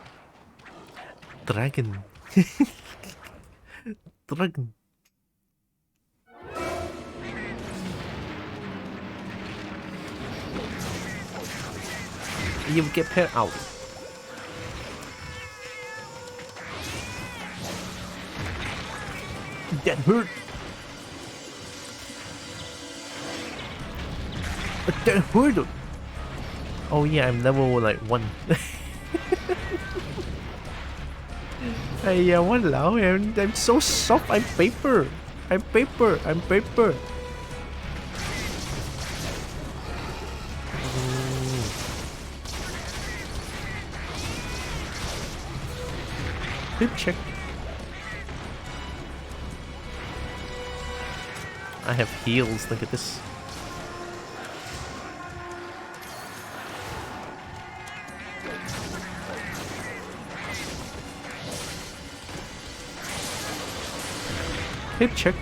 Dragon. Dragon. You get paired out. That hurt. That hurt. Oh yeah, I'm level like 1. Hey, yeah, walao, I'm so soft. I'm paper. I'm paper. I'm paper. Hip check. I have heals, look at this. Hip check.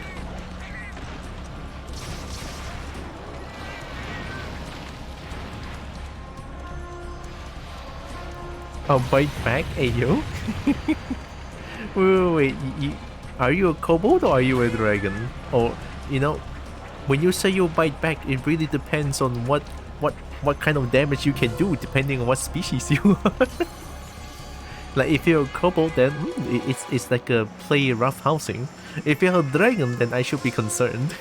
Oh, bite back, ayo. Wait, are you a kobold or are you a dragon? Or, you know, when you say you bite back, it really depends on what kind of damage you can do, depending on what species you are. Like, if you're a kobold, then it's like a play rough housing. If you're a dragon, then I should be concerned.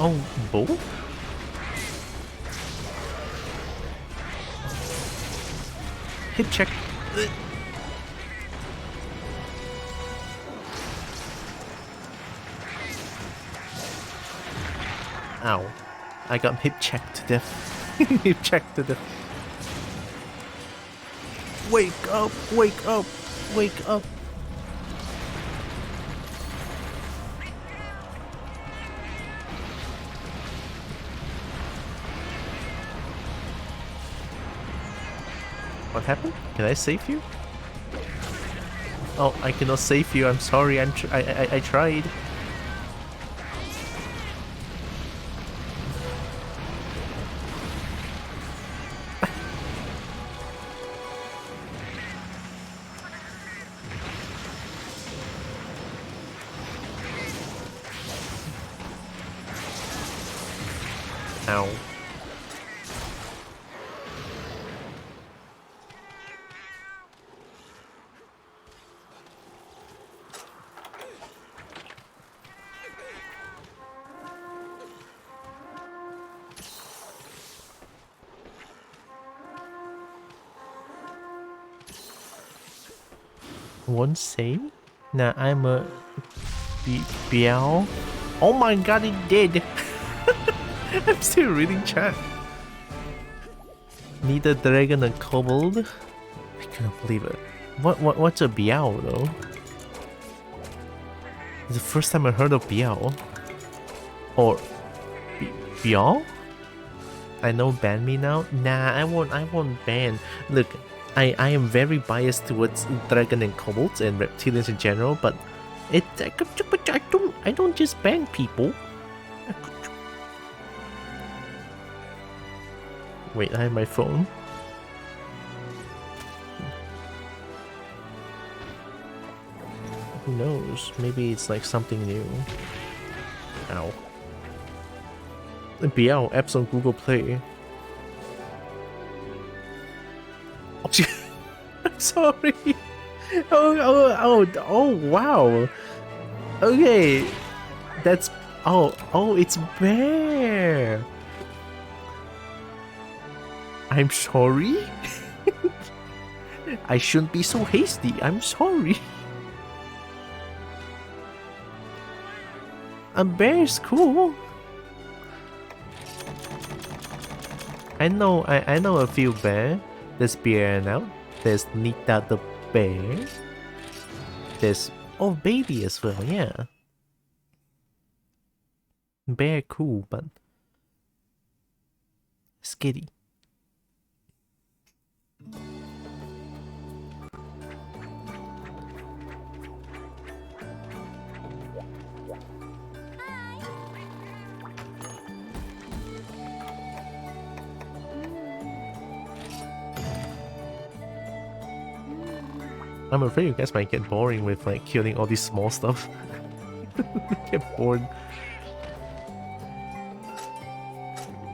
Oh, bull? Hip check. Ow. I got hip checked to death. Hip checked to death. Wake up! Wake up! Wake up! What happened? Can I save you? Oh, I cannot save you. I'm sorry. I tried. Ow. Won't say? Nah, I'm a Biao. Oh my god, it did! I'm still reading chat. Neither dragon or kobold? I cannot believe it. What's a Biao though? It's the first time I heard of Biao. Or Biao? I know ban me now? Nah, I won't ban. Look, I am very biased towards dragon and kobolds and reptilians in general, but I don't just ban people. Wait, I have my phone. Who knows? Maybe it's like something new. Ow. BL apps on Google Play. I'm sorry. Oh, wow. Okay. That's... Oh, it's Bear. I'm sorry? I shouldn't be so hasty. I'm sorry. A bear is cool. I know a few bear. There's Bear now. There's Nita the bear. There's baby as well, yeah. Bear cool, but skitty. I'm afraid you guys might get boring with like killing all these small stuff. Get bored.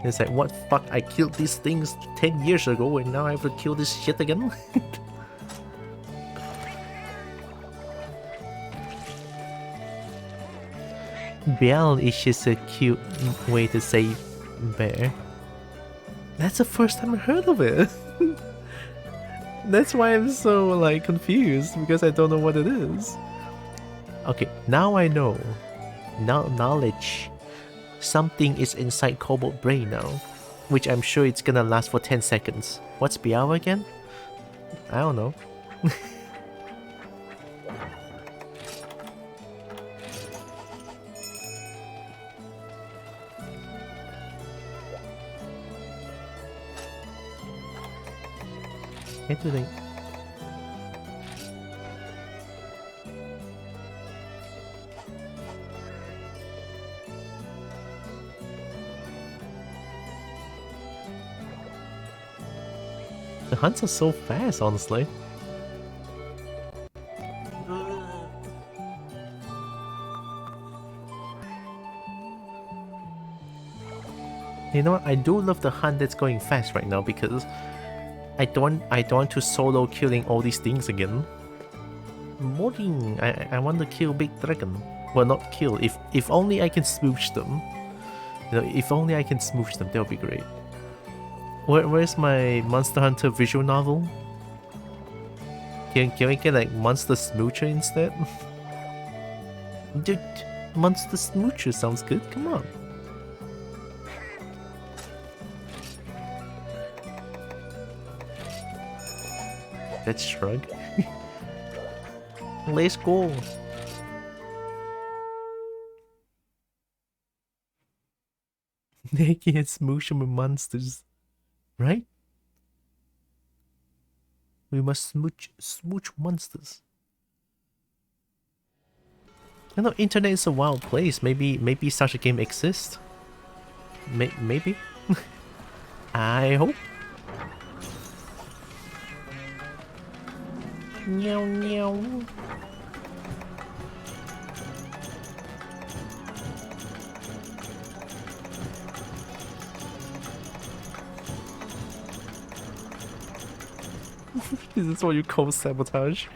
It's like, what fuck, I killed these things 10 years ago and now I have to kill this shit again? Bial is just a cute way to say bear. That's the first time I heard of it. That's why I'm so like confused, because I don't know what it is. Okay, now I know. Now knowledge. Something is inside Kobo brain now, which I'm sure it's gonna last for 10 seconds. What's Biao again? I don't know. Today. The hunts are so fast, honestly. You know what? I do love the hunt that's going fast right now, because I don't want to solo killing all these things again. Modding. I want to kill big dragon. Well, not kill. If only I can smooch them. You know, if only I can smooch them, that would be great. Where's my Monster Hunter visual novel? Can I get like Monster Smoocher instead? Dude, Monster Smoocher sounds good. Come on. Let's shrug. Let's go. They can't smooch them with monsters, right? We must smooch monsters. I know internet is a wild place. Maybe such a game exists. Maybe. I hope. Meow meow. This is what you call sabotage.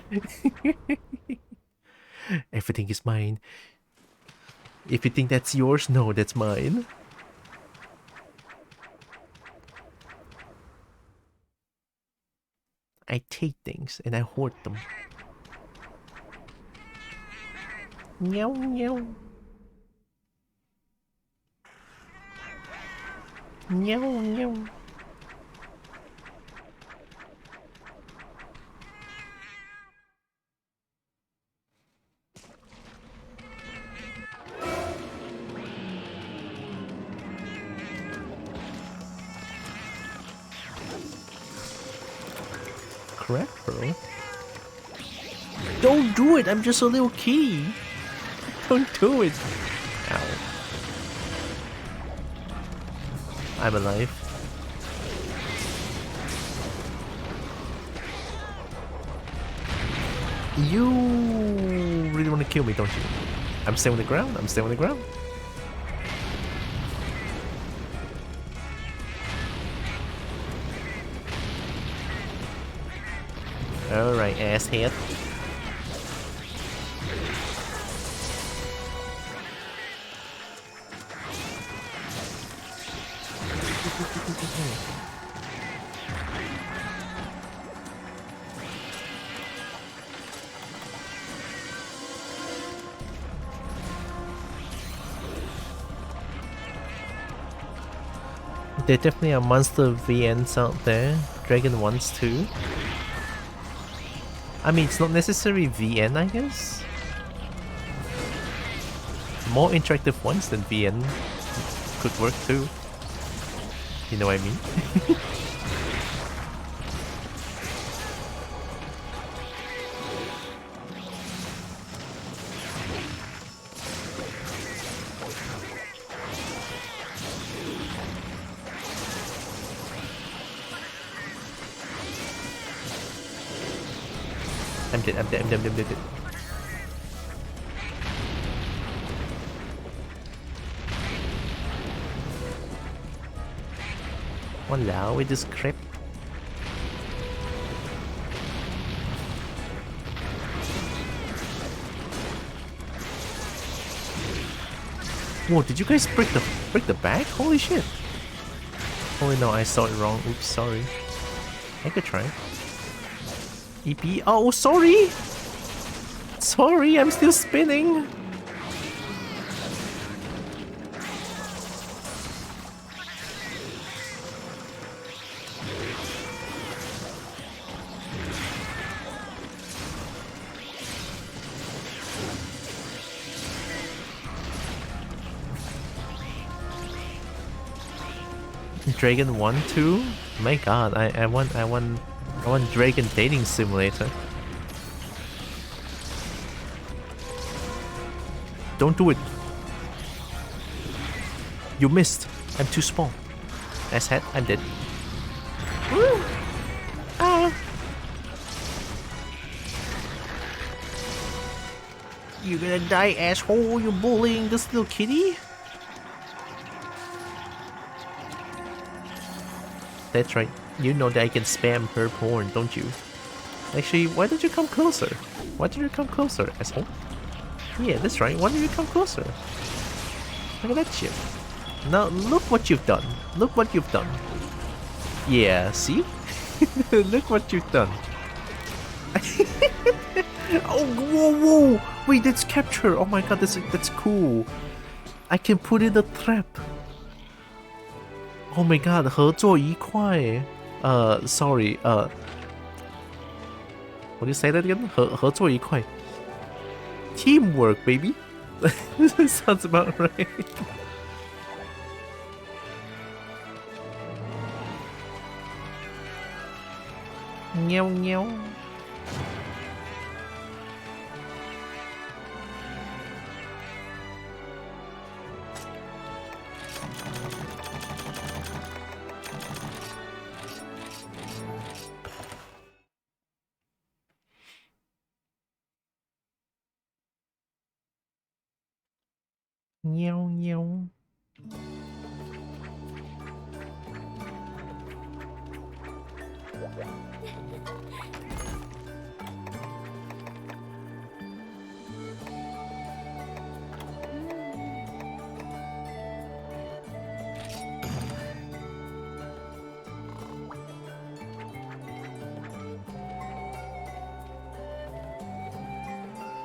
Everything is mine. If you think that's yours, no, that's mine. I take things and I hoard them. Meow meow. Meow meow. Correct, bro. Don't do it! I'm just a little key! Don't do it! Ow. I'm alive. You really want to kill me, don't you? I'm staying on the ground, I'm staying on the ground. Alright, asshead. There definitely are monster VNs out there. Dragon ones too. I mean, it's not necessarily VN, I guess. More interactive ones than VN could work too. You know what I mean? I'm dead. Walao with this crap. Whoa, did you guys break the bag? Holy shit. Oh wait, no, I saw it wrong. Oops, sorry. I could try. EP. Oh, sorry! Sorry, I'm still spinning. Dragon 1, 2? My god, I want Dragon Dating Simulator. Don't do it. You missed. I'm too small. Nice head, I'm dead. Woo! Ah. You gonna die, asshole. You're bullying this little kitty? That's right. You know that I can spam her porn, don't you? Actually, why don't you come closer? Why don't you come closer, asshole? Yeah, that's right. Why don't you come closer? Look at that shit. Now, look what you've done. Look what you've done. Yeah, see? Look what you've done. Oh, whoa, whoa! Wait, that's capture. Oh my god, that's cool. I can put in a trap. Oh my god, 合作愉快. Sorry, what do you say that again? 合作愉快. Teamwork, baby. Sounds about right. Meow meow. Meow meow.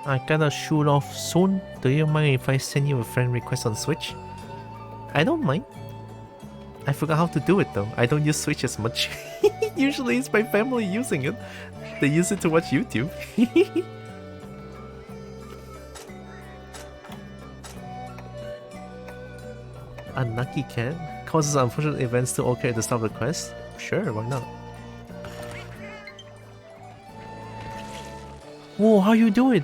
I gotta shoot off soon. Do you mind if I send you a friend request on Switch? I don't mind. I forgot how to do it though. I don't use Switch as much. Usually it's my family using it. They use it to watch YouTube. Unlucky cat? Causes unfortunate events to occur at the start of the quest? Sure, why not? Whoa, how you do it?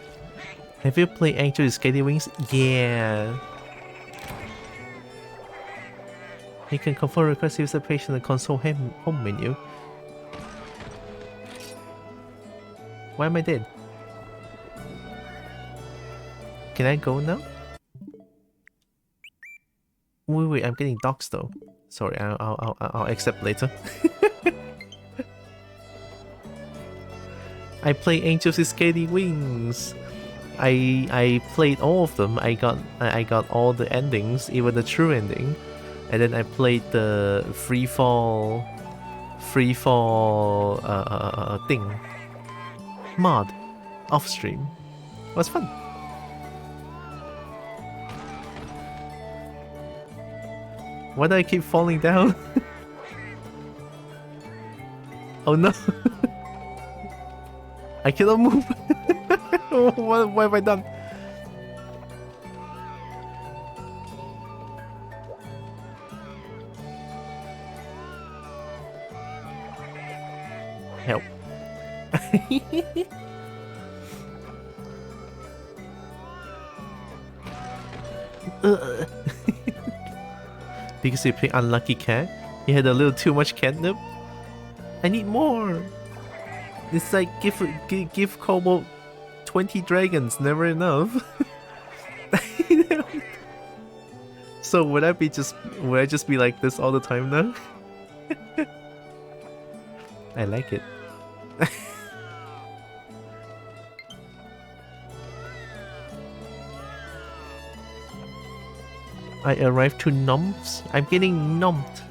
Have you played Angel Skating Wings? Yeah. You can confirm request user page in the console home menu. Why am I dead? Can I go now? Wait, I'm getting doxed though. Sorry, I'll accept later. I play Angels Skating Wings. I played all of them. I got all the endings, even the true ending, and then I played the free fall thing mod off stream. It was fun. Why do I keep falling down? Oh no! I cannot move. What have I done? Help. Because you picked Unlucky Cat? You had a little too much catnip? I need more! It's like give Kobo 20 dragons, never enough. So would I just be like this all the time now? I like it. I arrived to Noms. I'm getting numbed.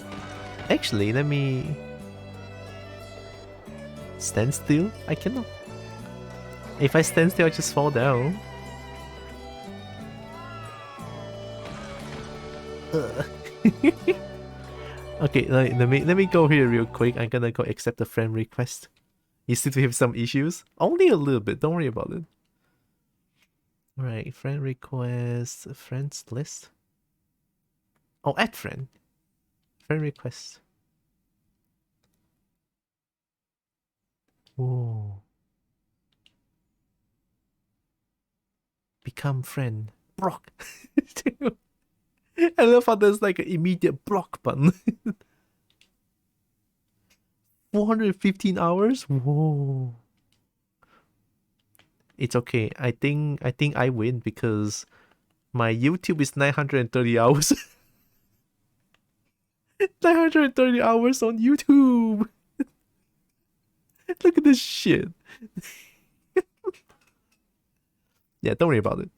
Actually, let me... Stand still? I cannot. If I stand still, I just fall down. Okay, let me go here real quick. I'm gonna go accept a friend request. You seem to have some issues. Only a little bit, don't worry about it. Alright, friend request, friends list. Oh, add friend. Friend request. Whoa. Become friend. Block. I love how there's like an immediate block button. 415 hours? Whoa. It's okay. I think I win because my YouTube is 930 hours. 930 hours on YouTube. Look at this shit. Yeah, don't worry about it.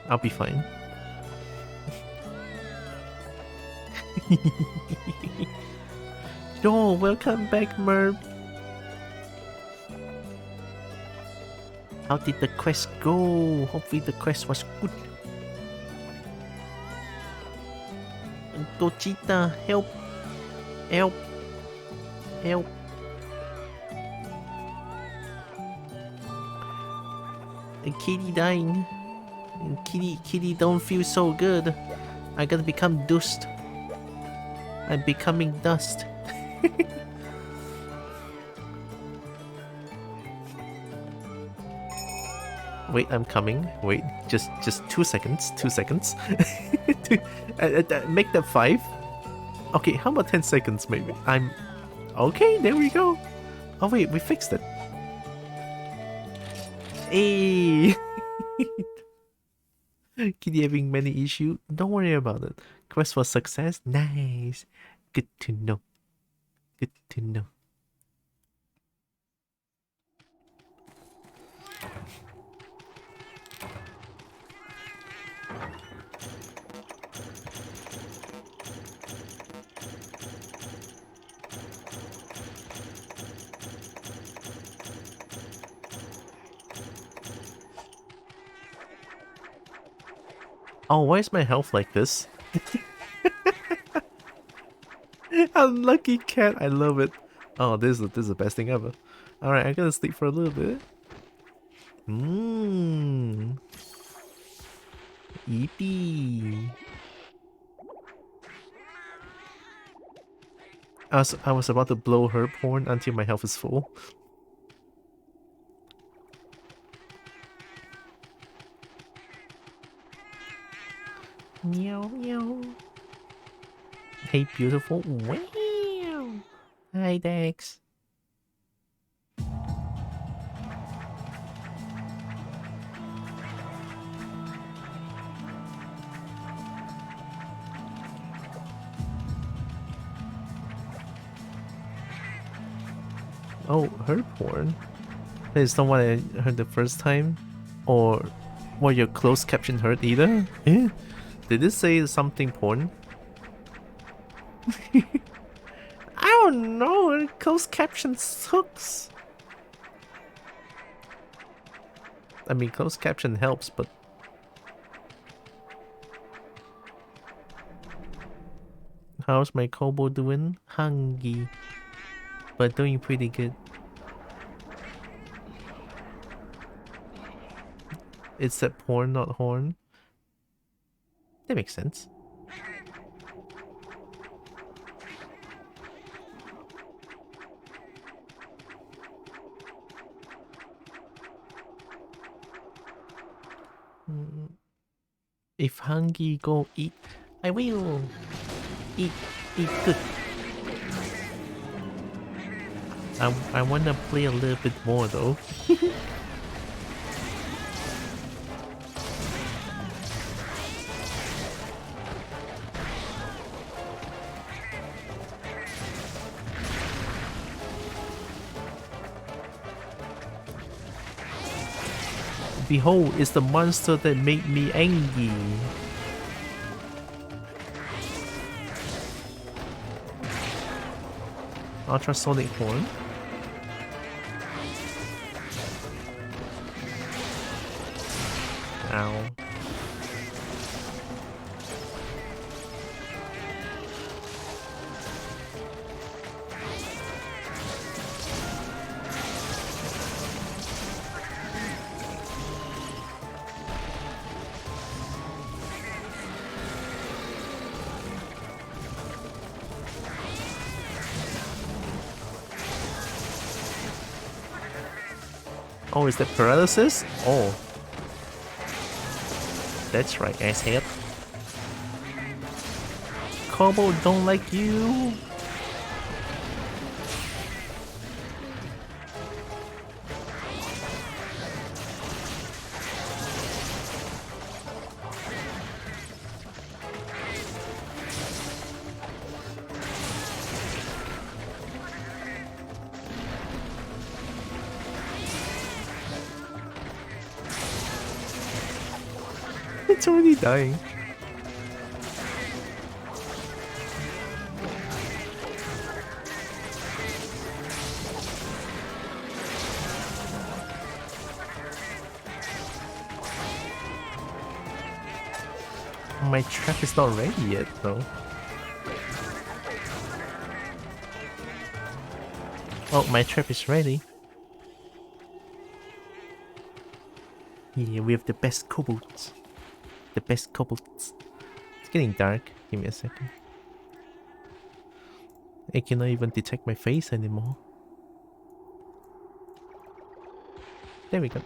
I'll be fine. Yo, welcome back, Merb. How did the quest go? Hopefully the quest was good. Tochita, help! Help! Help! The kitty dying. Kitty don't feel so good. I gotta become dust. I'm becoming dust. Wait, I'm coming. Wait, just 2 seconds. 2 seconds. Make that 5. Okay, how about 10 seconds maybe? Okay, there we go. Oh wait, we fixed it. Hey! Kitty having many issues? Don't worry about it. Quest was success? Nice. Good to know. Good to know. Oh, why is my health like this? Unlucky cat, I love it. Oh, this is the best thing ever. Alright, I gotta sleep for a little bit. Yippee. I was about to blow her horn until my health is full. Meow meow. Hey beautiful. Wow. Hi Dex. Oh, her porn. That is not what I heard the first time. Or what your closed caption heard either. Eh? Did it say something porn? I don't know, closed caption sucks. I mean, closed caption helps, but... How's my Kobo doing? Hungry. But doing pretty good. It said porn, not horn. That makes sense. If hungry, go eat. I will. Eat good. I wanna play a little bit more though. Behold, it's the monster that made me angry. Ultrasonic horn. Ow. Oh, is that paralysis? Oh. That's right, asshead. Kobo don't like you. It's already dying. My trap is not ready yet, though. Oh, my trap is ready. Yeah, we have the best kobolds. The best kobolds. It's getting dark. Give me a second. I cannot even detect my face anymore. There we go.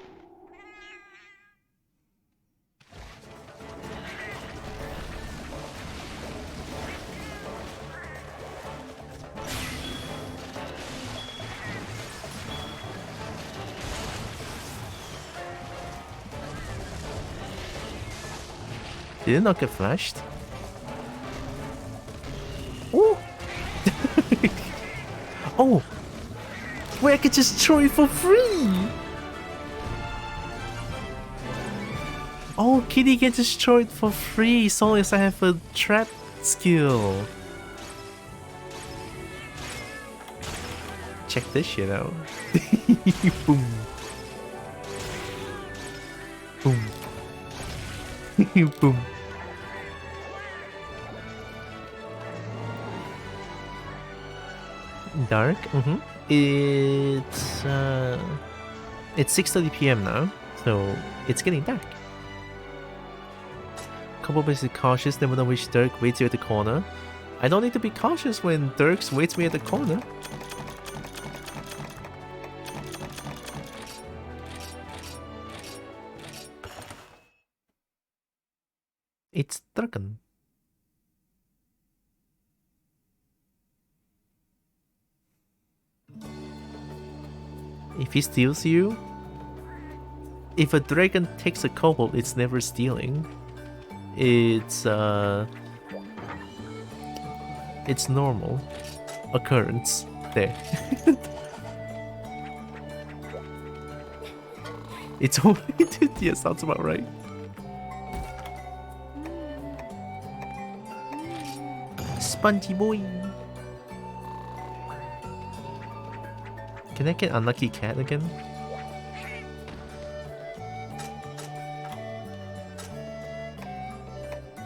Did it not get flashed? Oh! Oh! Wait, I could just throw it for free! Oh, Kitty can destroy it for free as long as I have a trap skill. Check this shit out. Boom. Boom. Boom. Dark? It's 6:30 PM now, so it's getting dark. Kobo is cautious, never know which Dirk waits you at the corner. I don't need to be cautious when Dirks waits me at the corner. It's Dragon. If he steals you, if a dragon takes a kobold, it's never stealing. It's normal occurrence there. It's only yeah, sounds about right. Spongy boy. Can I get Unlucky Cat again?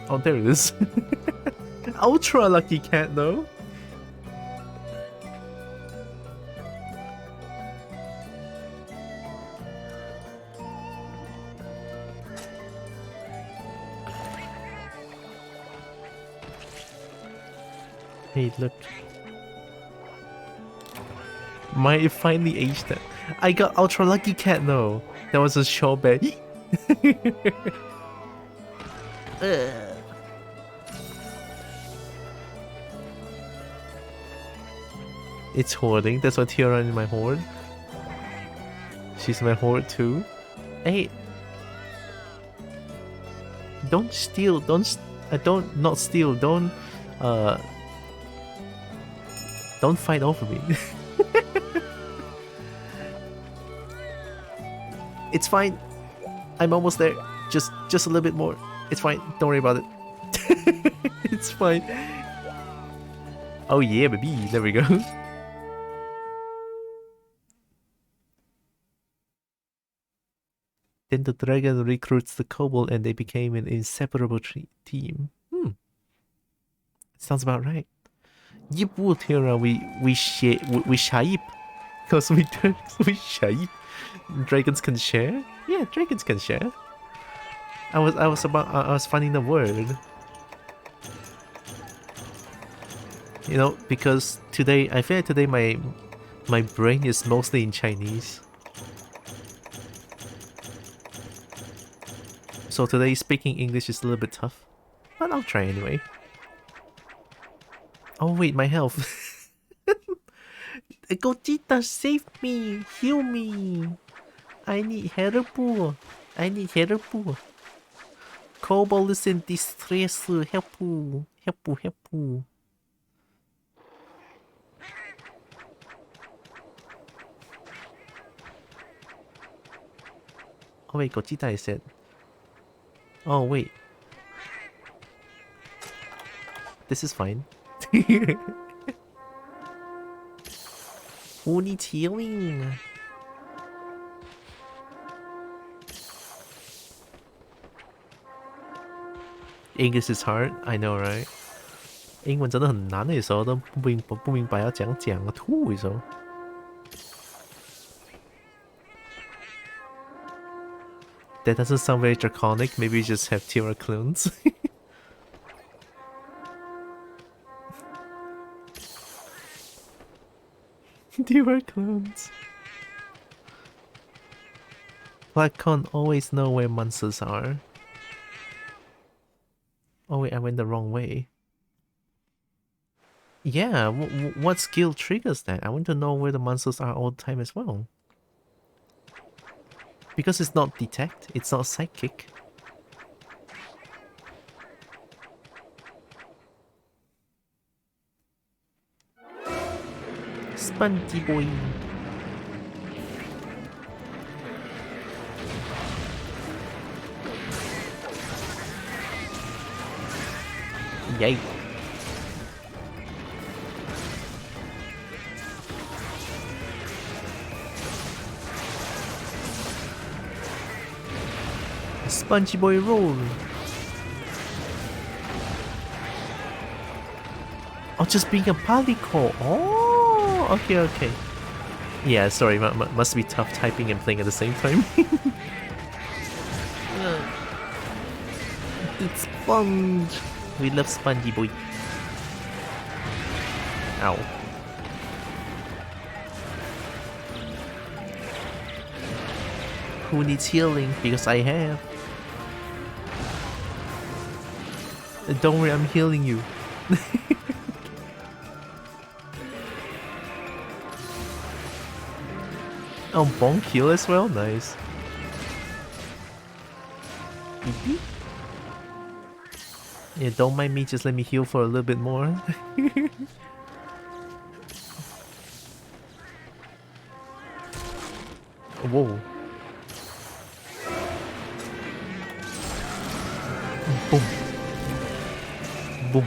Oh, there it is. Ultra Lucky Cat, though. Hey, look. Might finally aged that. I got Ultra Lucky Cat though. That was a short bet. It's hoarding. That's why Tylra in my horde. She's my horde too. Hey, don't steal. Don't not steal. Don't fight over me. It's fine. I'm almost there. Just a little bit more. It's fine. Don't worry about it. It's fine. Oh yeah, baby. There we go. Then the dragon recruits the kobold and they became an inseparable team. Sounds about right. Yip wood here we shape. Because we shape. Dragons can share? Yeah, dragons can share. I was finding the word. You know, because today I feel like today my brain is mostly in Chinese. So today speaking English is a little bit tough. But I'll try anyway. Oh wait, my health. Gogeta, save me! Heal me! I need help. I need help. Kobo is in distress. Help. Help. Oh wait, Gogeta is it. Oh wait. This is fine. Who needs healing? English is hard, I know, right? 英文真的很难的，有时候都不明白要怎样讲啊，吐有时候。That doesn't sound very draconic. Maybe we just have Tylra clones. Tylra clones. Black can't always know where monsters are. Oh wait, I went the wrong way. Yeah, what skill triggers that? I want to know where the monsters are all the time as well. Because it's not detect, it's not psychic. Spongy boy. Yay. Spongy boy roll. Oh, just being a polycore. Oh, okay. Yeah, sorry, must be tough typing and playing at the same time. It's sponge. We love Spongy boy. Ow. Who needs healing? Because I have. Don't worry, I'm healing you. Oh, bonk heal as well? Nice. Yeah, don't mind me, just let me heal for a little bit more. Whoa. Boom. Boom.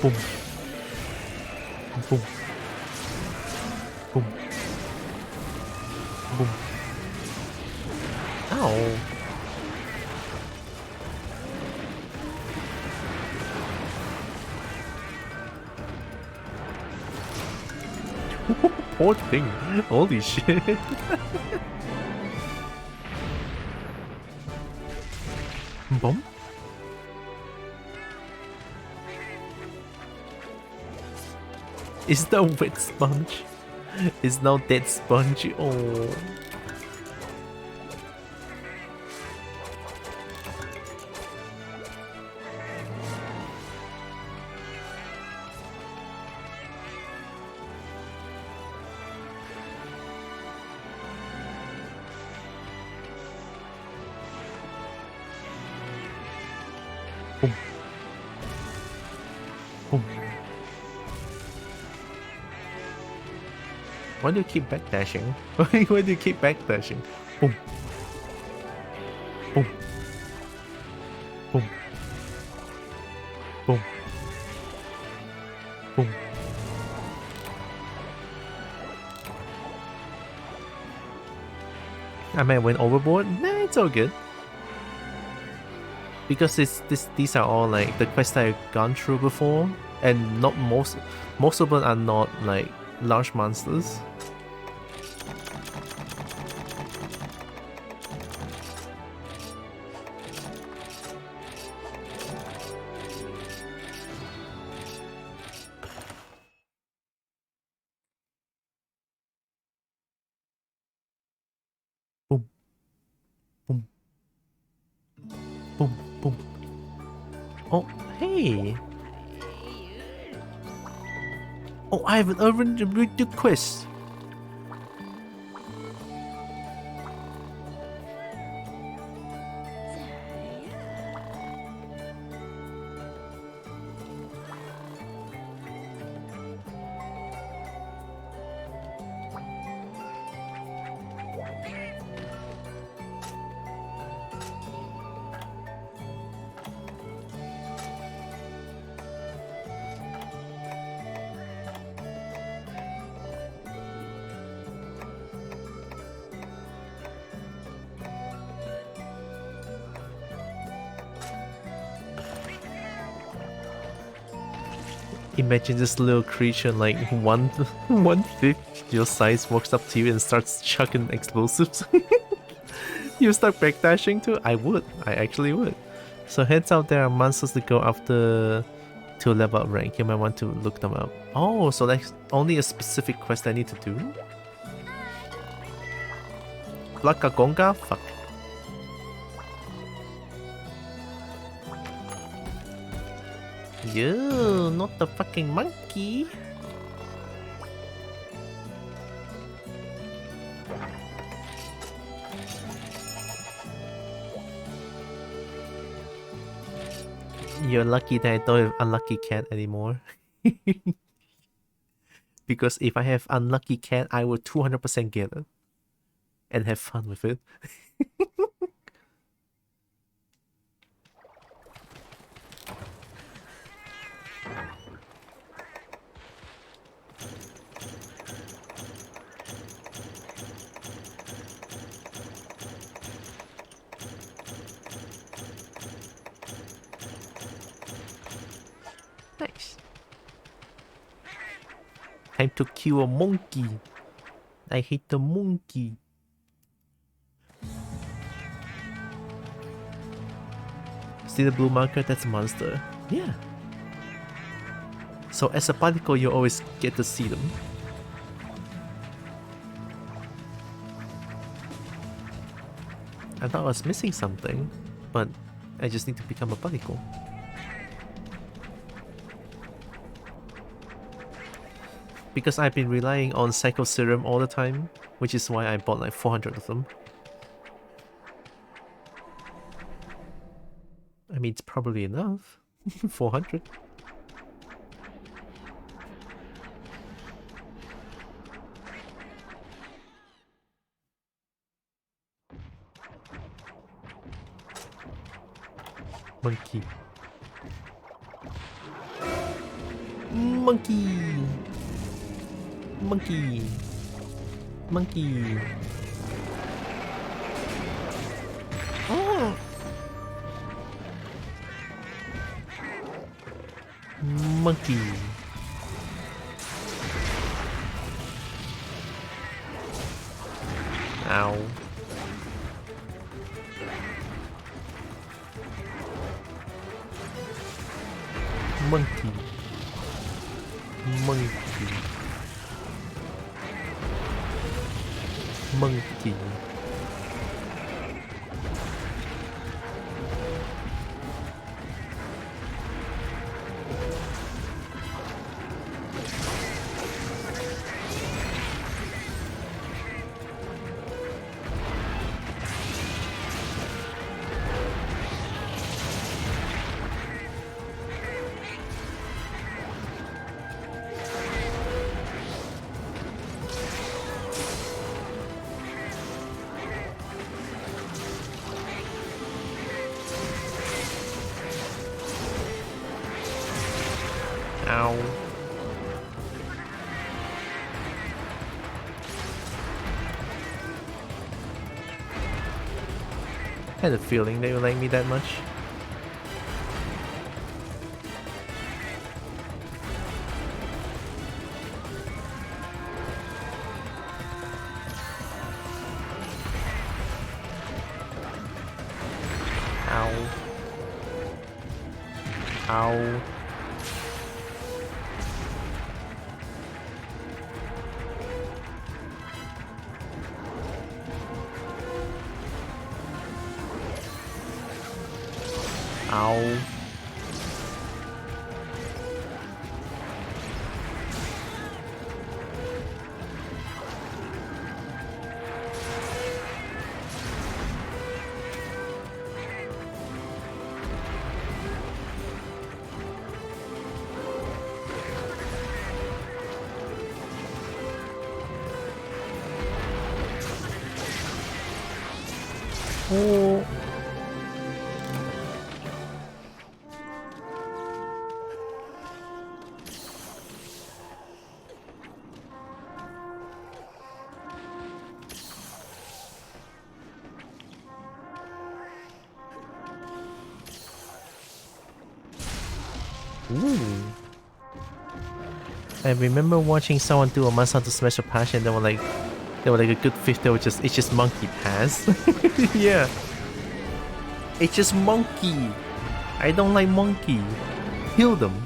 Boom. Boom. Boom. Boom. Ow. Poor thing. Holy shit. Boom. Is that wet sponge? Is now dead sponge. Oh. Boom. Boom. Why do you keep backdashing? Why do you keep backdashing? Boom. I might went overboard. Nah, it's all good. Because these are all like the quests I've gone through before, and not most of them are not like large monsters. Boom, boom, boom, boom. Oh, hey. Oh, I have an urban the quest. Imagine this little creature like one fifth your size walks up to you and starts chucking explosives. You start backdashing too? I would. I actually would. So heads out, there are monsters to go after to level up rank. You might want to look them up. Oh, so that's only a specific quest I need to do? Plaka Gonga? Fuck. You, not the fucking monkey. You're lucky that I don't have unlucky cat anymore. Because if I have unlucky cat, I will 200% get it. And have fun with it. Nice. Time to kill a monkey. I hate the monkey. See the blue marker? That's a monster. Yeah. So as a particle, you always get to see them. I thought I was missing something, but I just need to become a particle. Because I've been relying on Psycho Serum all the time, which is why I bought like 400 of them. I mean, it's probably enough. 400. Monkey. Monkey. Monkey. Monkey. Oh. Monkey. Ow. Monkey. Monkey. Monkey. Ow. Had a feeling they would like me that much. Ow. Ow. Ow. Oh. Ooh. I remember watching someone do a Masato Smash of Passion. They were like a good 50. It's just monkey pass. Yeah. It's just monkey. I don't like monkey. Kill them.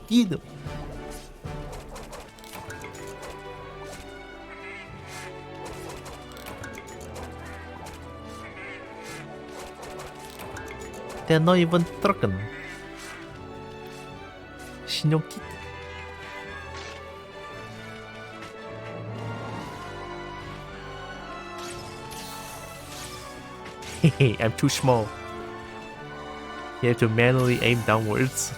Kill them. They're not even trucken. Shinoki. Hey, I'm too small. You have to manually aim downwards.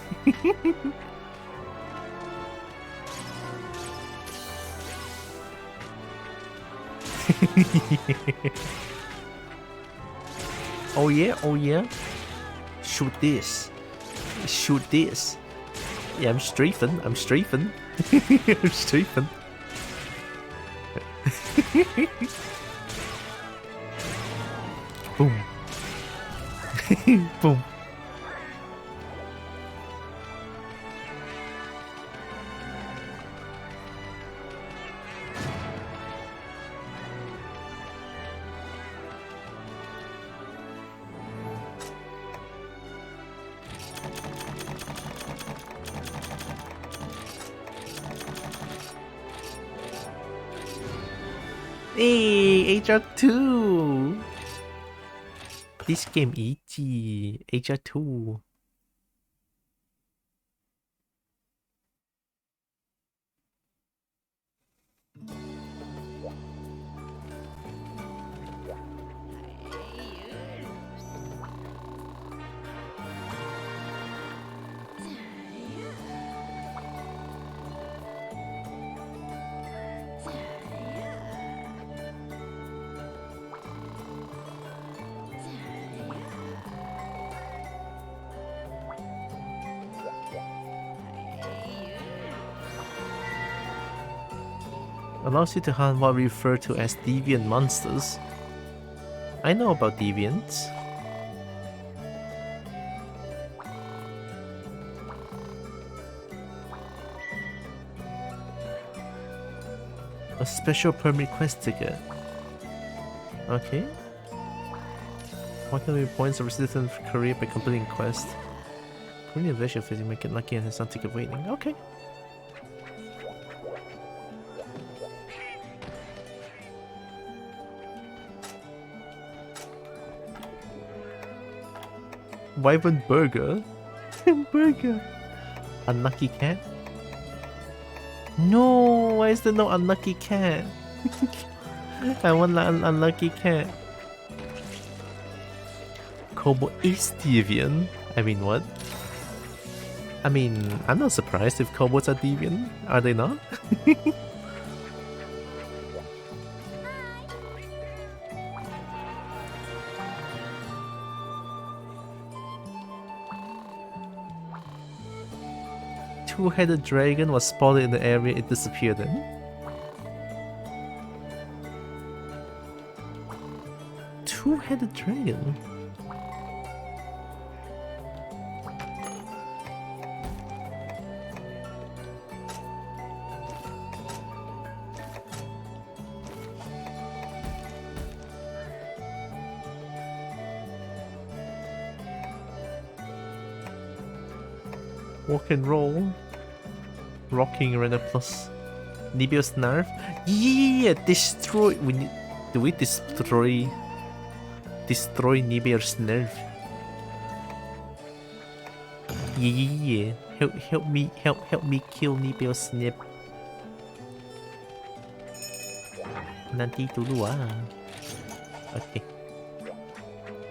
Oh yeah, oh yeah. Shoot this. Shoot this. Yeah, I'm strafing. I'm strafing. I'm strafing. Boom. Boom. Hey, HR2. This game easy. HR2. Allows you to hunt what we refer to as deviant monsters. I know about deviants. A special permit quest ticket. Okay. What can be points of resistance career by completing quest? Only a visual physics make it lucky and has some ticket waiting. Okay. Wyvern burger? Burger. Unlucky cat? No, why is there no unlucky cat? I want an unlucky cat. Kobo is deviant. I mean, what? I mean, I'm not surprised if Kobos are deviant. Are they not? Two-headed dragon was spotted in the area it disappeared in. two-headed dragon. Walk and roll. Rocking Arena Plus. Nibios nerf? Yeah, destroy. Do we destroy Nibios nerf? Yeah, help me kill Nibios snip. Nanti dulu ah. Okay.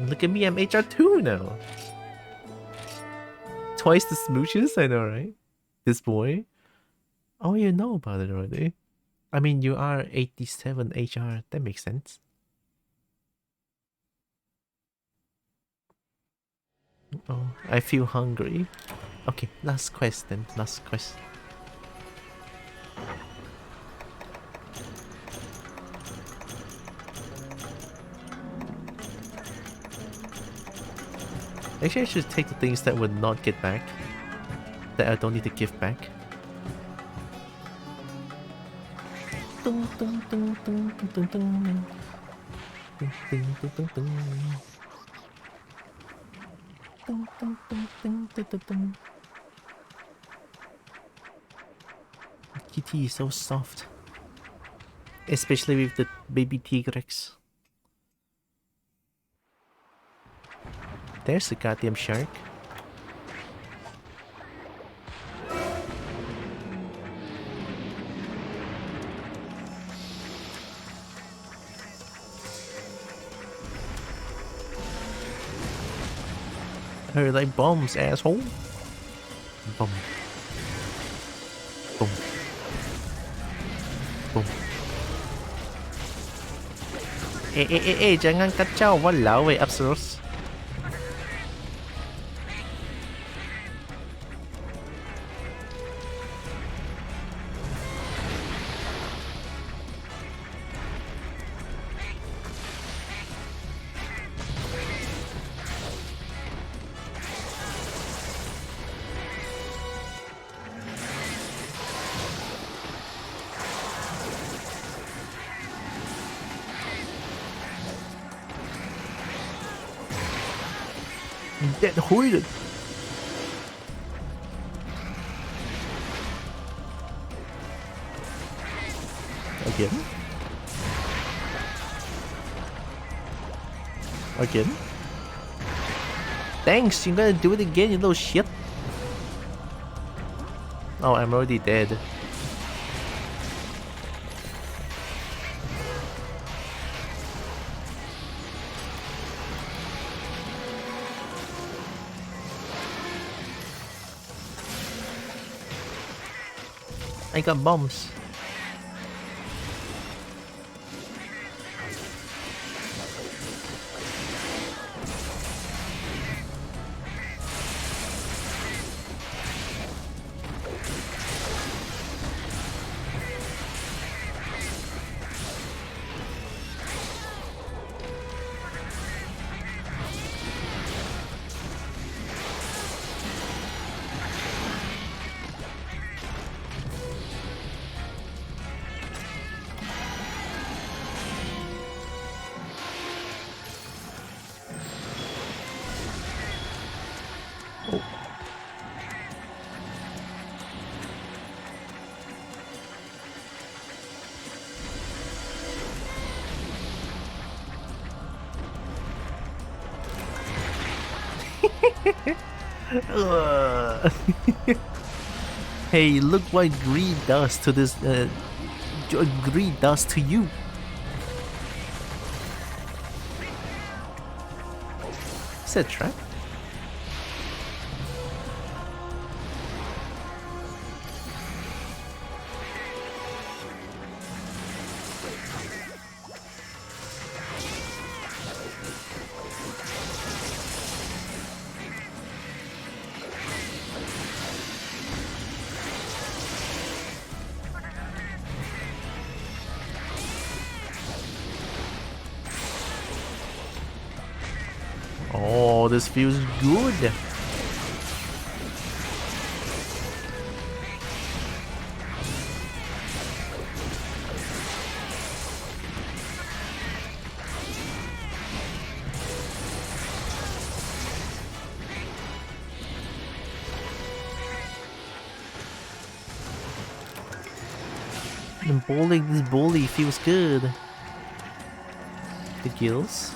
Look at me, I'm HR2 now. Twice the smooches, I know, right? This boy. Oh, you know about it already. I mean, you are 87 HR. That makes sense. Oh, I feel hungry. Okay, last quest then. Last quest. Actually, I should take the things that would not get back. That I don't need to give back. Kitty is so soft. Especially with the baby Tigrex. There's a goddamn shark. Her like bombs, asshole. Boom. Boom. Boom. Jangan kacau. Walau Absolus. Dead hoided. Again? Again? Thanks, you're gonna do it again, you little shit. Oh, I'm already dead. I got bombs. Hey, look what greed does to this. Greed does to you. Is that a trap? Oh, this feels good. And bowling this bully feels good. The gills.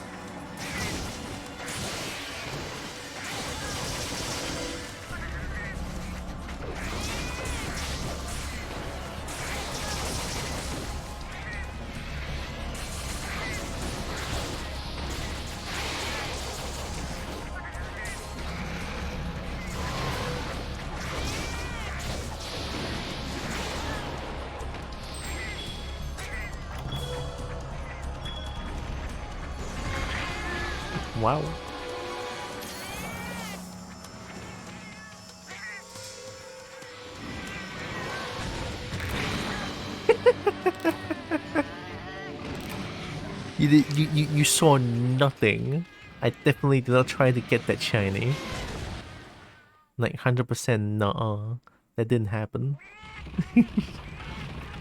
Wow. You saw nothing. I definitely did not try to get that shiny. Like 100% nuh-uh. That didn't happen.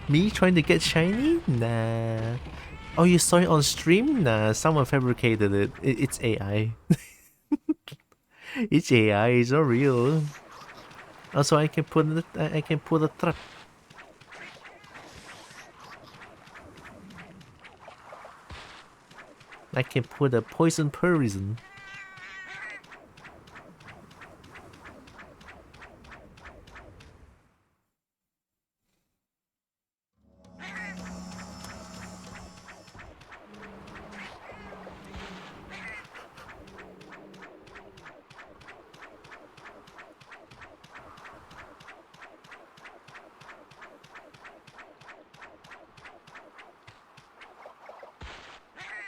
Me trying to get shiny? Nah. Oh, you saw it on stream? Nah, someone fabricated it. It's AI. It's AI, it's not real. Also, I can put a trap. I can put a poison poison.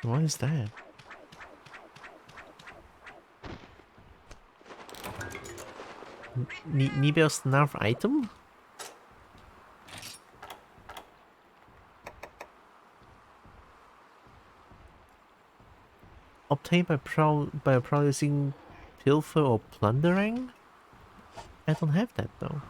What is that? Nibel's nerf item? Obtained by producing pilfer or plundering? I don't have that though.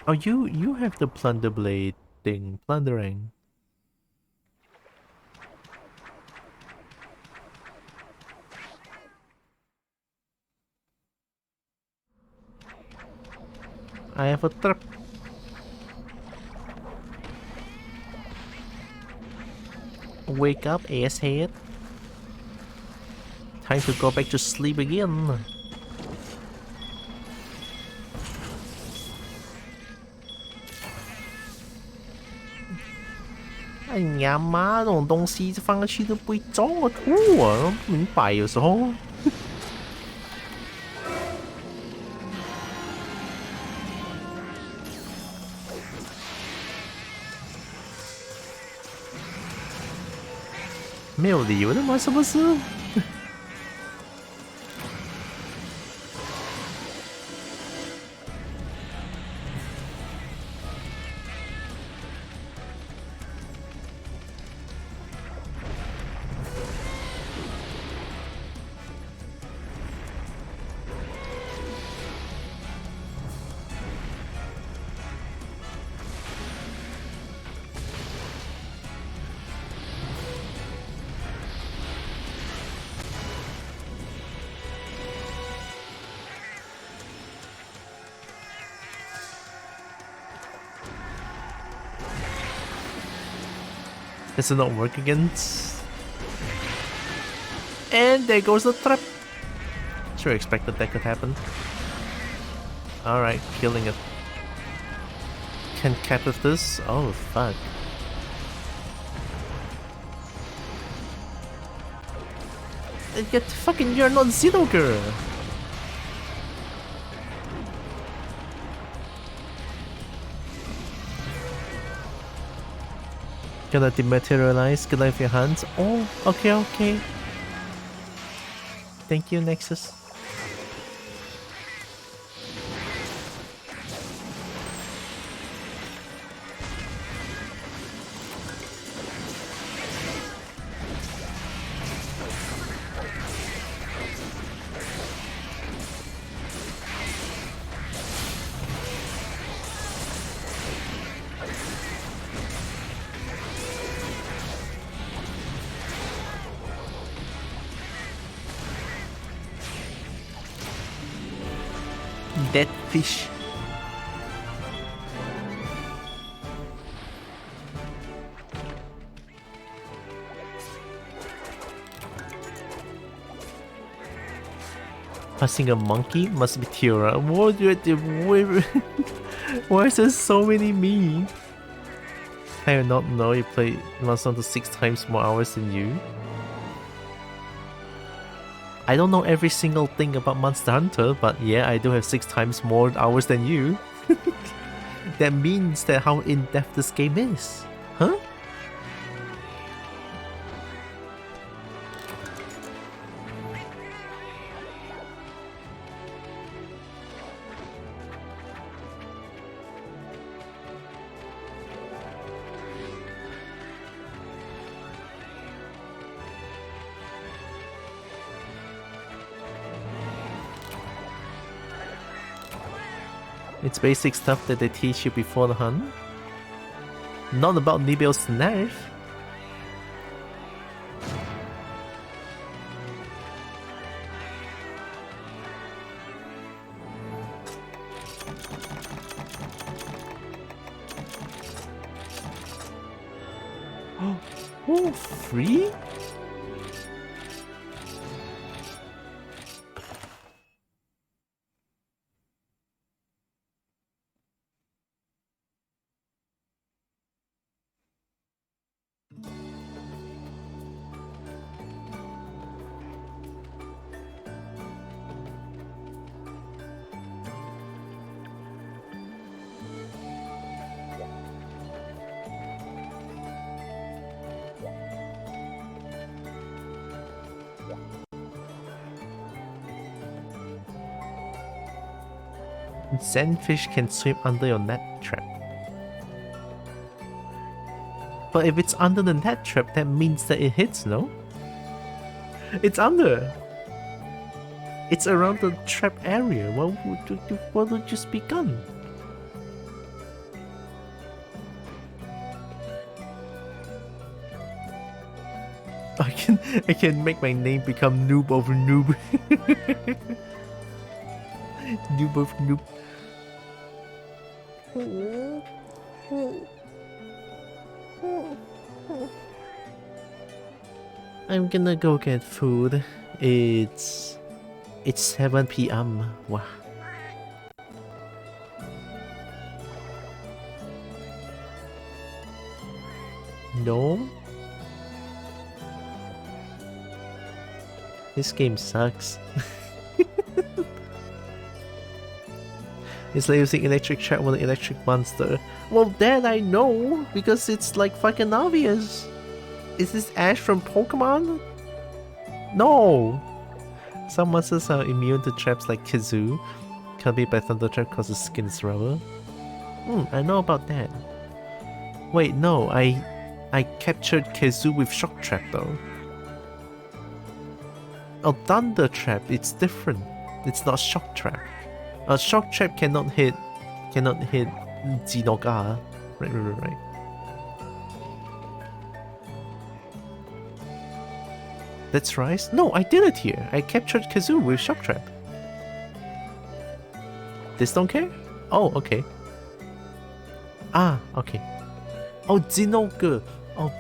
Oh, you have the plunder blade thing, plundering. I have a trap. Wake up, asshead. Time to go back to sleep again.哎呀妈，这种东西放下去都不会中，我吐啊！不明白有时候。没有理由的吗？是不是？Does it not work again? And there goes the trap. Sure expected that could happen. Alright, killing it. Can cap with this? Oh fuck. Get fucking, you're not Zero girl. Gonna dematerialize, get out of your hands. Oh, okay, okay. Thank you, Nexus. Dead fish. Passing a monkey must be Tylra. What do I do? Why is there so many me? I did not know you played Monster Hunter 6 times more hours than you. I don't know every single thing about Monster Hunter, but yeah, I do have 6 times more hours than you. That means that how in-depth this game is. Huh? It's basic stuff that they teach you before the hunt. Not about Nibel's nerf. Oh, free? Sandfish can swim under your net trap. But if it's under the net trap, that means that it hits, no? It's under! It's around the trap area. Why would you speak gun? I can make my name become noob over noob. Noob over noob. I'm gonna go get food. It's 7 p.m. Wow. No? This game sucks. It's like using electric trap with an electric monster. Well, that I know, because it's like fucking obvious. Is this Ash from Pokemon? No! Some monsters are immune to traps like Kazoo. Can't be by Thunder Trap because the skin is rubber. I know about that. Wait, no, I captured Kazoo with Shock Trap though. Oh, Thunder Trap, it's different. It's not Shock Trap. A Shock Trap cannot hit Zinoga. Right. That's right. No, I did it here. I captured Kazoo with Shock Trap. This don't care? Oh, okay. Ah, okay. Oh, Zinoga. Oh.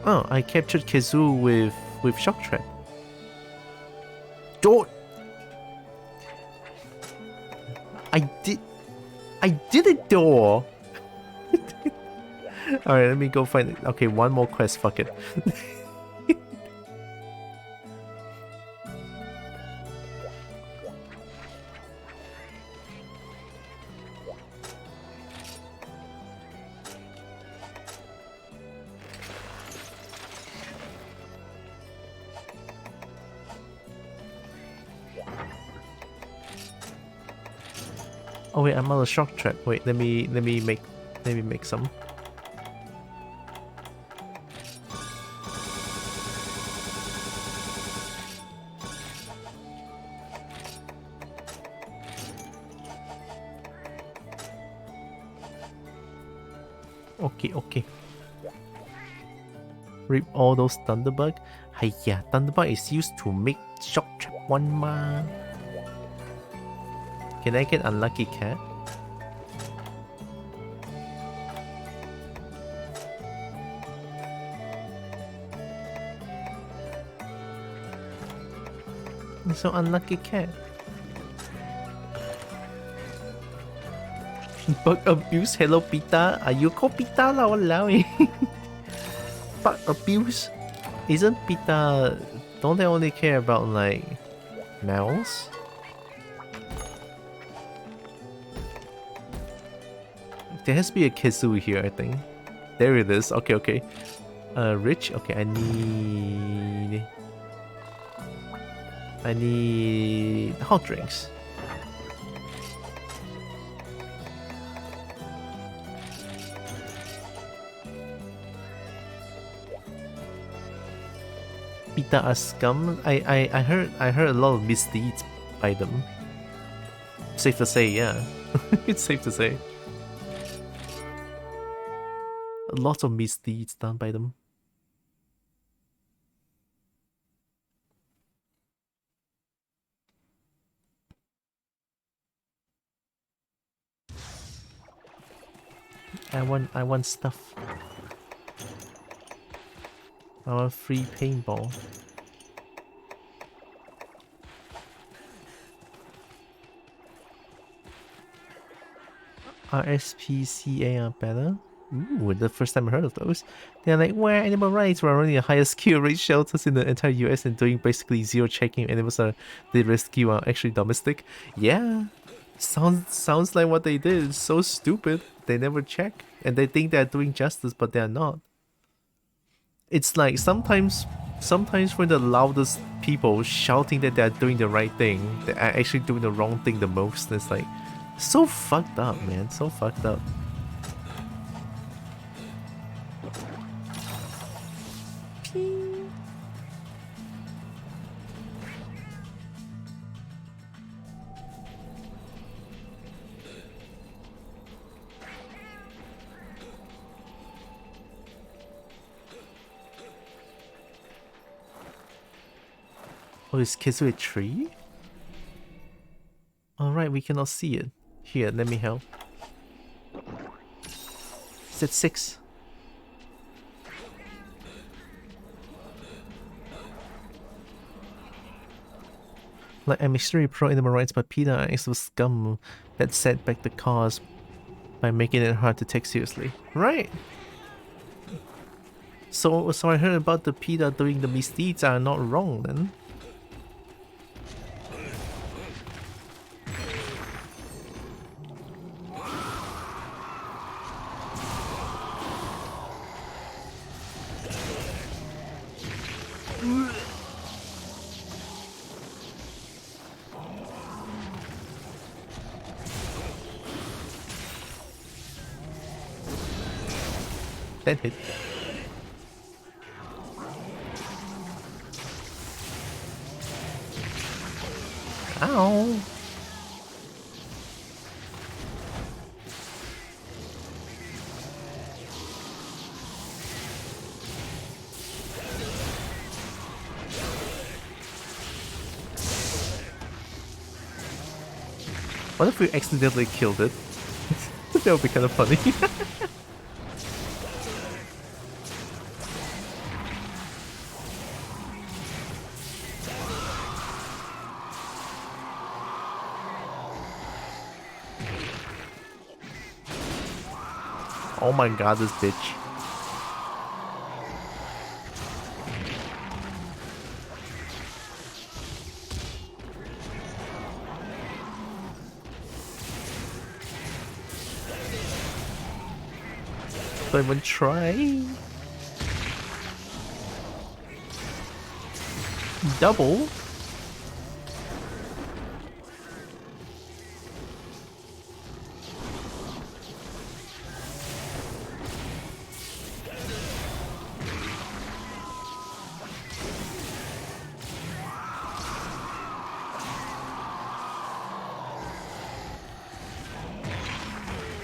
Oh, I captured Kazoo with Shock Trap. Don't. I did it though. Alright, let me go find it. Okay, one more quest, fuck it. Oh wait, I'm on a shock trap. Wait, let me make some. Okay. Rip all those thunderbug. Hey, yeah, thunderbug is used to make shock trap one ma. Can I get unlucky cat? So unlucky cat. Bug abuse. Hello, Pita. Are you called Pita lah? Walao eh. Bug abuse. Isn't Pita? Don't they only care about like males? There has to be a Kizui here, I think. There it is. Okay. Rich. Okay, I need hot drinks. Pita are scum. I heard a lot of misdeeds by them. Safe to say, yeah. It's safe to say. Lots of misdeeds done by them. I want stuff. I want free paintball. RSPCA are better? Ooh, the first time I heard of those. They're like, where animal rights were running the highest kill rate shelters in the entire US and doing basically zero checking animals they rescue are actually domestic. Yeah. Sounds like what they did is so stupid. They never check. And they think they're doing justice, but they're not. It's like sometimes when the loudest people shouting that they're doing the right thing, they're actually doing the wrong thing the most. It's like so fucked up, man. So fucked up. Oh, is Kizu a tree? Alright, we cannot see it. Here, let me help. It's at 6. Like, I'm extremely pro animal rights, but PETA is the scum that set back the cause by making it hard to take seriously. Right! So I heard about the PETA doing the misdeeds are not wrong then. That hit. Ow! What if we accidentally killed it? That would be kind of funny. Oh my god, this bitch. Don't even try. Double?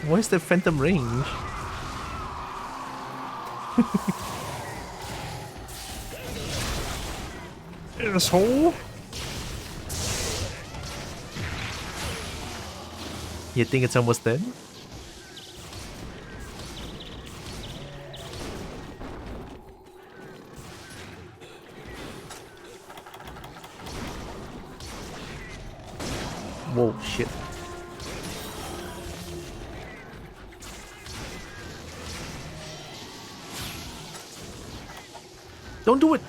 Where's the phantom range? Asshole! You think it's almost dead? Whoa, shit. Don't do it!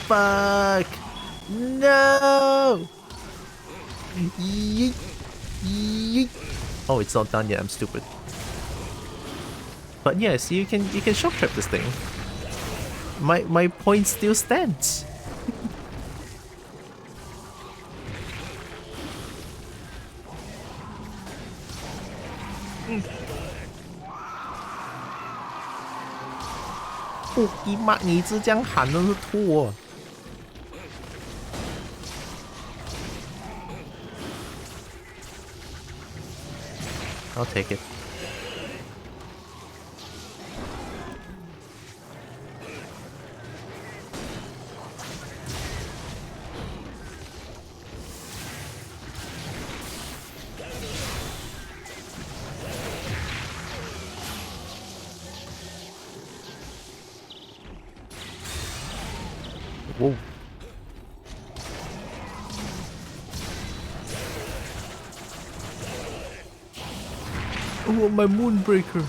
Fuck! No! Yeet. Yeet. Oh, it's not done yet. I'm stupid. But yes, you can shock trap this thing. My point still stands. Oh, 姨妈，你一直这样喊，真是吐我。I'll take it. Whoa. Oh, my Moonbreaker.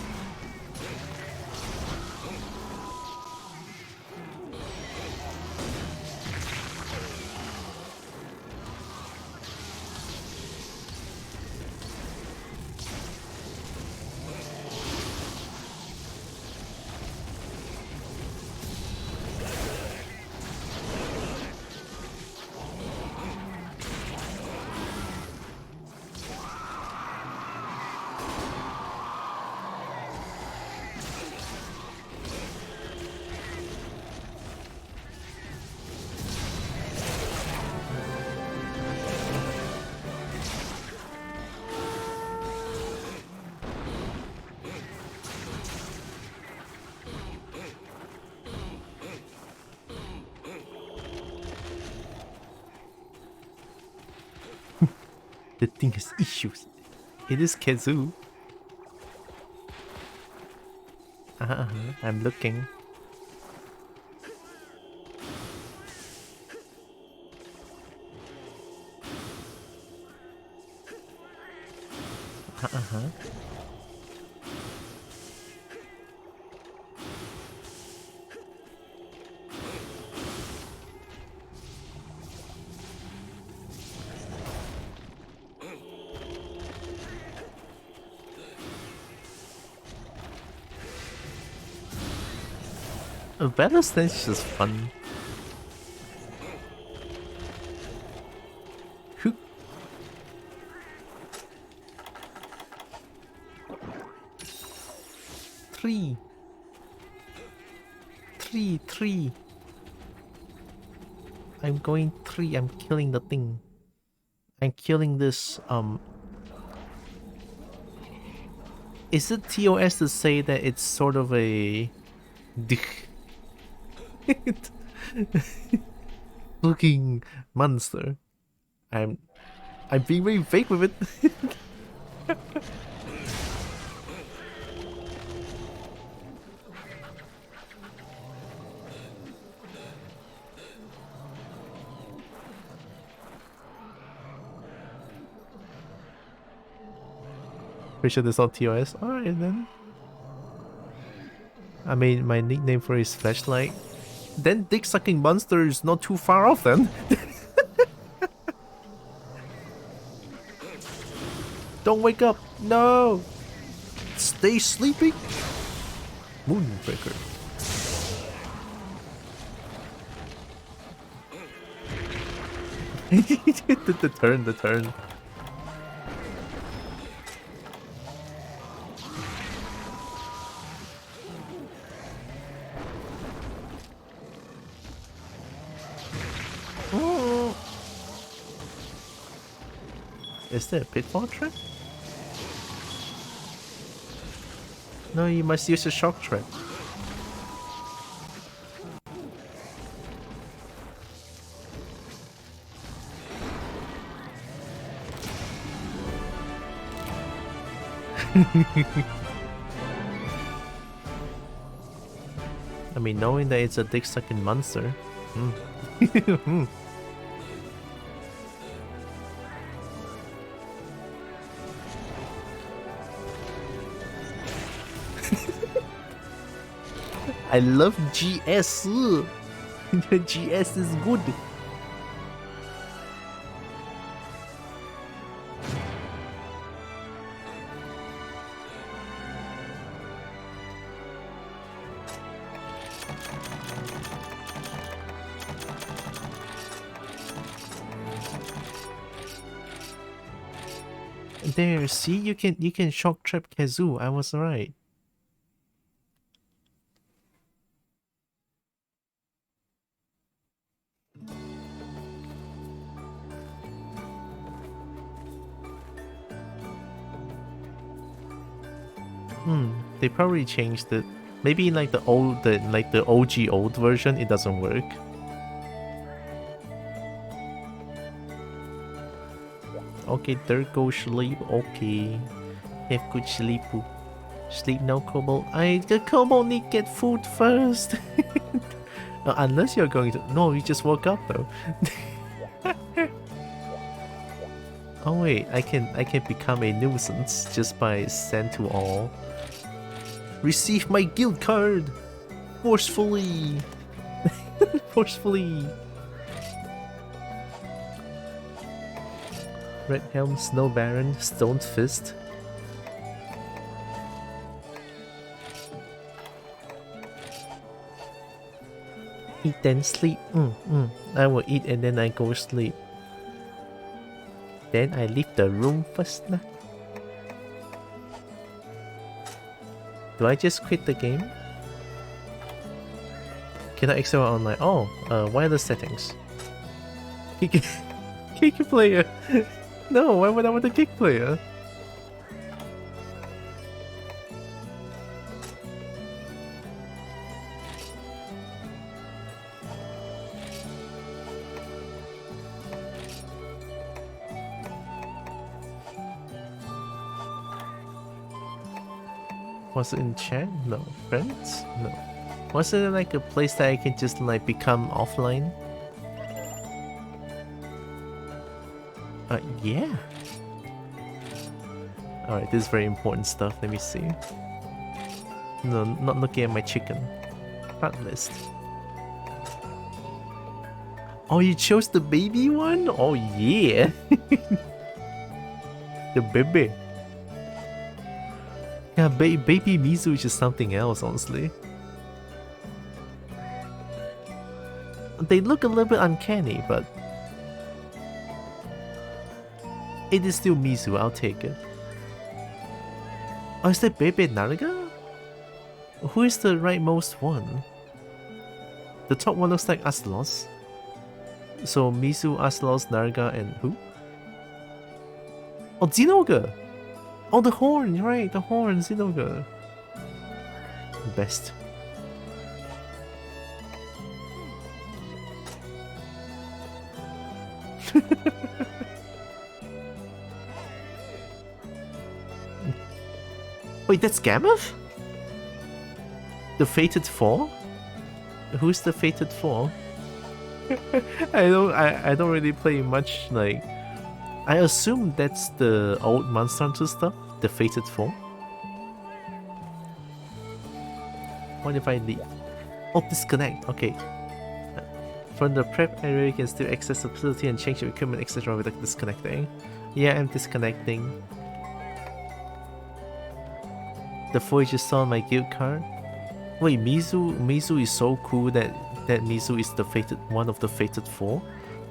The thing has issues. It is Kazoo. I'm looking. A battle stage is just fun. Hoop. Three. I'm going 3. I'm killing the thing. I'm killing this, Is it TOS to say that it's sort of a... looking monster? I'm being very vague with it. Pretty sure this is not TOS. Alright then. I mean, my nickname for his flashlight. Then dick sucking monster is not too far off then. Don't wake up! No! Stay sleeping! Moonbreaker. the turn. Is there a pitfall trap? No, you must use a shock trap. I mean, knowing that it's a dick-sucking monster. I love GS. GS is good. There, see, you can shock trap Kazoo. I was right. They probably changed it. Maybe like the OG old version, it doesn't work. Okay, there goes sleep. Okay, have good sleep. Sleep now, Kobo. The Kobo need get food first. Unless you're going to. No, you just woke up though. Oh wait, I can become a nuisance just by send to all. Receive my guild card forcefully. Forcefully. Red Helm, Snow Baron, Stone Fist. Eat then sleep. I will eat and then I go sleep. Then I leave the room first. Nah. Do I just quit the game? Can I exit online? Oh, wireless settings. Kick player. No, why would I want a kick player? Was it in chat? No. Friends? No. Was it like a place that I can just like become offline? Yeah. Alright, this is very important stuff. Let me see. No, not looking at my chicken. Front list. Oh, you chose the baby one? Oh yeah. The baby. Yeah, baby Mizu is just something else, honestly. They look a little bit uncanny, but it is still Mizu, I'll take it. Oh, is that baby Naruga? Who is the rightmost one? The top one looks like Aslos. So Mizu, Aslos, Naruga, and who? Oh, Zinoga! Oh, the horn, right, the horn, Zinoga. Best. Wait, that's Gammoth? The Fated Four? Who's the Fated Four? I don't really play much, like... I assume that's the old Monster Hunter stuff, the Fated Four. What if I leave? Oh, disconnect, okay. From the prep area, you can still access the facility and change your equipment, etc. without disconnecting. Yeah, I'm disconnecting. The Void just saw my guild card. Wait, Mizu is so cool that Mizu is the fated one of the Fated Four.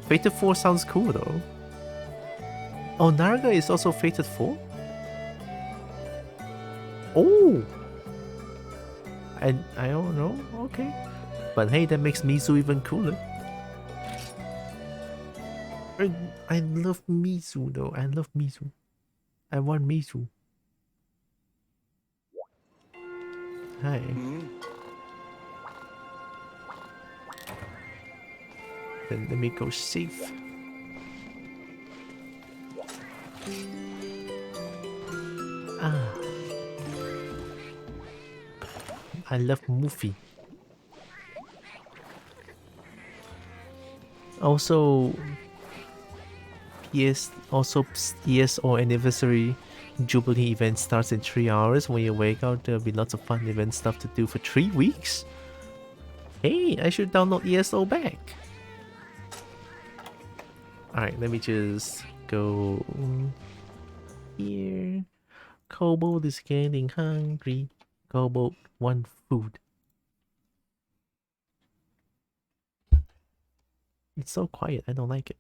Fated Four sounds cool though. Oh, Naruga is also Fated Four? Oh! I don't know, okay. But hey, that makes Mizu even cooler. I love Mizu though, I love Mizu. I want Mizu. Hi. Then let me go safe. Ah. I love movie. Also, ESO anniversary Jubilee event starts in 3 hours. When you wake up, there'll be lots of fun event stuff to do for 3 weeks. Hey, I should download ESO back. Alright, let me just go here. Kobo is getting hungry. Kobo want food. It's so quiet, I don't like it.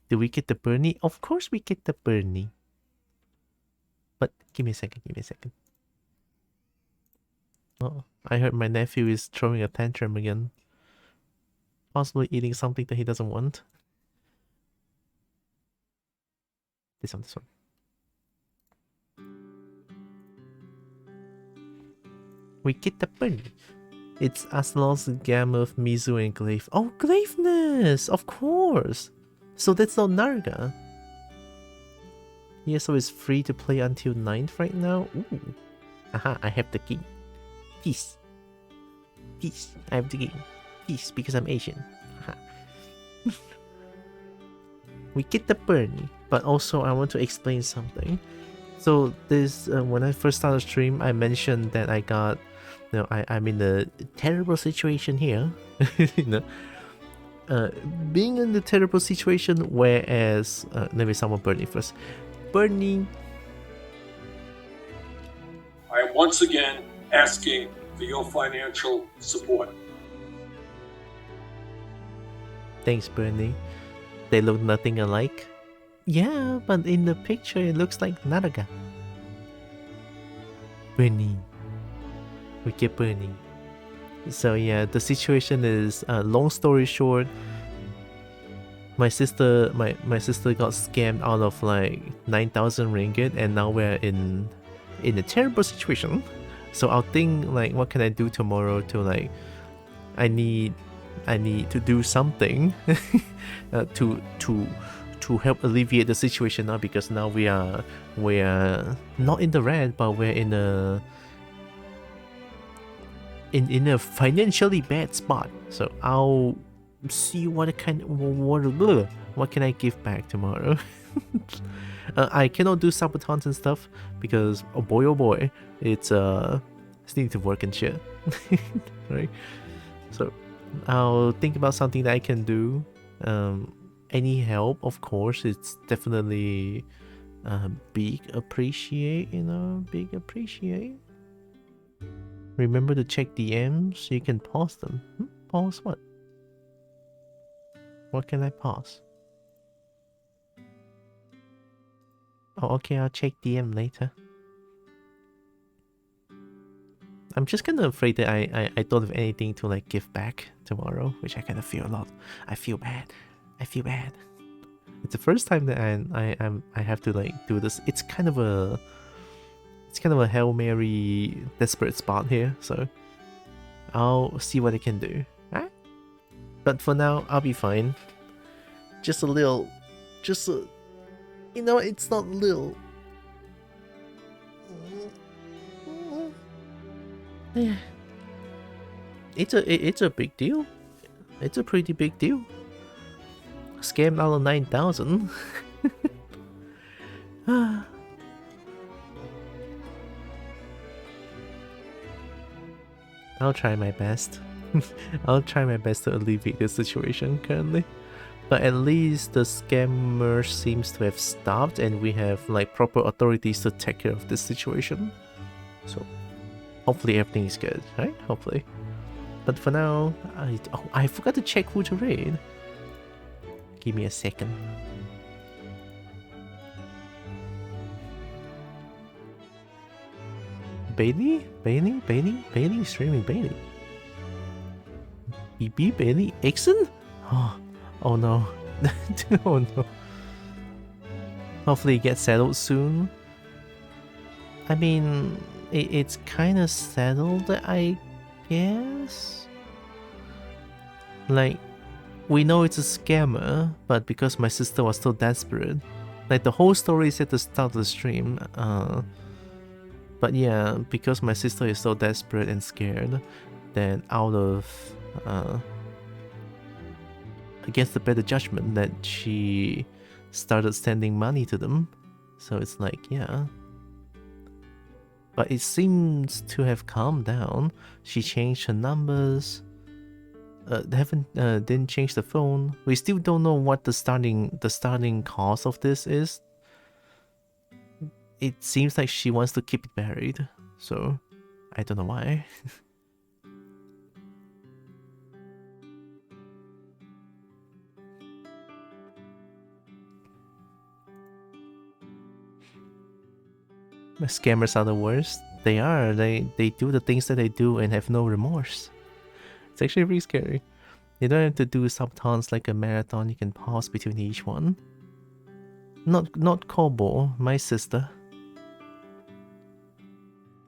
Do we get the Bernie? Of course we get the Bernie. But give me a second, give me a second. Oh, I heard my nephew is throwing a tantrum again. Possibly eating something that he doesn't want. This one, this one. We get the Bernie. It's Aslos, Gammoth, Mizu, and Glaive. Oh, Glaiveness! Of course! So that's not Narga. Yeah, so it's free to play until 9th right now. Ooh. Aha, I have the key. Peace. Peace. I have the key. Peace, because I'm Asian. Aha. We get the Bernie. But also, I want to explain something. So this, when I first started stream, I mentioned that I got... No, I'm in a terrible situation here. You know, being in the terrible situation, whereas let me summon Bernie first. Bernie, I am once again asking for your financial support. Thanks, Bernie. They look nothing alike. Yeah, but in the picture it looks like Naraga. Bernie. We get Bernie. So yeah, the situation is, long story short, my sister got scammed out of like 9,000 ringgit, and now we're in a terrible situation. So I'll think like, what can I do tomorrow to like, I need to do something to help alleviate the situation now, because now we are not in the red, but we're in a financially bad spot. So I'll see what can I give back tomorrow. I cannot do sabatons and stuff because oh boy, it's need to work and shit. Right? So I'll think about something that I can do. Any help, of course, it's definitely big appreciate, big appreciate. Remember to check DMs so you can pause them. Pause what? What can I pause? Oh, okay, I'll check DM later. I'm just kind of afraid that I don't have anything to like give back tomorrow, which I kind of feel a lot. I feel bad. It's the first time that I have to like do this. It's kind of a Hail Mary desperate spot here, so I'll see what I can do. Right? But for now, I'll be fine. It's not little. Yeah. It's a big deal. It's a pretty big deal. Scam out of 9,000. I'll try my best. I'll try my best to alleviate the situation currently. But at least the scammer seems to have stopped, and we have like proper authorities to take care of this situation. So hopefully everything is good, right? Hopefully. But for now, I forgot to check who to raid. Give me a second. Bailey streaming Bailey. BB Bailey Ixon? Oh no. Oh no. Hopefully it gets settled soon. I mean, it's kind of settled, I guess. Like, we know it's a scammer, but because my sister was so desperate, like the whole story is at the start of the stream. But yeah, because my sister is so desperate and scared, then out of against the better judgment, that she started sending money to them. So it's like, yeah. But it seems to have calmed down. She changed her numbers. Didn't change the phone. We still don't know what the starting cause of this is. It seems like she wants to keep it buried, so I don't know why. The scammers are the worst. They are. They do the things that they do and have no remorse. It's actually really scary. You don't have to do subtons like a marathon. You can pause between each one. Not Kobo, my sister.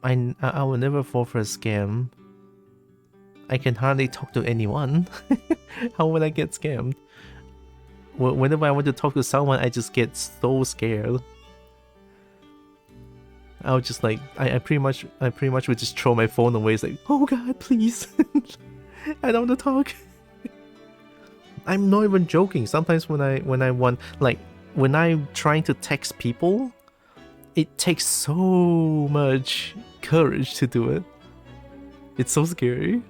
I will never fall for a scam. I can hardly talk to anyone. How would I get scammed? Whenever I want to talk to someone, I just get so scared. I would just like I pretty much would just throw my phone away. It's like, oh god, please. I don't want to talk. I'm not even joking. Sometimes when I want, like, when I'm trying to text people, it takes so much courage to do it. It's so scary.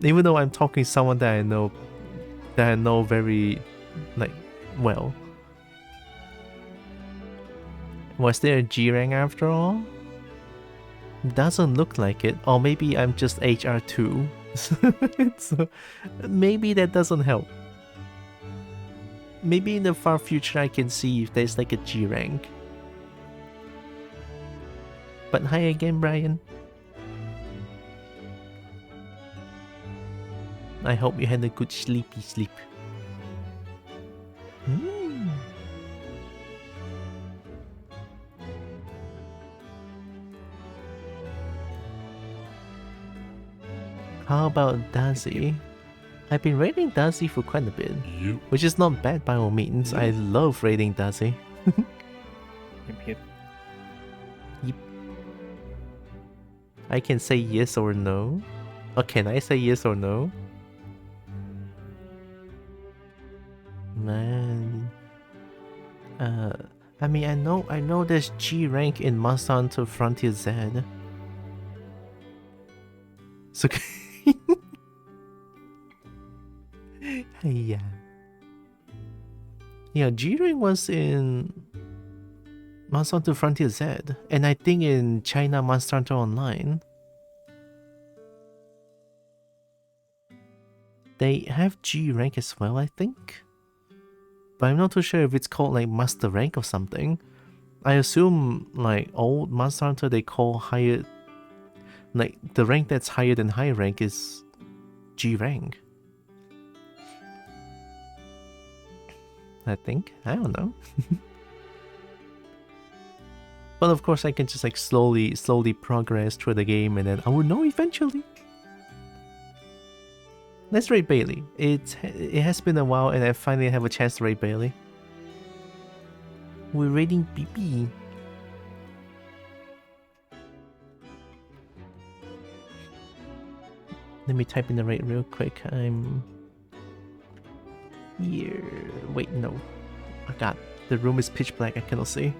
Even though I'm talking to someone that I know very, like, well. Was there a G rank after all? Doesn't look like it. Or maybe I'm just HR2. So maybe that doesn't help. Maybe in the far future I can see if there's like a G rank. But hi again, Brian. I hope you had a good sleepy sleep. How about Daisy? I've been raiding Daisy for quite a bit, which is not bad by all means. I love raiding Daisy. Yep. I can say yes or no. Or can I say yes or no? Man. I mean, I know there's G rank in Monster Hunter Frontier Z. So yeah. Yeah, G rank was in Monster Hunter Frontier Z, and I think in China Monster Hunter Online they have G rank as well, I think. But I'm not too sure if it's called like Master Rank or something. I assume like old Monster Hunter they call higher, like the rank that's higher than high rank is G rank. I think. I don't know. But of course I can just like slowly progress through the game and then I will know eventually. Let's raid Bailey. It has been a while and I finally have a chance to raid Bailey. We're raiding BB. Let me type in the raid real quick. I'm here. Wait, no. Oh god, the room is pitch black. I cannot see.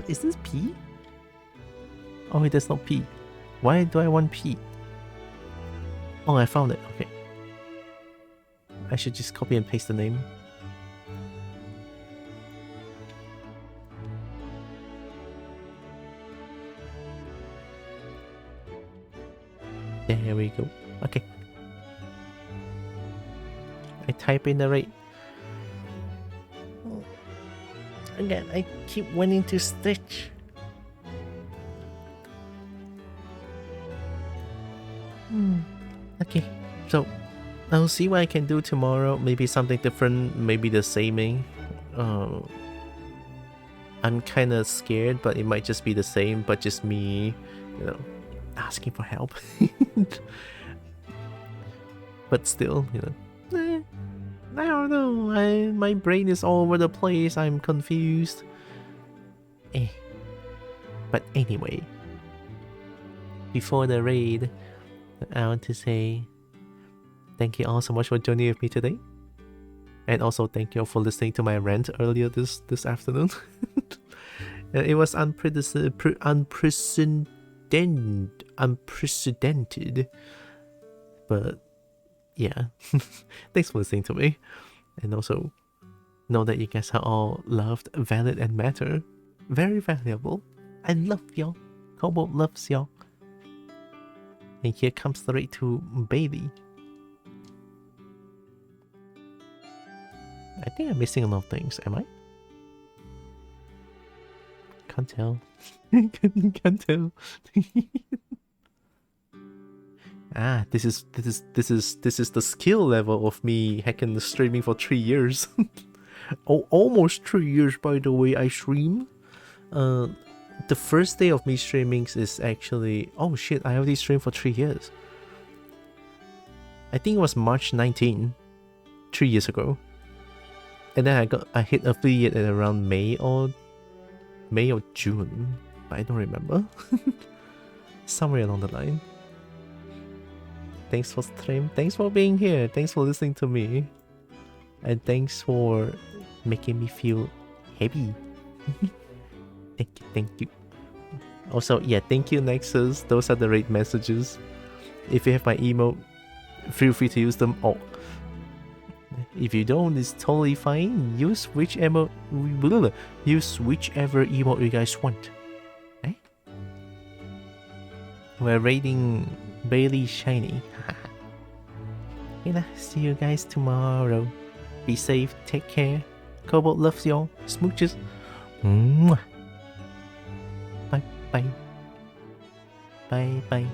Is this P? Oh wait, that's not P. Why do I want P? Oh, I found it. Okay. I should just copy and paste the name. There we go. Okay. I type in the rate. Again, I keep wanting to stitch. Okay, so I'll see what I can do tomorrow. Maybe something different, maybe the saming. I'm kind of scared, but it might just be the same, but just me, you know, asking for help. But still, you know, I don't know. My brain is all over the place. I'm confused. But anyway, before the raid, I want to say thank you all so much for joining with me today. And also thank you all for listening to my rant earlier this afternoon. It was unprecedented. But yeah, thanks for listening to me. And also know that you guys are all loved, valid, and matter. Very valuable. I love y'all. Kobo loves y'all. And here comes the raid to Bailey. I think I'm missing a lot of things, am I? Can't tell. Can't tell. This is the skill level of me hacking the streaming for 3 years. Oh, almost 3 years, by the way. I stream. The first day of me streaming is actually, oh shit, I already streamed for 3 years. I think it was March 19, 3 years ago. And then I hit affiliate at around May or June. I don't remember. Somewhere along the line. Thanks for stream. Thanks for being here. Thanks for listening to me. And thanks for making me feel happy. Thank you. Also, yeah, thank you, Nexus. Those are the raid messages. If you have my email, feel free to use them all. If you don't, it's totally fine. Use whichever emote you guys want. Eh? We're raiding Bailey Shiny. See you guys tomorrow. Be safe, take care. Kobo loves y'all. Smooches. Mwah. Bye bye. Bye bye.